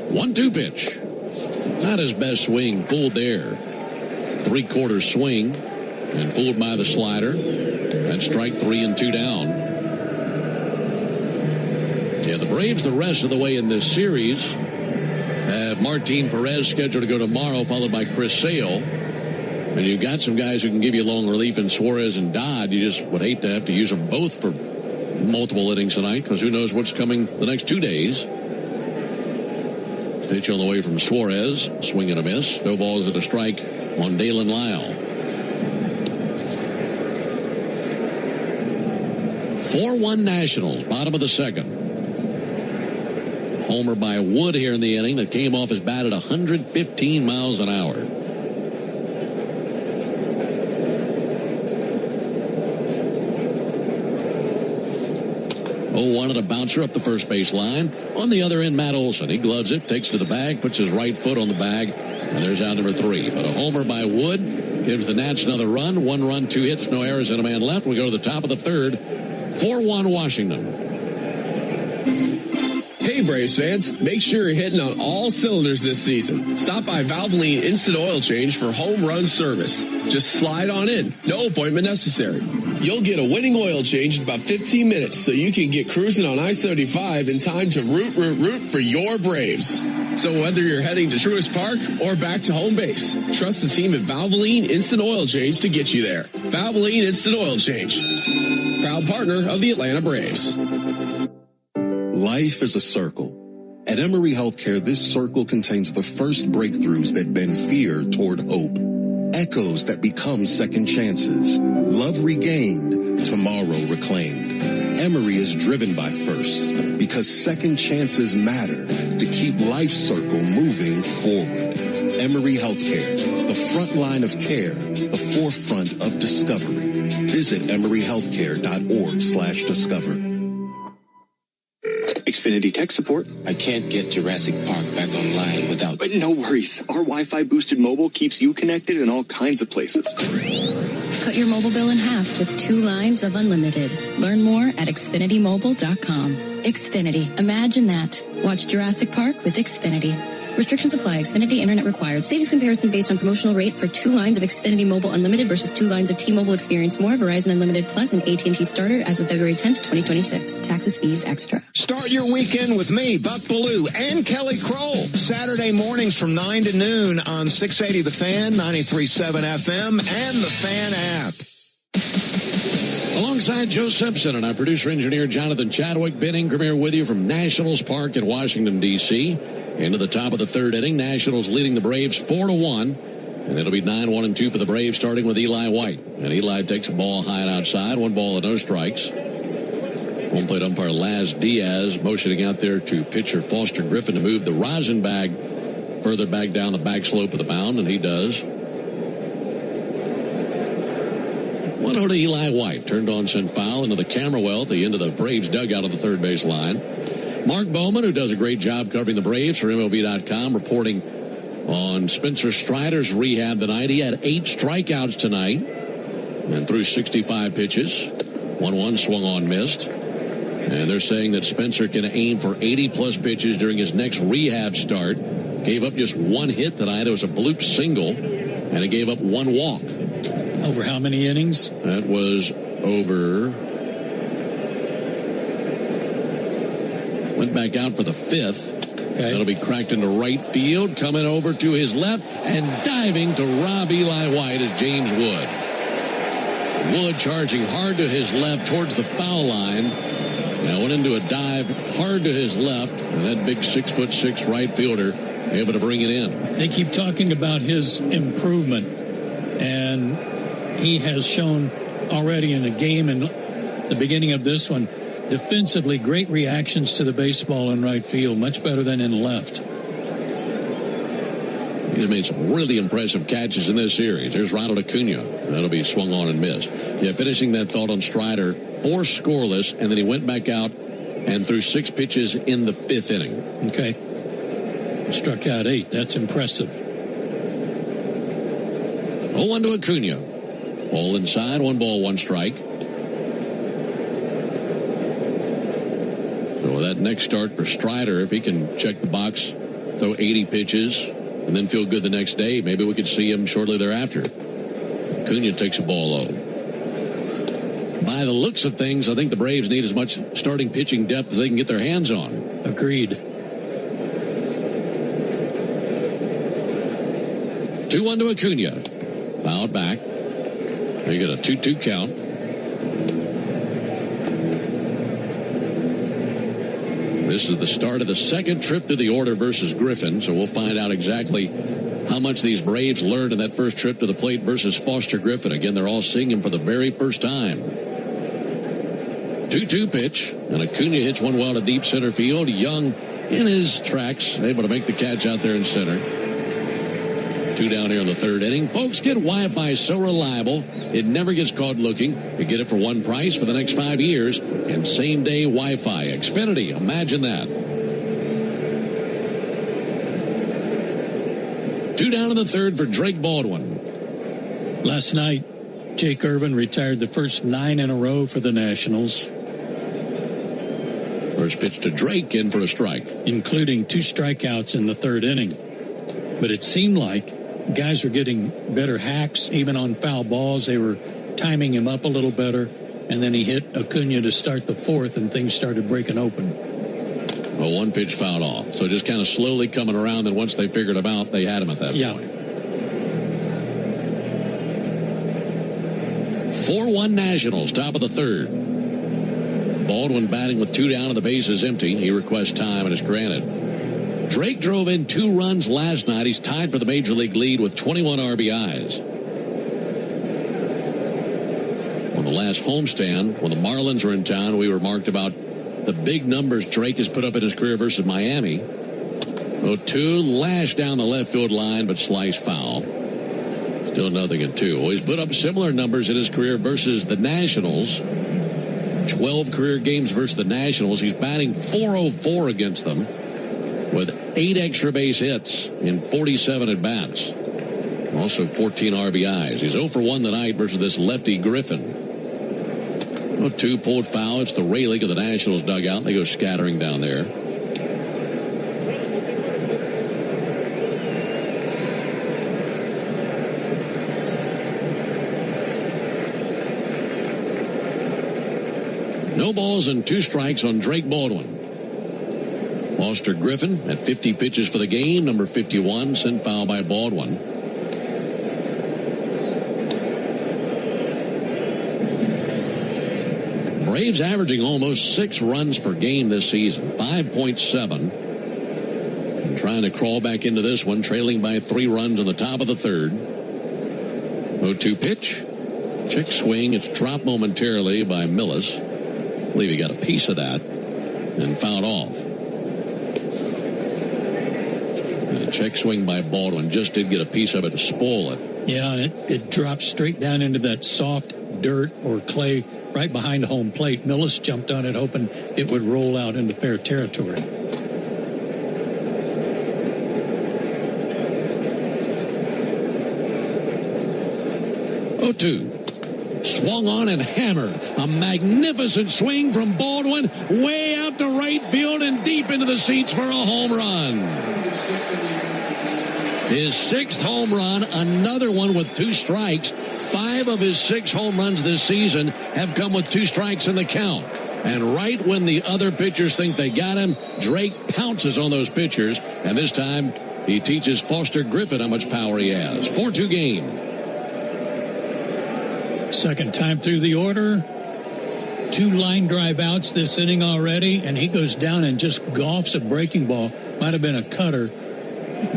1-2 pitch. Not his best swing. Fooled there. 3/4 swing. And fooled by the slider. That's strike 3 and 2 down. Yeah, the Braves the rest of the way in this series have Martin Perez scheduled to go tomorrow, followed by Chris Sale. And you've got some guys who can give you long relief in Suarez and Dodd. You just would hate to have to use them both for multiple innings tonight, because who knows what's coming the next 2 days. Pitch on the way from Suarez. Swing and a miss. No balls at a strike on Dalen Lyle. 4-1 Nationals, bottom of the second. Homer by Wood here in the inning that came off his bat at 115 miles an hour. Wanted a bouncer up the first base line. On the other end, Matt Olson. He gloves it, takes it to the bag, puts his right foot on the bag, and And there's out number 3. But a homer by Wood gives the Nats another run. 1 run, 2 hits, no errors, and a man left. We go to the top of the third. 4-1 Washington. Hey, Braves fans, make sure you're hitting on all cylinders this season. Stop by Valvoline Instant Oil Change for home run service. Just slide on in. No appointment necessary. You'll get a winning oil change in about 15 minutes so you can get cruising on I-75 in time to root for your Braves. So whether you're heading to Truist Park or back to home base, trust the team at Valvoline Instant Oil Change to get you there. Valvoline Instant Oil Change. Proud partner of the Atlanta Braves. Life is a circle. At Emory Healthcare, this circle contains the first breakthroughs that bend fear toward hope. Echoes that become second chances. Love regained, tomorrow reclaimed. Emory is driven by firsts because second chances matter to keep life's circle moving forward. Emory Healthcare, the front line of care, the forefront of discovery. Visit emoryhealthcare.org/discover. Xfinity tech support. I can't get Jurassic Park back online without... But no worries. Our Wi-Fi boosted mobile keeps you connected in all kinds of places. Cut your mobile bill in half with 2 lines of unlimited. Learn more at XfinityMobile.com. Xfinity. Imagine that. Watch Jurassic Park with Xfinity. Restrictions apply. Xfinity Internet required. Savings comparison based on promotional rate for 2 lines of Xfinity Mobile Unlimited versus 2 lines of T-Mobile Experience More, Verizon Unlimited Plus, and AT&T Starter as of February 10th, 2026. Taxes, fees, extra. Start your weekend with me, Buck Bellew, and Kelly Kroll. Saturday mornings from 9 to noon on 680 The Fan, 93.7 FM, and the Fan app. Alongside Joe Simpson and our producer-engineer Jonathan Chadwick, Ben Ingram here with you from Nationals Park in Washington, D.C., into the top of the third inning. Nationals leading the Braves 4-1. And it'll be 9-1-2 for the Braves, starting with Eli White. And Eli takes a ball high and outside. 1 ball and no strikes. Home plate umpire Laz Diaz motioning out there to pitcher Foster Griffin to move the rosin bag further back down the back slope of the mound, and he does. 1-0 to Eli White. Turned on, sent foul into the camera well at the end of the Braves dugout on the third base line. Mark Bowman, who does a great job covering the Braves for MLB.com, reporting on Spencer Strider's rehab tonight. He had 8 strikeouts tonight and threw 65 pitches. 1-1 swung on, missed. And they're saying that Spencer can aim for 80-plus pitches during his next rehab start. Gave up just 1 hit tonight. It was a bloop single, and it gave up 1 walk. Over how many innings? That was over... Went back out for the 5th. Okay. That'll be cracked into right field. Coming over to his left and diving to rob Eli White is James Wood. Wood charging hard to his left towards the foul line. Now went into a dive hard to his left. And that big 6'6" right fielder able to bring it in. They keep talking about his improvement. And he has shown already in the game and the beginning of this one, defensively, great reactions to the baseball in right field, much better than in left. He's made some really impressive catches in this series. There's Ronald Acuna. That'll be swung on and missed. Yeah, finishing that thought on Strider, 4 scoreless, and then he went back out and threw 6 pitches in the 5th inning. Okay. Struck out 8. That's impressive. 0-1 to Acuna. Ball inside, 1 ball, 1 strike. So that next start for Strider, if he can check the box, throw 80 pitches, and then feel good the next day, maybe we could see him shortly thereafter. Acuna takes a ball low. By the looks of things, I think the Braves need as much starting pitching depth as they can get their hands on. Agreed. 2-1 to Acuna. Fouled back. You got a 2-2 count. This is the start of the second trip to the order versus Griffin, so we'll find out exactly how much these Braves learned in that first trip to the plate versus Foster Griffin. Again, they're all seeing him for the very first time. 2-2 pitch, and Acuna hits one well to deep center field. Young in his tracks, able to make the catch out there in center. 2 down here in the third inning. Folks, get Wi-Fi so reliable, it never gets caught looking. You get it for one price for the next 5 years, and same-day Wi-Fi. Xfinity, imagine that. 2 down in the third for Drake Baldwin. Last night, Jake Irvin retired the first 9 in a row for the Nationals. First pitch to Drake, in for a strike. Including 2 strikeouts in the third inning. But it seemed like guys were getting better hacks, even on foul balls. They were timing him up a little better. And then he hit Acuna to start the fourth, and things started breaking open. Well, 1 pitch fouled off. So just kind of slowly coming around, and once they figured him out, they had him at that point. 4-1 Nationals, top of the third. Baldwin batting with 2 down and the base is empty. He requests time and is granted. Drake drove in 2 runs last night. He's tied for the major league lead with 21 RBIs. On the last homestand, when the Marlins were in town, we remarked about the big numbers Drake has put up in his career versus Miami. 0-2, lashed down the left field line, but sliced foul. Still 0-2. Well, he's put up similar numbers in his career versus the Nationals. 12 career games versus the Nationals. He's batting .404 against them with 8 extra base hits in 47 at-bats. Also 14 RBIs. He's 0 for 1 tonight versus this lefty Griffin. 0-2 pulled foul. It's the railing of the Nationals dugout. They go scattering down there. No balls and 2 strikes on Drake Baldwin. Foster Griffin at 50 pitches for the game. Number 51 sent foul by Baldwin. Braves averaging almost 6 runs per game this season, 5.7. And trying to crawl back into this one, trailing by 3 runs on the top of the third. 0-2 pitch. Check swing. It's dropped momentarily by Millis. I believe he got a piece of that and fouled off. And a check swing by Baldwin just did get a piece of it and spoil it. Yeah, and it dropped straight down into that soft dirt or clay right behind home plate. Millis jumped on it, hoping it would roll out into fair territory. 0-2. Swung on and hammered. A magnificent swing from Baldwin way out to right field and deep into the seats for a home run. His 6th home run, another one with 2 strikes. 5 of his 6 home runs this season have come with 2 strikes in the count. And right when the other pitchers think they got him, Drake pounces on those pitchers. And this time, he teaches Foster Griffin how much power he has. 4-2 game. Second time through the order. 2 line drive outs this inning already, and he goes down and just golfs a breaking ball. Might have been a cutter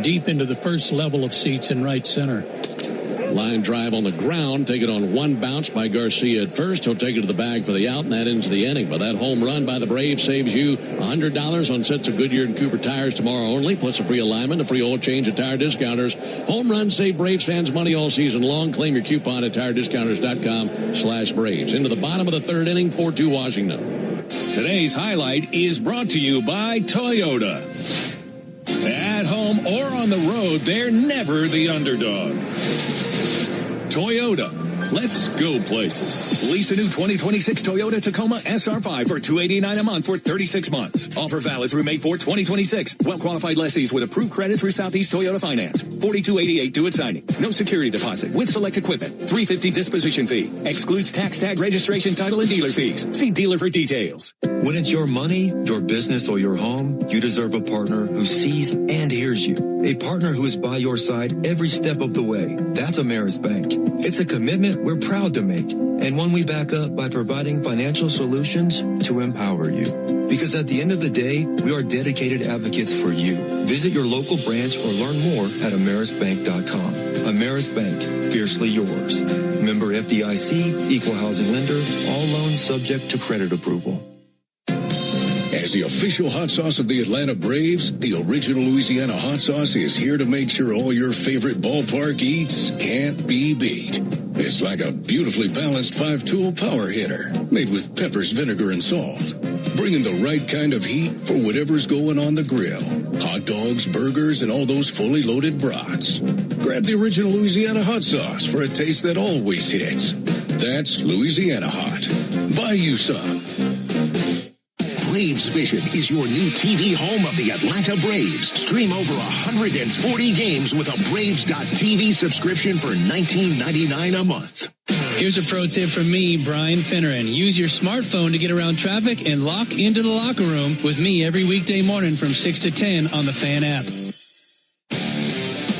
deep into the first level of seats in right center. Line drive on the ground, take it on 1 bounce by Garcia at first. He'll take it to the bag for the out, and that ends the inning. But that home run by the Braves saves you $100 on sets of Goodyear and Cooper tires tomorrow only, plus a free alignment, a free oil change at Tire Discounters. Home runs save Braves fans money all season long. Claim your coupon at TireDiscounters.com/Braves. Into the bottom of the third inning, 4-2 Washington. Today's highlight is brought to you by Toyota. At home or on the road, they're never the underdog. Toyota. Let's go places. Lease a new 2026 Toyota Tacoma SR5 for $289 a month for 36 months. Offer valid through May 4, 2026. Well-qualified lessees with approved credit through Southeast Toyota Finance. $42.88 due at signing. No security deposit with select equipment. $350 disposition fee. Excludes tax tag registration, title, and dealer fees. See dealer for details. When it's your money, your business, or your home, you deserve a partner who sees and hears you. A partner who is by your side every step of the way. That's Ameris Bank. It's a commitment we're proud to make, and one we back up by providing financial solutions to empower you. Because at the end of the day, we are dedicated advocates for you. Visit your local branch or learn more at amerisbank.com. Ameris Bank, fiercely yours. Member FDIC, equal housing lender, all loans subject to credit approval. As the official hot sauce of the Atlanta Braves, the original Louisiana hot sauce is here to make sure all your favorite ballpark eats can't be beat. It's like a beautifully balanced 5-tool power hitter made with peppers, vinegar, and salt, bringing the right kind of heat for whatever's going on the grill. hot dogs, burgers, and all those fully loaded brats. Grab the original Louisiana hot sauce for a taste that always hits. That's Louisiana Hot. Buy you some. Braves Vision is your new TV home of the Atlanta Braves. Stream over 140 games with a Braves.TV subscription for $19.99 a month. Here's a pro tip from me, Brian Finneran. Use your smartphone to get around traffic and lock into the locker room with me every weekday morning from 6 to 10 on the Fan app.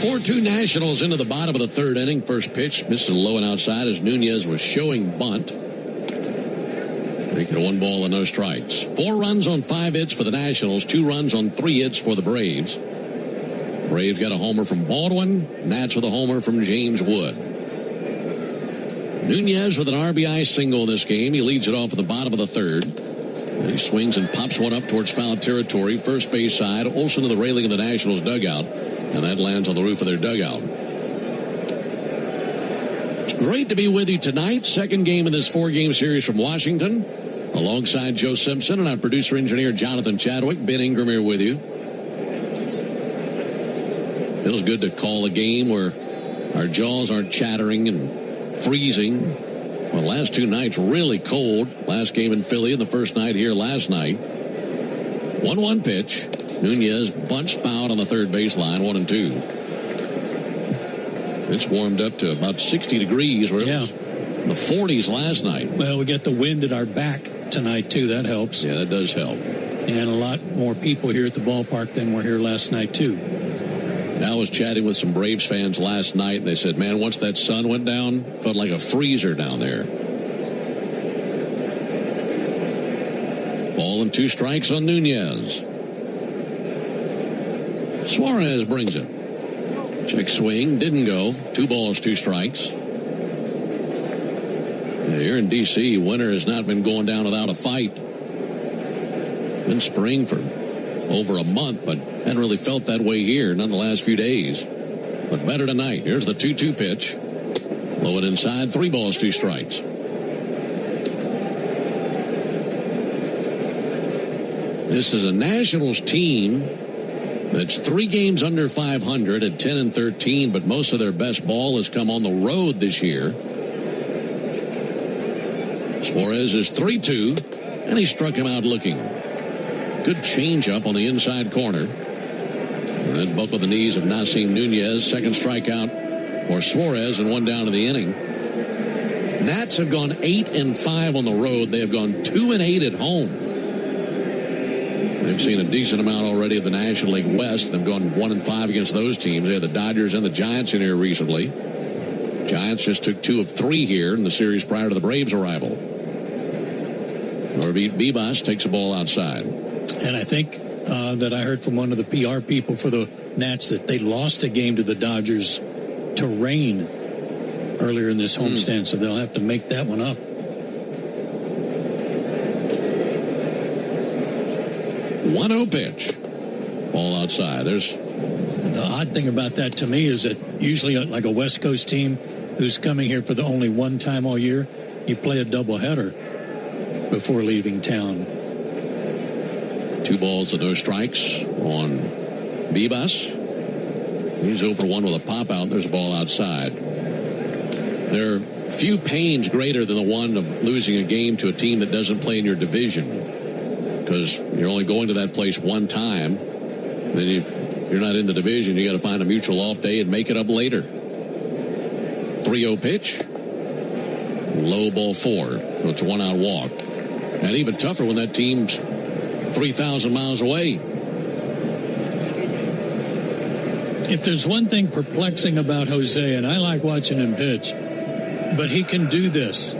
4-2 Nationals into the bottom of the third inning. First pitch misses low and outside as Nunez was showing bunt. Make it a 1 ball and no strikes. 4 runs on 5 hits for the Nationals. 2 runs on 3 hits for the Braves. Braves got a homer from Baldwin. Nats with a homer from James Wood. Nunez with an RBI single in this game. He leads it off at the bottom of the third. And he swings and pops one up towards foul territory. First base side. Olsen to the railing of the Nationals dugout. And that lands on the roof of their dugout. It's great to be with you tonight. Second game in this 4-game series from Washington. Alongside Joe Simpson and our producer-engineer Jonathan Chadwick. Ben Ingram here with you. Feels good to call a game where our jaws aren't chattering and freezing. Well, last 2 nights really cold. Last game in Philly and the first night here last night. 1-1 pitch. Nunez bunts fouled on the third baseline, 1-2. It's warmed up to about 60 degrees. Where it was in the 40s last night. Well, we got the wind at our back tonight, too. That helps. Yeah, that does help. And a lot more people here at the ballpark than were here last night, too. I was chatting with some Braves fans last night, and they said, man, once that sun went down, felt like a freezer down there. Ball and 2 strikes on Nunez. Suarez brings it. Check swing, didn't go. 2 balls, 2 strikes. Here in D.C., winter has not been going down without a fight. Been spring for over a month, but hadn't really felt that way here, not the last few days. But better tonight. Here's the 2-2 pitch. Low and inside, 3 balls, 2 strikes. This is a Nationals team that's 3 games under 500 at 10-13, but most of their best ball has come on the road this year. Suarez is 3-2, and he struck him out looking. Good changeup on the inside corner. And then buckled the knees of Nasim Nunez. Second strikeout for Suarez and 1 down in the inning. Nats have gone 8-5 on the road. They have gone 2-8 at home. They've seen a decent amount already of the National League West. They've gone 1-5 against those teams. They had the Dodgers and the Giants in here recently. Giants just took 2 of 3 here in the series prior to the Braves' arrival. Norby Bibas takes a ball outside. And I think that I heard from one of the PR people for the Nats that they lost a game to the Dodgers to rain earlier in this homestand, so they'll have to make that one up. 1-0 pitch. Ball outside. There's the odd thing about that to me is that usually like a West Coast team who's coming here for the only one time all year, you play a doubleheader before leaving town. 2 balls and no strikes on Bibas. He's 0-for-1 with a pop out. There's a ball outside. There are few pains greater than the one of losing a game to a team that doesn't play in your division, because you're only going to that place one time. Then if you're not in the division, you got to find a mutual off day and make it up later. 3-0 pitch. Low ball 4. So it's a 1-out walk. And even tougher when that team's 3,000 miles away. If there's one thing perplexing about Jose, and I like watching him pitch, but he can do this.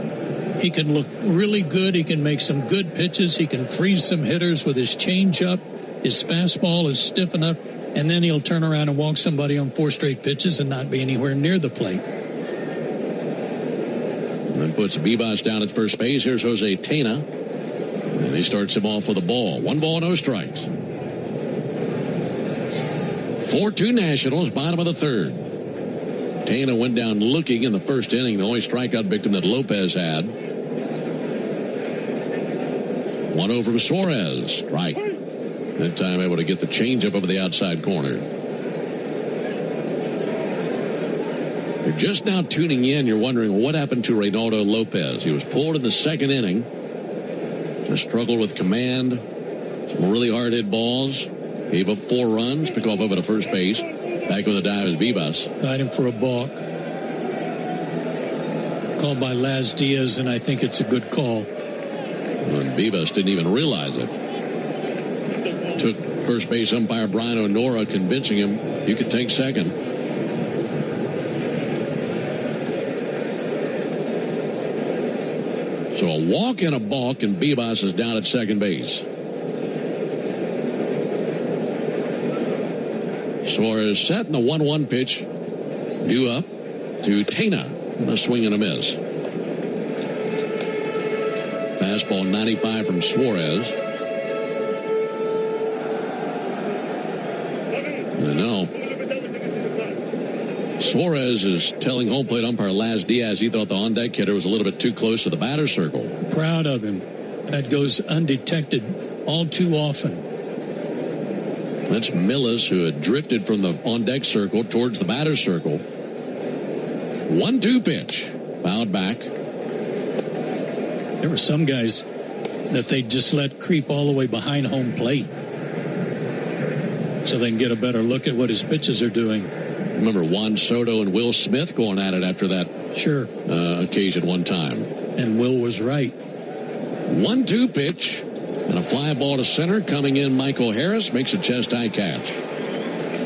He can look really good. He can make some good pitches. He can freeze some hitters with his changeup. His fastball is stiff enough, and then he'll turn around and walk somebody on 4 straight pitches and not be anywhere near the plate. And then puts Bibas down at first base. Here's Jose Tena. And he starts him off with a ball. 1 ball, no strikes. 4-2 Nationals, bottom of the third. Tena went down looking in the first inning, the only strikeout victim that Lopez had. 1-0 from Suarez. Strike. That time able to get the changeup over the outside corner. If you're just now tuning in, you're wondering what happened to Reynaldo Lopez. He was pulled in the second inning. Just struggled with command. Some really hard hit balls. Gave up 4 runs. Pick off over to first base. Back with a dive is Vivas. Got him for a balk. Called by Laz Diaz, and I think it's a good call. And Vivas didn't even realize it. Took first base umpire Brian O'Nora convincing him you could take second. So a walk and a balk, and Vivas is down at second base. Suarez set in the 1-1 pitch. Due up to Tena. And a swing and a miss. Fastball 95 from Suarez. No. Suarez is telling home plate umpire Laz Diaz he thought the on-deck hitter was a little bit too close to the batter's circle. Proud of him. That goes undetected all too often. That's Millis, who had drifted from the on-deck circle towards the batter's circle. 1-2 pitch. Fouled back. There were some guys that they just let creep all the way behind home plate so they can get a better look at what his pitches are doing. Remember Juan Soto and Will Smith going at it after that occasion one time. And Will was right. 1-2 pitch. And a fly ball to center. Coming in, Michael Harris makes a chest-high catch.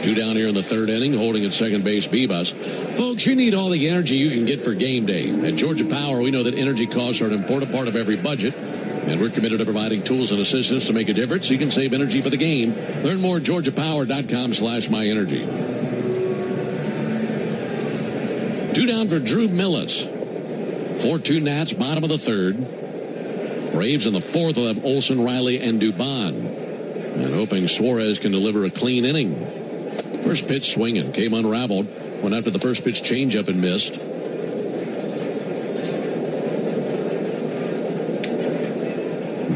2 down here in the third inning, holding at second base, Vivas. Folks, you need all the energy you can get for game day. At Georgia Power, we know that energy costs are an important part of every budget, and we're committed to providing tools and assistance to make a difference so you can save energy for the game. Learn more at georgiapower.com/myenergy. 2 down for Drew Millis. 4-2 Nats, bottom of the third. Braves in the fourth will have Olsen, Riley, and Dubon. And hoping Suarez can deliver a clean inning. First pitch swinging, came unraveled. Went after the first pitch changeup and missed.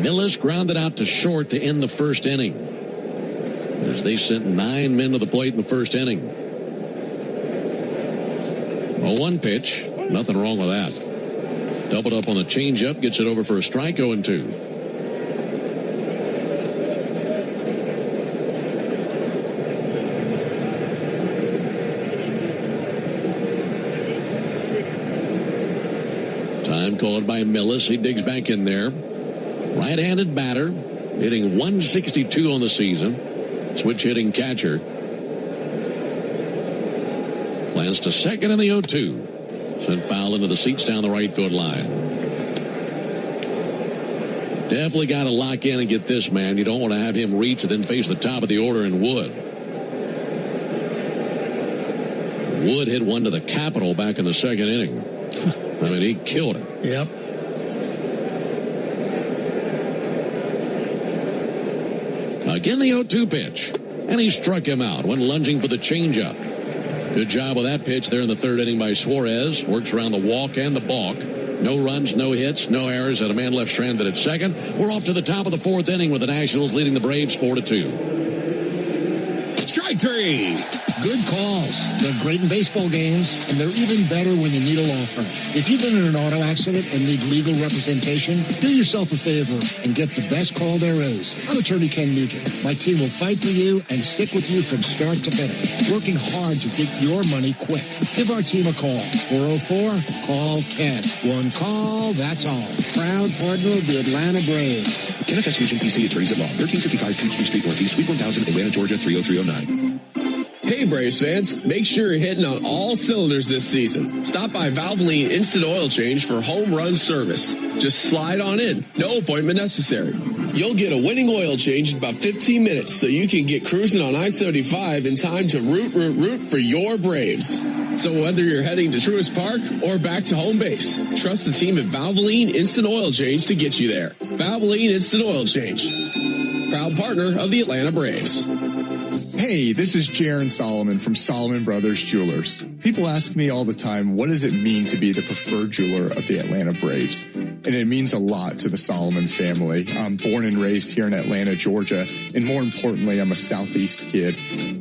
Millis grounded out to short to end the first inning, as they sent 9 men to the plate in the first inning. 0-1 pitch, nothing wrong with that. Doubled up on the changeup, gets it over for a strike. 0-2. Time called by Millis. He digs back in there. Right-handed batter, hitting 162 on the season. Switch hitting catcher. Plans to second in the 0-2. Sent foul into the seats down the right field line. Definitely got to lock in and get this man. You don't want to have him reach and then face the top of the order in Wood. Wood hit one to the Capitol back in the second inning. I mean, he killed it. Yep. Again, the 0-2 pitch. And he struck him out when lunging for the changeup. Good job with that pitch there in the third inning by Suarez. Works around the walk and the balk. No runs, no hits, no errors, and a man left stranded at second. We're off to the top of the fourth inning with the Nationals leading the Braves 4-2. Strike 3. Good calls. They're great in baseball games, and they're even better when you need a law firm. If you've been in an auto accident and need legal representation, do yourself a favor and get the best call there is. I'm attorney Ken Nugent. My team will fight for you and stick with you from start to finish, working hard to get your money quick. Give our team a call. 404-CALL-KEN. One call, that's all. Proud partner of the Atlanta Braves. Kenneth S. Nugent, PC, attorneys at law. 1355 Peachtree Street Northeast, Suite 1000, Atlanta, Georgia, 30309. Hey Braves fans, make sure you're hitting on all cylinders this season. Stop by Valvoline Instant Oil Change for home run service. Just slide on in, no appointment necessary. You'll get a winning oil change in about 15 minutes so you can get cruising on I-75 in time to root for your Braves. So whether you're heading to Truist Park or back to home base, trust the team at Valvoline Instant Oil Change to get you there. Valvoline Instant Oil Change, proud partner of the Atlanta Braves. Hey, this is Jaron Solomon from Solomon Brothers Jewelers. People ask me all the time, what does it mean to be the preferred jeweler of the Atlanta Braves? And it means a lot to the Solomon family. I'm born and raised here in Atlanta, Georgia, and more importantly, I'm a Southeast kid.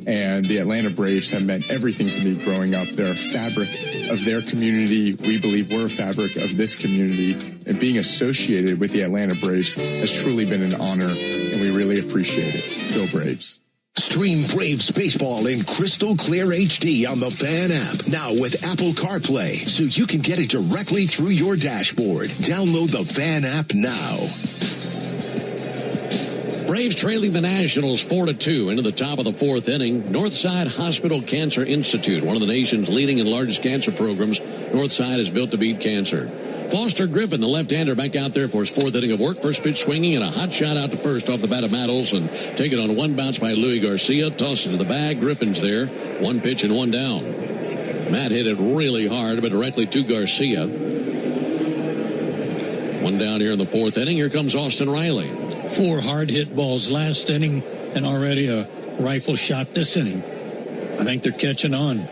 And the Atlanta Braves have meant everything to me growing up. They're a fabric of their community. We believe we're a fabric of this community. And being associated with the Atlanta Braves has truly been an honor, and we really appreciate it. Go Braves. Stream Braves baseball in crystal clear HD on the Fan app. Now with Apple CarPlay, so you can get it directly through your dashboard. Download the Fan app now. Braves trailing the Nationals 4-2 into the top of the fourth inning. Northside Hospital Cancer Institute, one of the nation's leading and largest cancer programs. Northside is built to beat cancer. Foster Griffin, the left-hander, back out there for his fourth inning of work. First pitch swinging and a hot shot out to first off the bat of Matt Olson. Taken on one bounce by Louis Garcia. Tosses to the bag. Griffin's there. One pitch and one down. Matt hit it really hard, but directly to Garcia. One down here in the fourth inning. Here comes Austin Riley. 4 hard hit balls last inning and already a rifle shot this inning. I think they're catching on.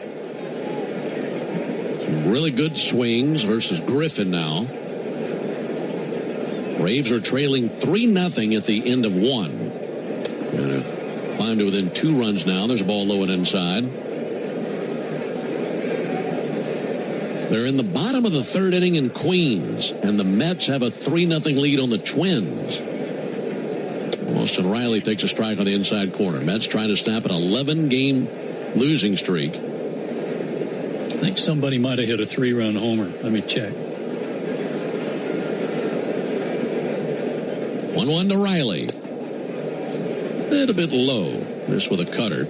Really good swings versus Griffin now. Braves are trailing 3-0 at the end of one. And have climbed to within 2 runs now. There's a ball low and inside. They're in the bottom of the third inning in Queens, and the Mets have a 3-0 lead on the Twins. Austin Riley takes a strike on the inside corner. Mets trying to snap an 11-game losing streak. I think somebody might have hit a 3-run homer. Let me check. 1-1 to Riley. A little bit low. This with a cutter.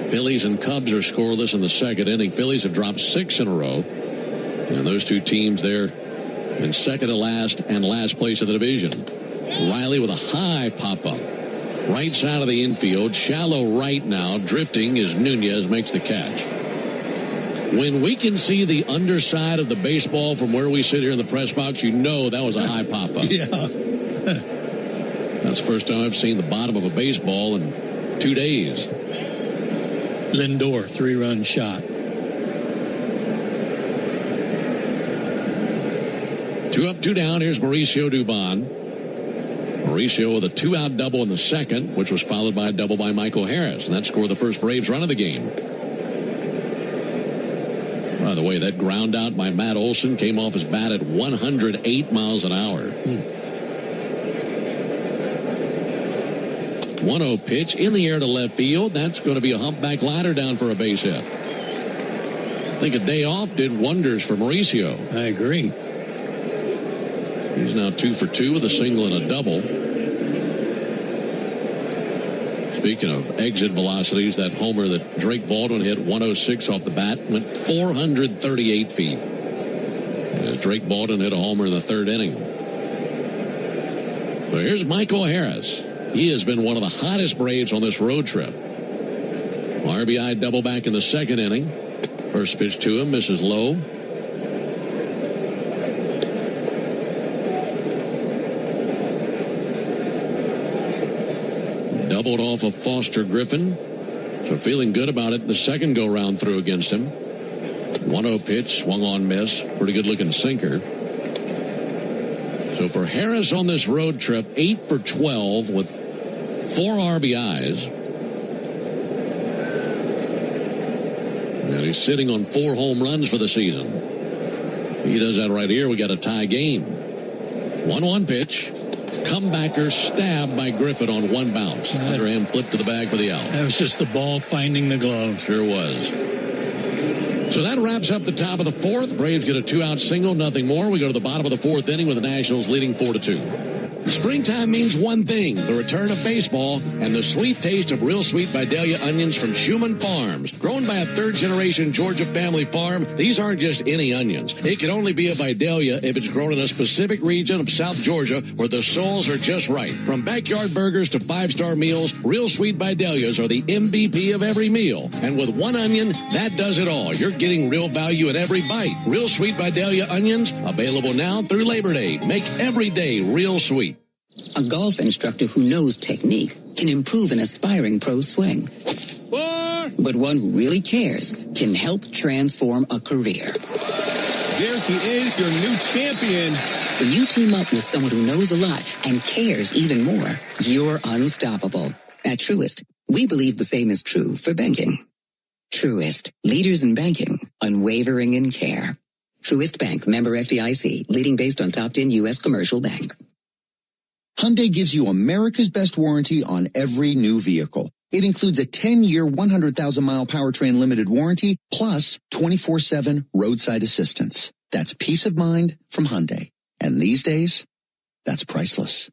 Phillies and Cubs are scoreless in the second inning. Phillies have dropped 6 in a row. And those two teams there in second to last and last place of the division. Riley with a high pop-up. Right side of the infield. Shallow right now. Drifting as Nunez makes the catch. When we can see the underside of the baseball from where we sit here in the press box, you know that was a high pop-up. Yeah. That's the first time I've seen the bottom of a baseball in 2 days. Lindor, 3-run shot. 2 up, 2 down. Here's Mauricio Dubon. Mauricio with a 2-out double in the second, which was followed by a double by Michael Harris. And that scored the first Braves run of the game. By the way, that ground out by Matt Olson came off his bat at 108 miles an hour. 1-0 pitch in the air to left field. That's going to be a humpback liner down for a base hit. I think a day off did wonders for Mauricio. I agree. He's now 2 for 2 with a single and a double. Speaking of exit velocities, that homer that Drake Baldwin hit 106 off the bat went 438 feet. As Drake Baldwin hit a homer in the third inning. So here's Michael Harris. He has been one of the hottest Braves on this road trip. RBI double back in the second inning. First pitch to him, misses low. Doubled off of Foster Griffin. So feeling good about it the second go-round through against him. 1-0 pitch, swung on miss. Pretty good-looking sinker. So for Harris on this road trip, 8 for 12 with 4 RBIs. And he's sitting on 4 home runs for the season. He does that right here. We got a tie game. 1-1 pitch. Comebacker stabbed by Griffin on one bounce. Underhand flipped to the bag for the out. That was just the ball finding the glove. Sure was. So that wraps up the top of the fourth. Braves get a 2-out single, nothing more. We go to the bottom of the fourth inning with the Nationals leading 4-2. Springtime means one thing, the return of baseball and the sweet taste of Real Sweet Vidalia onions from Schumann Farms. Grown by a third-generation Georgia family farm, these aren't just any onions. It can only be a Vidalia if it's grown in a specific region of South Georgia where the soils are just right. From backyard burgers to 5-star meals, Real Sweet Vidalias are the MVP of every meal. And with one onion, that does it all. You're getting real value at every bite. Real Sweet Vidalia onions, available now through Labor Day. Make every day real sweet. A golf instructor who knows technique can improve an aspiring pro's swing. But one who really cares can help transform a career. There he is, your new champion. When you team up with someone who knows a lot and cares even more, you're unstoppable. At Truist, we believe the same is true for banking. Truist, leaders in banking, unwavering in care. Truist Bank, member FDIC, leading based on top 10 U.S. commercial bank. Hyundai gives you America's best warranty on every new vehicle. It includes a 10-year, 100,000-mile powertrain limited warranty, plus 24/7 roadside assistance. That's peace of mind from Hyundai. And these days, that's priceless.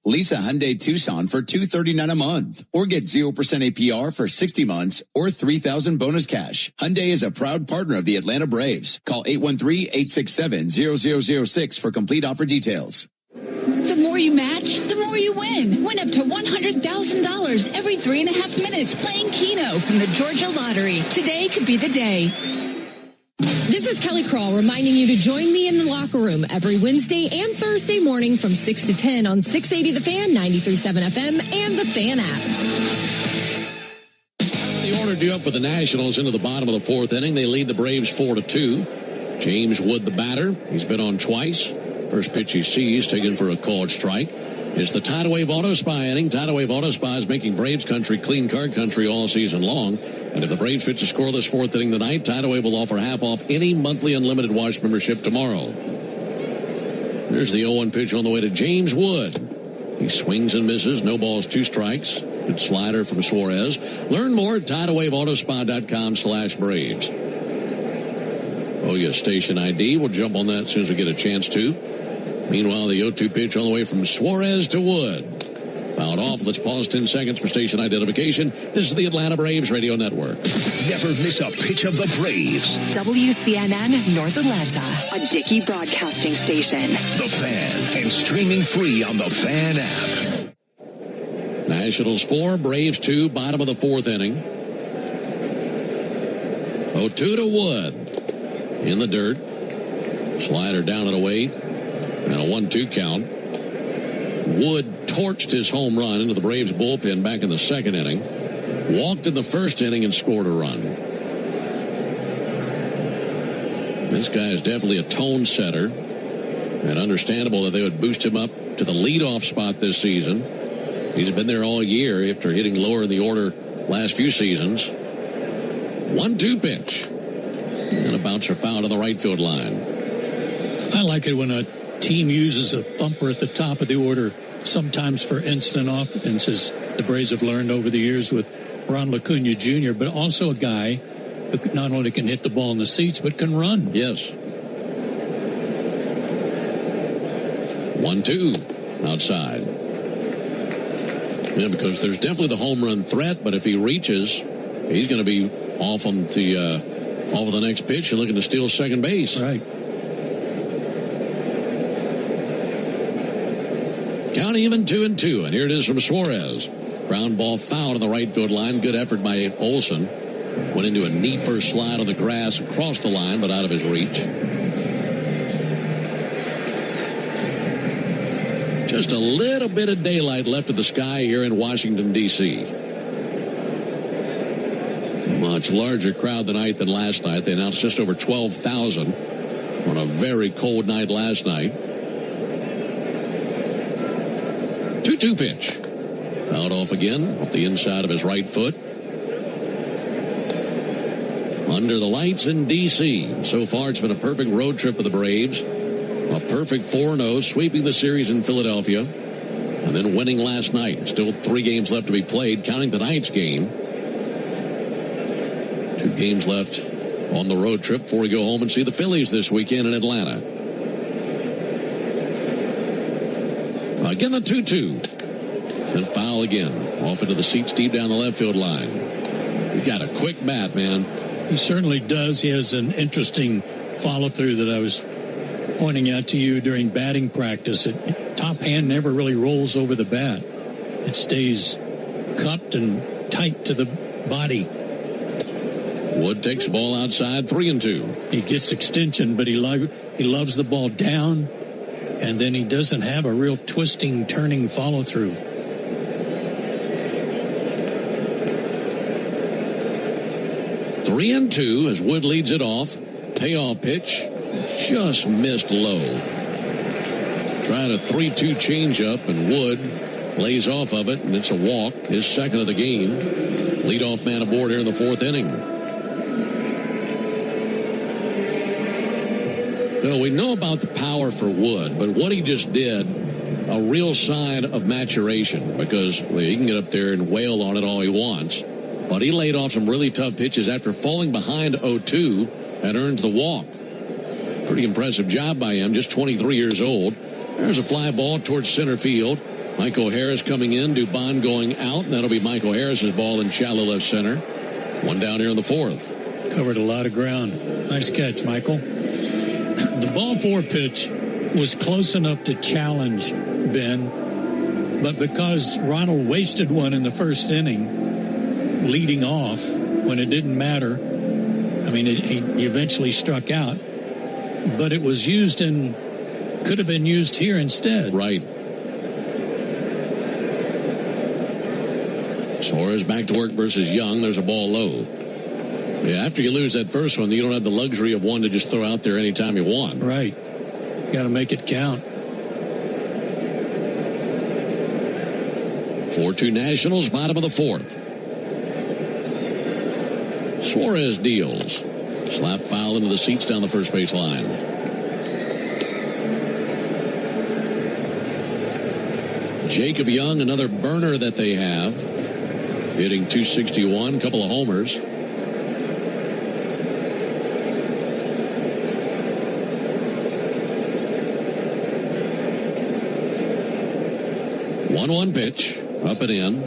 Lease a Hyundai Tucson for $239 a month, or get 0% APR for 60 months, or $3,000 bonus cash. Hyundai is a proud partner of the Atlanta Braves. Call 813-867-0006 for complete offer details. The more you match, the more you win. Win up to $100,000 every 3.5 minutes playing Keno from the Georgia Lottery. Today could be the day. This is Kelly Crawl reminding you to join me in the locker room every Wednesday and Thursday morning from 6 to 10 on 680 The Fan, 93.7 FM, and the Fan app. The order due up for the Nationals into the bottom of the fourth inning. They lead the Braves 4-2. James Wood, the batter. He's been on twice. First pitch he sees, taken for a called strike. It's the Tidal Wave Auto Spy inning. Tidal Wave Auto Spy is making Braves country clean card country all season long. And if the Braves pitch a scoreless fourth inning tonight, Tidal Wave will offer half off any monthly unlimited wash membership tomorrow. There's the 0-1 pitch on the way to James Wood. He swings and misses. No balls, 2 strikes. Good slider from Suarez. Learn more at TidalWaveAutoSpa.com/Braves. Oh, yeah, station ID. We'll jump on that as soon as we get a chance to. Meanwhile, the 0-2 pitch on the way from Suarez to Wood. Fouled off. Let's pause 10 seconds for station identification. This is the Atlanta Braves Radio Network. Never miss a pitch of the Braves. WCNN North Atlanta, a Dickey broadcasting station. The Fan, and streaming free on the Fan app. Nationals 4, Braves 2, bottom of the fourth inning. 0-2 to Wood. In the dirt. Slider down and away. And a 1-2 count. Wood torched his home run into the Braves bullpen back in the second inning. Walked in the first inning and scored a run. This guy is definitely a tone setter. And understandable that they would boost him up to the leadoff spot this season. He's been there all year after hitting lower in the order last few seasons. 1-2 pitch. And a bouncer foul on the right field line. I like it when a team uses a thumper at the top of the order, sometimes for instant offenses. The Braves have learned over the years with Ron Acuna Jr., but also a guy who not only can hit the ball in the seats, but can run. Yes. 1-2 outside. Yeah, because there's definitely the home run threat, but if he reaches, he's going to be off on the off of the next pitch and looking to steal second base. Right. Count even 2-2, and here it is from Suarez. Ground ball foul on the right field line. Good effort by Olsen. Went into a knee first slide on the grass across the line, but out of his reach. Just a little bit of daylight left of the sky here in Washington, D.C. Much larger crowd tonight than last night. They announced just over 12,000 on a very cold night last night. 2-2 pitch. Fouled off again, off the inside of his right foot. Under the lights in D.C. So far, it's been a perfect road trip for the Braves. A perfect 4-0, sweeping the series in Philadelphia. And then winning last night. Still 3 games left to be played, counting tonight's game. 2 games left on the road trip before we go home and see the Phillies this weekend in Atlanta. Again, the 2-2. And foul again. Off into the seats deep down the left field line. He's got a quick bat, man. He certainly does. He has an interesting follow-through that I was pointing out to you during batting practice. Top hand never really rolls over the bat. It stays cupped and tight to the body. Wood takes the ball outside, 3-2. He gets extension, but he loves the ball down, and then he doesn't have a real twisting, turning follow-through. 3-2 as Wood leads it off. Payoff pitch. Just missed low. Tried a 3-2 changeup, and Wood lays off of it, and it's a walk. His second of the game. Leadoff man aboard here in the fourth inning. Well, we know about the power for Wood, but what he just did, a real sign of maturation, because he can get up there and wail on it all he wants. But he laid off some really tough pitches after falling behind 0-2 and earned the walk. Pretty impressive job by him, just 23 years old. There's a fly ball towards center field. Michael Harris coming in, Dubon going out. That'll be Michael Harris's ball in shallow left center. One down here in the fourth. Covered a lot of ground. Nice catch, Michael. The ball four pitch was close enough to challenge Ben, but because Ronald wasted one in the first inning, leading off when it didn't matter, I mean, he eventually struck out, but it was used could have been used here instead. Right. Suarez back to work versus Young. There's a ball low. Yeah, after you lose that first one, you don't have the luxury of one to just throw out there anytime you want. Right. Got to make it count. 4-2 Nationals, bottom of the fourth. Suarez deals. Slap foul into the seats down the first base line. Jacob Young, another burner that they have. Hitting .261, couple of homers. One pitch, up and in.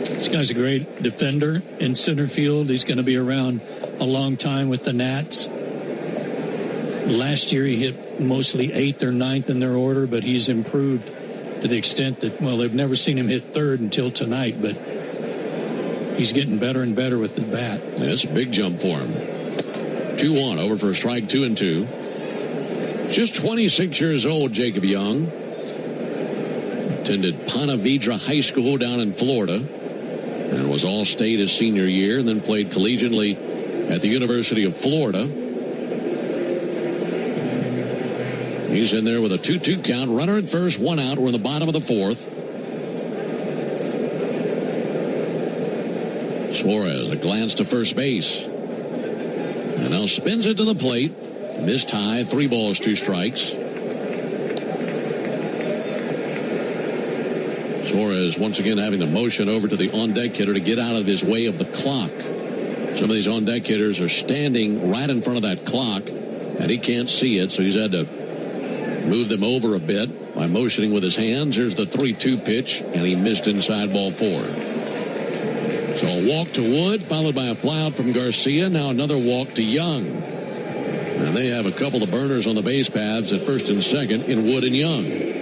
This guy's a great defender in center field. He's going to be around a long time with the Nats. Last year he hit mostly 8th or 9th in their order, but he's improved to the extent that, well, they've never seen him hit third until tonight, but he's getting better and better with the bat. That's a big jump for him. 2-1, over for a strike, 2-2. Just 26 years old, Jacob Young. Attended Ponte Vedra High School down in Florida and was all-state his senior year, and then played collegiately at the University of Florida. He's in there with a 2-2 count. Runner at first, one out. We're in the bottom of the fourth. Suarez, a glance to first base. And now spins it to the plate. Missed high, 3 balls, 2 strikes. Suarez once again having to motion over to the on-deck hitter to get out of his way of the clock. Some of these on-deck hitters are standing right in front of that clock, and he can't see it, so he's had to move them over a bit by motioning with his hands. Here's the 3-2 pitch, and he missed inside ball 4. So a walk to Wood, followed by a flyout from Garcia. Now another walk to Young. And they have a couple of burners on the base paths at first and second in Wood and Young.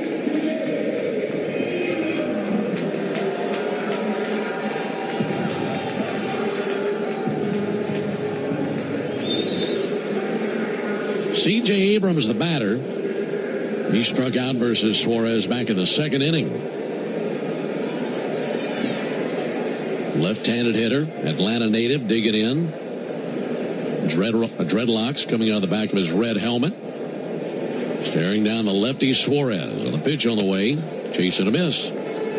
C.J. Abrams, the batter. He struck out versus Suarez back in the second inning. Left-handed hitter, Atlanta native, digging in. Dreadlocks coming out of the back of his red helmet. Staring down the lefty Suarez. On the pitch on the way, chasing a miss.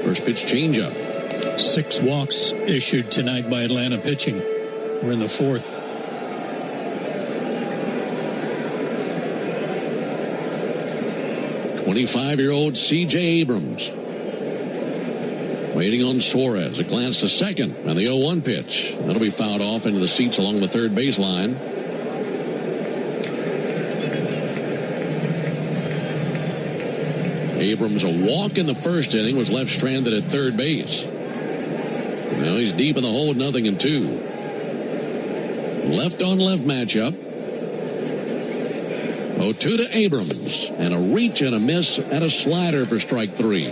First pitch changeup. 6 walks issued tonight by Atlanta pitching. We're in the fourth. .25-year-old C.J. Abrams. Waiting on Suarez. A glance to second on the 0-1 pitch. That'll be fouled off into the seats along the third baseline. Abrams, a walk in the first inning, was left stranded at third base. Now he's deep in the hole, 0-2. Left-on-left matchup. 0-2 to Abrams, and a reach and a miss at a slider for strike 3.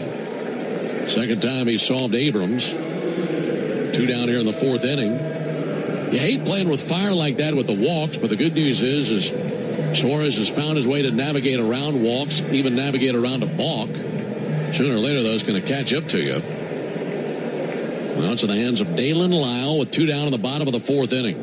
Second time he solved Abrams. 2 down here in the fourth inning. You hate playing with fire like that with the walks, but the good news is Suarez has found his way to navigate around walks, even navigate around a balk. Sooner or later, though, it's going to catch up to you. Now it's in the hands of Dalen Lyle with 2 down in the bottom of the fourth inning.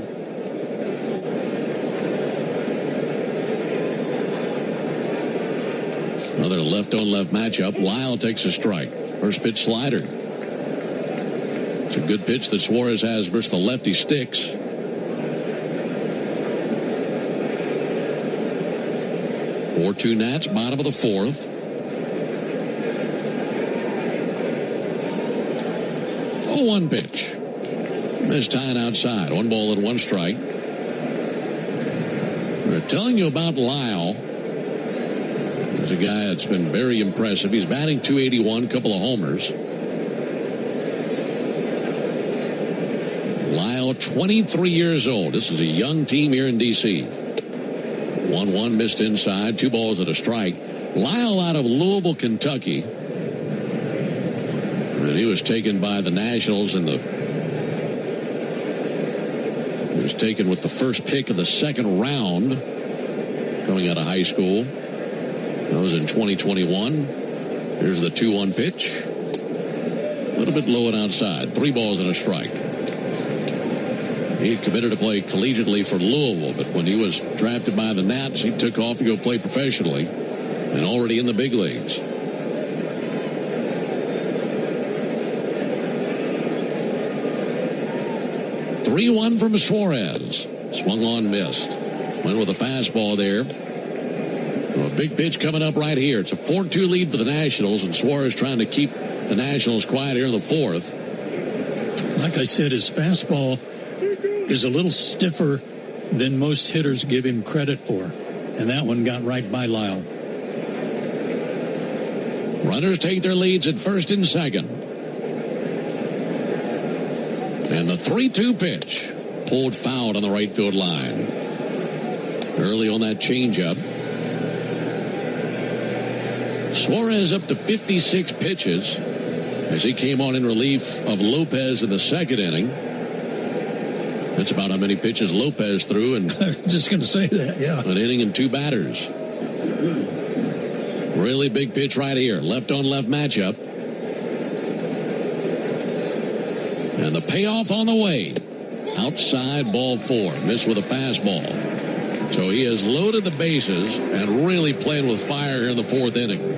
Another left-on-left matchup. Lyle takes a strike. First pitch slider. It's a good pitch that Suarez has versus the lefty Sticks. 4-2 Nats, bottom of the fourth. 0-1 pitch. Missed tying outside. 1 ball and 1 strike. We're telling you about Lyle. He's a guy that's been very impressive. He's batting .281, couple of homers. Lyle, 23 years old. This is a young team here in D.C. 1-1 missed inside, 2 balls and a strike. Lyle out of Louisville, Kentucky. And he was taken by the Nationals in the... He was taken with the first pick of the second round coming out of high school. That was in 2021. Here's the 2-1 pitch. A little bit low and outside. 3 balls and a strike. He had committed to play collegiately for Louisville, but when he was drafted by the Nats, he took off to go play professionally and already in the big leagues. 3-1 from Suarez. Swung on, missed. Went with a fastball there. A big pitch coming up right here. It's a 4-2 lead for the Nationals, and Suarez trying to keep the Nationals quiet here in the fourth. Like I said, his fastball is a little stiffer than most hitters give him credit for. And that one got right by Lyle. Runners take their leads at first and second. And the 3-2 pitch pulled foul on the right field line. Early on that changeup. Suarez up to 56 pitches as he came on in relief of Lopez in the second inning. That's about how many pitches Lopez threw. And just going to say that, yeah. An inning and 2 batters. Really big pitch right here. Left-on-left matchup. And the payoff on the way. Outside, ball 4. Missed with a fastball. So he has loaded the bases and really playing with fire here in the fourth inning.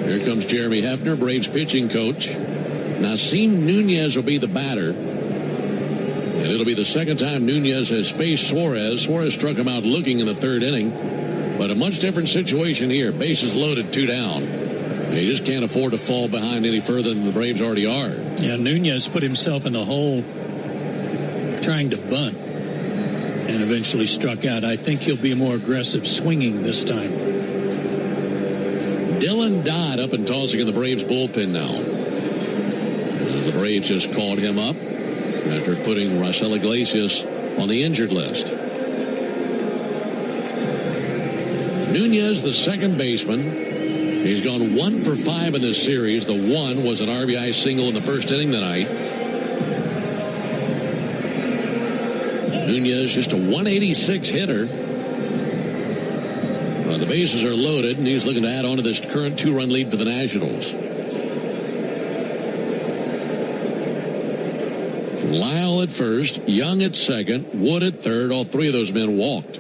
Here comes Jeremy Hefner, Braves pitching coach. Nasim Nunez will be the batter. And it'll be the second time Nunez has faced Suarez. Suarez struck him out looking in the third inning. But a much different situation here. Bases loaded, 2 down. They just can't afford to fall behind any further than the Braves already are. Yeah, Nunez put himself in the hole trying to bunt and eventually struck out. I think he'll be more aggressive swinging this time. Dylan Dodd up and tossing in the Braves bullpen now. The Braves just called him up after putting Raisel Iglesias on the injured list. Nunez, the second baseman. He's gone 1 for 5 in this series. The 1 was an RBI single in the first inning tonight. Nunez just a 186 hitter. The bases are loaded, and he's looking to add on to this current 2-run lead for the Nationals. Lyle at first, Young at second, Wood at third. All 3 of those men walked.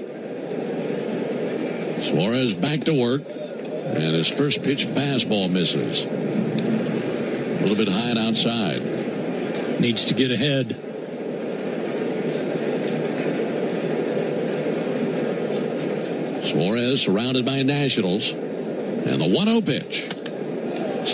Suarez back to work, and his first pitch fastball misses. A little bit high and outside. Needs to get ahead. Suarez surrounded by Nationals. And the 1-0 pitch.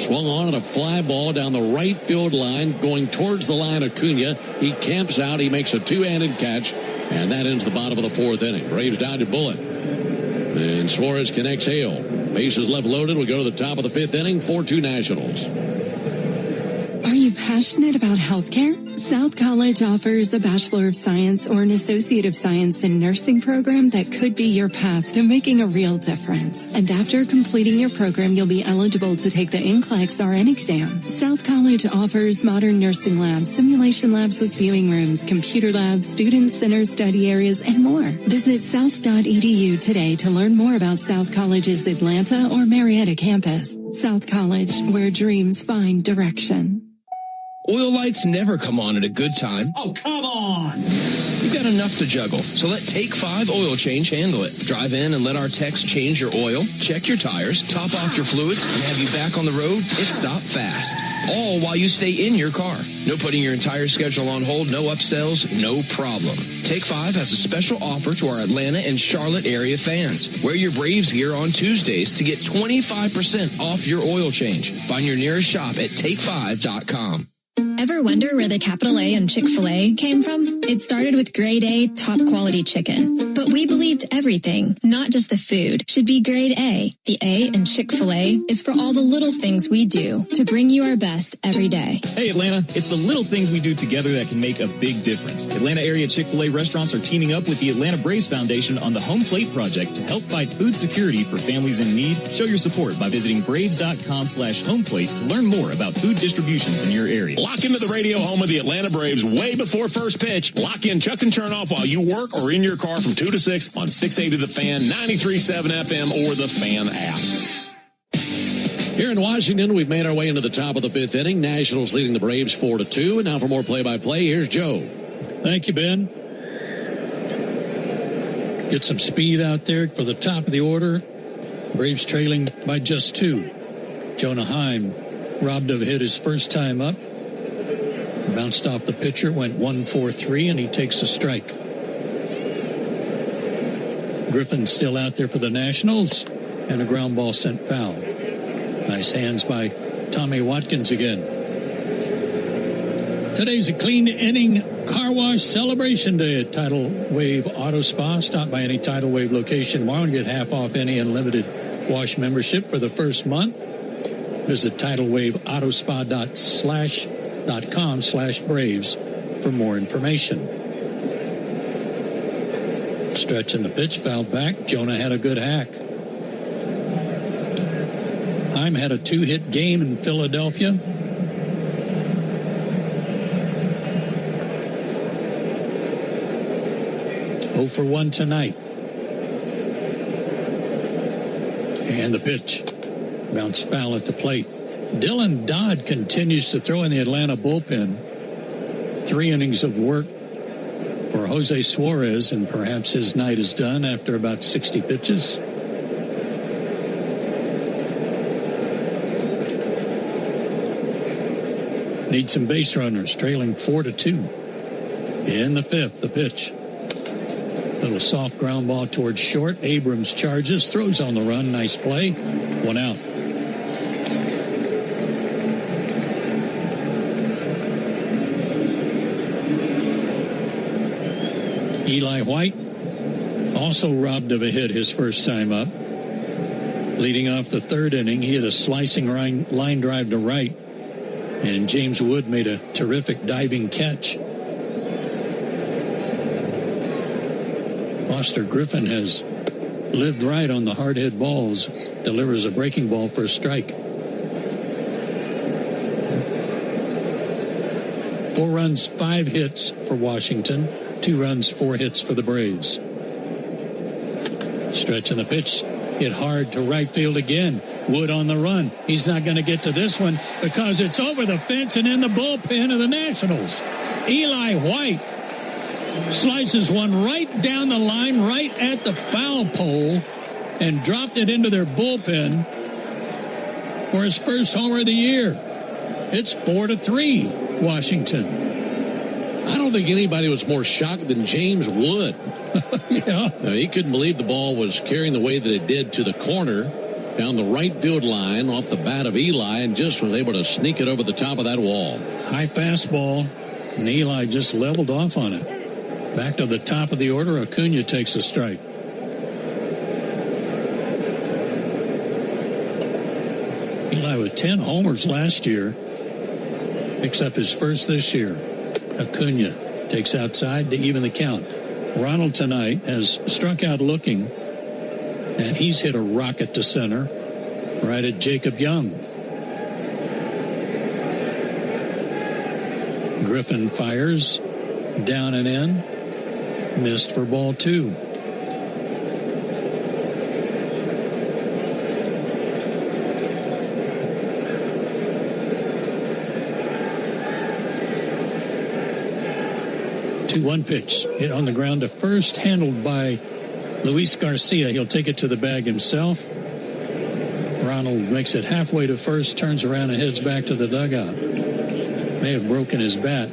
Swung on a fly ball down the right field line, going towards the line of Acuna. He camps out. He makes a 2-handed catch. And that ends the bottom of the fourth inning. Braves down to Bullet. And Suarez can exhale. Bases left loaded. We go to the top of the 5th inning. 4-2 Nationals. Are you passionate about healthcare? South College offers a Bachelor of Science or an Associate of Science in Nursing program that could be your path to making a real difference. And after completing your program, you'll be eligible to take the NCLEX RN exam. South College offers modern nursing labs, simulation labs with viewing rooms, computer labs, student center study areas, and more. Visit south.edu today to learn more about South College's Atlanta or Marietta campus. South College, where dreams find direction. Oil lights never come on at a good time. Oh, come on! You've got enough to juggle, so let Take 5 Oil Change handle it. Drive in and let our techs change your oil, check your tires, top off your fluids, and have you back on the road. It's stop fast. All while you stay in your car. No putting your entire schedule on hold, no upsells, no problem. Take 5 has a special offer to our Atlanta and Charlotte area fans. Wear your Braves gear on Tuesdays to get 25% off your oil change. Find your nearest shop at take5.com. Ever wonder where the capital A in Chick-fil-A came from? It started with grade A, top quality chicken. But we believed everything, not just the food, should be grade A. The A in Chick-fil-A is for all the little things we do to bring you our best every day. Hey Atlanta, it's the little things we do together that can make a big difference. Atlanta area Chick-fil-A restaurants are teaming up with the Atlanta Braves Foundation on the Home Plate Project to help fight food security for families in need. Show your support by visiting braves.com/homeplate to learn more about food distributions in your area. Lock into the radio home of the Atlanta Braves way before first pitch. Lock in Chuck and Chernoff while you work or in your car from 2 to 6 on 680 The Fan, 93.7 FM, or the Fan app. Here in Washington, we've made our way into the top of the fifth inning. Nationals leading the Braves 4-2. And now for more play-by-play, here's Joe. Thank you, Ben. Get some speed out there for the top of the order. Braves trailing by just 2. Jonah Heim robbed of a hit his first time up. Bounced off the pitcher, went 1-4-3, and he takes a strike. Griffin still out there for the Nationals, and a ground ball sent foul. Nice hands by Tommy Watkins again. Today's a clean inning car wash celebration day at Tidal Wave Auto Spa. Stop by any Tidal Wave location tomorrow and get half off any unlimited wash membership for the first month. Visit tidalwaveautospa.com/Braves for more information. Stretching the pitch, fouled back. Jonah had a good hack. Heim had a 2-hit game in Philadelphia. For 1 tonight. And the pitch. Bounced foul at the plate. Dylan Dodd continues to throw in the Atlanta bullpen. 3 innings of work for Jose Suarez, and perhaps his night is done after about 60 pitches. Need some base runners, trailing 4-2. In the fifth, the pitch. Little soft ground ball towards short. Abrams charges, throws on the run. Nice play. 1 out. Eli White also robbed of a hit his first time up. Leading off the third inning, he had a slicing line drive to right, and James Wood made a terrific diving catch. Foster Griffin has lived right on the hard hit balls, delivers a breaking ball for a strike. 4 runs, 5 hits for Washington. 2 runs, 4 hits for the Braves. Stretching the pitch, hit hard to right field again. Wood on the run. He's not going to get to this one because it's over the fence and in the bullpen of the Nationals. Eli White slices one right down the line, right at the foul pole, and dropped it into their bullpen for his first homer of the year. It's 4-3, Washington. I don't think anybody was more shocked than James Wood. Yeah. He couldn't believe the ball was carrying the way that it did to the corner, down the right field line, off the bat of Eli, and just was able to sneak it over the top of that wall. High fastball, and Eli just leveled off on it. Back to the top of the order, Acuna takes a strike. Eli with 10 homers last year, picks up his first this year. Acuna takes outside to even the count. Ronald tonight has struck out looking, and he's hit a rocket to center right at Jacob Young. Griffin fires down and in, missed for ball 2. 2-1 pitch. Hit on the ground to first, handled by Luis Garcia. He'll take it to the bag himself. Ronald makes it halfway to first, turns around and heads back to the dugout. May have broken his bat.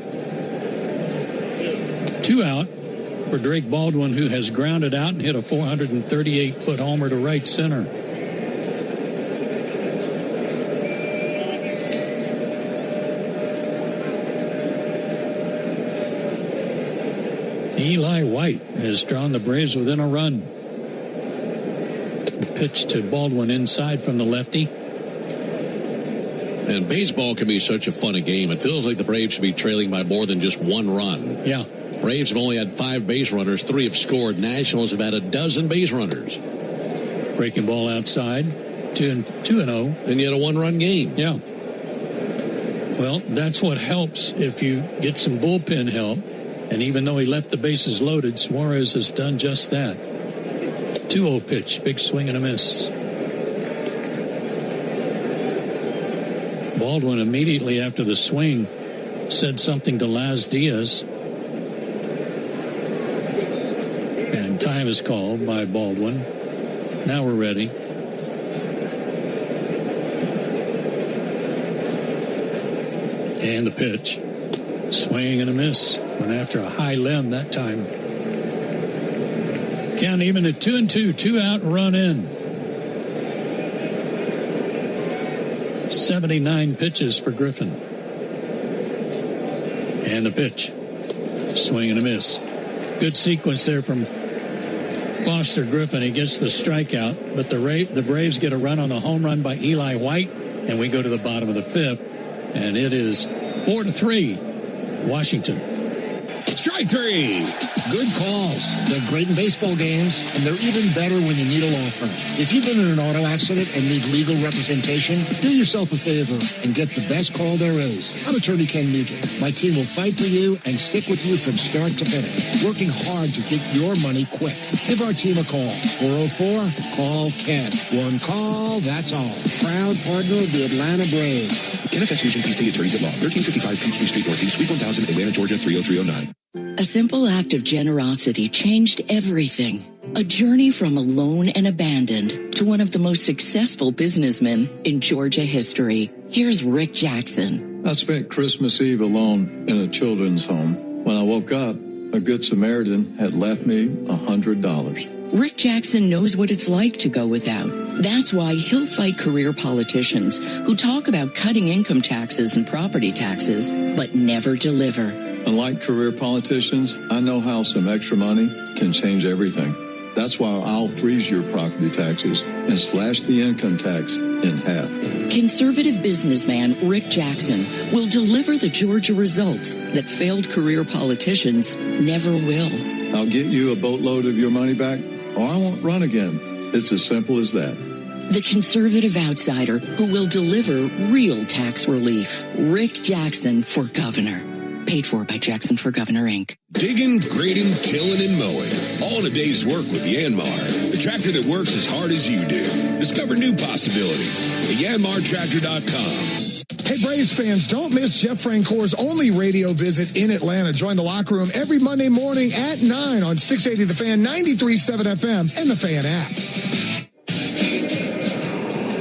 2 out for Drake Baldwin, who has grounded out and hit a 438-foot homer to right center. Eli White has drawn the Braves within a run. Pitch to Baldwin inside from the lefty. And baseball can be such a fun game. It feels like the Braves should be trailing by more than just 1 run. Yeah. Braves have only had 5 base runners. 3 have scored. Nationals have had a dozen base runners. Breaking ball outside. 2-0. And yet a 1-run game. Yeah. Well, that's what helps if you get some bullpen help. And even though he left the bases loaded, Suarez has done just that. 2-0 pitch. Big swing and a miss. Baldwin immediately after the swing said something to Laz Diaz. And time is called by Baldwin. Now we're ready. And the pitch. Swing and a miss. Went after a high limb that time. Count even at 2-2. 2 out, run in. 79 pitches for Griffin. And the pitch. Swing and a miss. Good sequence there from Foster Griffin. He gets the strikeout, but the Braves get a run on the home run by Eli White, and we go to the bottom of the 5th, and it is 4-3, Washington. Strike 3. Good calls. They're great in baseball games, and they're even better when you need a law firm. If you've been in an auto accident and need legal representation, do yourself a favor and get the best call there is. I'm attorney Ken Nugent. My team will fight for you and stick with you from start to finish, working hard to get your money quick. Give our team a call. 404-CALL-KEN. 1 call, that's all. Proud partner of the Atlanta Braves. NFS Vision PC Attorneys at Law, 1355 Peachtree Street Northeast, Suite 1000, Atlanta, Georgia, 30309. A simple act of generosity changed everything. A journey from alone and abandoned to one of the most successful businessmen in Georgia history. Here's Rick Jackson. I spent Christmas Eve alone in a children's home. When I woke up, a Good Samaritan had left me $100. Rick Jackson knows what it's like to go without. That's why he'll fight career politicians who talk about cutting income taxes and property taxes, but never deliver. Unlike career politicians, I know how some extra money can change everything. That's why I'll freeze your property taxes and slash the income tax in half. Conservative businessman Rick Jackson will deliver the Georgia results that failed career politicians never will. I'll get you a boatload of your money back, or I won't run again. It's as simple as that. The conservative outsider who will deliver real tax relief. Rick Jackson for governor. Paid for by Jackson for Governor, Inc. Digging, grading, tilling, and mowing. All in a day's work with Yanmar, the tractor that works as hard as you do. Discover new possibilities at yanmartractor.com. Hey, Braves fans, don't miss Jeff Francoeur's only radio visit in Atlanta. Join the locker room every Monday morning at 9 on 680 The Fan, 93.7 FM, and the Fan app.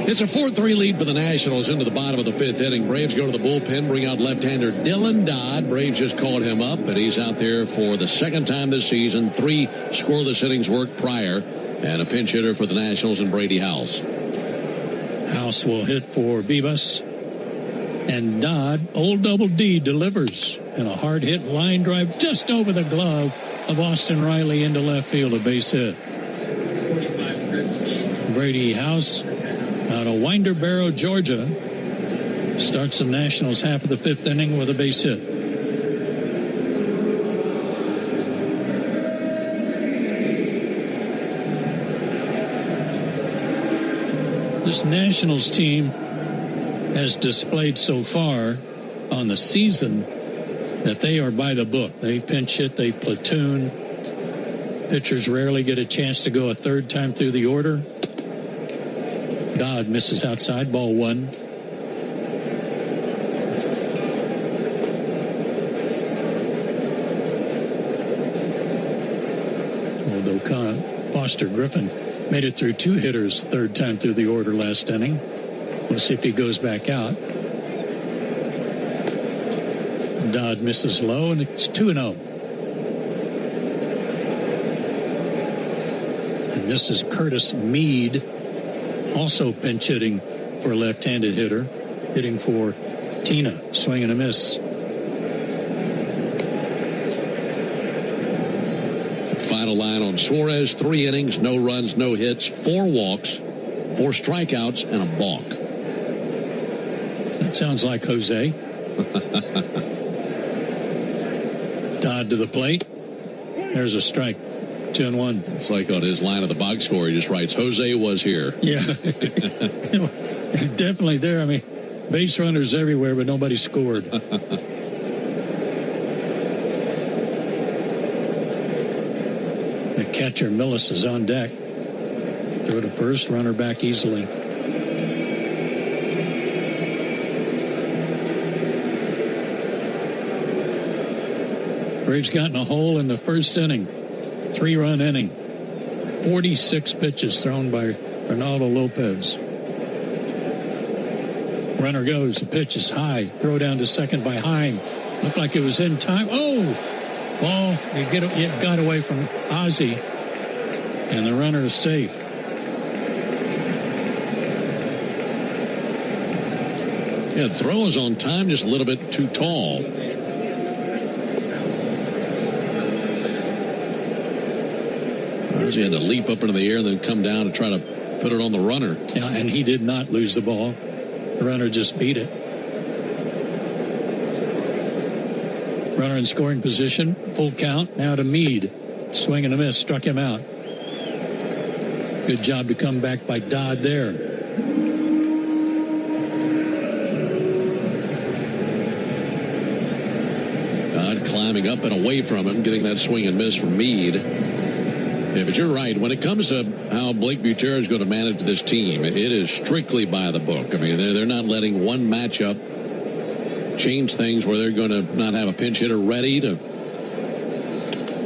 It's a 4-3 lead for the Nationals into the bottom of the 5th inning. Braves go to the bullpen, bring out left-hander Dylan Dodd. Braves just called him up, and he's out there for the second time this season. 3 scoreless innings worked prior, and a pinch hitter for the Nationals and Brady House. House will hit for Bibas, and Dodd, old Double D, delivers in a hard-hit line drive just over the glove of Austin Riley into left field, a base hit. Brady House out of Winder Barrow, Georgia, starts the Nationals half of the 5th inning with a base hit. This Nationals team has displayed so far on the season that they are by the book. They pinch hit, they platoon. Pitchers rarely get a chance to go a third time through the order. Dodd misses outside, ball 1. Foster Griffin made it through 2 hitters third time through the order last inning. We'll see if he goes back out. Dodd misses low, and it's 2-0. And this is Curtis Mead, also pinch hitting for a left-handed hitter, hitting for Tina, swing and a miss. Final line on Suarez: 3 innings, no runs, no hits, 4 walks, 4 strikeouts, and a balk. That sounds like Jose. Dodd to the plate. There's a strike. 2-1. It's like on his line of the box score, he just writes, Jose was here. Yeah. Definitely there. I mean, base runners everywhere, but nobody scored. The catcher, Millis, is on deck. Throw to first, runner back easily. Braves got in a hole in the first inning. 3-run inning. 46 pitches thrown by Ronaldo Lopez. Runner goes. The pitch is high. Throw down to second by Heim. Looked like it was in time. Oh! Ball. It got away from Ozzie. And the runner is safe. Yeah, throw is on time, just a little bit too tall. He had to leap up into the air and then come down and try to put it on the runner. Yeah, and he did not lose the ball. The runner just beat it. Runner in scoring position. Full count. Now to Mead. Swing and a miss. Struck him out. Good job to come back by Dodd there. Dodd climbing up and away from him, getting that swing and miss from Mead. Yeah, but you're right. When it comes to how Blake Butera is going to manage this team, it is strictly by the book. I mean, they're not letting one matchup change things where they're going to not have a pinch hitter ready to.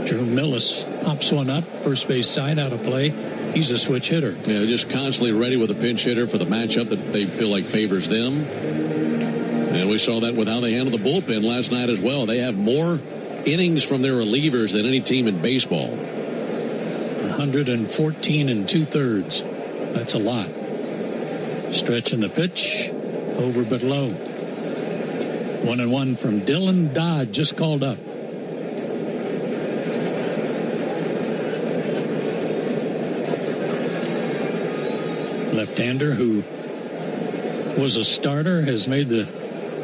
Drew Millis pops one up, first base side, out of play. He's a switch hitter. Yeah, just constantly ready with a pinch hitter for the matchup that they feel like favors them. And we saw that with how they handled the bullpen last night as well. They have more innings from their relievers than any team in baseball. 114 2/3. That's a lot. Stretching the pitch. Over but low. 1-1 from Dylan Dodd, just called up. Left-hander who was a starter has made the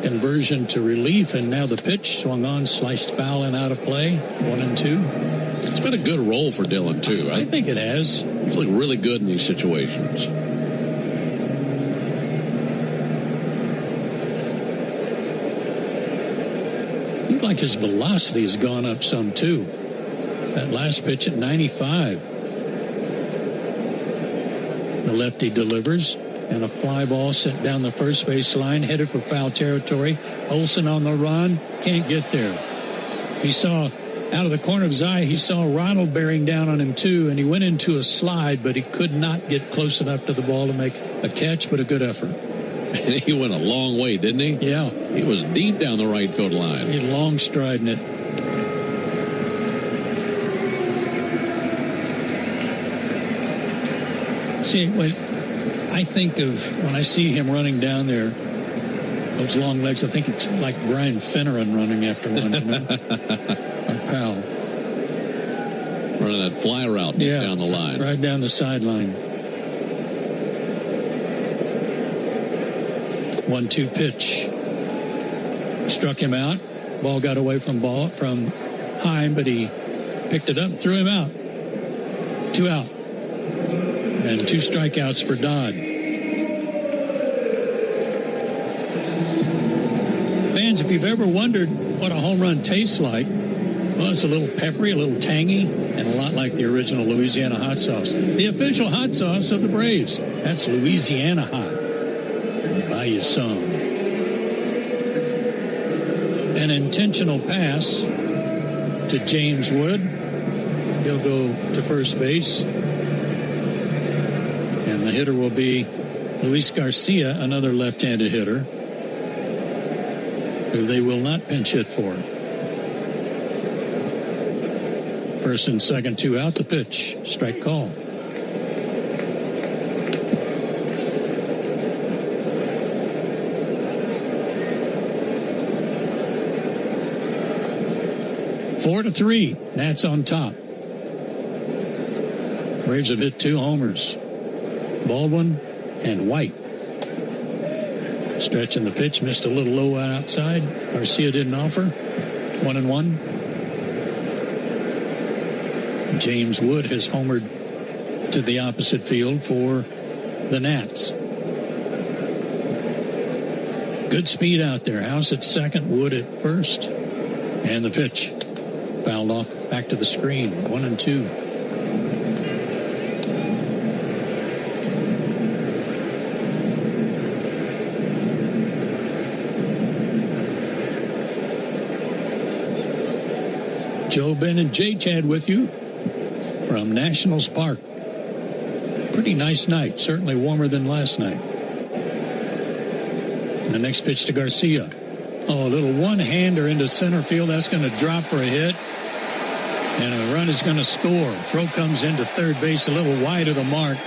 conversion to relief, and now the pitch swung on, sliced foul and out of play. 1-2. It's been a good role for Dylan, too. I think it has. He's looked really good in these situations. Seems like his velocity has gone up some, too. That last pitch at 95. The lefty delivers, and a fly ball sent down the first base line, headed for foul territory. Olsen on the run, can't get there. He saw... Out of the corner of his eye, he saw Ronald bearing down on him, too, and he went into a slide, but he could not get close enough to the ball to make a catch, but a good effort. And he went a long way, didn't he? Yeah. He was deep down the right field line. He long striding it. See, when I think of, when I see him running down there, those long legs, I think it's like Brian Finneran running after one, you know? Our pal. Running that fly route down the line. Right down the sideline. 1-2 pitch. Struck him out. Ball got away from Heim, but he picked it up and threw him out. 2 out. And 2 strikeouts for Dodd. Fans, if you've ever wondered what a home run tastes like, well, it's a little peppery, a little tangy, and a lot like the original Louisiana hot sauce. The official hot sauce of the Braves. That's Louisiana hot. Buy you some. An intentional pass to James Wood. He'll go to first base. And the hitter will be Luis Garcia, another left-handed hitter, who they will not pinch hit for. First and second, 2 out, the pitch. Strike call. Four to 3. Nats on top. Braves have hit 2 homers. Baldwin and White. Stretching the pitch, missed a little low outside. Garcia didn't offer. 1-1. James Wood has homered to the opposite field for the Nats. Good speed out there. House at second, Wood at first. And the pitch. Fouled off back to the screen. 1-2. Joe, Ben, and Jay Chad with you from Nationals Park. Pretty nice night. Certainly warmer than last night. The next pitch to Garcia. Oh, a little one-hander into center field. That's going to drop for a hit. And a run is going to score. Throw comes into third base a little wide of the mark.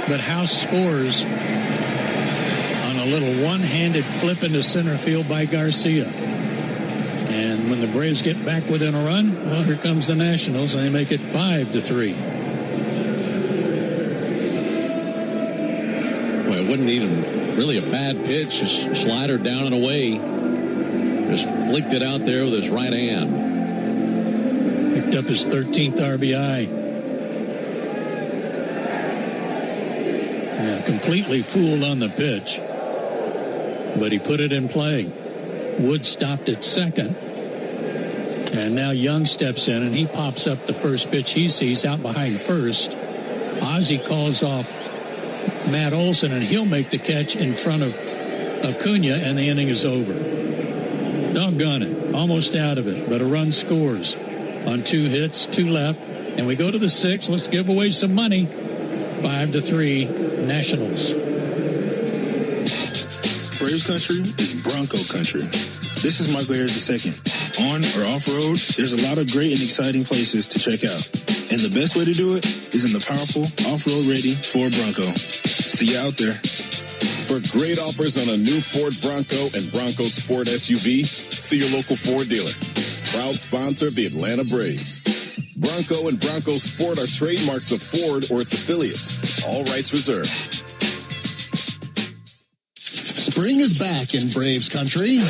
But House scores on a little one-handed flip into center field by Garcia. And when the Braves get back within a run, well, here comes the Nationals, and they make it 5-3. Well, it wasn't even really a bad pitch. Just slider down and away. Just flicked it out there with his right hand. Picked up his 13th RBI. Yeah, completely fooled on the pitch. But he put it in play. Wood stopped at second. And now Young steps in, and he pops up the first pitch he sees out behind first. Ozzie calls off Matt Olson, and he'll make the catch in front of Acuna, and the inning is over. Doggone it. Almost out of it, but a run scores on 2 hits, 2 left. And we go to the 6th. Let's give away some money. 5-3, Nationals. Braves country is Bronco country. This is Michael Harris II. On or off-road, there's a lot of great and exciting places to check out. And the best way to do it is in the powerful off-road ready Ford Bronco. See you out there. For great offers on a new Ford Bronco and Bronco Sport SUV, see your local Ford dealer. Proud sponsor of the Atlanta Braves. Bronco and Bronco Sport are trademarks of Ford or its affiliates. All rights reserved. Spring is back in Braves country,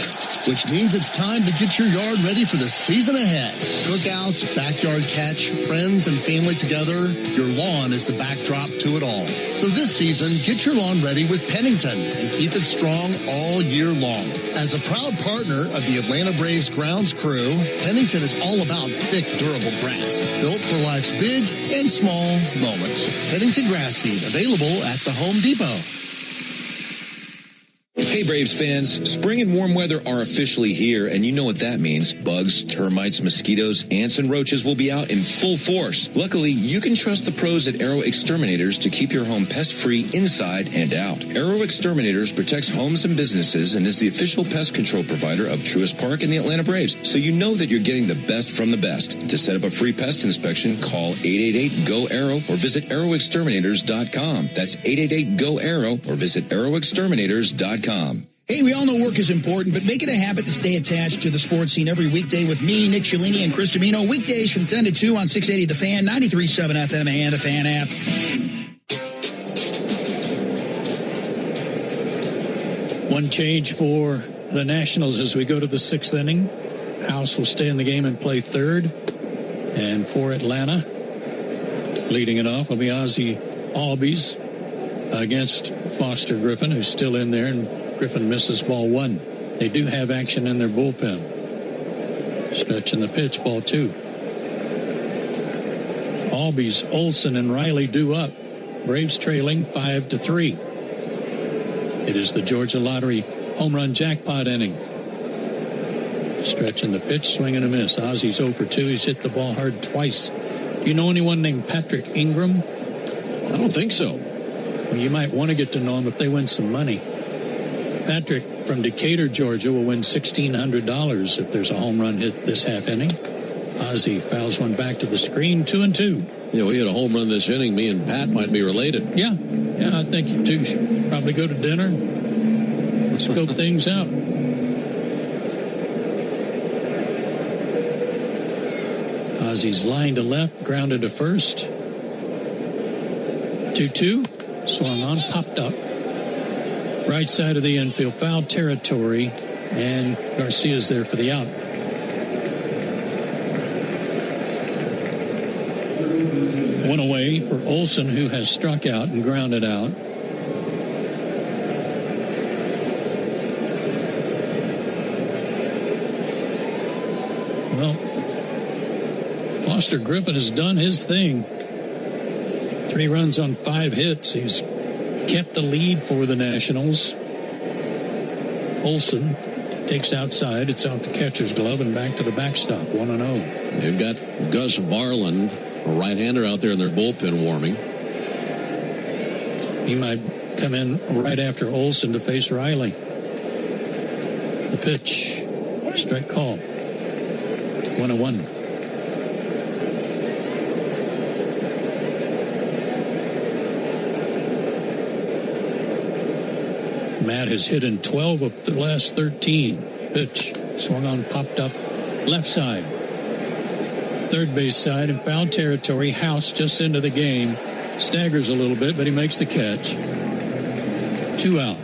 which means it's time to get your yard ready for the season ahead. Cookouts, backyard catch, friends and family together, your lawn is the backdrop to it all. So this season, get your lawn ready with Pennington and keep it strong all year long. As a proud partner of the Atlanta Braves grounds crew, Pennington is all about thick, durable grass, built for life's big and small moments. Pennington grass seed, available at the Home Depot. Hey Braves fans, spring and warm weather are officially here, and you know what that means. Bugs, termites, mosquitoes, ants, and roaches will be out in full force. Luckily, you can trust the pros at Arrow Exterminators to keep your home pest-free inside and out. Arrow Exterminators protects homes and businesses and is the official pest control provider of Truist Park and the Atlanta Braves, so you know that you're getting the best from the best. To set up a free pest inspection, call 888-GO-ARROW or visit arrowexterminators.com. That's 888-GO-ARROW or visit arrowexterminators.com. Hey, we all know work is important, but make it a habit to stay attached to the sports scene every weekday with me, Nick Cellini, and Chris Domino. Weekdays from 10 to 2 on 680 The Fan, 93.7 FM, and the Fan app. One change for the Nationals as we go to the 6th inning. House will stay in the game and play third. And for Atlanta, leading it off will be Ozzie Albies against Foster Griffin, who's still in there, and Griffin misses ball 1. They do have action in their bullpen. Stretching the pitch, ball 2. Albies, Olson, and Riley due up. Braves trailing 5-3. It is the Georgia Lottery home run jackpot inning. Stretching the pitch, swing and a miss. Ozzie's 0 for 2. He's hit the ball hard twice Do you know anyone named Patrick Ingram? I don't think so. Well, you might want to get to know him if they win some money. Patrick from Decatur, Georgia, will win $1,600 if there's a home run hit this half inning. Ozzie fouls one back to the screen, 2-2. Yeah, we had a home run this inning. Me and Pat might be related. Yeah, I think you two should probably go to dinner, scope things out. Ozzie's line to left, grounded to first. 2-2, swung on, popped up. Right side of the infield, foul territory, and Garcia's there for the out. One away for Olson, who has struck out and grounded out. Well, Foster Griffin has done his thing. 3 runs on 5 hits. He's kept the lead for the Nationals. Olson takes outside. It's off the catcher's glove and back to the backstop. 1-0. They've got Gus Varland, a right-hander, out there in their bullpen warming. He might come in right after Olson to face Riley. The pitch. Strike call. 1-1. Matt has hit in 12 of the last 13. Pitch. Swung on, popped up. Left side. Third base side in foul territory. House just into the game. Staggers a little bit, but he makes the catch. 2 out.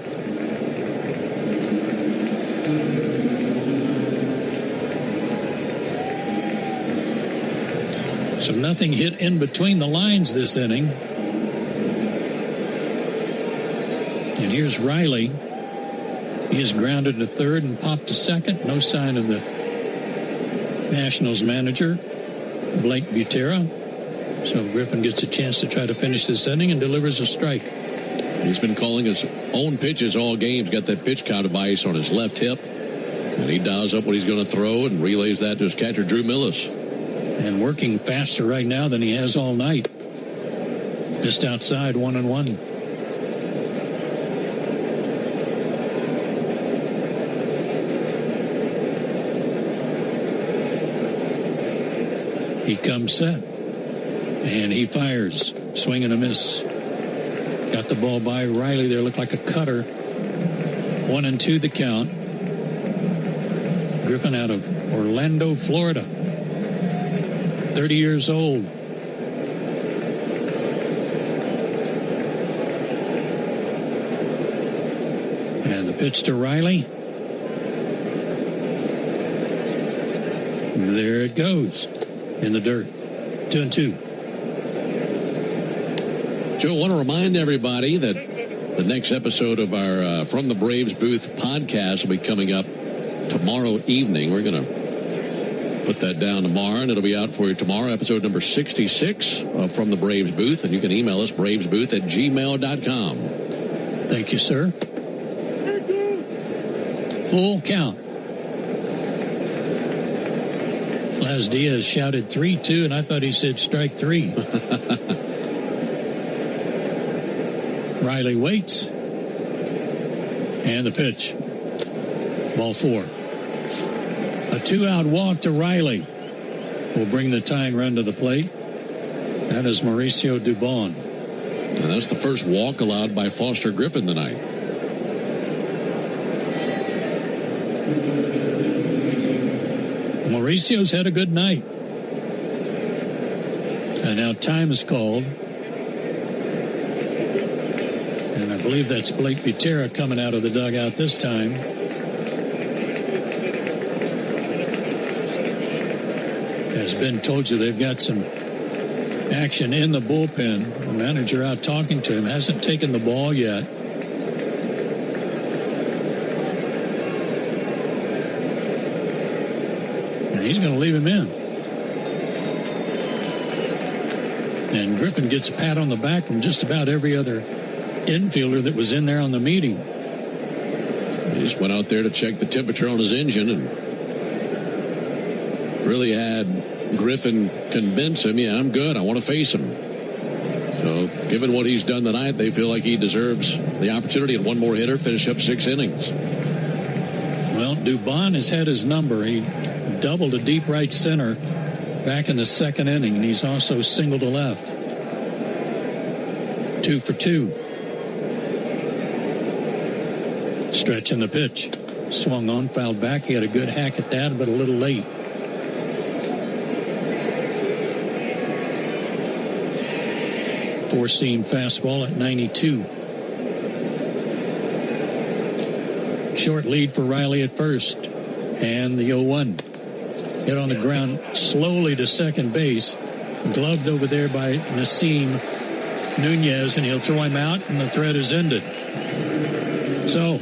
So nothing hit in between the lines this inning. And here's Riley. He is grounded to third and popped to second. No sign of the Nationals manager, Blake Butera. So Griffin gets a chance to try to finish this inning and delivers a strike. He's been calling his own pitches all game. He's got that pitch count device on his left hip. And he dials up what he's going to throw and relays that to his catcher, Drew Millis. And working faster right now than he has all night. Just outside, 1-1. He comes set, and he fires. Swing and a miss. Got the ball by Riley there. Looked like a cutter. 1-2 the count. Griffin out of Orlando, Florida. 30 years old. And the pitch to Riley. There it goes. In the dirt. 2-2. Joe, I want to remind everybody that the next episode of our From the Braves Booth podcast will be coming up tomorrow evening. We're going to put that down tomorrow, and it'll be out for you tomorrow, episode number 66 of From the Braves Booth. And you can email us, bravesbooth@gmail.com. Thank you, sir. Full count. Las Diaz shouted 3-2, and I thought he said strike 3. Riley waits. And the pitch. Ball 4. A 2-out walk to Riley will bring the tying run to the plate. That is Mauricio Dubon. And that's the first walk allowed by Foster Griffin tonight. Mauricio's had a good night. And now time is called. And I believe that's Blake Butera coming out of the dugout this time. As Ben told you, they've got some action in the bullpen. The manager out talking to him, hasn't taken the ball yet. He's going to leave him in. And Griffin gets a pat on the back from just about every other infielder that was in there on the meeting. He just went out there to check the temperature on his engine and really had Griffin convince him, yeah, I'm good. I want to face him. So given what he's done tonight, they feel like he deserves the opportunity and one more hitter, finish up 6 innings. Well, Dubon has had his number. He doubled to deep right center back in the 2nd inning, and he's also singled to left. 2 for 2. Stretch in the pitch. Swung on, fouled back. He had a good hack at that, but a little late. Four-seam fastball at 92. Short lead for Riley at first. And the 0-1. Hit on the ground slowly to second base. Gloved over there by Nassim Nunez, and he'll throw him out, and the threat is ended. So,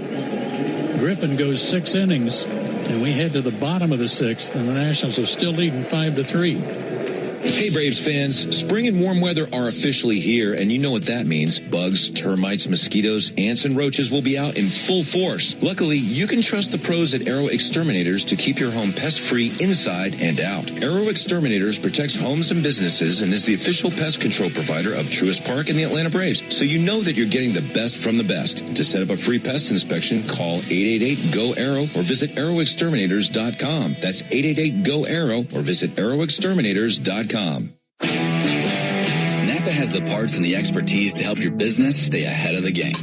Griffin goes 6 innings, and we head to the bottom of the 6th, and the Nationals are still leading 5-3. Hey, Braves fans, spring and warm weather are officially here, and you know what that means. Bugs, termites, mosquitoes, ants, and roaches will be out in full force. Luckily, you can trust the pros at Arrow Exterminators to keep your home pest-free inside and out. Arrow Exterminators protects homes and businesses and is the official pest control provider of Truist Park and the Atlanta Braves, so you know that you're getting the best from the best. To set up a free pest inspection, call 888-GO-ARROW or visit arrowexterminators.com. That's 888-GO-ARROW or visit arrowexterminators.com. Napa has the parts and the expertise to help your business stay ahead of the game.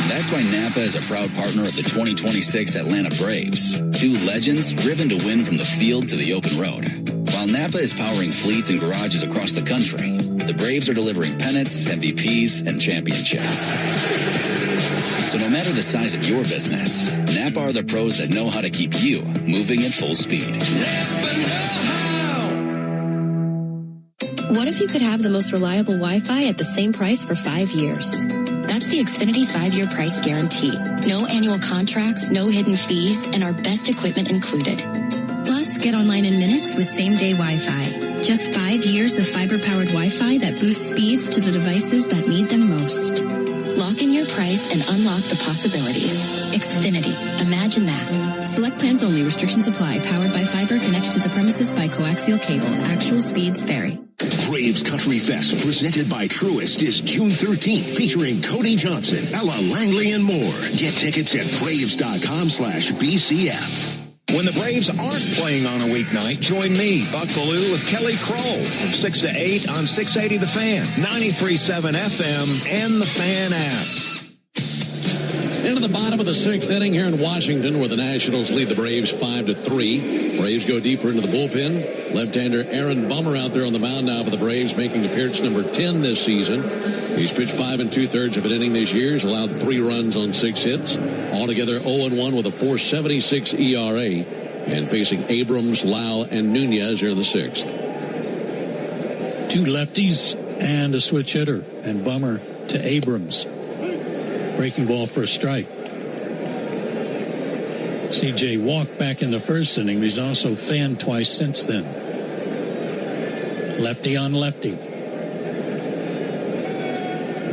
That's why Napa is a proud partner of the 2026 Atlanta Braves. 2 legends driven to win from the field to the open road. While Napa is powering fleets and garages across the country, the Braves are delivering pennants, MVPs, and championships. So no matter the size of your business, Napa are the pros that know how to keep you moving at full speed. What if you could have the most reliable Wi-Fi at the same price for 5 years? That's the Xfinity 5-year price guarantee. No annual contracts, no hidden fees, and our best equipment included. Plus, get online in minutes with same-day Wi-Fi. Just 5 years of fiber-powered Wi-Fi that boosts speeds to the devices that need them most. Lock in your price and unlock the possibilities. Xfinity. Imagine that. Select plans only. Restrictions apply. Powered by fiber. Connected to the premises by coaxial cable. Actual speeds vary. Braves Country Fest, presented by Truist, is June 13th, featuring Cody Johnson, Ella Langley, and more. Get tickets at Braves.com/BCF. When the Braves aren't playing on a weeknight, join me, Buck Bellew, with Kelly Kroll from 6 to 8 on 680 The Fan, 93.7 FM, and the Fan app. Into the bottom of the 6th inning here in Washington, where the Nationals lead the Braves 5-3. Braves go deeper into the bullpen. Left-hander Aaron Bummer out there on the mound now for the Braves, making appearance number 10 this season. He's pitched 5 2/3 of an inning this year. He's allowed 3 runs on 6 hits. Altogether 0-1 with a .476 ERA. And facing Abrams, Lau, and Nunez here in the 6th. 2 lefties and a switch hitter. And Bummer to Abrams. Breaking ball for a strike. CJ walked back in the first inning, but he's also fanned twice since then. Lefty on lefty.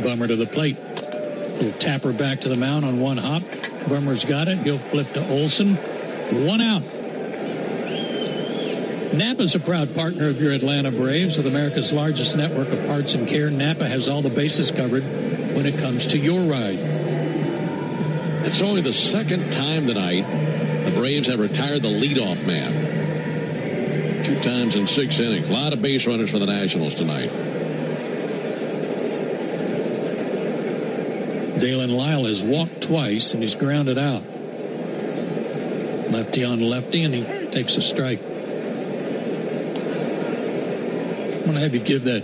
Bummer to the plate. Little tapper back to the mound on one hop. Bummer's got it. He'll flip to Olsen. 1 out. Napa's a proud partner of your Atlanta Braves. With America's largest network of parts and care, Napa has all the bases covered when it comes to your ride. It's only the 2nd time tonight the Braves have retired the leadoff man. 2 times in 6 innings. A lot of base runners for the Nationals tonight. Dalen Lyle has walked twice, and he's grounded out. Lefty on lefty, and he takes a strike. I'm going to have you give that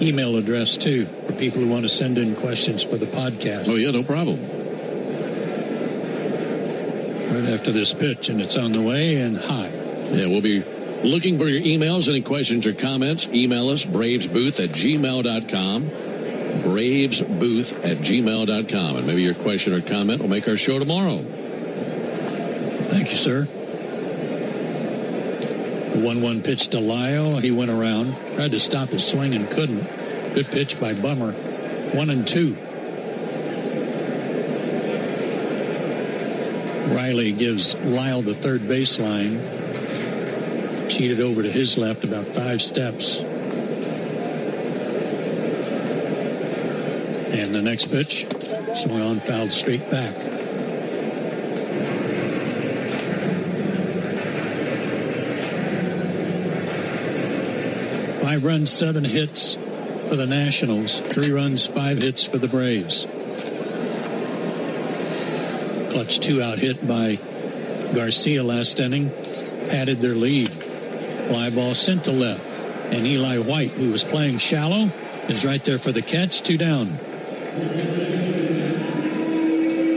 email address, too, for people who want to send in questions for the podcast. Oh, yeah, no problem. Right after this pitch, and it's on the way, and hi. Yeah, we'll be looking for your emails. Any questions or comments, email us, bravesbooth@gmail.com. bravesbooth@gmail.com. And maybe your question or comment will make our show tomorrow. Thank you, sir. The 1-1 pitch to Lyle. He went around, tried to stop his swing and couldn't. Good pitch by Bummer. 1-2. Riley gives Lyle the third baseline. cheated over to his left about 5 steps. And the next pitch, swung on, fouled straight back. Five runs, 7 hits for the Nationals. 3 runs, 5 hits for the Braves. Clutch 2-out hit by Garcia last inning added their lead. Fly ball sent to left. And Eli White, who was playing shallow, is right there for the catch. 2 down.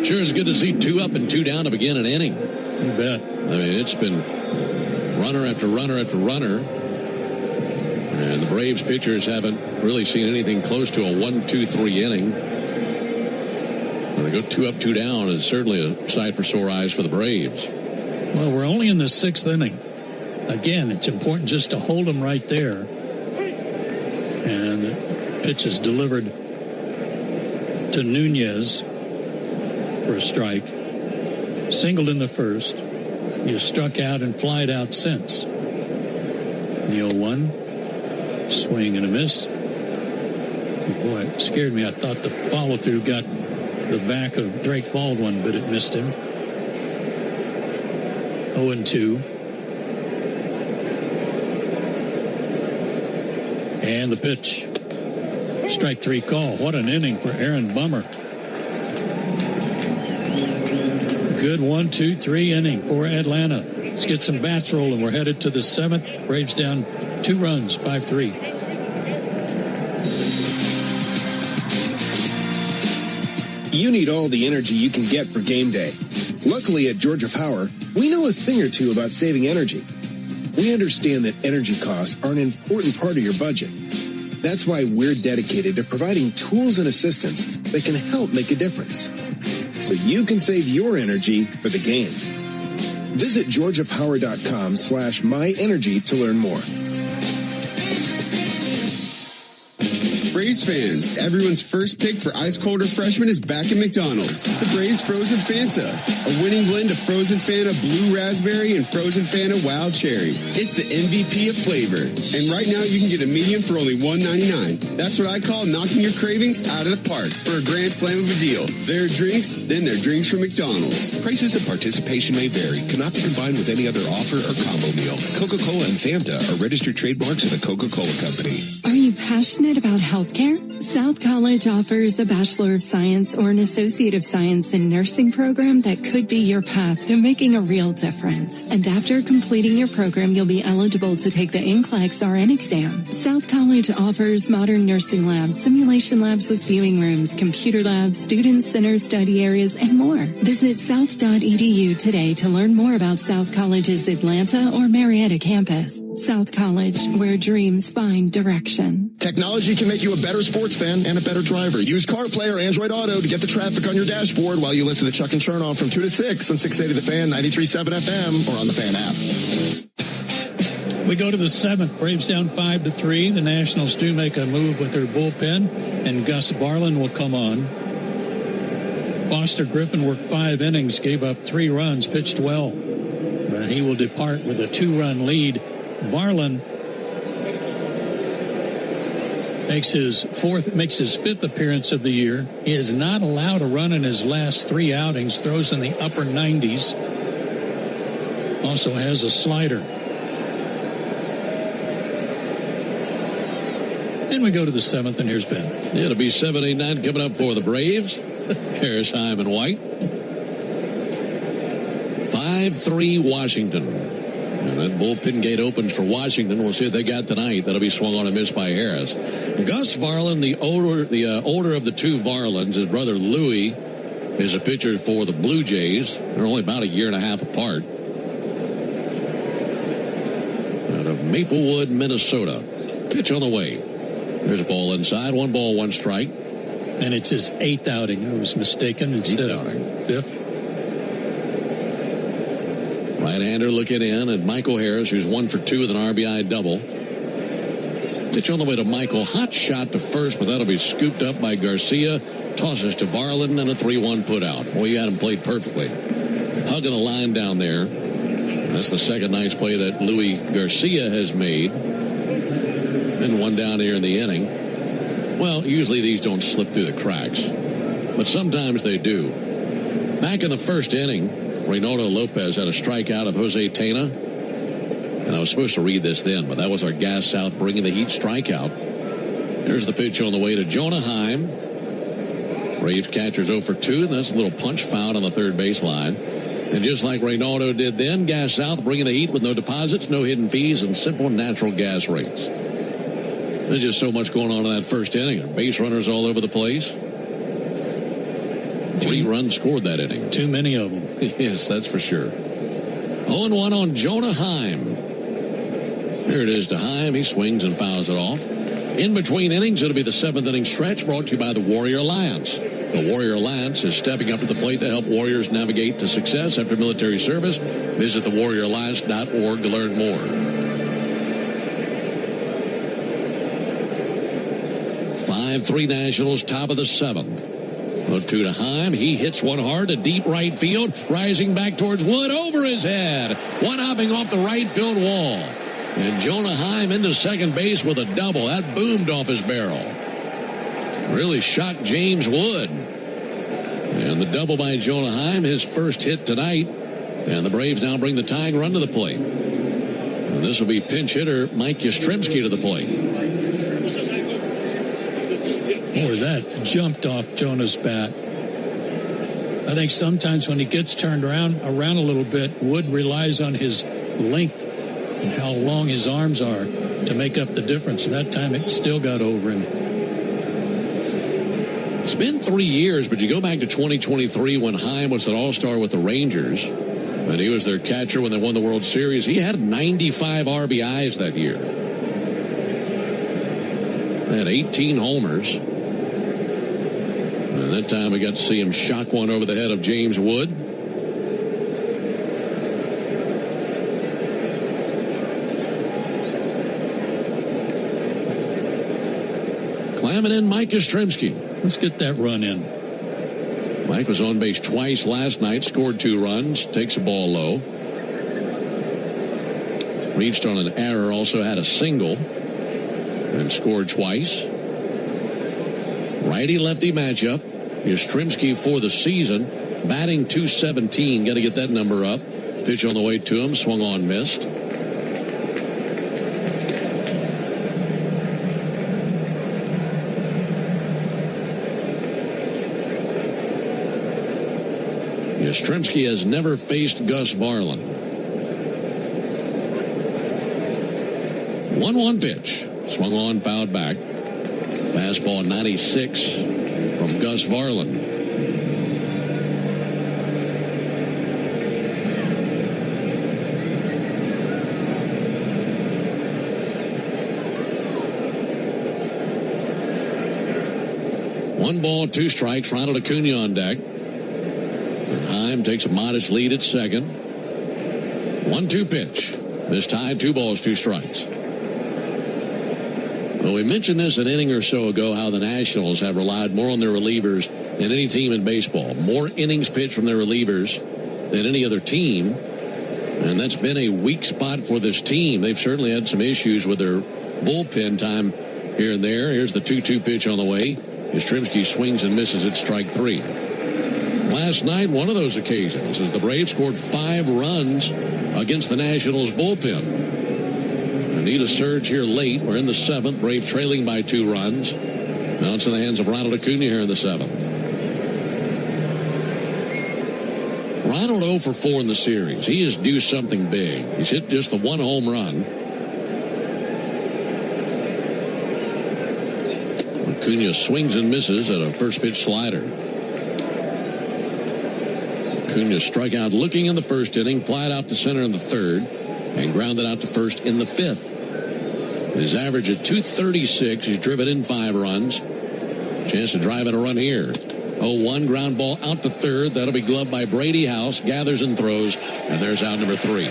Sure is good to see 2 up and 2 down to begin an inning. You bet. I mean, it's been runner after runner after runner. And the Braves pitchers haven't really seen anything close to a 1-2-3 inning. When they go 2 up, 2 down is certainly a sight for sore eyes for the Braves. Well, we're only in the 6th inning. Again, it's important just to hold them right there. And the pitch is delivered to Nunez for a strike. Singled in the first. You struck out and flied out since. The 0-1. Swing and a miss. Boy, it scared me. I thought the follow-through got the back of Drake Baldwin, but it missed him. 0-2. And the pitch. Strike 3 call. What an inning for Aaron Bummer. Good 1-2-3 inning for Atlanta. Let's get some bats rolling. We're headed to the 7th. Braves down 2 runs, 5-3. You need all the energy you can get for game day. Luckily at Georgia Power, we know a thing or two about saving energy. We understand that energy costs are an important part of your budget. That's why we're dedicated to providing tools and assistance that can help make a difference, so you can save your energy for the game. Visit georgiapower.com/myenergy to learn more. Braves fans, everyone's first pick for ice cold refreshment is back at McDonald's. The Braves Frozen Fanta, a winning blend of Frozen Fanta Blue Raspberry and Frozen Fanta Wild Cherry. It's the MVP of flavor. And right now you can get a medium for only $1.99. That's what I call knocking your cravings out of the park for a grand slam of a deal. There are drinks, then there are drinks from McDonald's. Prices and participation may vary. Cannot be combined with any other offer or combo meal. Coca-Cola and Fanta are registered trademarks of the Coca-Cola Company. Are you passionate about healthcare? South College offers a Bachelor of Science or an Associate of Science in Nursing program that could be your path to making a real difference. And after completing your program, you'll be eligible to take the NCLEX RN exam. South College offers modern nursing labs, simulation labs with viewing rooms, computer labs, student center study areas, and more. Visit south.edu today to learn more about South College's Atlanta or Marietta campus. South College, where dreams find direction. Technology can make you a better sports fan and a better driver. Use CarPlay or Android Auto to get the traffic on your dashboard while you listen to Chuck and Chernoff from 2 to 6 on 680 The Fan, 93.7 FM, or on the Fan app. We go to the 7th. Braves down 5-3. The Nationals do make a move with their bullpen, and Gus Varland will come on. Foster Griffin worked 5 innings, gave up 3 runs, pitched well. But he will depart with a 2-run lead. Varland makes his 5th appearance of the year. He is not allowed a run in his last 3 outings. Throws in the upper 90s. Also has a slider. And we go to the 7th, and here's Ben. It'll be 7, 8, 9 coming up for the Braves. Harris, Heim, and White. 5-3 Washington. And that bullpen gate opens for Washington. We'll see what they got tonight. That'll be swung on and missed by Harris. Gus Varland, the older of the 2 Varlands, his brother Louie, is a pitcher for the Blue Jays. They're only about a year and a half apart. Out of Maplewood, Minnesota. Pitch on the way. There's a ball inside. 1 ball, 1 strike. And it's his 8th outing. I was mistaken. Instead of 5th. Right-hander looking in, and Michael Harris, who's 1 for 2 with an RBI double. Pitch on the way to Michael. Hot shot to first, but that'll be scooped up by Garcia. Tosses to Varland, and a 3-1 put out. Well, you had him played perfectly. Hugging a line down there. That's the second nice play that Louis Garcia has made. And one down here in the inning. Well, usually these don't slip through the cracks, but sometimes they do. Back in the first inning, Reynaldo Lopez had a strikeout of Jose Tena. And I was supposed to read this then, but that was our Gas South bringing the heat strikeout. There's the pitch on the way to Jonah Heim. Braves catcher's 0 for 2. And that's a little punch foul on the third baseline. And just like Reynaldo did then, Gas South bringing the heat with no deposits, no hidden fees, and simple natural gas rates. There's just so much going on in that first inning. Base runners all over the place. 3 runs scored that inning. Too many of them. Yes, that's for sure. 0-1 on Jonah Heim. Here it is to Heim. He swings and fouls it off. In between innings, it'll be the 7th inning stretch brought to you by the Warrior Alliance. The Warrior Alliance is stepping up to the plate to help warriors navigate to success after military service. Visit thewarrioralliance.org to learn more. 5-3 Nationals, top of the 7th. 0-2 to Heim. He hits one hard to deep right field. Rising back towards Wood over his head. One hopping off the right field wall. And Jonah Heim into second base with a double. That boomed off his barrel. Really shocked James Wood. And the double by Jonah Heim, his first hit tonight. And the Braves now bring the tying run to the plate. And this will be pinch hitter Mike Yastrzemski to the plate. Boy, that jumped off Jonah's bat. I think sometimes when he gets turned around a little bit, Wood relies on his length and how long his arms are to make up the difference. And that time it still got over him. It's been 3 years, but you go back to 2023 when Heim was an all-star with the Rangers, and he was their catcher when they won the World Series. He had 95 RBIs that year. They had 18 homers. And that time we got to see him shock one over the head of James Wood. Climbing in Mike Yastrzemski. Let's get that run in. Mike was on base twice last night, scored 2 runs, takes a ball low. Reached on an error, also had a single, and scored twice. Righty-lefty matchup. Yastrzemski for the season, batting .217. Got to get that number up. Pitch on the way to him, swung on, missed. Yastrzemski has never faced Gus Varland. 1-1 pitch. Swung on, fouled back. Fastball 96 from Gus Varland. One ball, 2 strikes. Ronald Acuna on deck. And Heim takes a modest lead at second. 1-2 pitch. This time, 2 balls, 2 strikes. Well, we mentioned this an inning or so ago, how the Nationals have relied more on their relievers than any team in baseball. More innings pitched from their relievers than any other team. And that's been a weak spot for this team. They've certainly had some issues with their bullpen time here and there. Here's the 2-2 pitch on the way. Yastrzemski swings and misses at strike 3. Last night, one of those occasions, as the Braves scored 5 runs against the Nationals bullpen. Need a surge here late. We're in the 7th. Braves trailing by 2 runs. Now it's in the hands of Ronald Acuna here in the 7th. Ronald 0 for 4 in the series. He is due something big. He's hit just the 1 home run. Acuna swings and misses at a first pitch slider. Acuna struck out looking in the first inning, flied out to center in the 3rd, and grounded out to first in the 5th. His average at .236. He's driven in 5 runs. Chance to drive in a run here. 0-1 ground ball out to 3rd. That'll be gloved by Brady House. Gathers and throws. And there's out number 3.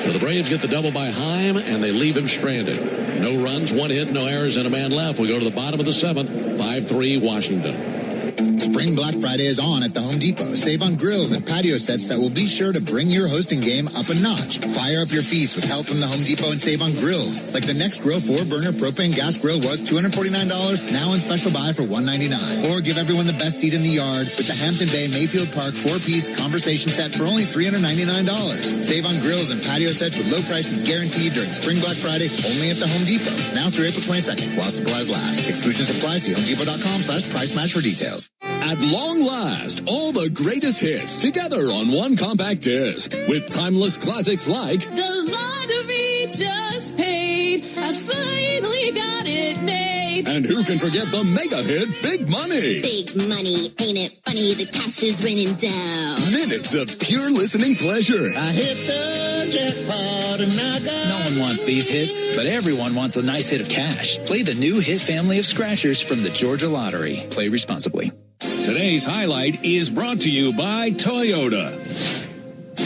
So the Braves get the double by Heim, and they leave him stranded. No runs, 1 hit, no errors, and a man left. We go to the bottom of the 7th. 5-3 Washington. Spring Black Friday is on at the Home Depot. Save on grills and patio sets that will be sure to bring your hosting game up a notch. Fire up your feast with help from the Home Depot and save on grills. Like the Next Grill 4-burner propane gas grill was $249, now on special buy for $199. Or give everyone the best seat in the yard with the Hampton Bay Mayfield Park 4-piece conversation set for only $399. Save on grills and patio sets with low prices guaranteed during Spring Black Friday only at the Home Depot. Now through April 22nd while supplies last. Exclusions apply. See HomeDepot.com/price match for details. At long last, all the greatest hits together on one compact disc with timeless classics like The Lottery Just Paid. I finally got it made. And who can forget the mega hit Big Money? Big money, ain't it funny? The cash is raining down. Minutes of pure listening pleasure. I hit the jackpot and I got... No one wants these hits, but everyone wants a nice hit of cash. Play the new hit family of scratchers from the Georgia Lottery. Play responsibly. Today's highlight is brought to you by Toyota.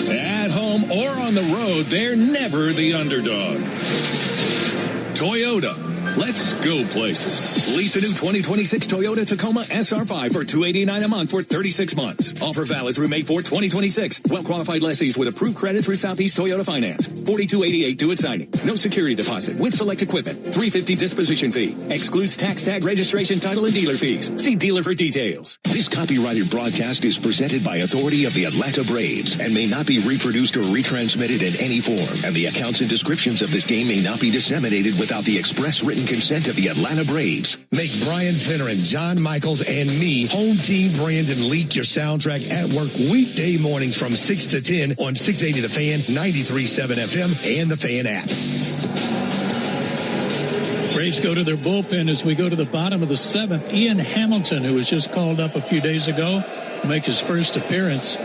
At home or on the road, they're never the underdog. Toyota. Let's go places. Lease a new 2026 Toyota Tacoma SR5 for $289 a month for 36 months. Offer valid through May 4, 2026. Well-qualified lessees with approved credit through Southeast Toyota Finance. $42.88 due at signing. No security deposit with select equipment. $350 disposition fee. Excludes tax tag registration, title, and dealer fees. See dealer for details. This copyrighted broadcast is presented by authority of the Atlanta Braves and may not be reproduced or retransmitted in any form. And the accounts and descriptions of this game may not be disseminated without the express written consent of the Atlanta Braves. Make Brian Finneran, John Michaels, and me, Home Team Brandon, leak your soundtrack at work weekday mornings from 6 to 10 on 680 The Fan, 93.7 FM, and the Fan app. Braves go to their bullpen as we go to the bottom of the seventh. Ian Hamilton, who was just called up a few days ago, will make his first appearance.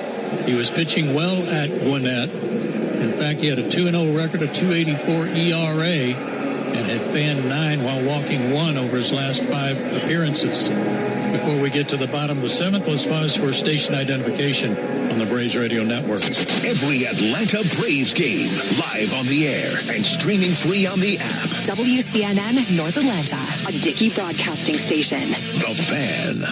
He was pitching well at Gwinnett. In fact, he had a 2-0 record, a 2.84 ERA. And had fanned 9 while walking 1 over his last 5 appearances. Before we get to the bottom of the seventh, let's pause for station identification on the Braves Radio Network. Every Atlanta Braves game, live on the air and streaming free on the app. WCNN North Atlanta, a Dickey broadcasting station. The Fan.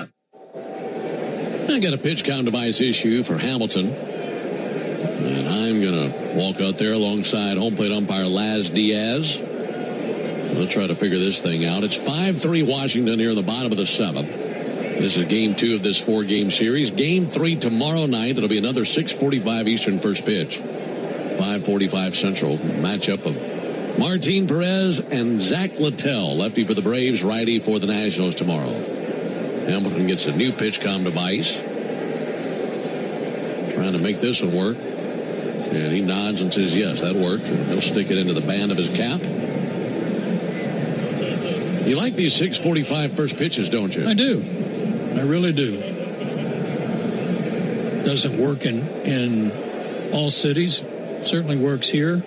I got a pitch count device issue for Hamilton. And I'm going to walk out there alongside home plate umpire Laz Diaz. We'll try to figure this thing out. It's 5-3 Washington here in the bottom of the seventh. This is game 2 of this 4-game series. Game 3 tomorrow night. It'll be another 6:45 Eastern first pitch. 5:45 Central. Matchup of Martin Perez and Zach Littell. Lefty for the Braves, righty for the Nationals tomorrow. Hamilton gets a new pitch comm device. Trying to make this one work. And he nods and says, yes, that works. He'll stick it into the band of his cap. You like these 6:45 first pitches, don't you? I do. I really do. Doesn't work in all cities. Certainly works here.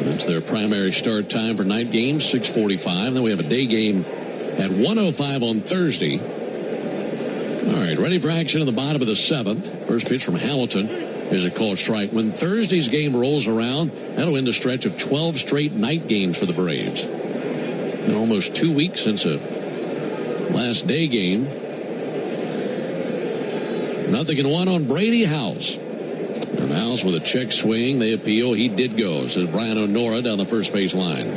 That's their primary start time for night games, 6:45. Then we have a day game at 1:05 on Thursday. All right, ready for action in the bottom of the seventh. First pitch from Hamilton is a called strike. When Thursday's game rolls around, that'll end a stretch of 12 straight night games for the Braves. Been almost 2 weeks since a last day game. 0-1 on Brady House. And House with a check swing. They appeal. He did go, says Brian O'Nora down the first base line.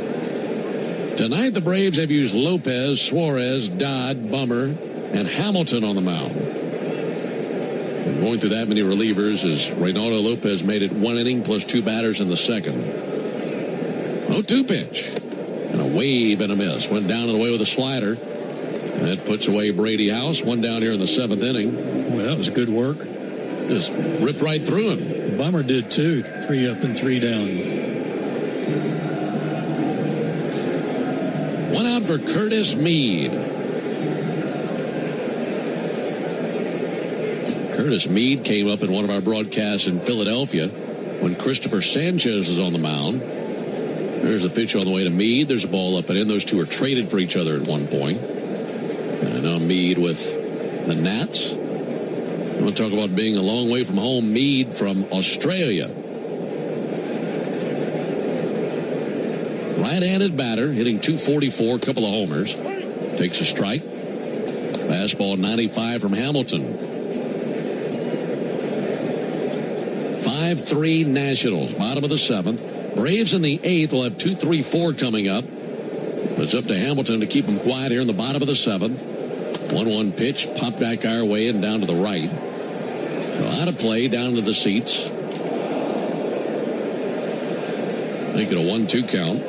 Tonight, the Braves have used Lopez, Suarez, Dodd, Bummer, and Hamilton on the mound. And going through that many relievers as Reynaldo Lopez made it 1 inning plus 2 batters in the second. 0-2 pitch. And a wave and a miss. Went down and away with a slider. That puts away Brady House. 1 down here in the 7th inning. Well, that was good work. Just ripped right through him. Bummer did too. 3 up and 3 down. 1 out for Curtis Mead. Curtis Mead came up in one of our broadcasts in Philadelphia when Christopher Sanchez was on the mound. There's a pitch on the way to Mead. There's a ball up and in. Those two are traded for each other at one point. And now Mead with the Nats. I want to talk about being a long way from home. Mead from Australia. Right-handed batter, hitting .244, a couple of homers. Takes a strike. Fastball 95 from Hamilton. 5-3 Nationals, bottom of the 7th. Braves in the 8th will have 2, 3, 4 coming up. It's up to Hamilton to keep them quiet here in the bottom of the 7th. 1-1 pitch, popped back our way and down to the right. So out of play, down to the seats. Make it a 1-2 count.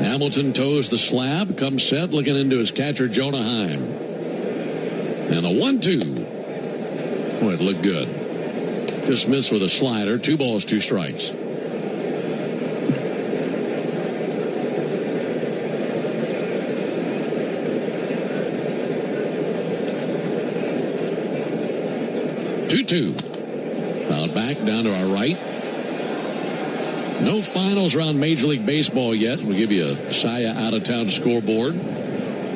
Hamilton toes the slab, comes set, looking into his catcher, Jonah Heim. And a 1-2. Boy, it looked good. Just missed with a slider. 2 balls, 2 strikes. Two. Fouled back down to our right. No finals around Major League Baseball yet. We'll give you a Saya out-of-town scoreboard.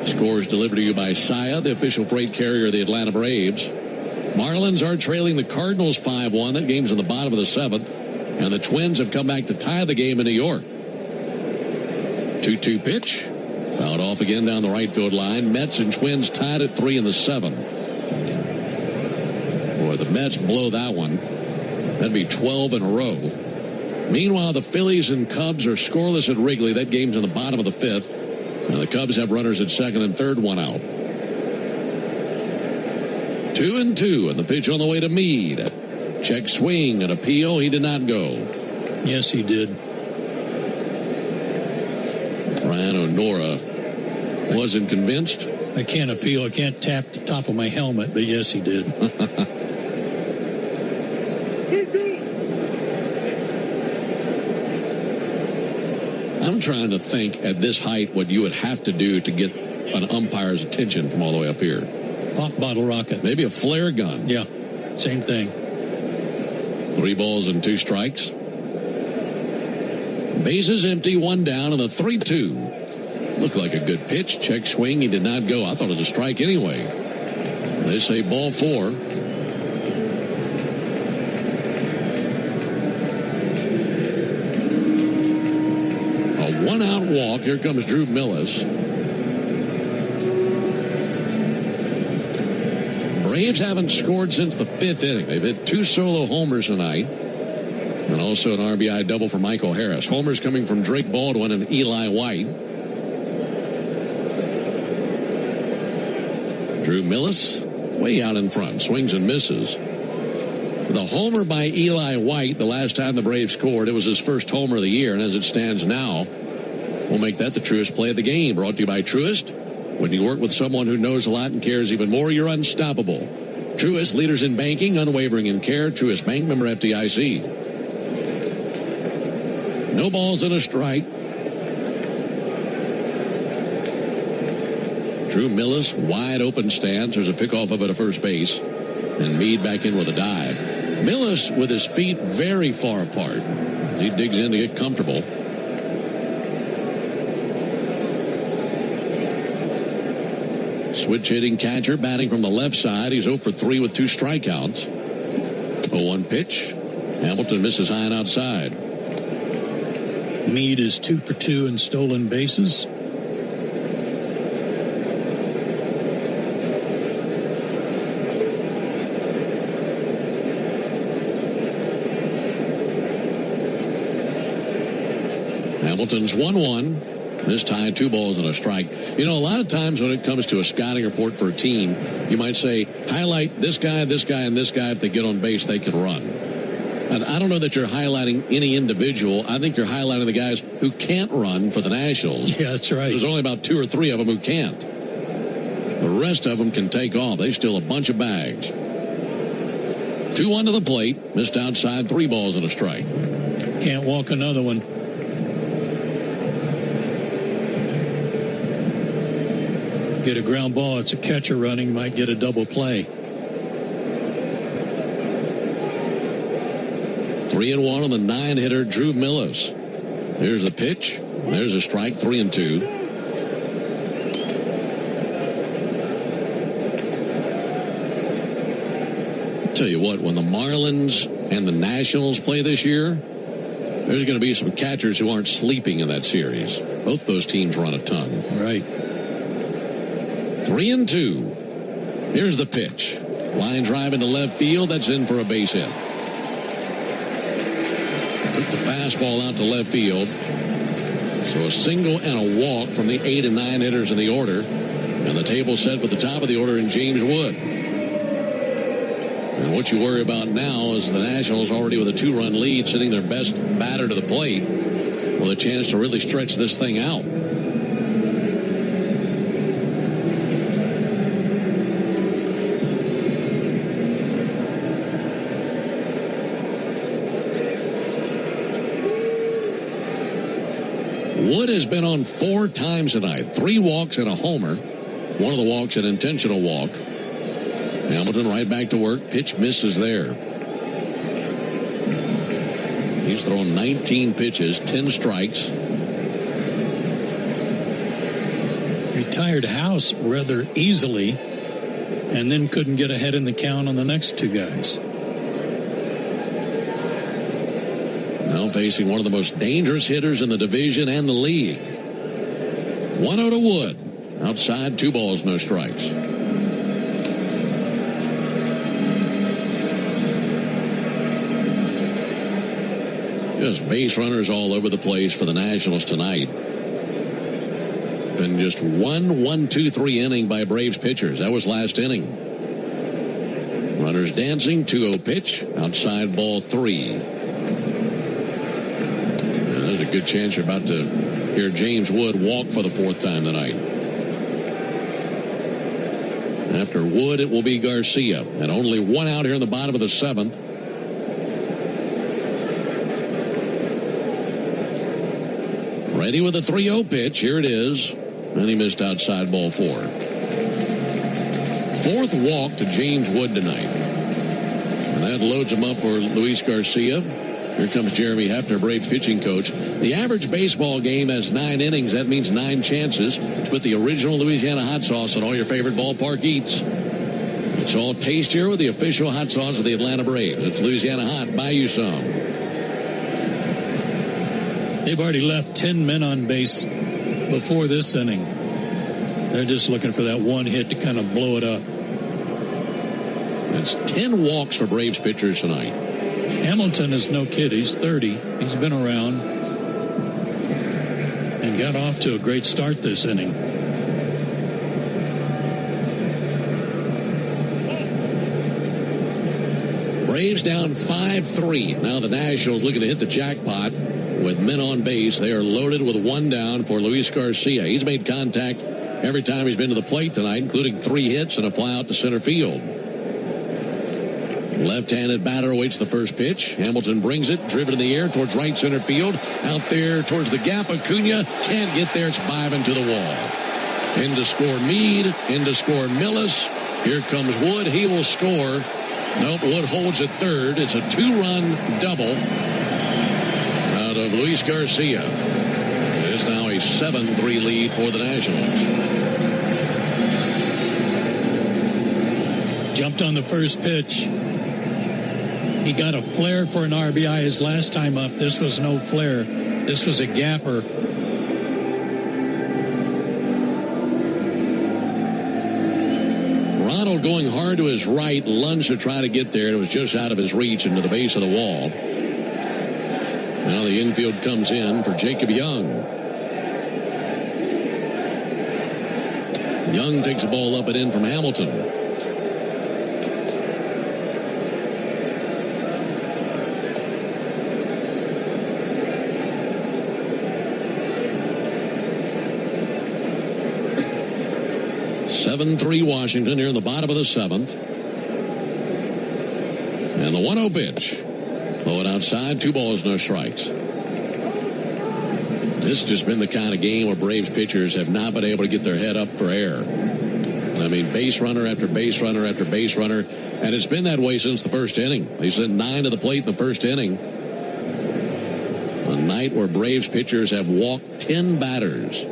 Scores delivered to you by Saya, the official freight carrier of the Atlanta Braves. Marlins are trailing the Cardinals 5-1. That game's in the bottom of the 7th. And the Twins have come back to tie the game in New York. 2-2 pitch. Fouled off again down the right field line. Mets and Twins tied at 3 in the 7th. Boy, the Mets blow that one. That'd be 12 in a row. Meanwhile, the Phillies and Cubs are scoreless at Wrigley. That game's in the bottom of the 5th. And the Cubs have runners at 2nd and 3rd, 1 out. 2-2, and the pitch on the way to Meade. Check swing, an appeal. He did not go. Yes, he did. Brian O'Nora wasn't convinced. I can't appeal. I can't tap the top of my helmet, but yes, he did. I'm trying to think at this height what you would have to do to get an umpire's attention from all the way up here. Pop bottle rocket. Maybe a flare gun. Yeah, same thing. 3 balls and 2 strikes. Bases empty, 1 down, and the 3-2. Looked like a good pitch. Check swing. He did not go. I thought it was a strike anyway. They say ball 4. A 1-out walk. Here comes Drew Millis. Braves haven't scored since the 5th inning. They've hit 2 solo homers tonight. And also an RBI double for Michael Harris. Homers coming from Drake Baldwin and Eli White. Drew Millis way out in front. Swings and misses. The homer by Eli White, the last time the Braves scored, it was his first homer of the year. And as it stands now, we'll make that the truest play of the game. Brought to you by Truist. When you work with someone who knows a lot and cares even more, you're unstoppable. Truist, leaders in banking, unwavering in care. Truist Bank, member FDIC. No balls and a strike. Drew Millis, wide open stance. There's a pickoff of it at first base. And Meade back in with a dive. Millis with his feet very far apart. He digs in to get comfortable. Switch hitting catcher batting from the left side. He's 0 for 3 with 2 strikeouts. 0-1 pitch. Hamilton misses high and outside. Meade is 2 for 2 in stolen bases. Hamilton's 1-1. This time 2 balls and a strike. You know, a lot of times when it comes to a scouting report for a team, you might say, highlight this guy, and this guy. If they get on base, they can run. And I don't know that you're highlighting any individual. I think you're highlighting the guys who can't run for the Nationals. Yeah, that's right. There's only about 2 or 3 of them who can't. The rest of them can take off. They steal a bunch of bags. 2-1 to the plate. Missed outside. 3 balls and a strike. Can't walk another one. Get a ground ball. It's a catcher running. Might get a double play. 3-1 on the 9-hitter, Drew Millis. Here's a pitch. There's a strike. 3-2. Tell you what, when the Marlins and the Nationals play this year, there's going to be some catchers who aren't sleeping in that series. Both those teams run a ton. Right. 3-2. Here's the pitch. Line drive into left field. That's in for a base hit. Took the fastball out to left field. So a single and a walk from the 8 and 9 hitters in the order. And the table set with the top of the order in James Wood. And what you worry about now is the Nationals already with a 2-run lead, sending their best batter to the plate with a chance to really stretch this thing out. Wood has been on 4 times tonight. 3 walks and a homer. One of the walks an intentional walk. Hamilton right back to work. Pitch misses there. He's thrown 19 pitches, 10 strikes. Retired House rather easily, and then couldn't get ahead in the count on the next 2 guys. Now facing one of the most dangerous hitters in the division and the league. 1-0 to Wood. Outside, 2 balls, no strikes. Just base runners all over the place for the Nationals tonight. Been just 1-1-2-3 inning by Braves pitchers. That was last inning. Runners dancing, 2-0 pitch. Outside, ball 3. There's a good chance you're about to hear James Wood walk for the 4th time tonight. After Wood, it will be Garcia. And only 1 out here in the bottom of the 7th. Ready with a 3-0 pitch. Here it is. And he missed outside, ball 4. 4th walk to James Wood tonight. And that loads him up for Luis Garcia. Here comes Jeremy Hefner, Braves pitching coach. The average baseball game has 9 innings. That means 9 chances to put the original Louisiana hot sauce on all your favorite ballpark eats. It's all tastier with the official hot sauce of the Atlanta Braves. It's Louisiana Hot. Buy you some. They've already left 10 men on base before this inning. They're just looking for that one hit to kind of blow it up. That's 10 walks for Braves pitchers tonight. Hamilton is no kid. He's 30. He's been around and got off to a great start this inning. Braves down 5-3. Now the Nationals looking to hit the jackpot with men on base. They are loaded with 1 down for Luis Garcia. He's made contact every time he's been to the plate tonight, including 3 hits and a fly out to center field. Left-handed batter awaits the first pitch. Hamilton brings it, driven in the air towards right center field. Out there towards the gap. Acuna can't get there. It's Bivin to the wall. In to score Meade. In to score Millis. Here comes Wood. He will score. Nope, Wood holds at third. It's a 2-run double out of Luis Garcia. It is now a 7-3 lead for the Nationals. Jumped on the first pitch. He got a flare for an RBI his last time up. This was no flare. This was a gapper. Ronald going hard to his right, lunged to try to get there, and it was just out of his reach into the base of the wall. Now the infield comes in for Jacob Young. Young takes the ball up and in from Hamilton. (7-3) Washington here in the bottom of the 7th. And the 1-0 pitch. Blow it outside. 2 balls, no strikes. This has just been the kind of game where Braves pitchers have not been able to get their head up for air. I mean, base runner after base runner after base runner. And it's been that way since the first inning. They sent 9 to the plate in the first inning. A night where Braves pitchers have walked 10 batters.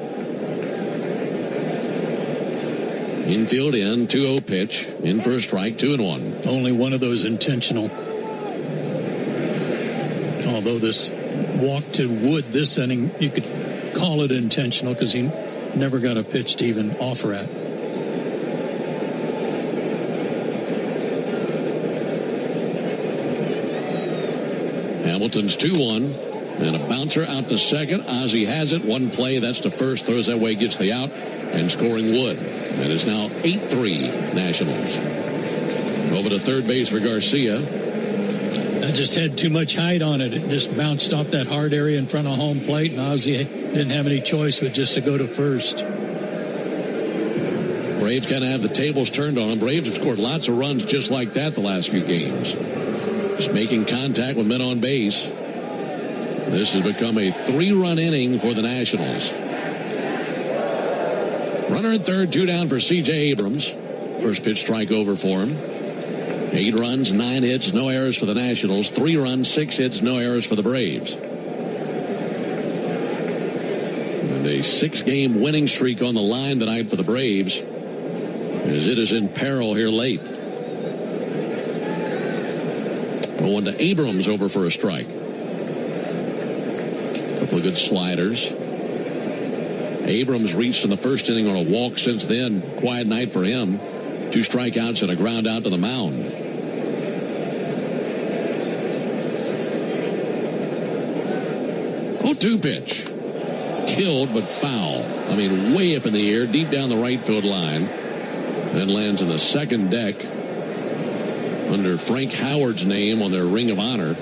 Infield in, 2-0 pitch. In for a strike, 2-1. Only one of those intentional. Although this walk to Wood this inning, you could call it intentional because he never got a pitch to even offer at. Hamilton's 2-1. And a bouncer out to second. Ozzie has it. One play. That's to first. Throws that way. Gets the out. And scoring Wood. And it's now 8-3 Nationals. Over to third base for Garcia. That just had too much height on it. It just bounced off that hard area in front of home plate. And Ozzie didn't have any choice but just to go to first. Braves kind of have the tables turned on them. Braves have scored lots of runs just like that the last few games. Just making contact with men on base. This has become a 3-run inning for the Nationals. Runner at third, 2 down for C.J. Abrams. First pitch strike over for him. 8 runs, 9 hits, no errors for the Nationals. 3 runs, 6 hits, no errors for the Braves. And a 6-game winning streak on the line tonight for the Braves, as it is in peril here late. Going to Abrams over for a strike. Couple of good sliders. Abrams reached in the first inning on a walk since then. Quiet night for him. 2 strikeouts and a ground out to the mound. Oh, 2 pitch. Killed but foul. I mean, way up in the air, deep down the right field line. Then lands in the second deck under Frank Howard's name on their Ring of Honor.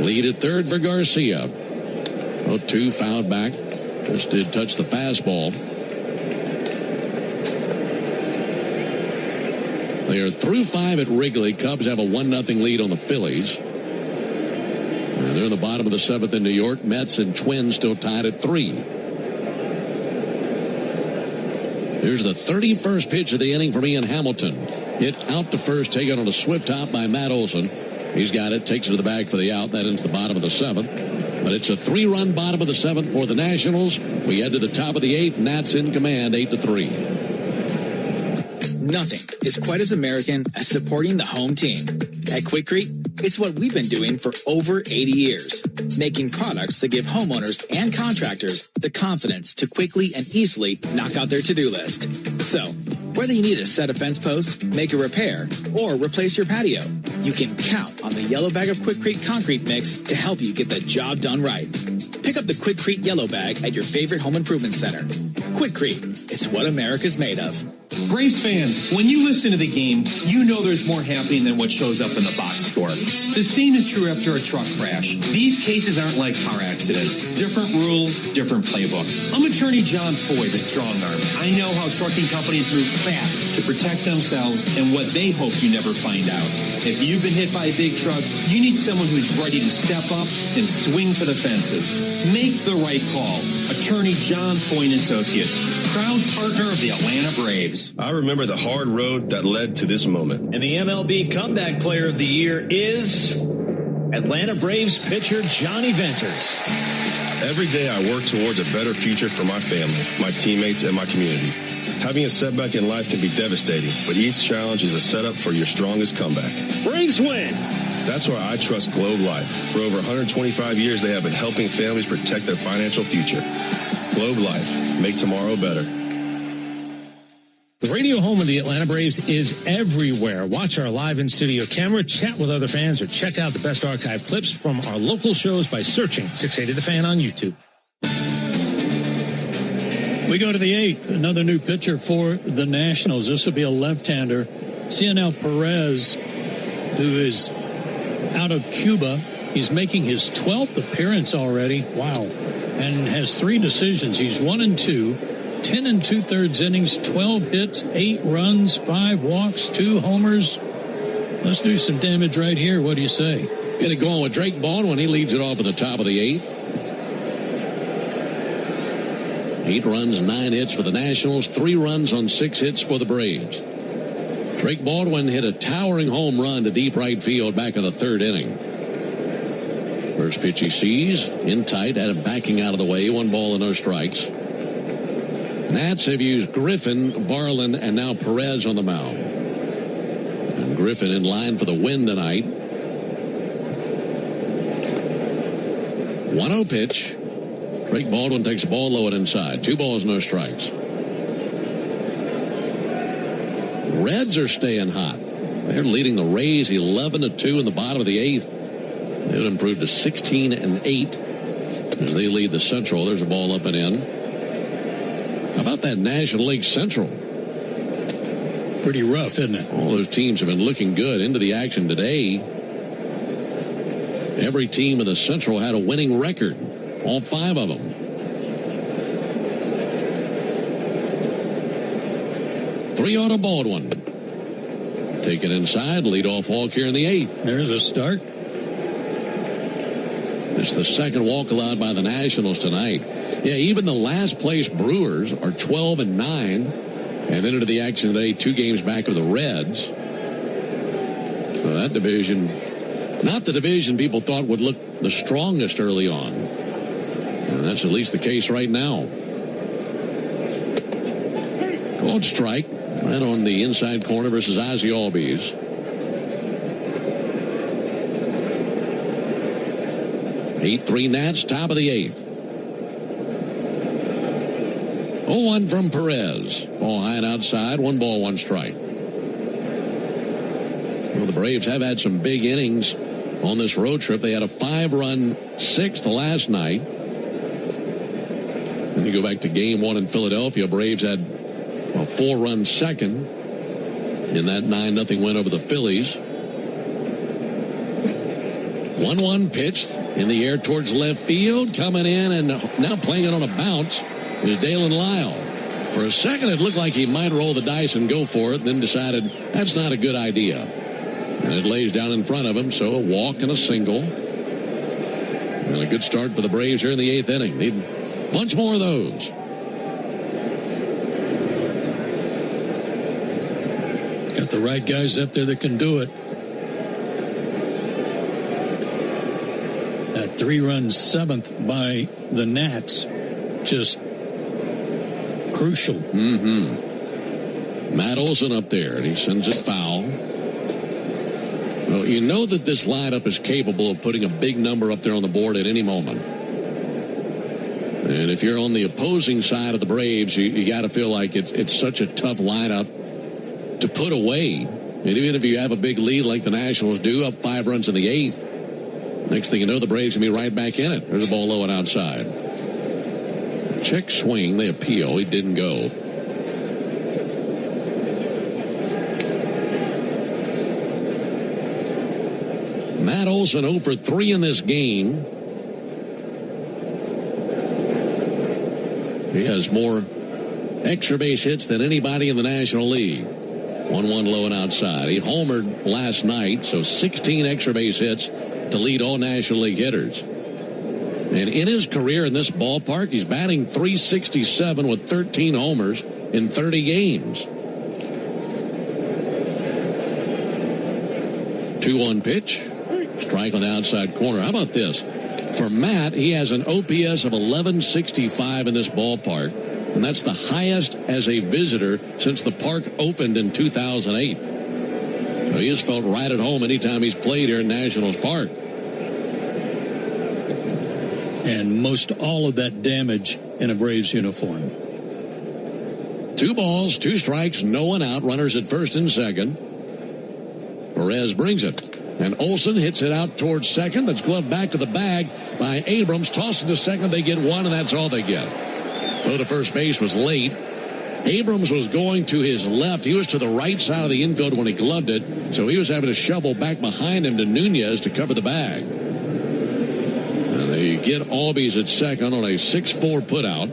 Lead at third for Garcia. 0-2 fouled back. Just did touch the fastball. They are through 5 at Wrigley. Cubs have a 1-0 lead on the Phillies. And they're in the bottom of the 7th in New York. Mets and Twins still tied at 3. Here's the 31st pitch of the inning from Ian Hamilton. Hit out to first, taken on a swift hop by Matt Olson. He's got it, takes it to the bag for the out. That ends the bottom of the 7th. But it's a 3-run bottom of the 7th for the Nationals. We head to the top of the 8th. Nats in command, 8-3. Nothing is quite as American as supporting the home team. At Quikrete, it's what we've been doing for over 80 years, making products that give homeowners and contractors the confidence to quickly and easily knock out their to-do list. So, whether you need to set a fence post, make a repair, or replace your patio, you can count on the yellow bag of Quikrete concrete mix to help you get the job done right. Pick up the Quikrete yellow bag at your favorite home improvement center. Quikrete, it's what America's made of. Braves fans, when you listen to the game, you know there's more happening than what shows up in the box score. The same is true after a truck crash. These cases aren't like car accidents. Different rules, different playbook. I'm attorney John Foy, the strong arm. I know how trucking companies move fast to protect themselves and what they hope you never find out. If you've been hit by a big truck, you need someone who's ready to step up and swing for the fences. Make the right call. Attorney John Foy and Associates, proud partner of the Atlanta Braves. I remember the hard road that led to this moment. And the MLB Comeback Player of the Year is Atlanta Braves pitcher Johnny Venters. Every day I work towards a better future for my family, my teammates, and my community. Having a setback in life can be devastating, but each challenge is a setup for your strongest comeback. Braves win! That's why I trust Globe Life. For over 125 years, they have been helping families protect their financial future. Globe Life. Make tomorrow better. The radio home of the Atlanta Braves is everywhere. Watch our live in-studio camera, chat with other fans, or check out the best archive clips from our local shows by searching 680 The Fan on YouTube. We go to the 8th. Another new pitcher for the Nationals. This will be a left-hander. Cionel Perez, who is out of Cuba. He's making his 12th appearance already. Wow. And has 3 decisions. He's 1-2. 10 2/3 innings, 12 hits, 8 runs, 5 walks, 2 homers. Let's do some damage right here. What do you say? Get it going with Drake Baldwin. He leads it off at the top of the 8th. 8 runs, 9 hits for the Nationals, 3 runs on 6 hits for the Braves. Drake Baldwin hit a towering home run to deep right field back in the third inning. First pitch he sees, in tight, had him backing out of the way. 1 ball and no strikes. Nats have used Griffin, Varland, and now Perez on the mound. And Griffin in line for the win tonight. 1-0 pitch. Drake Baldwin takes the ball low and inside. 2 balls, no strikes. Reds are staying hot. They're leading the Rays 11-2 in the bottom of the 8th. They would improve to 16-8 as they lead the Central. There's a ball up and in. How about that National League Central? Pretty rough, isn't it? All those teams have been looking good into the action today. Every team in the Central had a winning record. All 5 of them. 3-0 to Baldwin. Take it inside. Leadoff walk here in the 8th. There's a start. It's the second walk allowed by the Nationals tonight. Yeah, even the last place Brewers are 12-9 and into the action today, 2 games back of the Reds. So that division, not the division people thought would look the strongest early on. And that's at least the case right now. Called strike right on the inside corner versus Ozzie Albies. 8-3 Nats, top of the 8th. 0-1 from Perez. Ball high and outside. 1 ball, 1 strike. Well, the Braves have had some big innings on this road trip. They had a 5-run 6th last night. Then you go back to game 1 in Philadelphia. Braves had a 4-run 2nd in that 9-0 win over the Phillies. 1-1 pitch in the air towards left field. Coming in and now playing it on a bounce is Dalen Lyle. For a second, it looked like he might roll the dice and go for it, then decided that's not a good idea. And it lays down in front of him, so a walk and a single. And a good start for the Braves here in the 8th inning. Need a bunch more of those. Got the right guys up there that can do it. That 3-run 7th by the Nats, just crucial. Matt Olson up there, and he sends it foul. Well, you know that this lineup is capable of putting a big number up there on the board at any moment. And if you're on the opposing side of the Braves, you got to feel like it's such a tough lineup to put away. And even if you have a big lead like the Nationals do, up 5 runs in the 8th, next thing you know, the Braves can be right back in it. There's a ball low and outside. Check swing. They appeal. He didn't go. Matt Olson 0 for 3 in this game. He has more extra base hits than anybody in the National League. 1-1 low and outside. He homered last night, so 16 extra base hits to lead all National League hitters. And in his career in this ballpark, he's batting .367 with 13 homers in 30 games. 2-1 pitch. Strike on the outside corner. How about this? For Matt, he has an OPS of 1165 in this ballpark, and that's the highest as a visitor since the park opened in 2008. So he has felt right at home anytime he's played here in Nationals Park. And most all of that damage in a Braves uniform. 2 balls, 2 strikes, no one out. Runners at first and second. Perez brings it. And Olson hits it out towards second. That's gloved back to the bag by Abrams. Tosses to second. They get 1, and that's all they get. Though the first base was late, Abrams was going to his left. He was to the right side of the infield when he gloved it. So he was having to shovel back behind him to Nunez to cover the bag. And they get Albies at second on a 6-4 putout.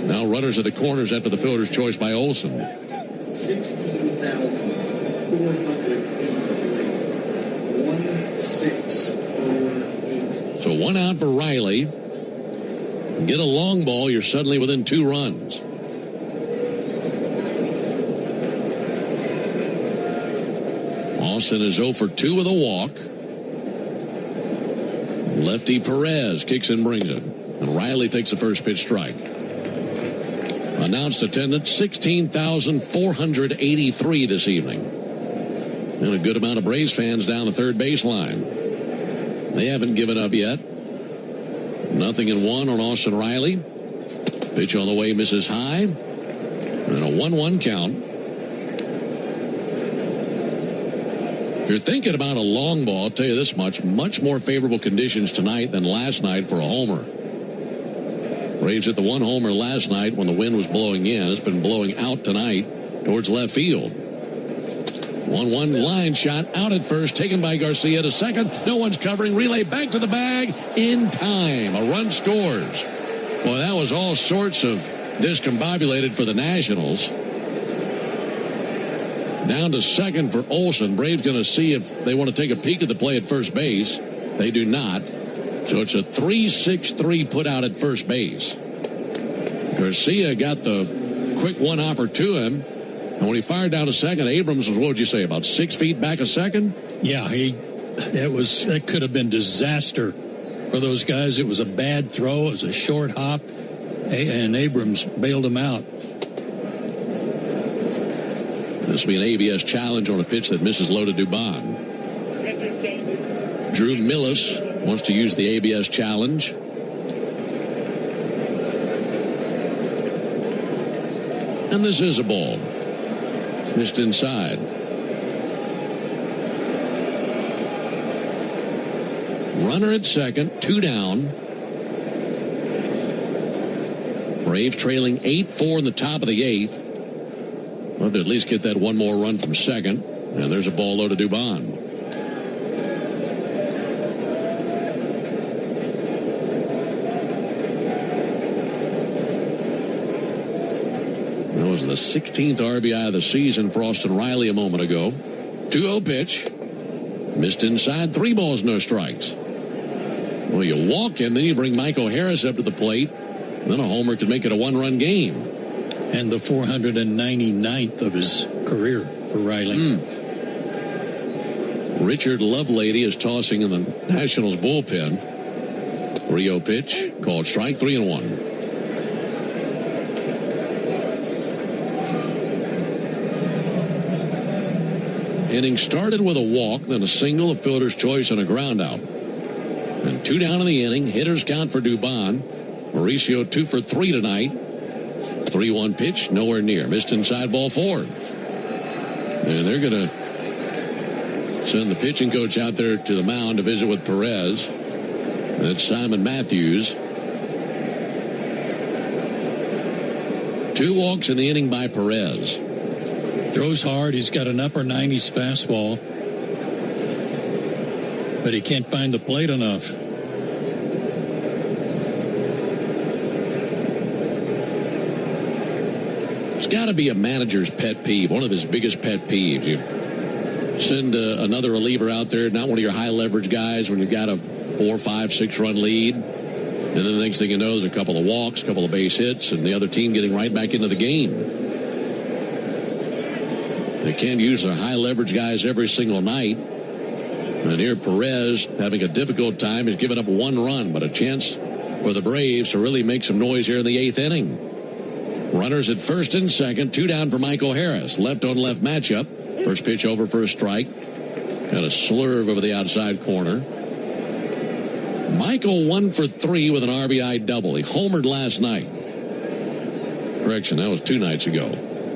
Now runners at the corners after the fielder's choice by Olson. 16,408. So 1 out for Riley. Get a long ball, you're suddenly within 2 runs. Austin is 0 for 2 with a walk. Lefty Perez kicks and brings it. And Riley takes the first pitch strike. Announced attendance 16,483 this evening. And a good amount of Braves fans down the third baseline. They haven't given up yet. 0-1 on Austin Riley. Pitch on the way, misses high. And a 1-1 count. If you're thinking about a long ball, I'll tell you this much more favorable conditions tonight than last night for a homer. Braves hit the one homer last night when the wind was blowing in. It's been blowing out tonight towards left field. 1-1 line shot out at first, taken by Garcia to second. No one's covering. Relay back to the bag in time. A run scores. Boy, that was all sorts of discombobulated for the Nationals. Down to second for Olsen. Braves going to see if they want to take a peek at the play at first base. They do not. So it's a 3-6-3 put out at first base. Garcia got the quick one-hopper to him. And when he fired down to second, Abrams was, what would you say, about 6 feet back a second? Yeah, it could have been disaster for those guys. It was a bad throw. It was a short hop, and Abrams bailed him out. This will be an ABS challenge on a pitch that misses low to Dubon. Drew Millis wants to use the ABS challenge. And this is a ball. Missed inside. Runner at second, 2 down. Braves trailing 8-4 in the top of the 8th. Well, to at least get that one more run from second. And there's a ball low to Dubon. That was the 16th RBI of the season for Austin Riley a moment ago. 2-0 pitch. Missed inside. 3 balls, no strikes. Well, you walk him, then you bring Michael Harris up to the plate. Then a homer could make it a 1-run game. And the 499th of his career for Riley. Richard Lovelady is tossing in the Nationals bullpen. 3-0 pitch. Called strike. 3-1. Inning started with a walk, then a single, a fielder's choice, and a ground out. And 2 down in the inning. Hitters count for Dubon. Mauricio 2 for 3 tonight. 3-1 pitch, nowhere near. Missed inside, ball 4. And they're going to send the pitching coach out there to the mound to visit with Perez. That's Simon Matthews. 2 walks in the inning by Perez. Throws hard. He's got an upper 90s fastball. But he can't find the plate enough. It's got to be a manager's pet peeve, one of his biggest pet peeves. You send another reliever out there, not one of your high leverage guys, when you've got a 4, 5, 6 run lead. And then the next thing you know is a couple of walks, a couple of base hits, and the other team getting right back into the game. They can't use their high leverage guys every single night. And here Perez having a difficult time. He's given up 1 run, but a chance for the Braves to really make some noise here in the 8th inning. Runners at first and second, 2 down for Michael Harris. Left on left matchup. First pitch over for a strike. Got a slurve over the outside corner. Michael 1 for 3 with an RBI double. He homered last night. Correction, that was 2 nights ago.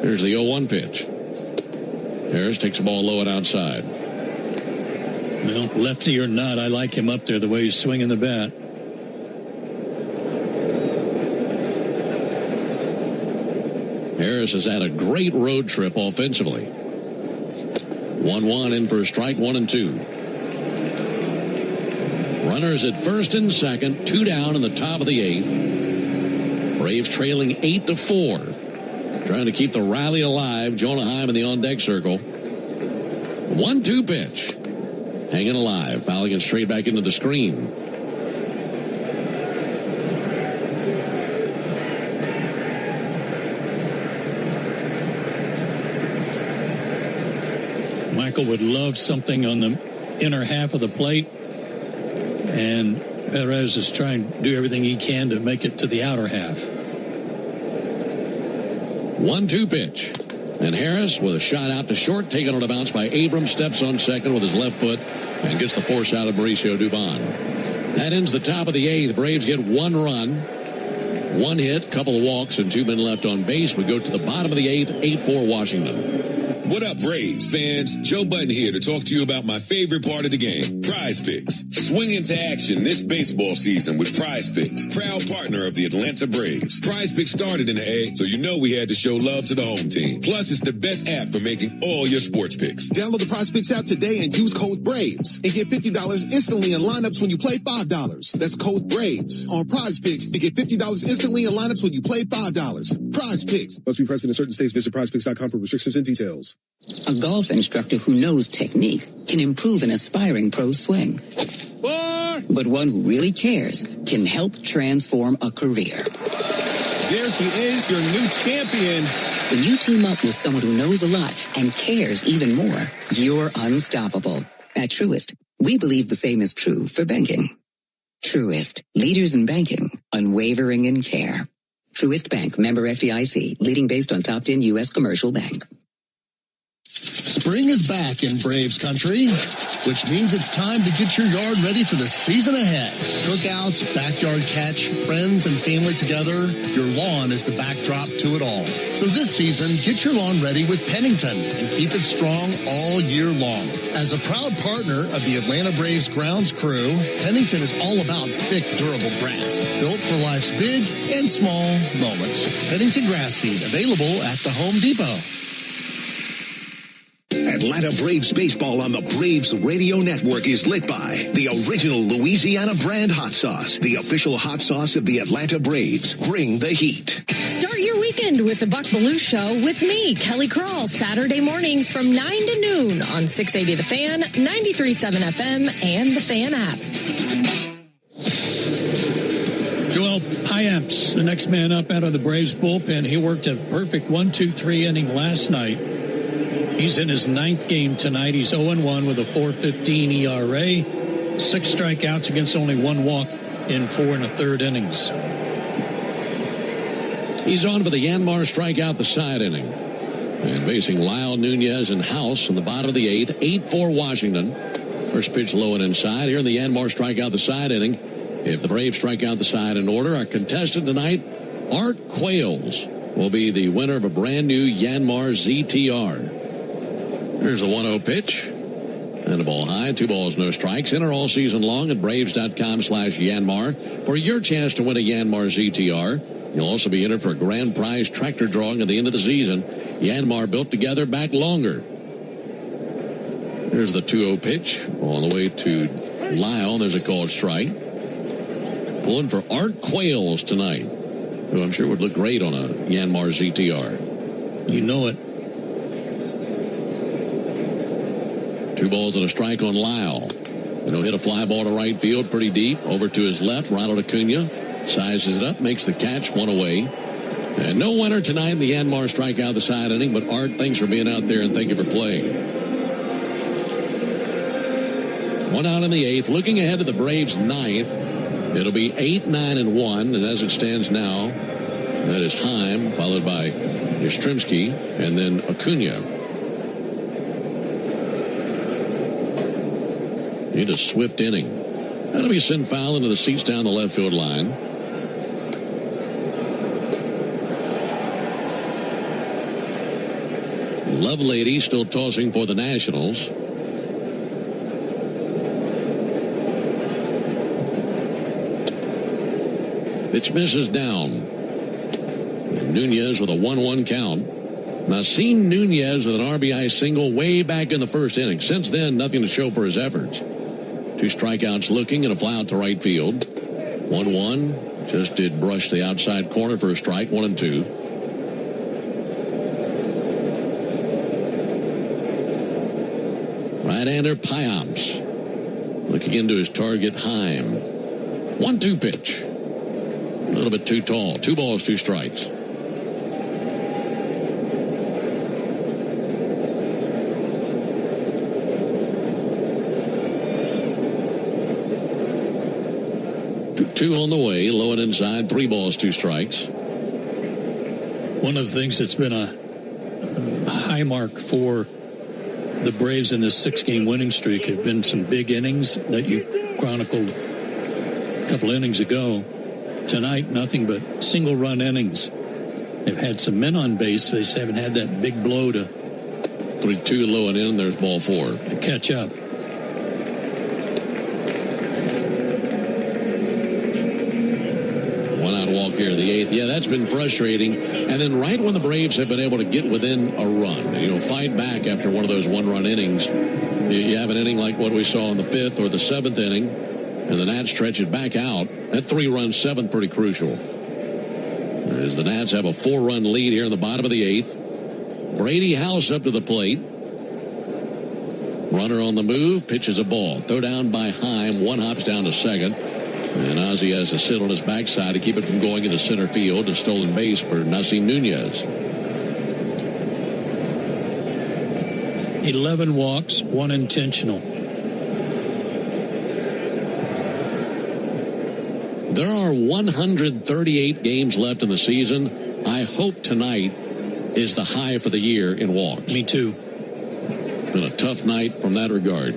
Here's the 0-1 pitch. Harris takes the ball low and outside. Well, lefty or not, I like him up there the way he's swinging the bat. Harris has had a great road trip offensively. 1-1 in for a strike, 1-2. Runners at first and second, 2 down in the top of the 8th. Braves trailing 8-4. Trying to keep the rally alive. Jonah Heim in the on-deck circle. 1-2 pitch. Hanging alive. Fouling it straight back into the screen. Michael would love something on the inner half of the plate, and Perez is trying to do everything he can to make it to the outer half. 1-2 pitch. And Harris with a shot out to short, taken on a bounce by Abrams, steps on second with his left foot and gets the force out of Mauricio Dubon. That ends the top of the eighth. The Braves get 1 run, 1 hit, couple of walks, and 2 men left on base. We go to the bottom of the eighth, 8-4 Washington. What up, Braves fans? Joe Button here to talk to you about my favorite part of the game, Prize Picks. Swing into action this baseball season with Prize Picks, proud partner of the Atlanta Braves. Prize Picks started in the A, so you know we had to show love to the home team. Plus, it's the best app for making all your sports picks. Download the Prize Picks app today and use code BRAVES and get $50 instantly in lineups when you play $5. That's code BRAVES on Prize Picks to get $50 instantly in lineups when you play $5. Prize Picks. Must be present in certain states. Visit prizepicks.com for restrictions and details. A golf instructor who knows technique can improve an aspiring pro's swing. But one who really cares can help transform a career. There he is, your new champion. When you team up with someone who knows a lot and cares even more, you're unstoppable. At Truist, we believe the same is true for banking. Truist, leaders in banking, unwavering in care. Truist Bank, member FDIC, leading based on top 10 U.S. commercial bank. Spring is back in Braves country, which means it's time to get your yard ready for the season ahead. Cookouts, backyard catch, friends and family together, your lawn is the backdrop to it all. So this season, get your lawn ready with Pennington and keep it strong all year long. As a proud partner of the Atlanta Braves grounds crew, Pennington is all about thick, durable grass, built for life's big and small moments. Pennington grass seed, available at the Home Depot. Atlanta Braves baseball on the Braves Radio Network is lit by the original Louisiana brand hot sauce, the official hot sauce of the Atlanta Braves. Bring the heat. Start your weekend with the Buck Belue Show with me, Kelly Crawl, Saturday mornings from 9 to noon on 680 The Fan, 93.7 FM, and the Fan app. Joel Payamps, the next man up out of the Braves bullpen. He worked a perfect 1-2-3 inning last night. He's in his 9th game tonight. He's 0-1 with a 4.15 ERA, 6 strikeouts against only 1 walk in 4 1/3 innings. He's on for the Yanmar strikeout the side inning. And facing Lyle, Nunez, and House in the bottom of the 8th, 8-4 Washington. First pitch low and inside. Here in the Yanmar strikeout the side inning. If the Braves strike out the side in order, our contestant tonight, Art Quayles, will be the winner of a brand new Yanmar ZTR. Here's the 1-0 pitch. And a ball high. 2 balls, no strikes. Enter all season long at Braves.com/Yanmar for your chance to win a Yanmar ZTR. You'll also be entered for a grand prize tractor drawing at the end of the season. Yanmar, built together, back longer. Here's the 2-0 pitch. On the way to Lyle. There's a called strike. Pulling for Art Quayles tonight, who I'm sure would look great on a Yanmar ZTR. You know it. 2 balls and a strike on Lyle. He'll hit a fly ball to right field pretty deep. Over to his left, Ronald Acuna sizes it up, makes the catch, 1 away. And no winner tonight in the Yanmar strikeout the side inning, but Art, thanks for being out there and thank you for playing. 1 out in the 8th. Looking ahead to the Braves' 9th, it'll be 8, 9, and 1. And as it stands now, that is Heim, followed by Yastrzemski, and then Acuna. Need a swift inning. That'll be sent foul into the seats down the left field line. Lovelady still tossing for the Nationals. Pitch misses down. And Nunez with a 1-1 count. Nasim Nunez with an RBI single way back in the first inning. Since then, nothing to show for his efforts. 2 strikeouts looking and a fly out to right field. 1-1. Just did brush the outside corner for a strike. 1-2. Right-hander Payamps looking into his target Heim. 1-2 pitch. A little bit too tall. 2 balls, 2 strikes. 2 on the way, low and inside, 3 balls, 2 strikes. One of the things that's been a high mark for the Braves in this 6-game winning streak have been some big innings that you chronicled a couple innings ago. Tonight, nothing but single-run innings. They've had some men on base. They just haven't had that big blow to 3-2 low and in. There's ball 4 to catch up. Walk here in the 8th. Yeah, that's been frustrating. And then right when the Braves have been able to get within a run, fight back after one of those 1-run innings, you have an inning like what we saw in the 5th or the 7th inning, and the Nats stretch it back out. That 3-run 7th, pretty crucial. As the Nats have a 4-run lead here in the bottom of the 8th. Brady House up to the plate. Runner on the move, pitches a ball. Throw down by Heim. 1 hops down to second. And Ozzie has to sit on his backside to keep it from going into center field. A stolen base for Nasim Nunez. 11 walks, 1 intentional. There are 138 games left in the season. I hope tonight is the high for the year in walks. Me too. Been a tough night from that regard.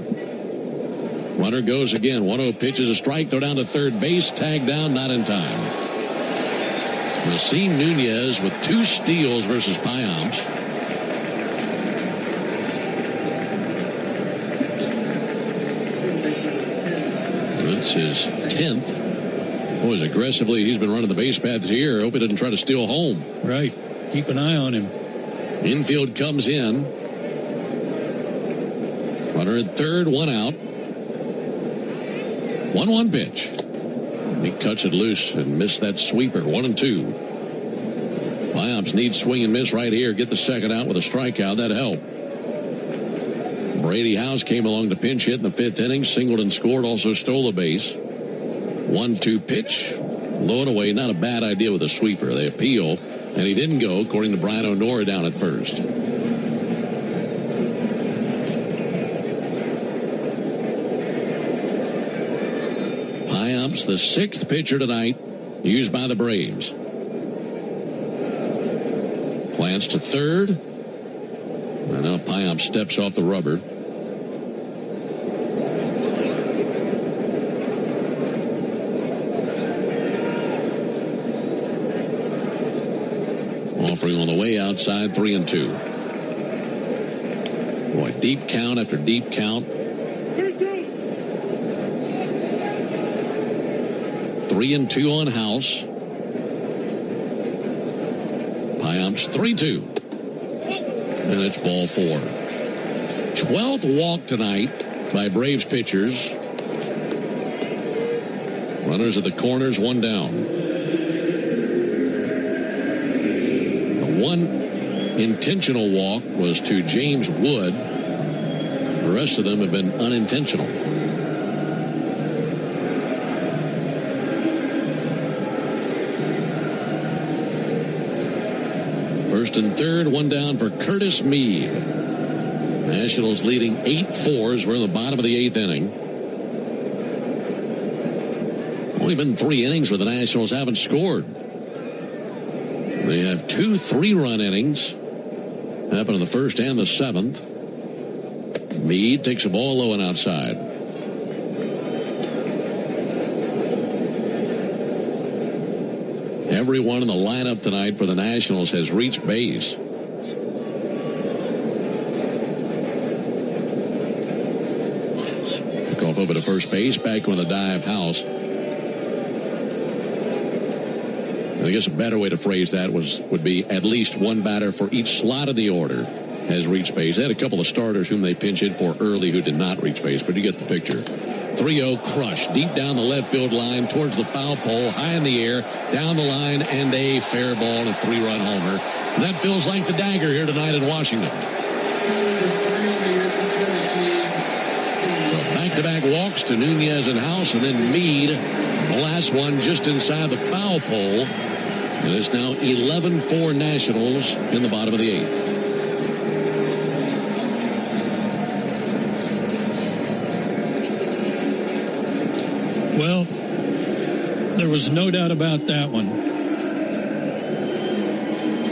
Runner goes again. 1-0 pitches a strike. Throw down to third base. Tag down, not in time. Nasim Nunez with 2 steals versus Payamps. So that's his 10th. Boy, as aggressively he's been running the base paths here. Hope he doesn't try to steal home. Right. Keep an eye on him. Infield comes in. Runner at third, 1 out. 1-1 pitch. He cuts it loose and missed that sweeper. 1-2. Payamps needs swing and miss right here. Get the second out with a strikeout. That helped. Brady House came along to pinch hit in the 5th inning. Singled and scored. Also stole a base. 1-2 pitch. Low and away. Not a bad idea with a sweeper. They appeal. And he didn't go, according to Brian O'Nora down at first. The 6th pitcher tonight used by the Braves. Plants to third. And now Payamps steps off the rubber. Offering on the way outside, 3-2. Boy, deep count after deep count. 3-2 on House. Payamps 3-2. And it's ball 4. 12th walk tonight by Braves pitchers. Runners at the corners, 1 down. The 1 intentional walk was to James Wood. The rest of them have been unintentional. First and third, 1 down for Curtis Mead. Nationals leading 8-4 as we're in the bottom of the 8th inning. Only been 3 innings where the Nationals haven't scored. They have 2 3-run innings. Happened in the 1st and the 7th. Mead takes a ball low and outside. Everyone in the lineup tonight for the Nationals has reached base. Took off over to first base, back with a dive House. I guess a better way to phrase that would be at least 1 batter for each slot of the order has reached base. They had a couple of starters whom they pinch hit for early who did not reach base, but you get the picture. 3-0 crush deep down the left field line towards the foul pole, high in the air, down the line, and a fair ball and a 3-run homer. And that feels like the dagger here tonight in Washington. So back-to-back walks to Nunez and House, and then Mead, the last one just inside the foul pole. And it's now 11-4 Nationals in the bottom of the 8th. Well, There was no doubt about that one.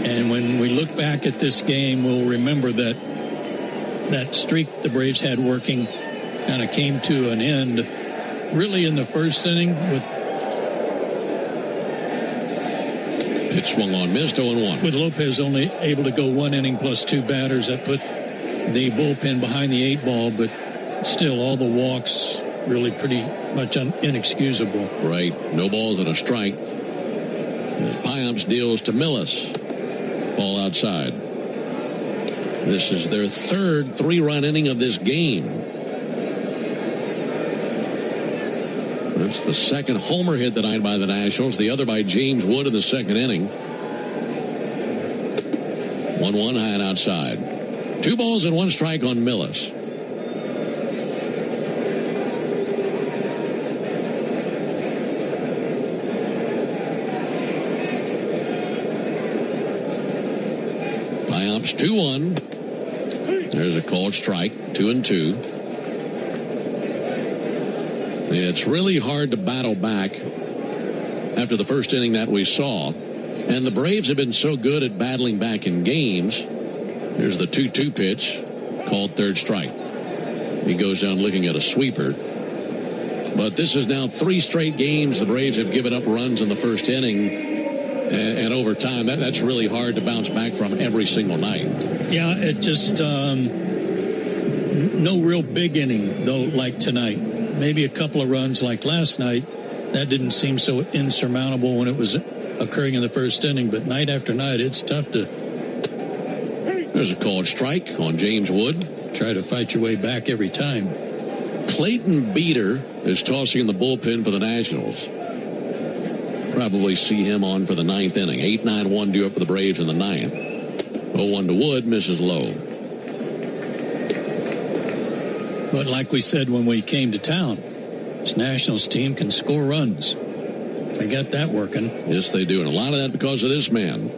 And when we look back at this game, we'll remember that streak the Braves had working kind of came to an end really in the first inning with pitch swung on, missed 0-1. With Lopez only able to go 1 inning plus 2 batters, that put the bullpen behind the 8 ball, but still all the walks really pretty much inexcusable. Right. No balls and a strike. As Piamps deals to Millis. Ball outside. This is their third 3-run inning of this game. That's the second homer hit tonight by the Nationals, the other by James Wood in the second inning. 1-1 high and outside. 2 balls and 1 strike on Millis. Piamps 2-1. There's a called strike. 2-2. It's really hard to battle back after the first inning that we saw. And the Braves have been so good at battling back in games. Here's the 2-2 pitch, called third strike. He goes down looking at a sweeper. But this is now 3 straight games the Braves have given up runs in the first inning. And over time, that's really hard to bounce back from every single night. Yeah, it just no real big inning, though, like tonight. Maybe a couple of runs like last night. That didn't seem so insurmountable when it was occurring in the first inning. But night after night, it's tough to... There's a called strike on James Wood. Try to fight your way back every time. Clayton Beeter is tossing in the bullpen for the Nationals. Probably see him on for the 9th inning. 8-9-1 due up for the Braves in the 9th. 0-1 to Wood, misses low. But like we said when we came to town, this Nationals team can score runs. They got that working. Yes, they do. And a lot of that because of this man.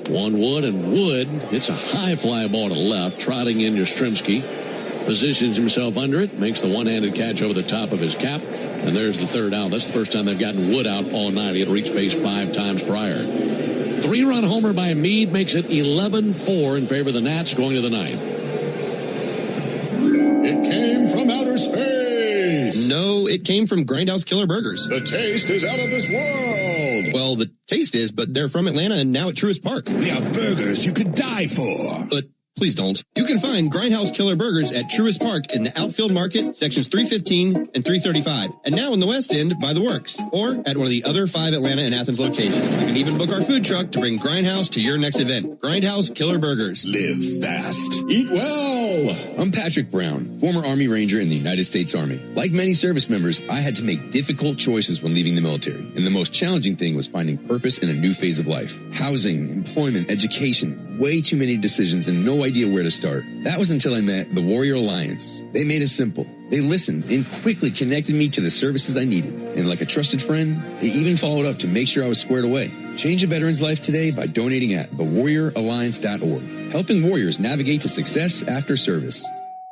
1-1, and Wood hits a high fly ball to left, trotting in Yastrzemski. Positions himself under it, makes the one-handed catch over the top of his cap, and there's the third out. That's the first time they've gotten Wood out all night. He had reached base 5 times prior. 3-run homer by Meade makes it 11-4 in favor of the Nats going to the 9th. It came from outer space. No, it came from Grindhouse Killer Burgers. The taste is out of this world. Well, the taste is, but they're from Atlanta and now at Truist Park. They are burgers you could die for. But please don't. You can find Grindhouse Killer Burgers at Truist Park in the Outfield Market, sections 315 and 335. And now in the West End by the Works, or at one of the other 5 Atlanta and Athens locations. You can even book our food truck to bring Grindhouse to your next event. Grindhouse Killer Burgers. Live fast. Eat well. I'm Patrick Brown, former Army Ranger in the United States Army. Like many service members, I had to make difficult choices when leaving the military. And the most challenging thing was finding purpose in a new phase of life. Housing, employment, education, way too many decisions and no idea where to start. That was until I met the Warrior Alliance. They made it simple. They listened and quickly connected me to the services I needed. And like a trusted friend, they even followed up to make sure I was squared away. Change a veteran's life today by donating at thewarrioralliance.org. Helping warriors navigate to success after service.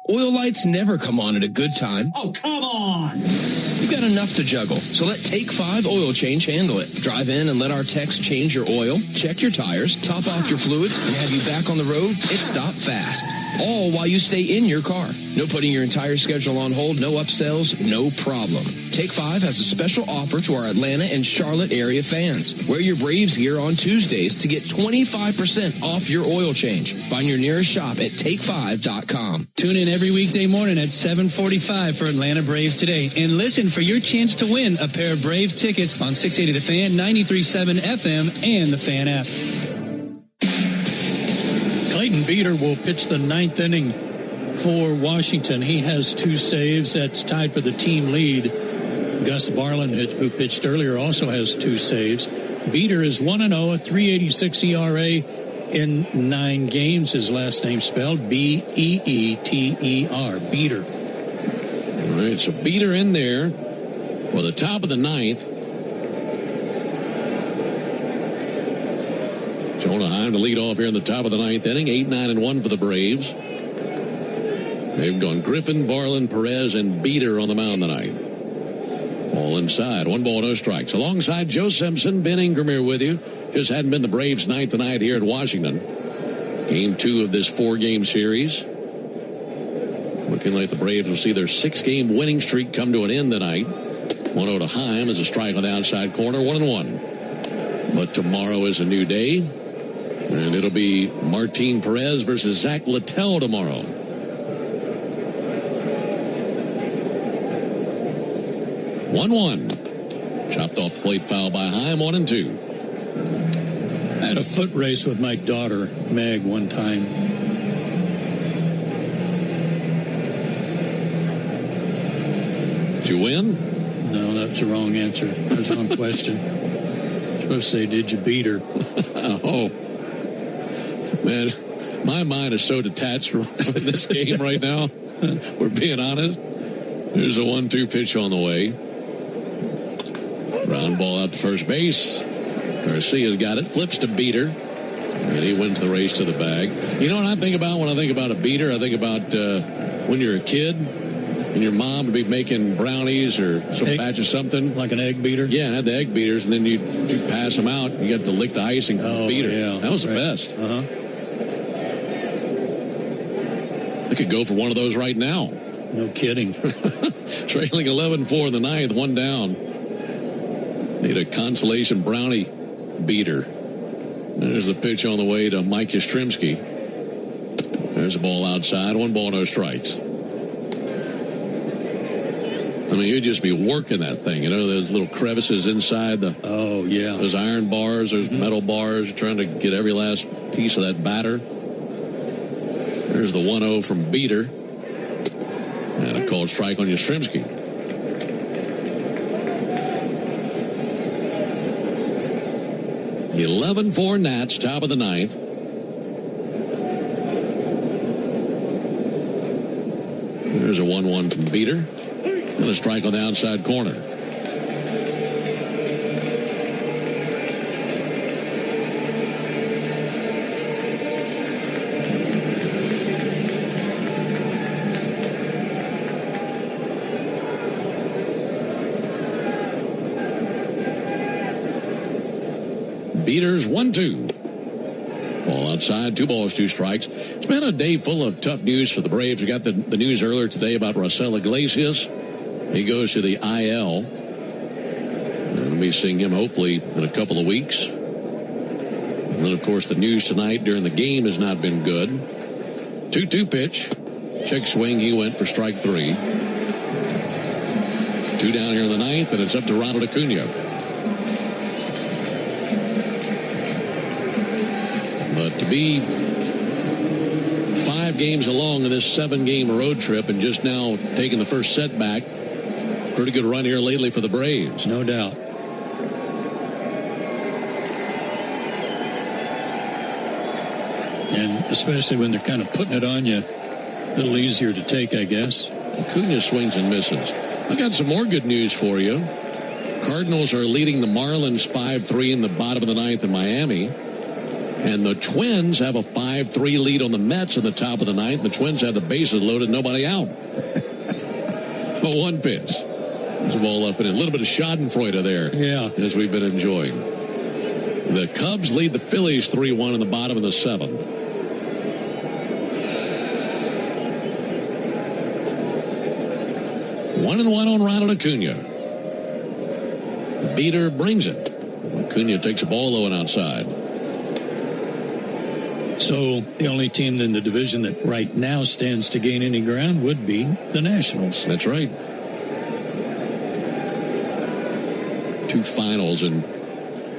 Oil lights never come on at a good time. Oh, come on! You've got enough to juggle, so let Take 5 Oil Change handle it. Drive in and let our techs change your oil, check your tires, top off your fluids, and have you back on the road. It's stop fast. All while you stay in your car. No putting your entire schedule on hold, no upsells, no problem. Take 5 has a special offer to our Atlanta and Charlotte area fans. Wear your Braves gear on Tuesdays to get 25% off your oil change. Find your nearest shop at take5.com. Tune in every weekday morning at 7:45 for Atlanta Braves Today. And listen for your chance to win a pair of Brave tickets on 680 The Fan, 93.7 FM, and the Fan app. Clayton Beeter will pitch the 9th inning for Washington. He has 2 saves. That's tied for the team lead. Gus Barlin, who pitched earlier, also has 2 saves. Beeter is 1-0, a 3.86 ERA in 9 games. His last name spelled B-E-E-T-E-R. Beeter. All right, so Beeter in there for the top of the 9th. Jonah Heim to lead off here in the top of the 9th inning. 8-9-1 for the Braves. They've gone Griffin, Barlin, Perez, and Beeter on the mound tonight. Ball inside. 1 ball, no strikes. Alongside Joe Simpson, Ben Ingram here with you. Just hadn't been the Braves' ninth tonight here at Washington. Game 2 of this 4-game series. Looking like the Braves will see their 6-game winning streak come to an end tonight. 1-0 to Heim as a strike on the outside corner. 1-1. But tomorrow is a new day. And it'll be Martin Perez versus Zach Littell tomorrow. 1-1. Chopped off the plate foul by Heim. 1-2. I had a foot race with my daughter, Meg, one time. Did you win? No, that's the wrong answer. That's the wrong question. I'm supposed to say, did you beat her? Oh. Man, my mind is so detached from this game right now. If we're being honest. There's a 1-2 pitch on the way. Ground ball out to first base. Garcia's got it. Flips to Beater. And he wins the race to the bag. You know what I think about when I think about a beater? I think about when you're a kid and your mom would be making brownies or some batch of something. Like an egg beater? Yeah, and had the egg beaters, and then you pass them out. You got to lick the icing from the beater. Yeah, that was the best. Uh-huh. I could go for one of those right now. No kidding. Trailing 11-4 in the ninth, 1 down. Need a consolation brownie beater. There's the pitch on the way to Mike Yastrzemski. There's a ball outside. 1 ball, no strikes. I mean, you'd just be working that thing. You know, those little crevices inside the... Oh, yeah. Those iron bars, those metal bars, trying to get every last piece of that batter. There's the 1-0 from Beater. And a called strike on Yastrzemski. 11-4 Nats, top of the ninth. There's a 1-1 from Beater. And a strike on the outside corner. Beaters 1-2. Ball outside, 2 balls, 2 strikes. It's been a day full of tough news for the Braves. We got the news earlier today about Raisel Iglesias. He goes to the IL. And we'll be seeing him hopefully in a couple of weeks. And then, of course, the news tonight during the game has not been good. 2-2 pitch. Check swing. He went for strike 3. 2 down here in the ninth, and it's up to Ronald Acuna. But to be 5 games along in this 7-game road trip and just now taking the first setback, pretty good run here lately for the Braves. No doubt. And especially when they're kind of putting it on you, a little easier to take, I guess. Acuna swings and misses. I got some more good news for you. Cardinals are leading the Marlins 5-3 in the bottom of the ninth in Miami. And the Twins have a 5-3 lead on the Mets in the top of the ninth. The Twins have the bases loaded, nobody out. But 1 pitch. There's a ball up and in. A little bit of schadenfreude there. Yeah. As we've been enjoying. The Cubs lead the Phillies 3-1 in the bottom of the 7th. 1-1 on Ronald Acuna. Beater brings it. Acuna takes a ball low and outside. So the only team in the division that right now stands to gain any ground would be the Nationals. That's right. 2 finals in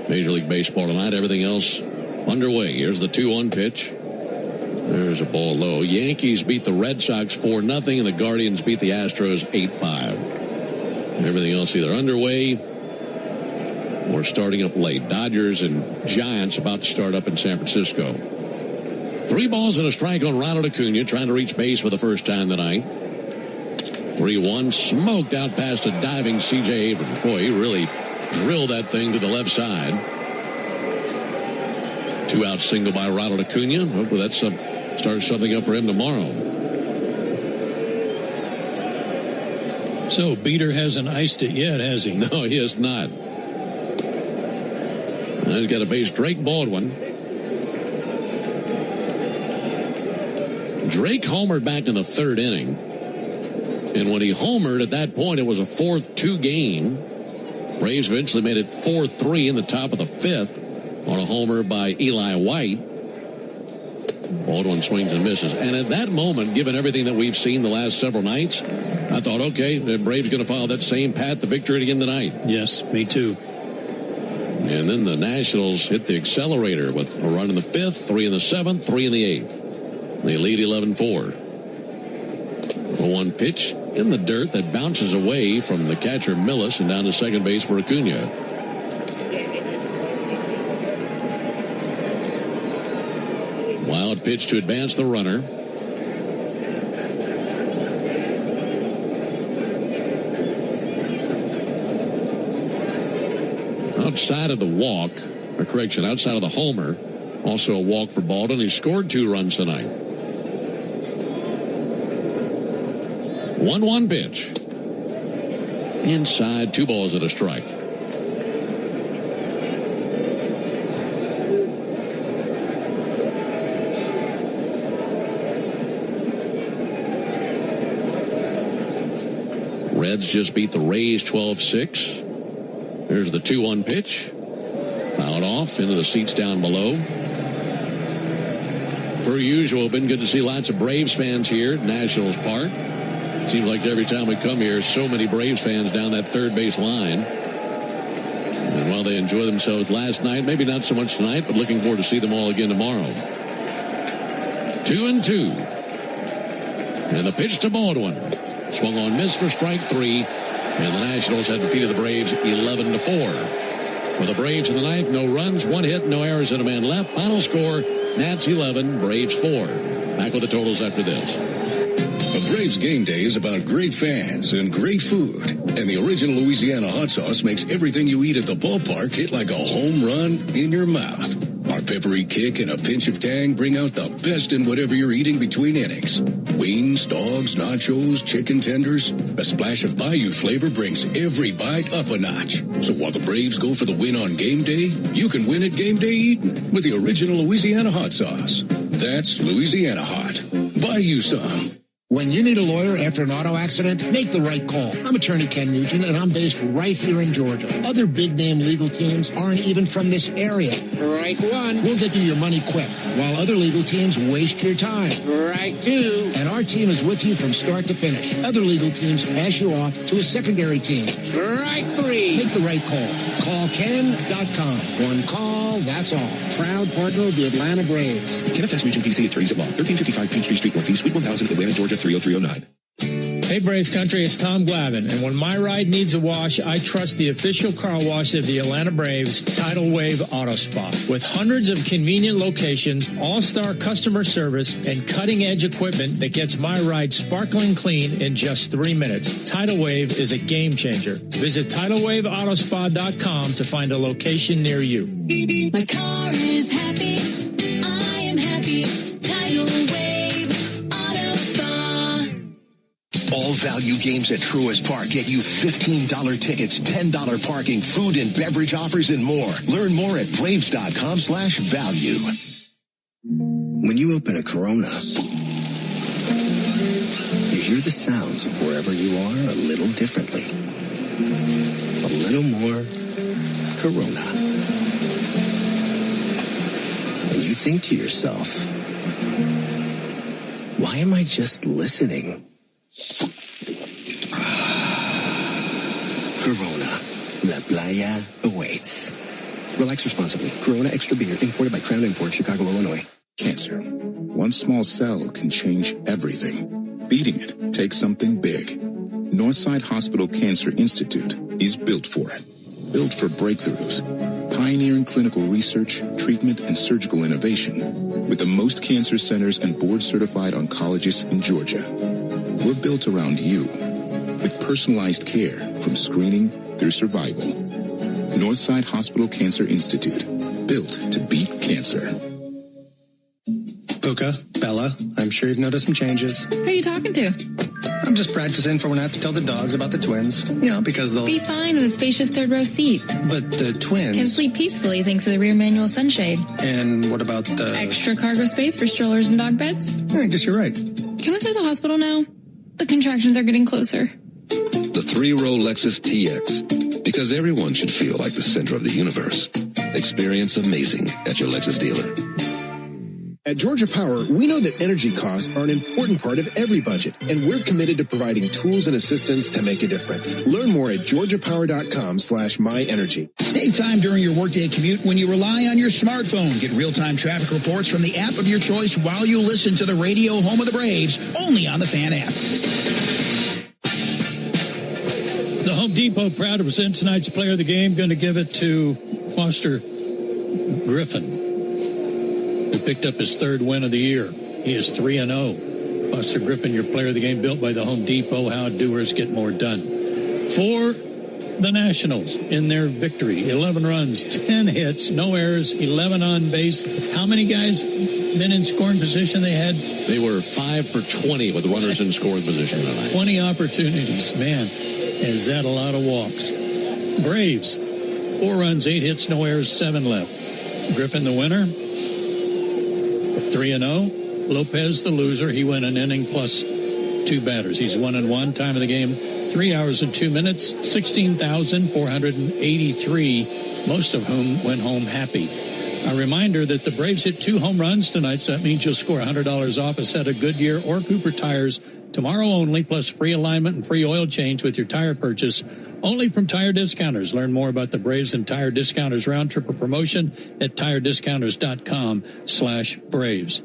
Major League Baseball tonight. Everything else underway. Here's the 2-1 pitch. There's a ball low. Yankees beat the Red Sox 4-0, and the Guardians beat the Astros 8-5. Everything else either underway or starting up late. Dodgers and Giants about to start up in San Francisco. 3 balls and a strike on Ronald Acuna, trying to reach base for the first time tonight. 3-1, smoked out past a diving C.J. Abrams. Boy, he really drilled that thing to the left side. 2-out single by Ronald Acuna. Hopefully that starts something up for him tomorrow. So, Beater hasn't iced it yet, has he? No, he has not. Now he's got to face Drake Baldwin. Drake homered back in the third inning. And when he homered, at that point, it was a 4-2 game. Braves eventually made it 4-3 in the top of the fifth on a homer by Eli White. Baldwin swings and misses. And at that moment, given everything that we've seen the last several nights, I thought, okay, the Braves going to follow that same path to victory again tonight. Yes, me too. And then the Nationals hit the accelerator with a run in the fifth, 3 in the seventh, 3 in the eighth. They lead 11-4. A one pitch in the dirt that bounces away from the catcher Millis and down to second base for Acuna. Wild pitch to advance the runner. Outside of the walk, outside of the homer, also a walk for Baldwin. He scored 2 runs tonight. 1-1 pitch. Inside, 2 balls and a strike. Reds just beat the Rays 12-6. Here's the 2-1 pitch. Fouled off into the seats down below. Per usual, been good to see lots of Braves fans here at Nationals Park. Seems like every time we come here, so many Braves fans down that third base line. And while they enjoy themselves last night, maybe not so much tonight, but looking forward to see them all again tomorrow. 2-2. And the pitch to Baldwin. Swung on, miss for strike 3. And the Nationals had defeated the Braves 11-4. For the Braves in the ninth, no runs, 1 hit, no errors, and a man left. Final score, Nats 11, Braves 4. Back with the totals after this. A Braves game day is about great fans and great food. And the original Louisiana hot sauce makes everything you eat at the ballpark hit like a home run in your mouth. Our peppery kick and a pinch of tang bring out the best in whatever you're eating between innings. Wings, dogs, nachos, chicken tenders. A splash of Bayou flavor brings every bite up a notch. So while the Braves go for the win on game day, you can win at game day eating with the original Louisiana hot sauce. That's Louisiana hot. Buy you some. When you need a lawyer after an auto accident, make the right call. I'm attorney Ken Nugent, and I'm based right here in Georgia. Other big-name legal teams aren't even from this area. Right one. We'll get you your money quick, while other legal teams waste your time. Right two. And our team is with you from start to finish. Other legal teams pass you off to a secondary team. Right three. Make the right call. Call Ken.com. One call, that's all. Proud partner of the Atlanta Braves. Kenneth S. Nugent, PC, attorneys at law. 1355 Peachtree Street Northeast, Suite 1000, Atlanta, Georgia, 30309. Hey, Braves Country, it's Tom Glavine, and when my ride needs a wash, I trust the official car wash of the Atlanta Braves, Tidal Wave Auto Spa. With hundreds of convenient locations, all-star customer service, and cutting-edge equipment that gets my ride sparkling clean in just 3 minutes, Tidal Wave is a game changer. Visit TidalWaveAutospa.com to find a location near you. My car is happy. I am happy. Tidal Wave Auto Spa. All value games at Truist Park get you $15 tickets, $10 parking, food and beverage offers, and more. Learn more at Braves.com/value. When you open a Corona, you hear the sounds of wherever you are a little differently. A little more Corona. And you think to yourself, why am I just listening? Corona. La Playa awaits. Relax responsibly. Corona Extra Beer, imported by Crown Imports, Chicago, Illinois. Cancer. One small cell can change everything. Beating it takes something big. Northside Hospital Cancer Institute is built for it. Built for breakthroughs. Pioneering clinical research, treatment, and surgical innovation. With the most cancer centers and board-certified oncologists in Georgia. We're built around you. With personalized care from screening through survival. Northside Hospital Cancer Institute. Built to beat cancer. Puka, Bella, I'm sure you've noticed some changes. Who are you talking to? I'm just practicing for when I have to tell the dogs about the twins. Because they'll be fine in the spacious third row seat. But the twins can sleep peacefully thanks to the rear manual sunshade. And what about the extra cargo space for strollers and dog beds? Yeah, I guess you're right. Can we go to the hospital now? The contractions are getting closer. The 3-row Lexus TX. Because everyone should feel like the center of the universe. Experience amazing at your Lexus dealer. At Georgia Power, we know that energy costs are an important part of every budget, and we're committed to providing tools and assistance to make a difference. Learn more at georgiapower.com/myenergy. Save time during your workday commute when you rely on your smartphone. Get real-time traffic reports from the app of your choice while you listen to the radio home of the Braves, only on the Fan app. The Home Depot proud to present tonight's player of the game. Going to give it to Foster Griffin, who picked up his third win of the year. He is 3-0. Foster Griffin, your player of the game, built by the Home Depot. How doers get more done. For the Nationals in their victory, 11 runs, 10 hits, no errors, 11 on base. How many guys been in scoring position they had? They were 5 for 20 with runners in scoring position tonight. 20 opportunities. Man, is that a lot of walks. Braves, 4 runs, 8 hits, no errors, 7 left. Griffin the winner, 3-0. Lopez the loser. He went an inning plus 2 batters. He's 1-1. Time of the game, 3 hours and 2 minutes, 16,483, most of whom went home happy. A reminder that the Braves hit 2 home runs tonight, so that means you'll score $100 off a set of Goodyear or Cooper tires tomorrow only, plus free alignment and free oil change with your tire purchase. Only from Tire Discounters. Learn more about the Braves and Tire Discounters round trip promotion at tirediscounters.com/Braves.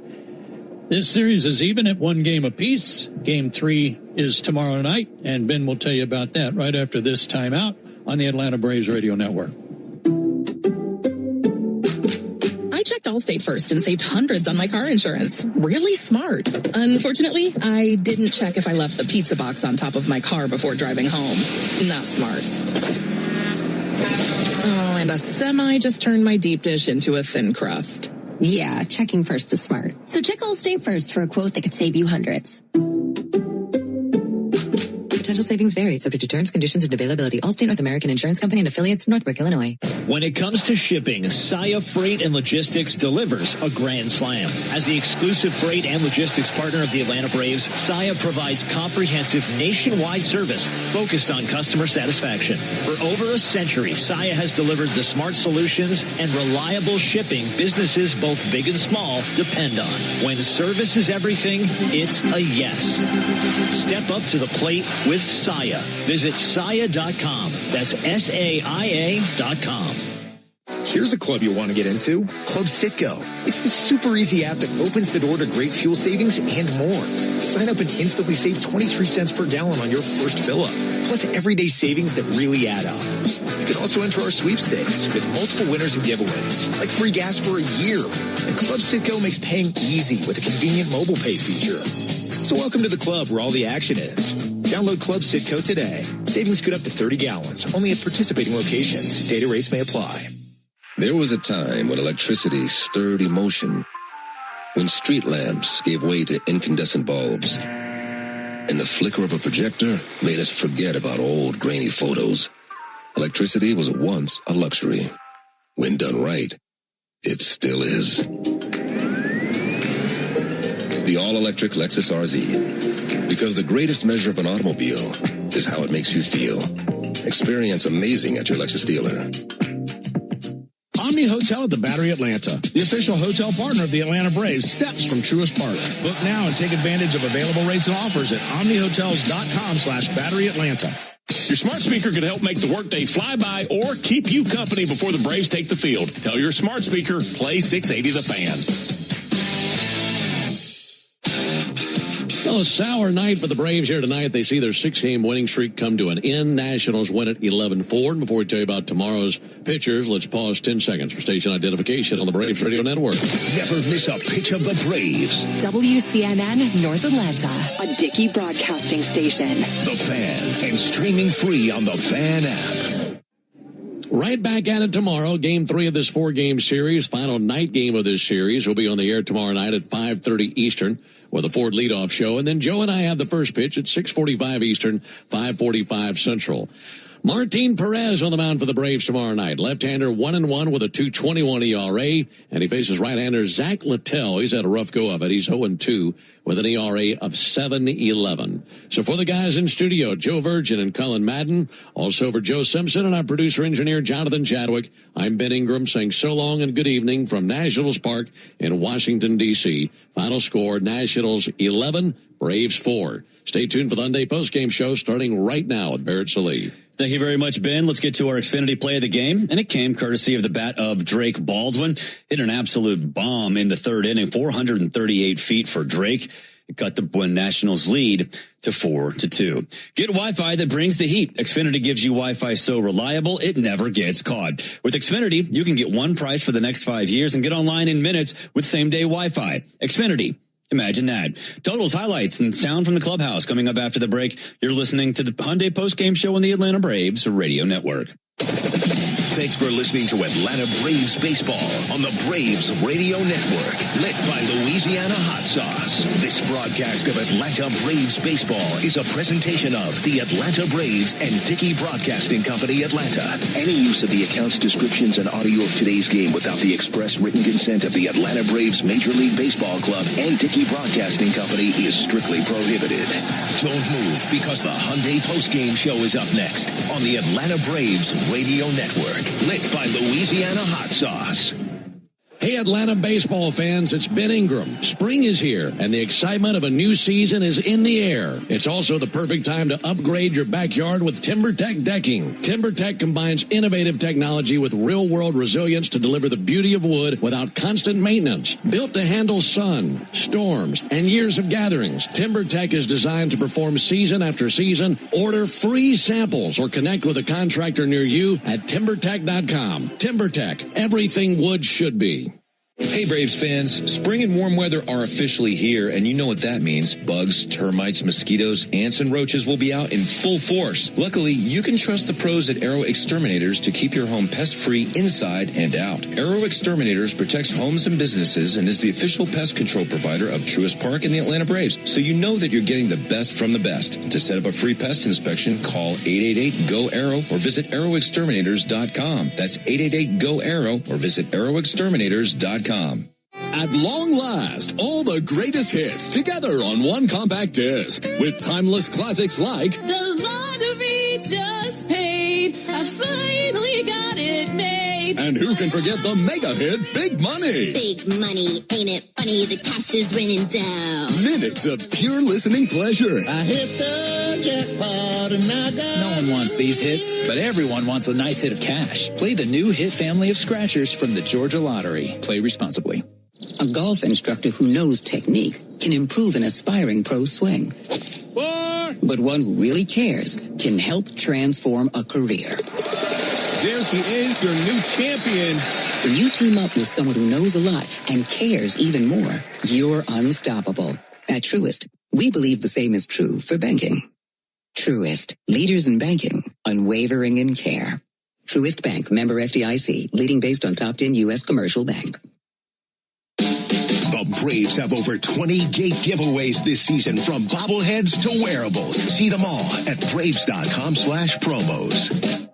This series is even at 1 game apiece. Game 3 is tomorrow night, and Ben will tell you about that right after this timeout on the Atlanta Braves Radio Network. I checked Allstate first and saved hundreds on my car insurance. Really smart. Unfortunately, I didn't check if I left the pizza box on top of my car before driving home. Not smart. Oh, and a semi just turned my deep dish into a thin crust. Yeah, checking first is smart. So check Allstate first for a quote that could save you hundreds. Potential savings vary, subject to terms, conditions, and availability. Allstate North American Insurance Company and affiliates, Northbrook, Illinois. When it comes to shipping, Saia Freight and Logistics delivers a grand slam. As the exclusive freight and logistics partner of the Atlanta Braves, Saia provides comprehensive nationwide service focused on customer satisfaction. For over a century, Saia has delivered the smart solutions and reliable shipping businesses both big and small depend on. When service is everything, it's a yes. Step up to the plate with Saia. Visit Saia.com. That's SAIA.com. Here's a club you'll want to get into, Club Citgo. It's the super easy app that opens the door to great fuel savings and more. Sign up and instantly save 23 cents per gallon on your first fill-up, plus everyday savings that really add up. You can also enter our sweepstakes with multiple winners and giveaways, like free gas for a year. And Club Citgo makes paying easy with a convenient mobile pay feature. So welcome to the club where all the action is. Download Club Citgo today. Savings good up to 30 gallons, only at participating locations. Data rates may apply. There was a time when electricity stirred emotion, when street lamps gave way to incandescent bulbs, and the flicker of a projector made us forget about old grainy photos. Electricity was once a luxury. When done right, it still is. The all-electric Lexus RZ. Because the greatest measure of an automobile is how it makes you feel. Experience amazing at your Lexus dealer. Omni Hotel at the Battery Atlanta, the official hotel partner of the Atlanta Braves, steps from Truist Park. Book now and take advantage of available rates and offers at omnihotels.com/Battery Atlanta. Your smart speaker could help make the workday fly by or keep you company before the Braves take the field. Tell your smart speaker, play 680 The Fan. Well, a sour night for the Braves here tonight. They see their 6-game winning streak come to an end. Nationals win at 11-4. And before we tell you about tomorrow's pitchers, let's pause 10 seconds for station identification on the Braves Radio Network. Never miss a pitch of the Braves. WCNN North Atlanta, a Dickey broadcasting station. The Fan, and streaming free on the Fan app. Right back at it tomorrow. Game 3 of this 4-game series. Final night game of this series will be on the air tomorrow night at 5:30 Eastern. with a Ford leadoff show. And then Joe and I have the first pitch at 6:45 Eastern, 5:45 Central. Martin Perez on the mound for the Braves tomorrow night. Left-hander 1-1 with a 2.21 ERA, and he faces right-hander Zach Littell. He's had a rough go of it. He's 0-2 with an ERA of 7.11. So for the guys in studio, Joe Virgin and Cullen Madden, also for Joe Simpson and our producer-engineer Jonathan Chadwick, I'm Ben Ingram saying so long and good evening from Nationals Park in Washington, D.C. Final score, Nationals 11, Braves 4. Stay tuned for the Hyundai postgame show starting right now at Barrett Salee. Thank you very much, Ben. Let's get to our Xfinity play of the game. And it came courtesy of the bat of Drake Baldwin. Hit an absolute bomb in the third inning, 438 feet for Drake. It cut the Nationals lead to 4-2. Get Wi-Fi that brings the heat. Xfinity gives you Wi-Fi so reliable, it never gets caught. With Xfinity, you can get one price for the next 5 years and get online in minutes with same-day Wi-Fi. Xfinity. Imagine that. Totals, highlights, and sound from the clubhouse coming up after the break. You're listening to the Hyundai postgame show on the Atlanta Braves Radio Network. Thanks for listening to Atlanta Braves Baseball on the Braves Radio Network, lit by Louisiana Hot Sauce. This broadcast of Atlanta Braves Baseball is a presentation of the Atlanta Braves and Dickey Broadcasting Company, Atlanta. Any use of the accounts, descriptions, and audio of today's game without the express written consent of the Atlanta Braves Major League Baseball Club and Dickey Broadcasting Company is strictly prohibited. Don't move, because the Hyundai postgame show is up next on the Atlanta Braves Radio Network, lit by Louisiana Hot Sauce. Hey, Atlanta baseball fans, it's Ben Ingram. Spring is here, and the excitement of a new season is in the air. It's also the perfect time to upgrade your backyard with TimberTech decking. TimberTech combines innovative technology with real-world resilience to deliver the beauty of wood without constant maintenance. Built to handle sun, storms, and years of gatherings, TimberTech is designed to perform season after season. Order free samples or connect with a contractor near you at TimberTech.com. TimberTech, everything wood should be. Hey Braves fans, spring and warm weather are officially here, and you know what that means. Bugs, termites, mosquitoes, ants, and roaches will be out in full force. Luckily, you can trust the pros at Arrow Exterminators to keep your home pest-free inside and out. Arrow Exterminators protects homes and businesses and is the official pest control provider of Truist Park and the Atlanta Braves, so you know that you're getting the best from the best. To set up a free pest inspection, call 888-GO-ARROW or visit arrowexterminators.com. That's 888-GO-ARROW or visit arrowexterminators.com. At long last, all the greatest hits together on one compact disc with timeless classics like The Lottery Just Paid, I finally got it made. And who can forget the mega hit Big Money? Big money, ain't it funny, the cash is raining down. Minutes of pure listening pleasure. I hit the jackpot and I got... No one wants these hits, but everyone wants a nice hit of cash. Play the new hit family of scratchers from the Georgia Lottery. Play responsibly. A golf instructor who knows technique can improve an aspiring pro's swing. But one who really cares can help transform a career. There he is, your new champion. When you team up with someone who knows a lot and cares even more, you're unstoppable. At Truist, we believe the same is true for banking. Truist, leaders in banking, unwavering in care. Truist Bank, member FDIC, leading based on top 10 U.S. commercial bank. The Braves have over 20 gate giveaways this season, from bobbleheads to wearables. See them all at Braves.com/promos.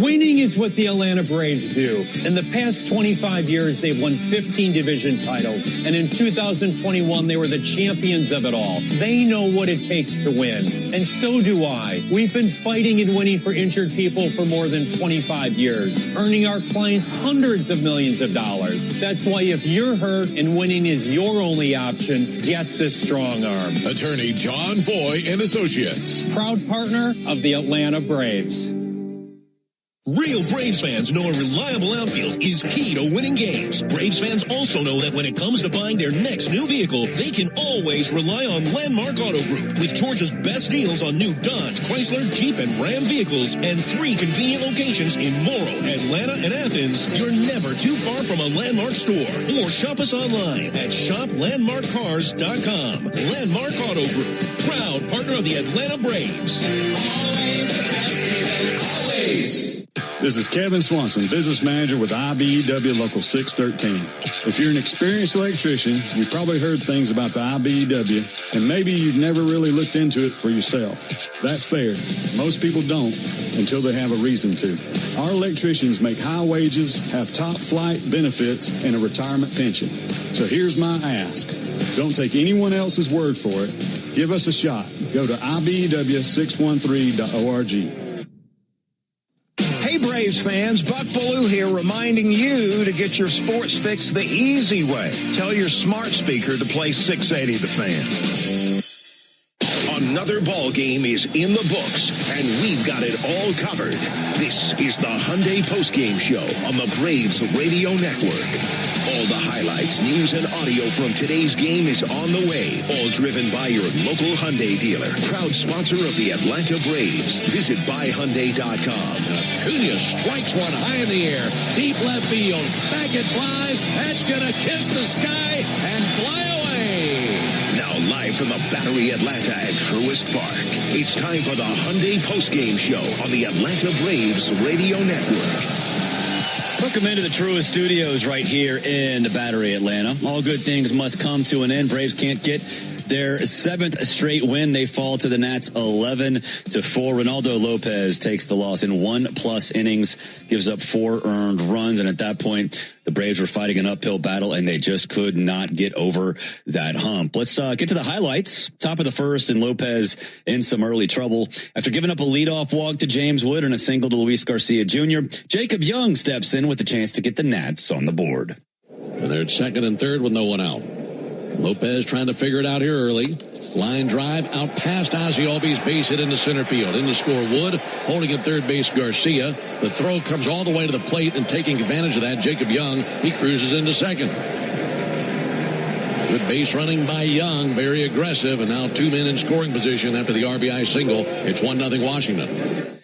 Winning is what the Atlanta Braves do. In the past 25 years, they've won 15 division titles. And in 2021, they were the champions of it all. They know what it takes to win. And so do I. We've been fighting and winning for injured people for more than 25 years, earning our clients hundreds of millions of dollars. That's why if you're hurt and winning is your only option, get the Strong Arm. Attorney John Foy and Associates. Proud partner of the Atlanta Braves. Real Braves fans know a reliable outfield is key to winning games. Braves fans also know that when it comes to buying their next new vehicle, they can always rely on Landmark Auto Group. With Georgia's best deals on new Dodge, Chrysler, Jeep, and Ram vehicles, and 3 convenient locations in Morrow, Atlanta, and Athens, you're never too far from a Landmark store. Or shop us online at shoplandmarkcars.com. Landmark Auto Group, proud partner of the Atlanta Braves. Always the best deal, always. This is Kevin Swanson, business manager with IBEW Local 613. If you're an experienced electrician, you've probably heard things about the IBEW, and maybe you've never really looked into it for yourself. That's fair. Most people don't until they have a reason to. Our electricians make high wages, have top flight benefits, and a retirement pension. So here's my ask. Don't take anyone else's word for it. Give us a shot. Go to IBEW613.org. Hey Braves fans, Buck Ballou here reminding you to get your sports fix the easy way. Tell your smart speaker to play 680 The Fan. Another ball game is in the books, and we've got it all covered. This is the Hyundai Postgame Show on the Braves Radio Network. All the highlights, news, and audio from today's game is on the way, all driven by your local Hyundai dealer. Proud sponsor of the Atlanta Braves. Visit buyhyundai.com. Acuna strikes one high in the air, deep left field. Back it flies. That's going to kiss the sky and fly away. Now live from the Battery Atlanta at Truist Park, it's time for the Hyundai Postgame Show on the Atlanta Braves Radio Network. Welcome into the Truist Studios right here in the Battery Atlanta. All good things must come to an end. Braves can't get their 7th straight win. They fall to the Nats 11-4. Ronaldo Lopez takes the loss in 1+ innings, gives up 4 earned runs. And at that point, the Braves were fighting an uphill battle, and they just could not get over that hump. Let's get to the highlights. Top of the first, and Lopez in some early trouble. After giving up a leadoff walk to James Wood and a single to Luis Garcia Jr., Jacob Young steps in with the chance to get the Nats on the board. And they're at second and third with no one out. Lopez trying to figure it out here early. Line drive out past Ozzie Albies, base hit into center field. In to score Wood, holding at third base Garcia. The throw comes all the way to the plate, and taking advantage of that, Jacob Young, he cruises into second. Good base running by Young, very aggressive, and now 2 men in scoring position after the RBI single. It's 1-0 Washington.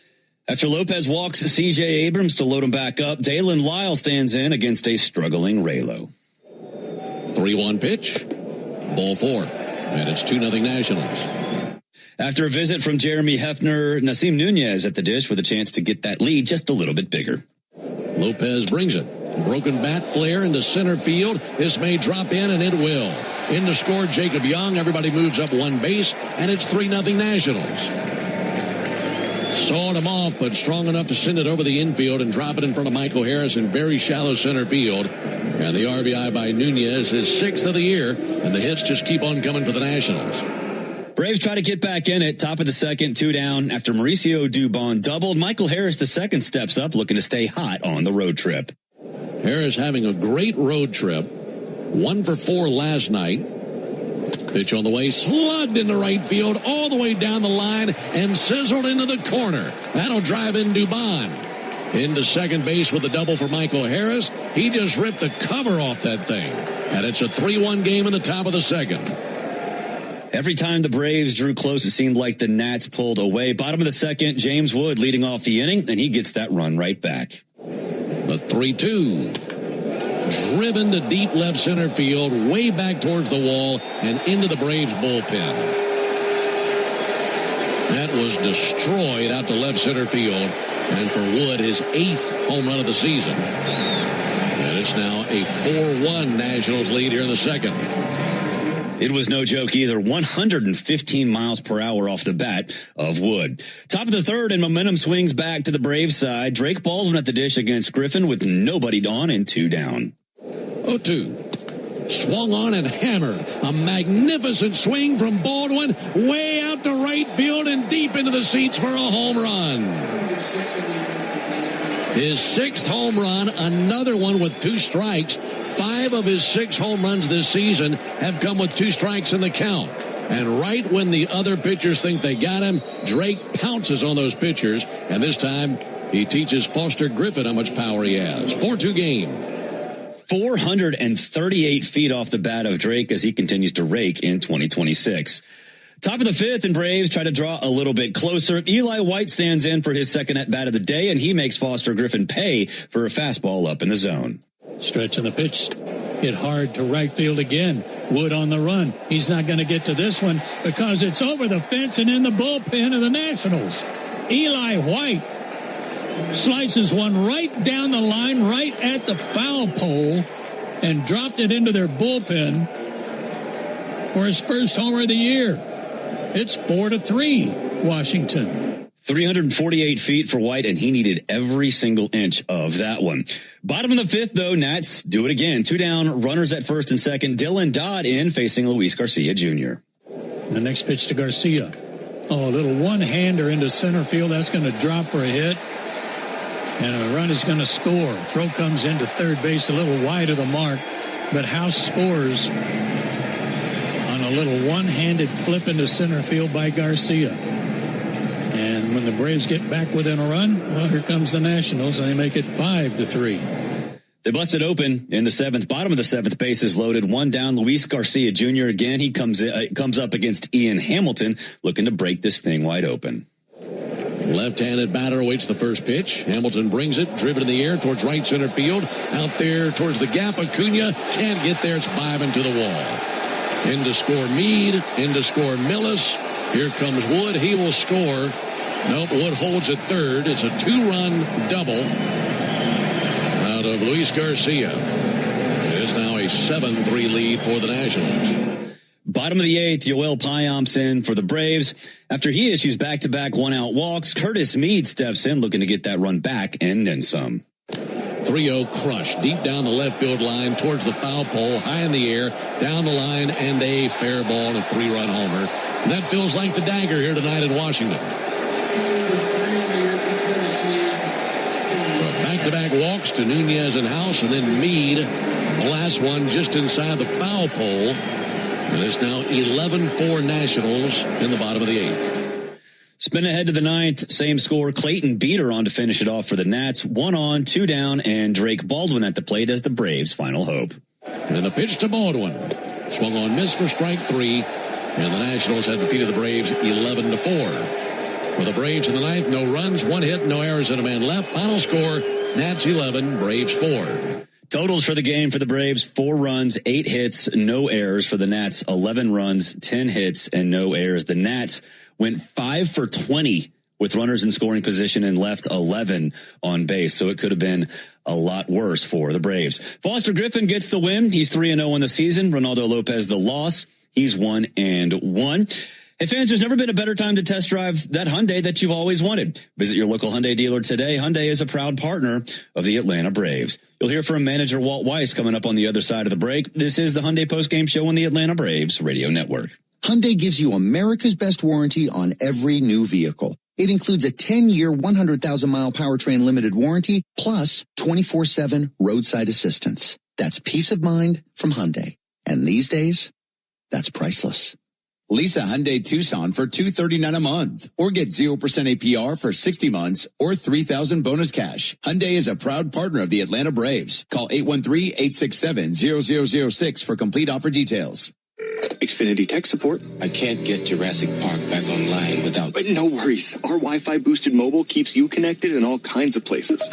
After Lopez walks C.J. Abrams to load him back up, Dalen Lyle stands in against a struggling Raylo. 3-1 pitch. Ball 4. And it's 2-0 Nationals. After a visit from Jeremy Hefner, Nasim Nunez at the dish with a chance to get that lead just a little bit bigger. Lopez brings it. Broken bat flare into center field. This may drop in, and it will. In to score Jacob Young. Everybody moves up one base, and it's 3-0 Nationals. Sawed him off, but strong enough to send it over the infield and drop it in front of Michael Harris in very shallow center field. And the RBI by Nunez is 6th of the year, and the hits just keep on coming for the Nationals. Braves try to get back in it. Top of the second, 2 down. After Mauricio Dubon doubled, Michael Harris II steps up, looking to stay hot on the road trip. Harris having a great road trip. 1 for 4 last night. Pitch on the way, slugged into right field, all the way down the line, and sizzled into the corner. That'll drive in Dubon. Into second base with a double for Michael Harris. He just ripped the cover off that thing. And it's a 3-1 game in the top of the second. Every time the Braves drew close, it seemed like the Nats pulled away. Bottom of the second, James Wood leading off the inning, and he gets that run right back. The 3-2. Driven to deep left center field, way back towards the wall, and into the Braves bullpen. That was destroyed out to left center field. And for Wood, his 8th home run of the season. And it's now a 4-1 Nationals lead here in the second. It was no joke either. 115 miles per hour off the bat of Wood. Top of the third, and momentum swings back to the Braves side. Drake Baldwin at the dish against Griffin with nobody on and 2 down. 0-2. Swung on and hammered. A magnificent swing from Baldwin way out to right field and deep into the seats for a home run. His 6th home run, another one with 2 strikes. 5 of his 6 home runs this season have come with 2 strikes in the count. And right when the other pitchers think they got him, Drake pounces on those pitchers. And this time, he teaches Foster Griffin how much power he has. 4-2 game. 438 feet off the bat of Drake as he continues to rake in 2026. Top of the 5th, and Braves try to draw a little bit closer. Eli White stands in for his second at-bat of the day, and he makes Foster Griffin pay for a fastball up in the zone. Stretching the pitch. Hit hard to right field again. Wood on the run. He's not going to get to this one because it's over the fence and in the bullpen of the Nationals. Eli White slices one right down the line, right at the foul pole, and dropped it into their bullpen for his first homer of the year. It's 4-3, Washington. 348 feet for White, and he needed every single inch of that one. Bottom of the fifth, though, Nats do it again. 2 down, runners at first and second. Dylan Dodd in, facing Luis Garcia Jr. The next pitch to Garcia. Oh, a little one-hander into center field. That's going to drop for a hit. And a run is going to score. Throw comes into third base a little wide of the mark. But House scores on a little one-handed flip into center field by Garcia. And when the Braves get back within a run, well, here comes the Nationals, and they make it 5-3. They busted open in the seventh. Bottom of the seventh, bases loaded. 1 down, Luis Garcia Jr. Again, he comes up against Ian Hamilton, looking to break this thing wide open. Left-handed batter awaits the first pitch. Hamilton brings it, driven in the air towards right center field. Out there towards the gap, Acuna can't get there. It's Bivin to the wall. In to score Meade, in to score Millis. Here comes Wood. He will score. Nope, Wood holds at third. It's a 2-run double out of Luis Garcia. It is now a 7-3 lead for the Nationals. Bottom of the eighth, Yoel Payamps for the Braves. After he issues back-to-back one-out walks, Curtis Meade steps in, looking to get that run back and then some. 3-0 crush deep down the left field line towards the foul pole, high in the air, down the line, and a fair ball and a 3-run homer. And that feels like the dagger here tonight in Washington. Back-to-back walks to Nunez and House, and then Meade, the last one just inside the foul pole. And it's now 11-4 Nationals in the bottom of the eighth. Spin ahead to the ninth, same score. Clayton Beeter on to finish it off for the Nats. 1 on, 2 down, and Drake Baldwin at the plate as the Braves' final hope. And the pitch to Baldwin. Swung on, miss for strike 3. And the Nationals had defeated the Braves 11-4. For the Braves in the ninth, no runs, 1 hit, no errors, and a man left. Final score, Nats 11, Braves 4. Totals for the game for the Braves, 4 runs, 8 hits, no errors. For the Nats, 11 runs, 10 hits, and no errors. The Nats went 5 for 20 with runners in scoring position and left 11 on base. So it could have been a lot worse for the Braves. Foster Griffin gets the win. He's 3-0 in the season. Ronaldo Lopez, the loss. He's 1-1. Hey fans, there's never been a better time to test drive that Hyundai that you've always wanted. Visit your local Hyundai dealer today. Hyundai is a proud partner of the Atlanta Braves. You'll hear from manager Walt Weiss coming up on the other side of the break. This is the Hyundai Postgame Show on the Atlanta Braves Radio Network. Hyundai gives you America's best warranty on every new vehicle. It includes a 10-year, 100,000-mile powertrain limited warranty, plus 24/7 roadside assistance. That's peace of mind from Hyundai. And these days, that's priceless. Lease a Hyundai Tucson for $239 a month, or get 0% APR for 60 months, or $3,000 bonus cash. Hyundai is a proud partner of the Atlanta Braves. Call 813-867-0006 for complete offer details. Xfinity tech support. I can't get Jurassic Park back online without... But no worries. Our Wi-Fi boosted mobile keeps you connected in all kinds of places.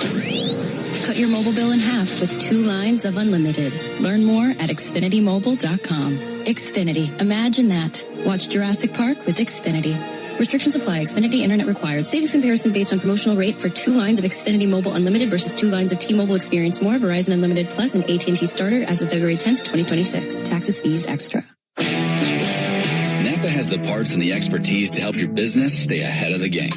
Cut your mobile bill in half with 2 lines of unlimited. Learn more at XfinityMobile.com. Xfinity. Imagine that. Watch Jurassic Park with Xfinity. Restrictions apply. Xfinity Internet required. Savings comparison based on promotional rate for 2 lines of Xfinity Mobile Unlimited versus 2 lines of T-Mobile Experience More, Verizon Unlimited Plus, and AT&T Starter as of February 10th, 2026. Taxes, fees, extra. Napa has the parts and the expertise to help your business stay ahead of the game.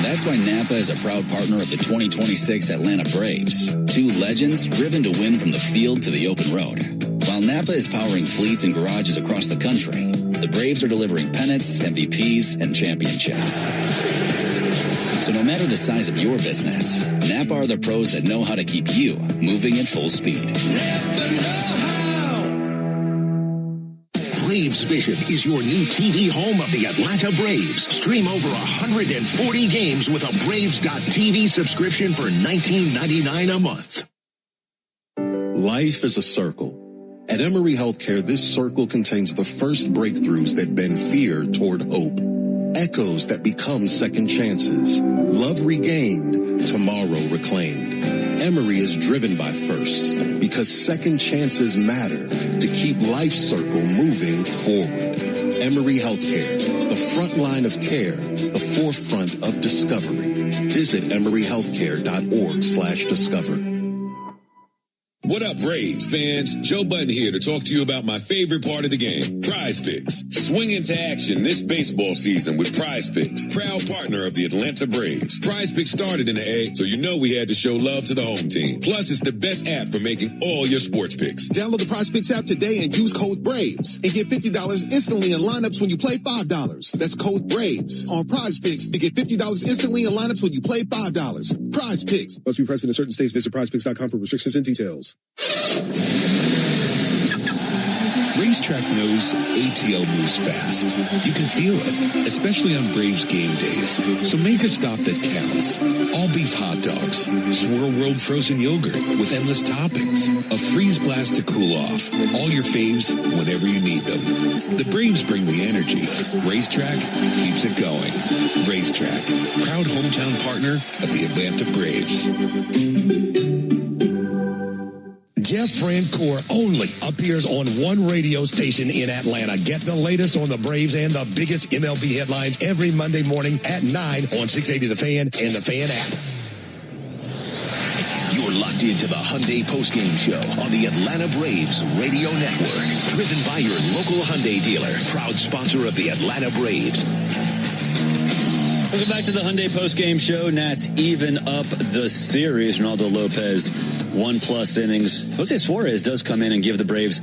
That's why Napa is a proud partner of the 2026 Atlanta Braves. 2 legends driven to win from the field to the open road. While Napa is powering fleets and garages across the country, the Braves are delivering pennants, MVPs, and championships. So no matter the size of your business, Napa are the pros that know how to keep you moving at full speed. Napa know-how. Braves Vision is your new TV home of the Atlanta Braves. Stream over 140 games with a Braves.TV subscription for $19.99 a month. Life is a circle. At Emory Healthcare, this circle contains the first breakthroughs that bend fear toward hope. Echoes that become second chances. Love regained, tomorrow reclaimed. Emory is driven by firsts because second chances matter to keep life's circle moving forward. Emory Healthcare, the front line of care, the forefront of discovery. Visit emoryhealthcare.org/discover. What up, Braves fans? Joe Button here to talk to you about my favorite part of the game, Prize Picks. Swing into action this baseball season with Prize Picks, proud partner of the Atlanta Braves. Prize Picks started in the A, so you know we had to show love to the home team. Plus, it's the best app for making all your sports picks. Download the Prize Picks app today and use code BRAVES and get $50 instantly in lineups when you play $5. That's code BRAVES on Prize Picks to get $50 instantly in lineups when you play $5. Prize Picks. Must be present in certain states. Visit prizepicks.com for restrictions and details. Racetrack knows ATL moves fast. You can feel it, especially on Braves game days. So make a stop that counts. All beef hot dogs, Swirl World frozen yogurt with endless toppings, a freeze blast to cool off. All your faves whenever you need them. The Braves bring the energy. Racetrack keeps it going. Racetrack, proud hometown partner of the Atlanta Braves. Jeff Francoeur only appears on one radio station in Atlanta. Get the latest on the Braves and the biggest MLB headlines every Monday morning at 9 on 680 The Fan and the Fan app. You're locked into the Hyundai Postgame Show on the Atlanta Braves Radio Network. Driven by your local Hyundai dealer. Proud sponsor of the Atlanta Braves. Welcome back to the Hyundai Postgame Show. Nats even up the series. Ronaldo Lopez, 1+ innings. Jose Suarez does come in and give the Braves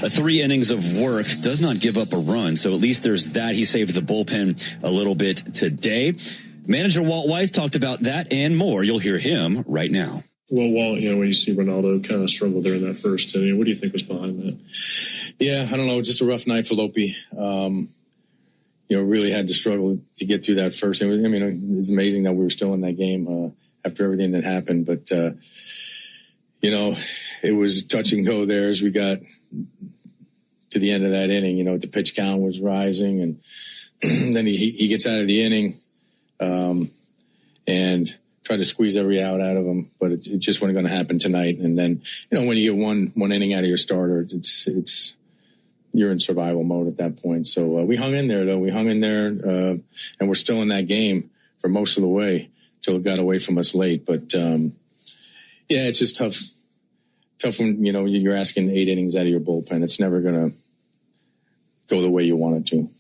3 innings of work. Does not give up a run. So at least there's that. He saved the bullpen a little bit today. Manager Walt Weiss talked about that and more. You'll hear him right now. Well, Walt, when you see Ronaldo kind of struggle there in that first inning, what do you think was behind that? Yeah, I don't know. Just a rough night for Lopi. Really had to struggle to get through that first. It's amazing that we were still in that game after everything that happened. But, it was touch and go there as we got to the end of that inning. The pitch count was rising, and then he gets out of the inning and tried to squeeze every out of him. But it just wasn't going to happen tonight. And then, when you get one inning out of your starter, it's you're in survival mode at that point. So we hung in there, though. We hung in there, and we're still in that game for most of the way till it got away from us late. But, it's just tough when, you're asking 8 innings out of your bullpen. It's never going to go the way you want it to.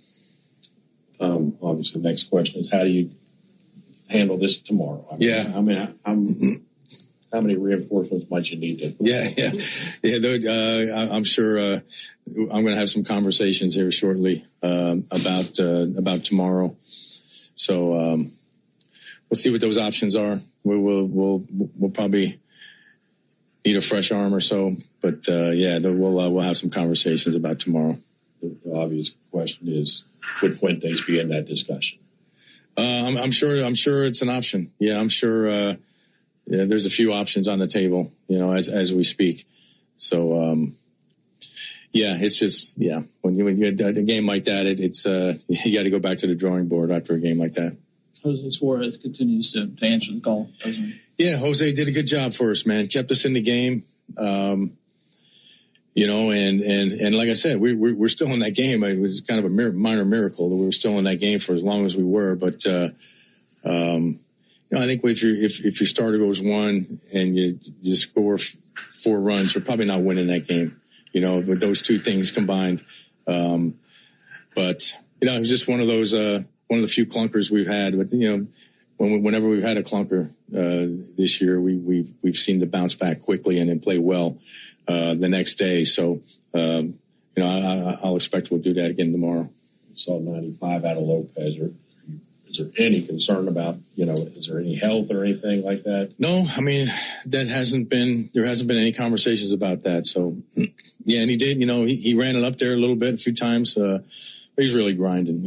Obviously, the next question is, how do you handle this tomorrow? How many reinforcements might you need to? I'm sure I'm going to have some conversations here shortly about tomorrow. So we'll see what those options are. We'll probably need a fresh arm or so, but we'll have some conversations about tomorrow. The obvious question is, would Fuentes be in that discussion? I'm sure it's an option. Yeah, I'm sure. There's a few options on the table, as we speak. So, it's just, when you get a game like that, it's you got to go back to the drawing board after a game like that. Jose Suarez continues to answer the call, doesn't he? Yeah, Jose did a good job for us, man. Kept us in the game. And like I said, we're still in that game. It was kind of a minor miracle that we were still in that game for as long as we were. But, I think if your starter goes 1 and you score 4 runs, you're probably not winning that game, with those two things combined. But it was just one of those, one of the few clunkers we've had. But, whenever we've had a clunker this year, we've seemed to bounce back quickly and then play well the next day. So, I'll expect we'll do that again tomorrow. Saw 95 out of Lopez. Is there any concern about, is there any health or anything like that? No, there hasn't been any conversations about that. So, and he did, he ran it up there a little bit, a few times. He's really grinding,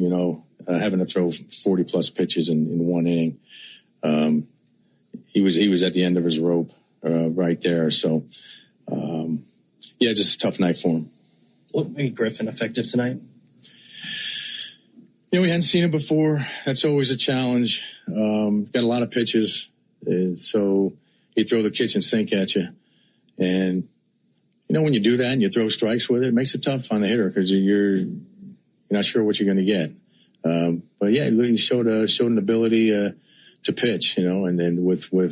having to throw 40 plus pitches in 1 inning. He was at the end of his rope right there. So, just a tough night for him. What made Griffin effective tonight? We hadn't seen it before. That's always a challenge. Got a lot of pitches, so you throw the kitchen sink at you. And, when you do that and you throw strikes with it makes it tough on the hitter because you're not sure what you're going to get. But, he showed an ability to pitch, and then with a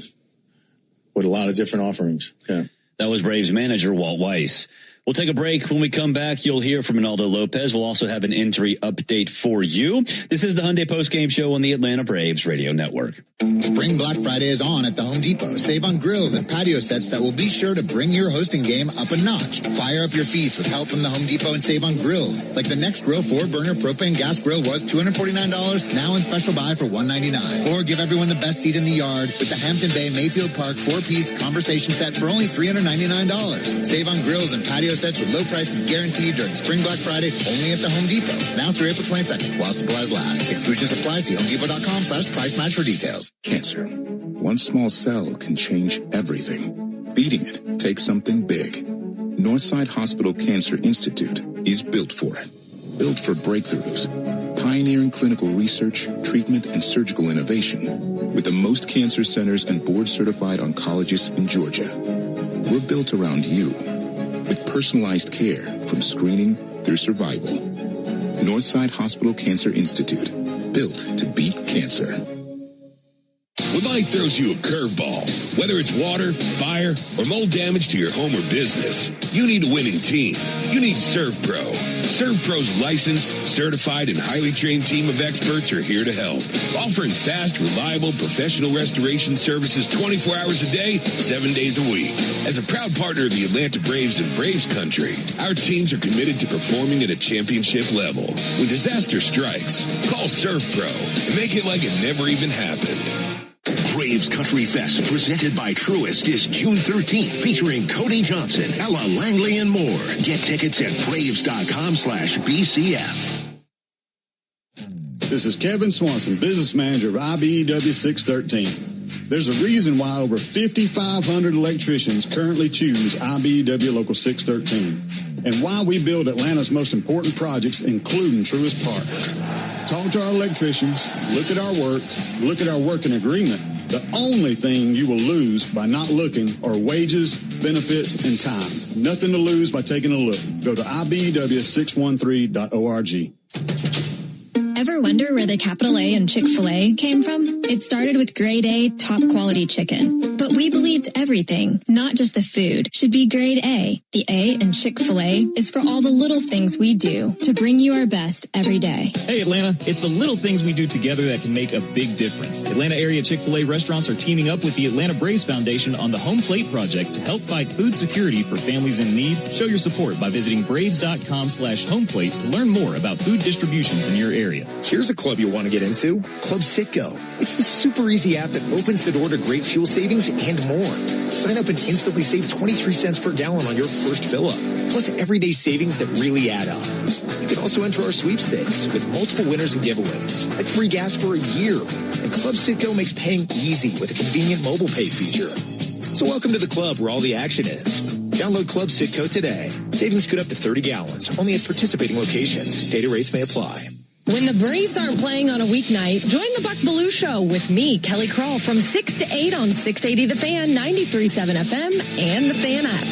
lot of different offerings. Yeah. That was Braves manager Walt Weiss. We'll take a break. When we come back, you'll hear from Ronaldo Lopez. We'll also have an injury update for you. This is the Hyundai Postgame Show on the Atlanta Braves Radio Network. Spring Black Friday is on at the Home Depot. Save on grills and patio sets that will be sure to bring your hosting game up a notch. Fire up your feast with help from the Home Depot and save on grills. Like the Next Grill 4-burner propane gas grill was $249, now in special buy for $199. Or give everyone the best seat in the yard with the Hampton Bay Mayfield Park 4-piece conversation set for only $399. Save on grills and patio sets with low prices guaranteed during Spring Black Friday only at the Home Depot. Now through April 22nd while supplies last. Exclusions apply. See HomeDepot.com/price match for details. Cancer. One small cell can change everything. Beating it takes something big. Northside Hospital Cancer Institute is built for it. Built for breakthroughs. Pioneering clinical research, treatment, and surgical innovation. With the most cancer centers and board-certified oncologists in Georgia. We're built around you. With personalized care from screening through survival. Northside Hospital Cancer Institute. Built to beat cancer. When life throws you a curveball, whether it's water, fire, or mold damage to your home or business, you need a winning team. You need ServPro. ServPro's licensed, certified, and highly trained team of experts are here to help. Offering fast, reliable, professional restoration services 24 hours a day, 7 days a week. As a proud partner of the Atlanta Braves and Braves Country, our teams are committed to performing at a championship level. When disaster strikes, call ServPro and make it like it never even happened. Braves Country Fest, presented by Truist, is June 13th, featuring Cody Johnson, Ella Langley, and more. Get tickets at Braves.com/BCF. This is Kevin Swanson, business manager of IBEW 613. There's a reason why over 5,500 electricians currently choose IBEW Local 613, and why we build Atlanta's most important projects, including Truist Park. Talk to our electricians, look at our working agreement. The only thing you will lose by not looking are wages, benefits, and time. Nothing to lose by taking a look. Go to IBEW613.org. Ever wonder where the capital A in Chick-fil-A came from? It started with grade A, top quality chicken. But we believed everything, not just the food, should be grade A. The A in Chick-fil-A is for all the little things we do to bring you our best every day. Hey Atlanta, it's the little things we do together that can make a big difference. Atlanta area Chick-fil-A restaurants are teaming up with the Atlanta Braves Foundation on the Home Plate Project to help fight food security for families in need. Show your support by visiting braves.com/homeplate to learn more about food distributions in your area. Here's a club you'll want to get into, Club Citgo. It's the super easy app that opens the door to great fuel savings and more. Sign up and instantly save 23 cents per gallon on your first fill-up, plus everyday savings that really add up. You can also enter our sweepstakes with multiple winners and giveaways, like free gas for a year. And Club Citgo makes paying easy with a convenient mobile pay feature. So welcome to the club where all the action is. Download Club Citgo today. Savings could up to 30 gallons, only at participating locations. Data rates may apply. When the Braves aren't playing on a weeknight, join the Buck Belue Show with me, Kelly Kroll, from 6 to 8 on 680 The Fan, 93.7 FM, and The Fan app.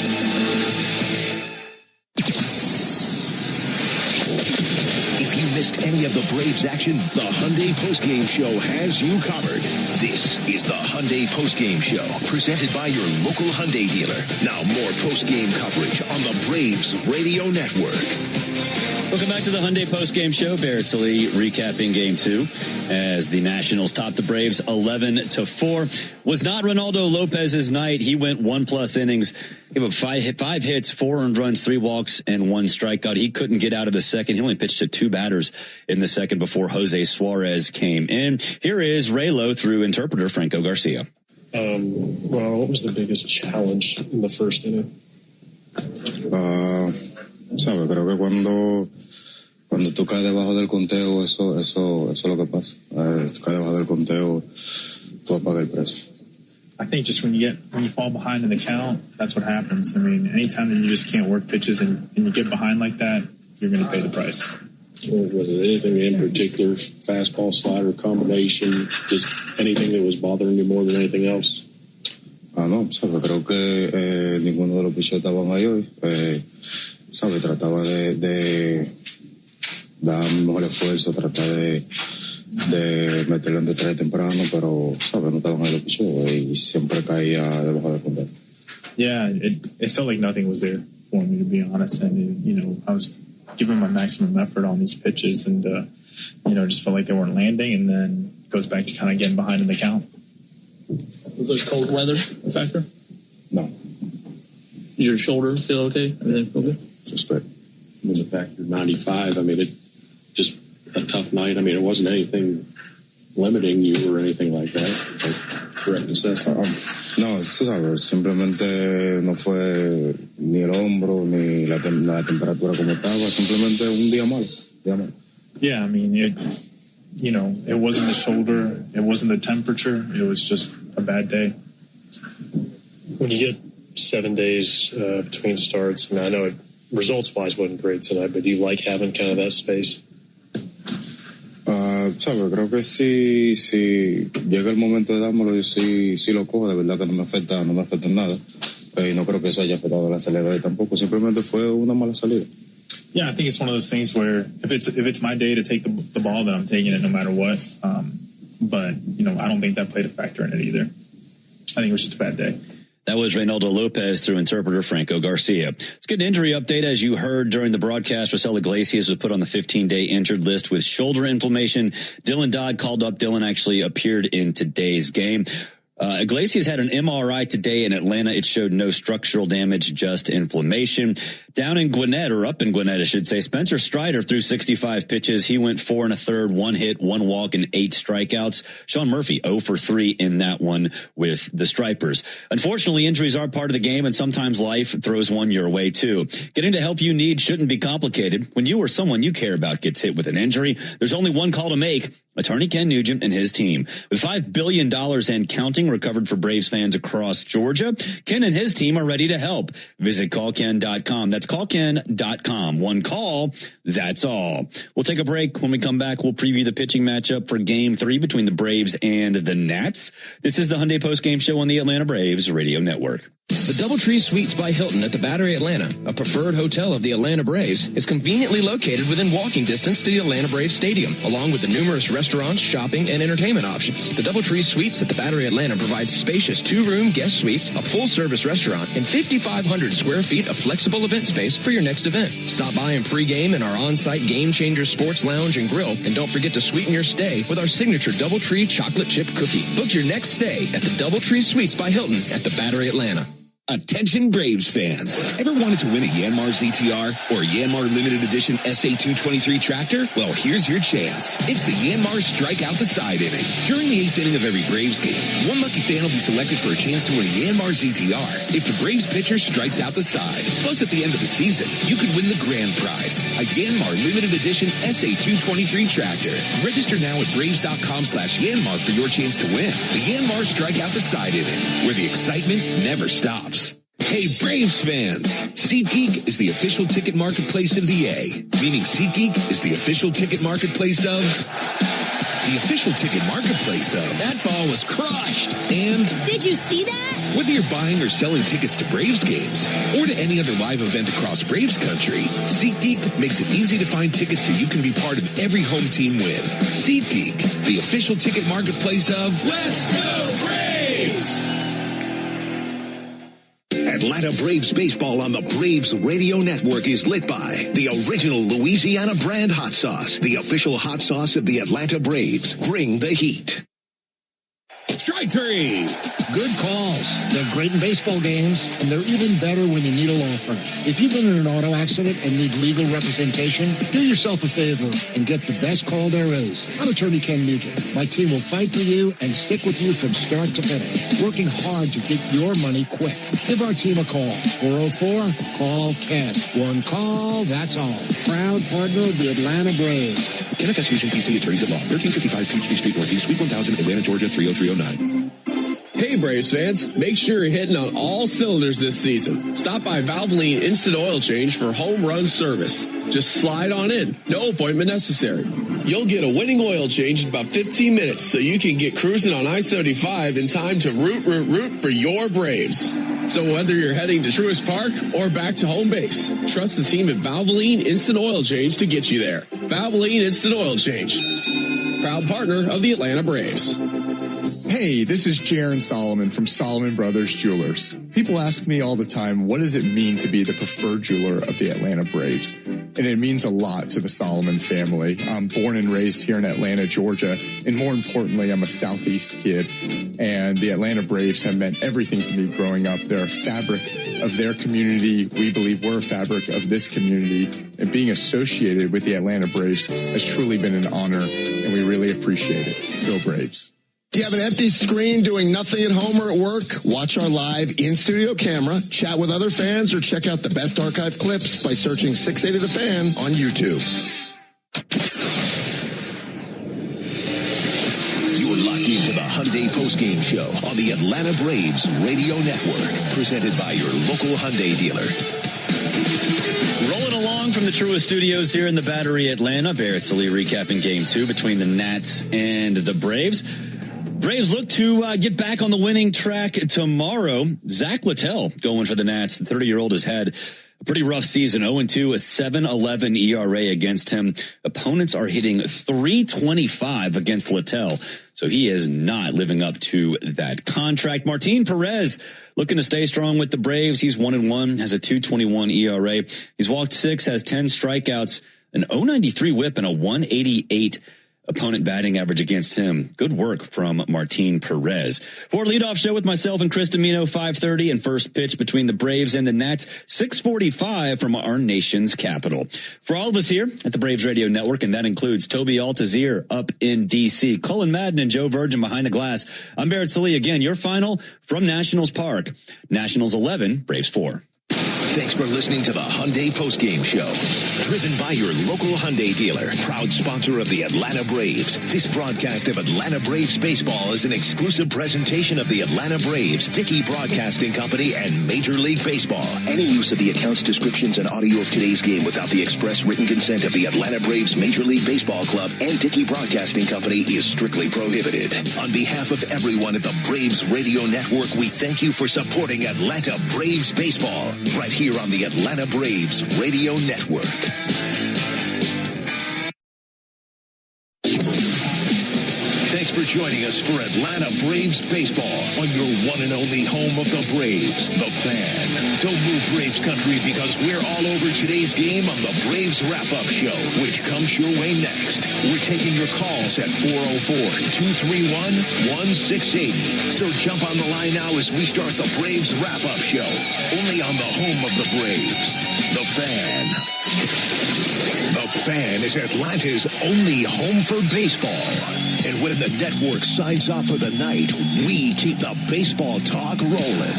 If you missed any of the Braves action, the Hyundai Postgame Show has you covered. This is the Hyundai Postgame Show, presented by your local Hyundai dealer. Now more postgame coverage on the Braves Radio Network. Welcome back to the Hyundai Postgame Show. Barrett Sallee recapping Game 2 as the Nationals topped the Braves 11-4. Was not Ronaldo Lopez's night. He went 1+ innings, gave up five hits, 4 earned runs, 3 walks, and 1 strikeout. He couldn't get out of the second. He only pitched to 2 batters in the second before Jose Suarez came in. Here is Raylo through interpreter Franco Garcia. Well, what was the biggest challenge in the first inning? ¿Sabe? Creo que cuando tú caes debajo del conteo, eso es lo que pasa. Tú caes debajo del conteo, tú apagas el precio. I think just when you fall behind in the count, that's what happens. I mean, anytime that you just can't work pitches and you get behind like that, you're going to pay the price. Or was it anything in particular, fastball, slider combination, just anything that was bothering you more than anything else? No, ¿sabe? Creo que ninguno de los pitchers estaban ahí hoy. ¿Sabe? Trataba de dar mi mejor esfuerzo, tratar de meterlo de tres temprano, pero, ¿sabes? No estaban en el piso y siempre caía debajo del conteo. Yeah, it felt like nothing was there for me, to be honest. And, you know, I was giving my maximum effort on these pitches and, you know, just felt like they weren't landing. And then it goes back to kind of getting behind in the count. Was there cold weather a factor? No. Did your shoulder feel okay? Everything feel good? Just great. I mean, the factor 95, I mean, it just a tough night. I mean, it wasn't anything limiting you or anything like that. Like, correct assessment. No, tú sabes, simplemente no fue ni el hombro ni la temperatura como estaba, simplemente un día malo. Yeah, I mean, it wasn't the shoulder, it wasn't the temperature, it was just a bad day. When you get 7 days between starts, I mean, I know it results-wise wasn't great tonight, but do you like having kind of that space? ¿Sabes? Creo que si llega el momento de dármelo, yo sí lo cojo, de verdad que no me afecta en nada. Y no creo que eso haya afectado la salida de tampoco, simplemente fue una mala salida. Yeah, I think it's one of those things where if it's my day to take the ball, then I'm taking it no matter what. But, you know, I don't think that played a factor in it either. I think it was just a bad day. That was Reynaldo Lopez through interpreter Franco Garcia. Let's get an injury update. As you heard during the broadcast, Raisel Iglesias was put on the 15-day injured list with shoulder inflammation. Dylan Dodd called up. Dylan actually appeared in today's game. Iglesias had an MRI today in Atlanta. It showed no structural damage, just inflammation. Down in Gwinnett, or up in Gwinnett, I should say, Spencer Strider threw 65 pitches. He went 4 1/3, 1 hit, 1 walk, and 8 strikeouts. Sean Murphy 0 for 3 in that one with the Stripers. Unfortunately, injuries are part of the game, and sometimes life throws one your way too. Getting the help you need shouldn't be complicated. When you or someone you care about gets hit with an injury, there's only one call to make. Attorney Ken Nugent and his team. With $5 billion and counting recovered for Braves fans across Georgia, Ken and his team are ready to help. Visit callken.com. That's callken.com. One call, that's all. We'll take a break. When we come back, we'll preview the pitching matchup for Game 3 between the Braves and the Nats. This is the Hyundai Postgame Show on the Atlanta Braves Radio Network. The DoubleTree Suites by Hilton at the Battery Atlanta, a preferred hotel of the Atlanta Braves, is conveniently located within walking distance to the Atlanta Braves Stadium, along with the numerous restaurants, shopping, and entertainment options. The DoubleTree Suites at the Battery Atlanta provides spacious 2-room guest suites, a full-service restaurant, and 5,500 square feet of flexible event space for your next event. Stop by and pregame in our on-site Game Changer Sports Lounge and Grill, and don't forget to sweeten your stay with our signature DoubleTree chocolate chip cookie. Book your next stay at the DoubleTree Suites by Hilton at the Battery Atlanta. Attention Braves fans. Ever wanted to win a Yanmar ZTR or Yanmar Limited Edition SA223 tractor? Well, here's your chance. It's the Yanmar Strike Out the Side inning. During the 8th inning of every Braves game, one lucky fan will be selected for a chance to win a Yanmar ZTR if the Braves pitcher strikes out the side. Plus, at the end of the season, you could win the grand prize, a Yanmar Limited Edition SA223 tractor. Register now at Braves.com/Yanmar for your chance to win. The Yanmar Strike Out the Side inning, where the excitement never stops. Hey, Braves fans! SeatGeek is the official ticket marketplace of the A, meaning SeatGeek is the official ticket marketplace of... the official ticket marketplace of... That ball was crushed! And... Did you see that? Whether you're buying or selling tickets to Braves games or to any other live event across Braves country, SeatGeek makes it easy to find tickets so you can be part of every home team win. SeatGeek, the official ticket marketplace of... Let's go Braves! Atlanta Braves baseball on the Braves Radio Network is lit by the original Louisiana brand hot sauce, the official hot sauce of the Atlanta Braves. Bring the heat. Strike three. Good calls. They're great in baseball games, and they're even better when you need a law firm. If you've been in an auto accident and need legal representation, do yourself a favor and get the best call there is. I'm Attorney Ken Nugent. My team will fight for you and stick with you from start to finish, working hard to get your money quick. Give our team a call. 404-CALL-KEN. One call, that's all. Proud partner of the Atlanta Braves. Ken Fusion PC Attorneys at Law, 1355 Peachtree Street Northeast, Suite 1000, Atlanta, Georgia, 30309. Hey Braves fans, make sure you're hitting on all cylinders this season. Stop by Valvoline Instant Oil Change for home run service. Just slide on in, no appointment necessary. You'll get a winning oil change in about 15 minutes so you can get cruising on I-75 in time to root for your Braves. So whether you're heading to Truist Park or back to home base, trust the team at Valvoline Instant Oil Change to get you there. Valvoline Instant Oil Change. proud partner of the Atlanta Braves. Hey, this is Jaron Solomon from Solomon Brothers Jewelers. People ask me all the time, what does it mean to be the preferred jeweler of the Atlanta Braves? And it means a lot to the Solomon family. I'm born and raised here in Atlanta, Georgia, and more importantly, I'm a Southeast kid. And the Atlanta Braves have meant everything to me growing up. They're a fabric of their community. We believe we're a fabric of this community. And being associated with the Atlanta Braves has truly been an honor, and we really appreciate it. Go Braves. Do you have an empty screen doing nothing at home or at work? Watch our live in-studio camera, chat with other fans, or check out the best archive clips by searching 680 The Fan on YouTube. You're locked into the Hyundai Postgame Show on the Atlanta Braves Radio Network, presented by your local Hyundai dealer. Rolling along from the Truist Studios here in the Battery, Atlanta. Barrett Sallee recapping Game 2 between the Nats and the Braves. Braves look to get back on the winning track tomorrow. Zach Littell going for the Nats. The 30-year-old has had a pretty rough season, 0-2, a 7.11 ERA against him. Opponents are hitting .325 against Littell, so he is not living up to that contract. Martin Perez looking to stay strong with the Braves. He's 1-1, has a .221 ERA. He's walked 6, has 10 strikeouts, an .093 whip, and a .188 opponent batting average against him. Good work from Martin Perez. For leadoff show with myself and Chris Domino, 5:30, and first pitch between the Braves and the Nats, 6:45 from our nation's capital. For all of us here at the Braves Radio Network, and that includes Toby Altazier up in D.C., Cullen Madden and Joe Virgin behind the glass, I'm Barrett Sallee. Again, your final from Nationals Park. Nationals 11, Braves 4. Thanks for listening to the Hyundai Postgame Show. Driven by your local Hyundai dealer, proud sponsor of the Atlanta Braves. This broadcast of Atlanta Braves baseball is an exclusive presentation of the Atlanta Braves, Dickey Broadcasting Company, and Major League Baseball. Any use of the accounts, descriptions, and audio of today's game without the express written consent of the Atlanta Braves Major League Baseball Club and Dickey Broadcasting Company is strictly prohibited. On behalf of everyone at the Braves Radio Network, we thank you for supporting Atlanta Braves baseball right here on the Atlanta Braves Radio Network. Thanks for joining us for Atlanta Braves baseball on your one and only home of the Braves, The Fan. Don't move Braves country, because we're all over today's game on the Braves Wrap-Up Show, which comes your way next. We're taking your calls at 404-231-1680. So jump on the line now as we start the Braves Wrap-Up Show, only on the home of the Braves, The Fan. The Fan is Atlanta's only home for baseball. And when the network signs off for the night, we keep the baseball talk rolling.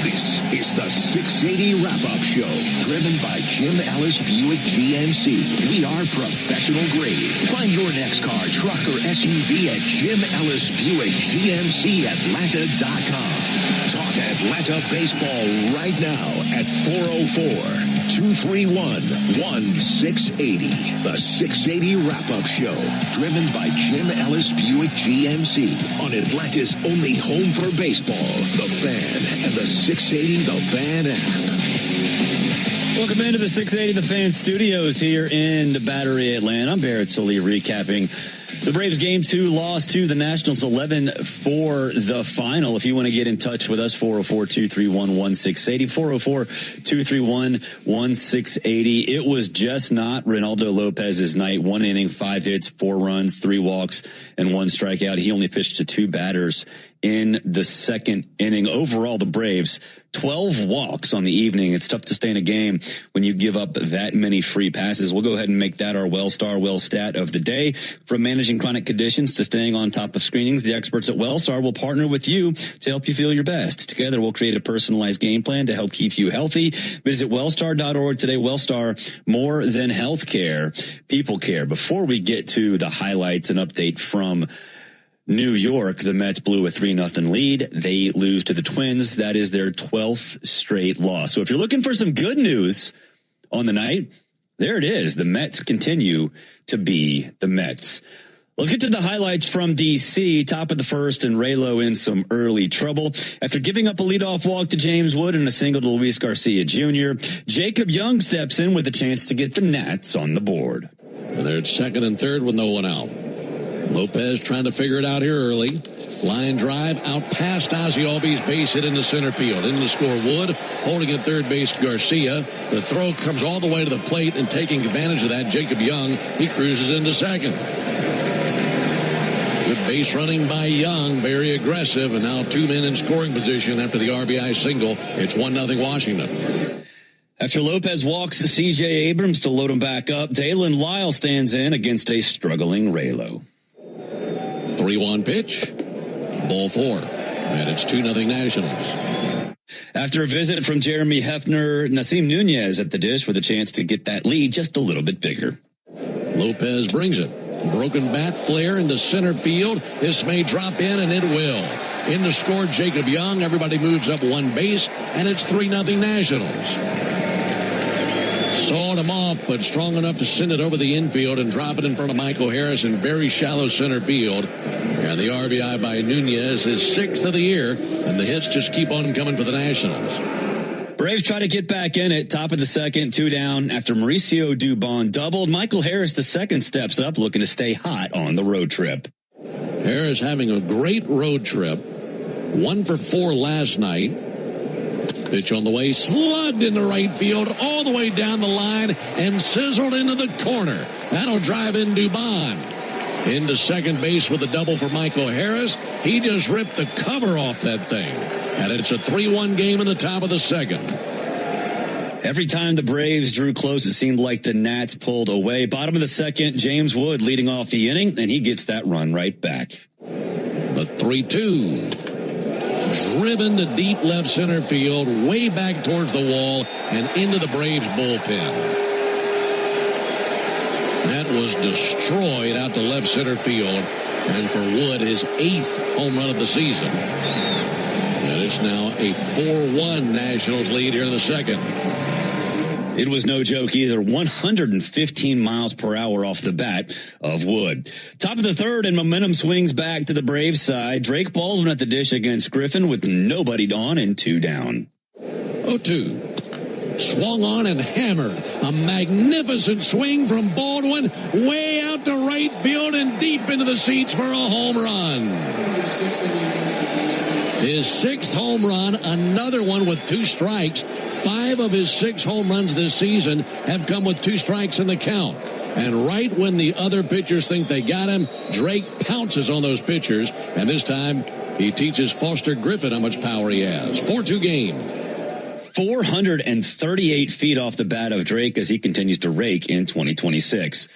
This is the 680 Wrap-Up Show, driven by Jim Ellis Buick GMC. We are professional grade. Find your next car, truck, or SUV at Jim Ellis Buick GMC Atlanta.com. Talk Atlanta baseball right now at 404-231-1680. The 680 Wrap-Up Show, driven by Jim Ellis Buick GMC on Atlanta's only home for baseball, The Fan, and the 680 The Fan app. Welcome into the 680 The Fan studios here in the Battery, Atlanta. I'm Barrett Sallee recapping the Braves Game 2 loss to the Nationals 11 for the final. If you want to get in touch with us, 404-231-1680, 404-231-1680. It was just not Reynaldo Lopez's night. 1 inning, 5 hits, 4 runs, 3 walks, and 1 strikeout. He only pitched to 2 batters in the second inning. Overall, the Braves, 12 walks on the evening. It's tough to stay in a game when you give up that many free passes. We'll go ahead and make that our Wellstar stat of the day. From managing chronic conditions to staying on top of screenings, the experts at Wellstar will partner with you to help you feel your best. Together, we'll create a personalized game plan to help keep you healthy. Visit wellstar.org today. Wellstar, more than healthcare, people care. Before we get to the highlights and update from New York, the Mets blew a 3-0 lead. They lose to the Twins. That is their 12th straight loss. So if you're looking for some good news on the night, there it is. The Mets continue to be the Mets. Let's get to the highlights from D.C. Top of the first, and Raylo in some early trouble. After giving up a leadoff walk to James Wood and a single to Luis Garcia Jr., Jacob Young steps in with a chance to get the Nats on the board. And they're at second and third with no one out. Lopez trying to figure it out here early. Line drive out past Ozzie Albies, base hit into center field. In to score Wood, holding at third base Garcia. The throw comes all the way to the plate, and taking advantage of that, Jacob Young, he cruises into second. Good base running by Young, very aggressive, and now 2 men in scoring position after the RBI single. It's 1-0 Washington. After Lopez walks C.J. Abrams to load him back up, Dalen Lyle stands in against a struggling Raylo. 3-1 pitch. Ball 4. And it's 2-0 Nationals. After a visit from Jeremy Hefner, Nasim Nunez at the dish with a chance to get that lead just a little bit bigger. Lopez brings it. Broken bat flare into center field. This may drop in, and it will. In to score Jacob Young. Everybody moves up one base, and it's 3-0 Nationals. Sawed him off, but strong enough to send it over the infield and drop it in front of Michael Harris in very shallow center field. And the RBI by Nunez is 6th of the year, and the hits just keep on coming for the Nationals. Braves try to get back in it. Top of the second, 2 down. After Mauricio Dubon doubled, Michael Harris, the second, steps up, looking to stay hot on the road trip. Harris having a great road trip. 1 for 4 last night. Pitch on the way, slugged into right field, all the way down the line, and sizzled into the corner. That'll drive in Dubon. Into second base with a double for Michael Harris. He just ripped the cover off that thing. And it's a 3-1 game in the top of the second. Every time the Braves drew close, it seemed like the Nats pulled away. Bottom of the second, James Wood leading off the inning, and he gets that run right back. The 3-2. Driven to deep left center field, way back towards the wall, and into the Braves bullpen. That was destroyed out to left center field, and for Wood, his 8th home run of the season. And it's now a 4-1 Nationals lead here in the second. It was no joke either. 115 miles per hour off the bat of Wood. Top of the third, and momentum swings back to the Braves side. Drake Baldwin at the dish against Griffin with nobody on and 2 down. 0-2. Swung on and hammered. A magnificent swing from Baldwin way out to right field and deep into the seats for a home run. His 6th home run, another one with 2 strikes. 5 of his 6 home runs this season have come with 2 strikes in the count. And right when the other pitchers think they got him, Drake pounces on those pitchers. And this time, he teaches Foster Griffin how much power he has. 4-2 game. 438 feet off the bat of Drake as he continues to rake in 2026.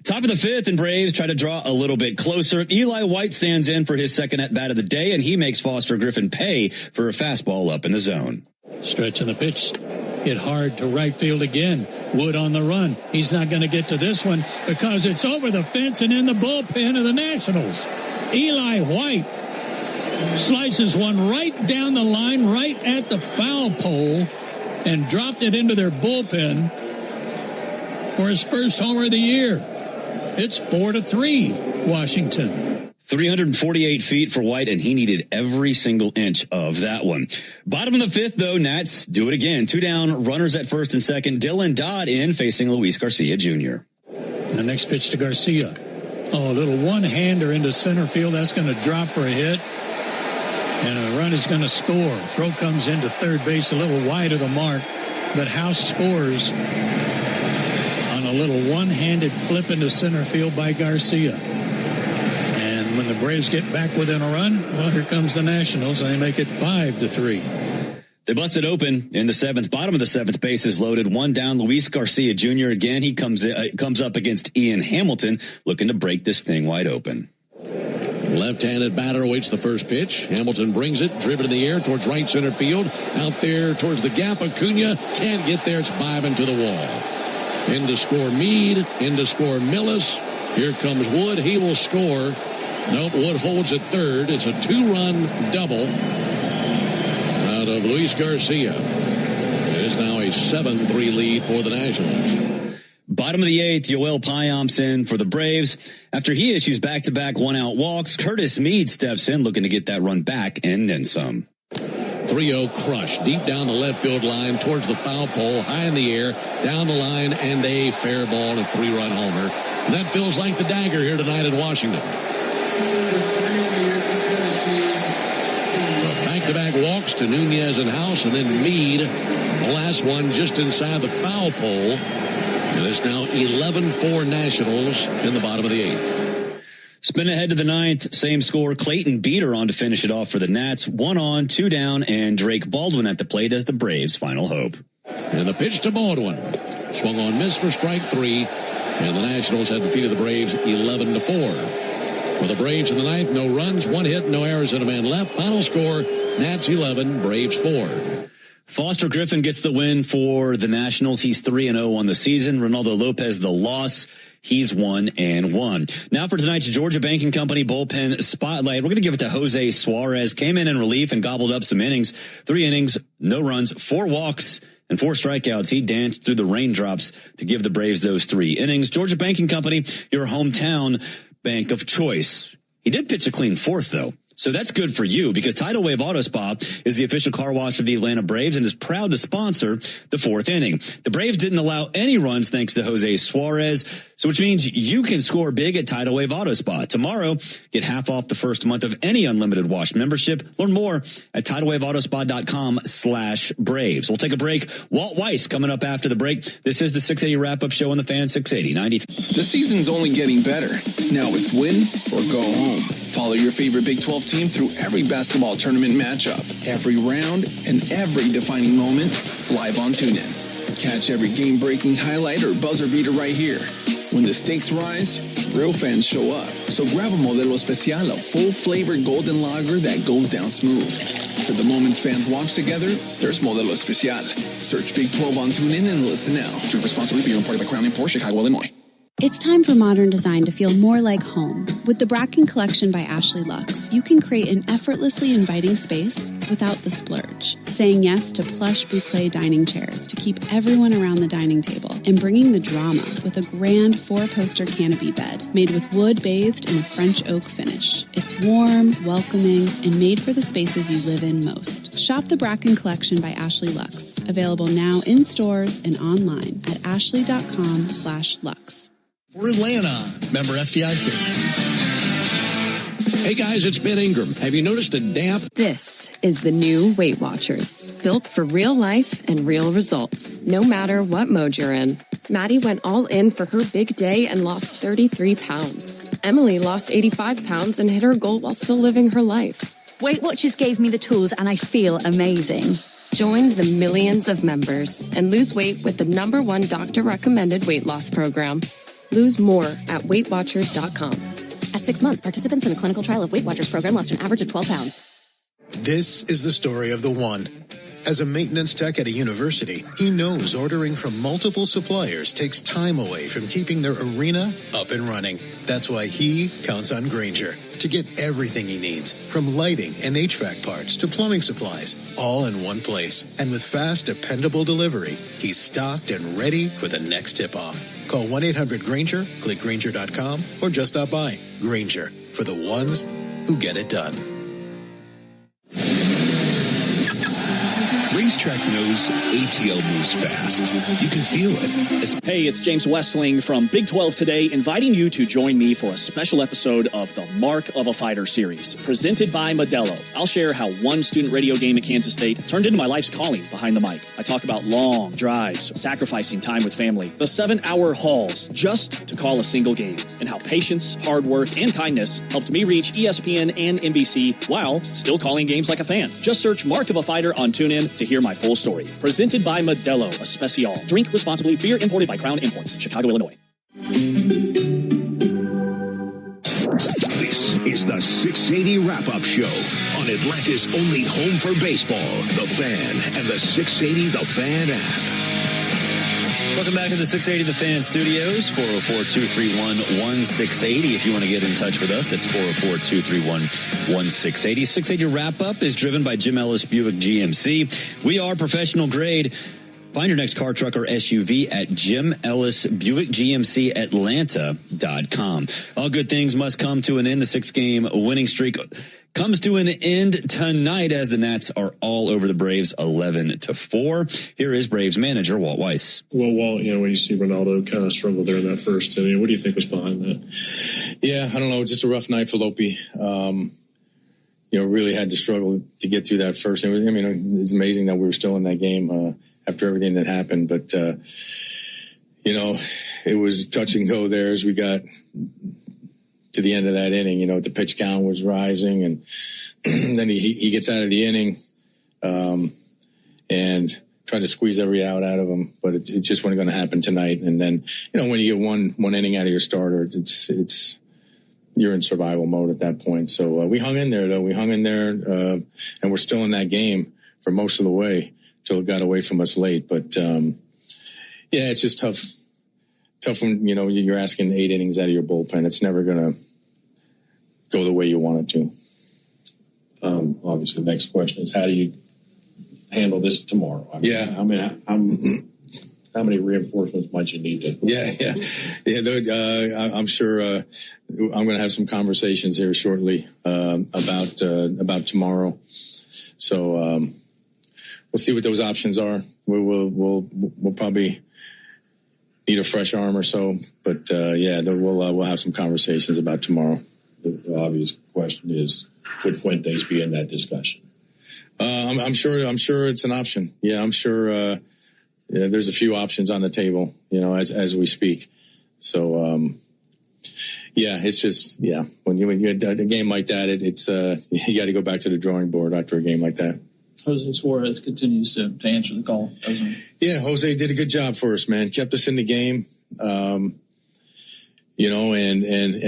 Top of the 5th, and Braves try to draw a little bit closer. Eli White stands in for his second at-bat of the day, and he makes Foster Griffin pay for a fastball up in the zone. Stretching the pitch. Hit hard to right field again. Wood on the run. He's not going to get to this one because it's over the fence and in the bullpen of the Nationals. Eli White slices one right down the line, right at the foul pole, and dropped it into their bullpen for his first homer of the year. It's 4-3, Washington. 348 feet for White, and he needed every single inch of that one. Bottom of the 5th, though, Nats do it again. 2 down, runners at first and second. Dylan Dodd in, facing Luis Garcia Jr. The next pitch to Garcia. Oh, a little one-hander into center field. That's going to drop for a hit. And a run is going to score. Throw comes into third base a little wide of the mark. But House scores on a little one-handed flip into center field by Garcia. And when the Braves get back within a run, well, here comes the Nationals, and they make it 5-3. They busted open in the 7th. Bottom of the 7th, bases loaded. 1 down, Luis Garcia Jr. Again, he comes up against Ian Hamilton, looking to break this thing wide open. Left-handed batter awaits the first pitch. Hamilton brings it, driven in the air towards right center field. Out there towards the gap, Acuna can't get there. It's bobbing to the wall. In to score Meade, in to score Millis. Here comes Wood. He will score. Nope, Wood holds at third. It's a 2-run double out of Luis Garcia. It is now a 7-3 lead for the Nationals. Bottom of the 8th, Yoel Pyomps for the Braves. After he issues back-to-back one-out walks, Curtis Meade steps in, looking to get that run back and then some. 3-0 crush deep down the left field line towards the foul pole, high in the air, down the line, and a fair ball and a 3-run homer. And that feels like the dagger here tonight in Washington. Back-to-back walks to Nunez and House, and then Meade, the last one just inside the foul pole. And it's now 11-4 Nationals in the bottom of the 8th. Spin ahead to the 9th, same score. Clayton Beater on to finish it off for the Nats. 1 on, 2 down, and Drake Baldwin at the plate as the Braves' final hope. And the pitch to Baldwin. Swung on, miss for strike 3. And the Nationals had the feet of the Braves 11-4. For the Braves in the 9th, no runs, 1 hit, no errors, and a man left. Final score, Nats 11, Braves 4. Foster Griffin gets the win for the Nationals. He's 3-0 on the season. Ronaldo Lopez, the loss. He's 1-1. Now for tonight's Georgia Banking Company bullpen spotlight. We're going to give it to Jose Suarez. Came in relief and gobbled up some innings. 3 innings, no runs, 4 walks, and 4 strikeouts. He danced through the raindrops to give the Braves those 3 innings. Georgia Banking Company, your hometown bank of choice. He did pitch a clean 4th, though. So that's good for you because Tidal Wave Auto Spa is the official car wash of the Atlanta Braves and is proud to sponsor the 4th inning. The Braves didn't allow any runs thanks to Jose Suarez, so which means you can score big at Tidal Wave Auto Spa. Tomorrow, get half off the first month of any unlimited wash membership. Learn more at TidalWaveAutoSpa.com/Braves. We'll take a break. Walt Weiss coming up after the break. This is the 680 wrap-up show on the Fan 680 90. The season's only getting better. Now it's win or go home. Follow your favorite Big 12 team through every basketball tournament matchup, every round, and every defining moment live on TuneIn. Catch every game-breaking highlight or buzzer beater right here. When the stakes rise, real fans show up. So grab a Modelo Especial, a full-flavored golden lager that goes down smooth. For the moments fans watch together, there's Modelo Especial. Search Big 12 on TuneIn and listen now. Drink responsibly. Beer imported by Crown Imports, Chicago, Illinois. It's time for modern design to feel more like home. With the Bracken Collection by Ashley Luxe, you can create an effortlessly inviting space without the splurge. Saying yes to plush boucle dining chairs to keep everyone around the dining table, and bringing the drama with a grand 4-poster canopy bed made with wood bathed in a French oak finish. It's warm, welcoming, and made for the spaces you live in most. Shop the Bracken Collection by Ashley Luxe, available now in stores and online at ashley.com/luxe. For Atlanta, member FDIC. Hey guys, it's Ben Ingram. Have you noticed a damp? This is the new Weight Watchers, built for real life and real results, no matter what mode you're in. Maddie went all in for her big day and lost 33 pounds. Emily lost 85 pounds and hit her goal while still living her life. Weight Watchers gave me the tools and I feel amazing. Join the millions of members and lose weight with the #1 doctor-recommended weight loss program. Lose more at WeightWatchers.com. At 6 months, participants in a clinical trial of Weight Watchers program lost an average of 12 pounds. This is the story of the one. As a maintenance tech at a university, he knows ordering from multiple suppliers takes time away from keeping their arena up and running. That's why he counts on Grainger to get everything he needs, from lighting and HVAC parts to plumbing supplies, all in one place. And with fast, dependable delivery, he's stocked and ready for the next tip-off. Call 1-800-GRAINGER, click Grainger.com, or just stop by. Grainger, for the ones who get it done. Racetrack knows ATL moves fast. You can feel it. Hey, it's James Westling from Big 12 Today, inviting you to join me for a special episode of the Mark of a Fighter series, presented by Modelo. I'll share how one student radio game at Kansas State turned into my life's calling behind the mic. I talk about long drives, sacrificing time with family, the 7-hour hauls just to call a single game, and how patience, hard work, and kindness helped me reach ESPN and NBC while still calling games like a fan. Just search Mark of a Fighter on TuneIn to hear my full story. Presented by Modelo Especial. Drink responsibly. Beer imported by Crown Imports, Chicago, Illinois. This is the 680 Wrap-Up Show on Atlanta's only home for baseball, The Fan, and the 680 The Fan app. Welcome back to the 680 The Fan Studios, 404-231-1680. If you want to get in touch with us, that's 404-231-1680. 680 Wrap-Up is driven by Jim Ellis Buick GMC. We are professional grade. Find your next car, truck, or SUV at Jim Ellis Buick GMC Atlanta.com. All good things must come to an end. The 6-game winning streak comes to an end tonight as the Nats are all over the Braves 11-4. Here is Braves manager Walt Weiss. Well, Walt, when you see Ronaldo kind of struggle there in that first inning, what do you think was behind that? Yeah, I don't know. Just a rough night for Lopi. Really had to struggle to get through that first. It's amazing that we were still in that game after everything that happened. But, it was touch and go there as we got to the end of that inning. The pitch count was rising, and then he gets out of the inning and tried to squeeze every out of him, but it just wasn't going to happen tonight. And then, when you get one inning out of your starter, it's you're in survival mode at that point. So we hung in there, though. We hung in there, and we're still in that game for most of the way till it got away from us late. But it's just tough when you're asking 8 innings out of your bullpen. It's never going to go the way you want it to. Obviously, the next question is, how do you handle this tomorrow? How many reinforcements might you need to? I'm sure I'm going to have some conversations here shortly about tomorrow. So we'll see what those options are. We'll probably need a fresh arm or so, but we'll have some conversations about tomorrow. The obvious question is, would Fuentes be in that discussion? I'm sure it's an option. Yeah, I'm sure there's a few options on the table, as we speak. So, it's just, when you get a game like that, it's you got to go back to the drawing board after a game like that. Jose Suarez continues to answer the call, doesn't he? Yeah, Jose did a good job for us, man. Kept us in the game. And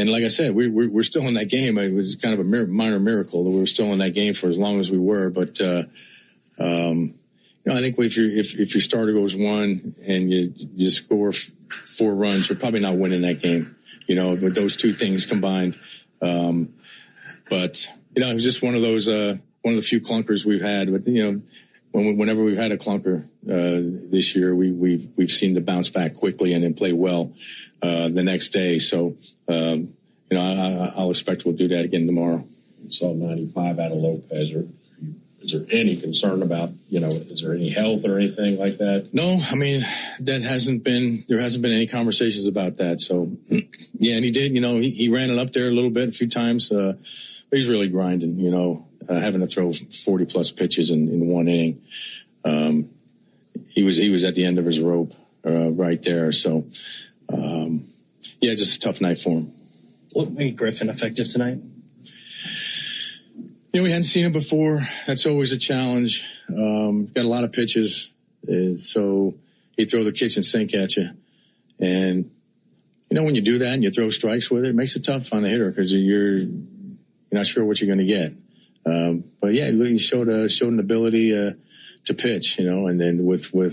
like I said, we're still in that game. It was kind of a minor miracle that we were still in that game for as long as we were. But I think if your starter goes 1 and you score 4 runs, you're probably not winning that game. With those two things combined. But it was just one of those one of the few clunkers we've had. But whenever we've had a clunker this year, we've seemed to bounce back quickly and then play well the next day. So I'll expect we'll do that again tomorrow. You saw 95 out of Lopez. Is there any concern about is there any health or anything like that? No, there hasn't been any conversations about that. So yeah, and he did. He ran it up there a little bit a few times. But he's really grinding. Having to throw 40 plus pitches in one inning. He was at the end of his rope right there. So just a tough night for him. What made Griffin effective tonight? We hadn't seen it before. That's always a challenge. Got a lot of pitches, so he'd throw the kitchen sink at you. And when you do that and you throw strikes with it, it makes it tough on the hitter because you're not sure what you're going to get. But yeah, he showed an ability to pitch, and then with a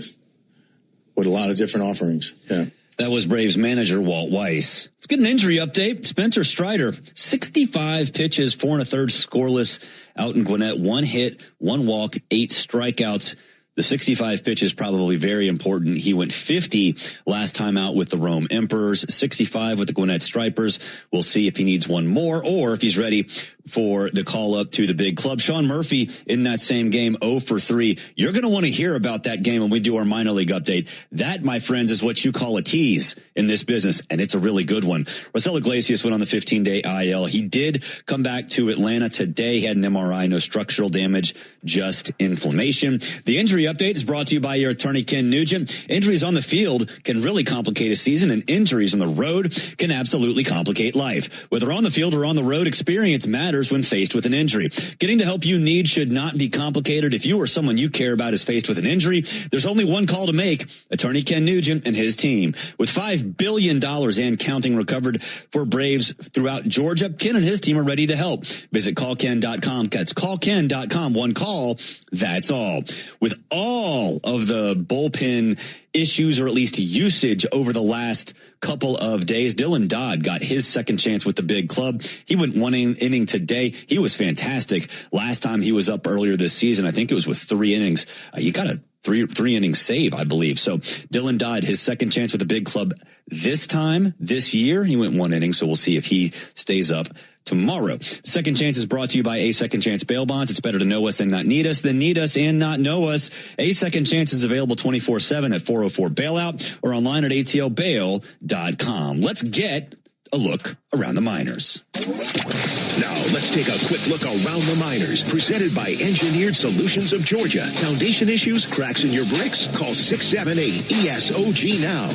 lot of different offerings. Yeah. That was Braves manager Walt Weiss. Let's get an injury update. Spencer Strider, 65 pitches, 4 1/3 scoreless out in Gwinnett. 1 hit, 1 walk, 8 strikeouts. The 65 pitches probably very important. He went 50 last time out with the Rome Emperors, 65 with the Gwinnett Stripers. We'll see if he needs one more or if he's ready for the call up to the big club. Sean Murphy in that same game, 0 for 3. You're going to want to hear about that game when we do our minor league update. That, my friends, is what you call a tease in this business, and it's a really good one. Raisel Iglesias went on the 15-day IL. He did come back to Atlanta today. He had an MRI, no structural damage, just inflammation. The injury update is brought to you by your attorney, Ken Nugent. Injuries on the field can really complicate a season, and injuries on the road can absolutely complicate life. Whether on the field or on the road, experience matters when faced with an injury. Getting the help you need should not be complicated. If you or someone you care about is faced with an injury, there's only one call to make. Attorney Ken Nugent and his team. With $5 billion and counting recovered for Braves throughout Georgia, Ken and his team are ready to help. Visit callken.com. That's callken.com. One call, that's all. With all of the bullpen issues, or at least usage over the last couple of days, Dylan Dodd got his second chance with the big club. He went 1 inning today. He was fantastic. Last time he was up earlier this season, I think it was with 3 innings. He got a three inning save, I believe. So Dylan Dodd, his second chance with the big club this year. He went 1 inning, so we'll see if he stays up tomorrow. Second Chance is brought to you by A Second Chance Bail Bonds. It's better to know us and not need us than need us and not know us. A Second Chance is available 24/7 at 404 Bailout or online at atlbail.com. Let's get a look around the minors. Now, let's take a quick look around the minors. Presented by Engineered Solutions of Georgia. Foundation issues, cracks in your bricks? Call 678-ESOG now.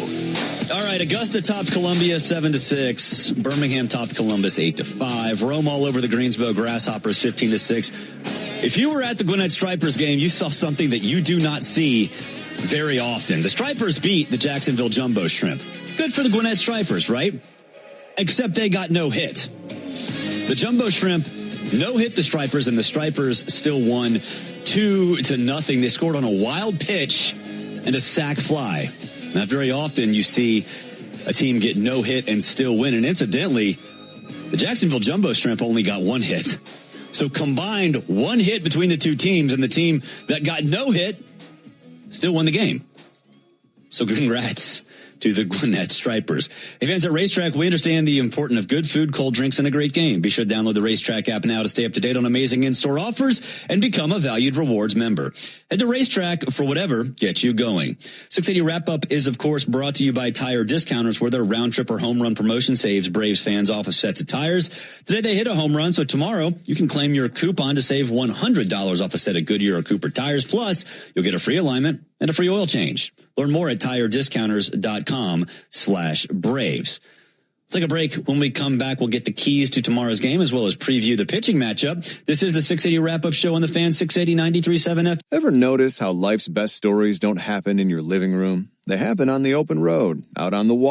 All right, Augusta topped Columbia 7-6. Birmingham topped Columbus 8-5. Rome all over the Greensboro Grasshoppers 15-6. If you were at the Gwinnett Stripers game, you saw something that you do not see very often. The Stripers beat the Jacksonville Jumbo Shrimp. Good for the Gwinnett Stripers, right? Except they got no hit. The Jumbo Shrimp no hit the Stripers, and the Stripers still won 2-0. They scored on a wild pitch and a sac fly. Not very often you see a team get no hit and still win. And incidentally, the Jacksonville Jumbo Shrimp only got one hit. So combined one hit between the two teams, and the team that got no hit still won the game. So congrats to the Gwinnett Stripers. Hey, fans at Racetrack, we understand the importance of good food, cold drinks, and a great game. Be sure to download the Racetrack app now to stay up to date on amazing in-store offers and become a valued rewards member. Head to Racetrack for whatever gets you going. 680 Wrap-Up is, of course, brought to you by Tire Discounters, where their round-trip or home run promotion saves Braves fans off of sets of tires. Today they hit a home run, so tomorrow you can claim your coupon to save $100 off a set of Goodyear or Cooper tires. Plus, you'll get a free alignment and a free oil change. Learn more at tirediscounters.com/Braves. Take a break. When we come back, we'll get the keys to tomorrow's game as well as preview the pitching matchup. This is the 680 Wrap-Up Show on the Fan, 680 93.7 FM. Ever notice how life's best stories don't happen in your living room? They happen on the open road, out on the water.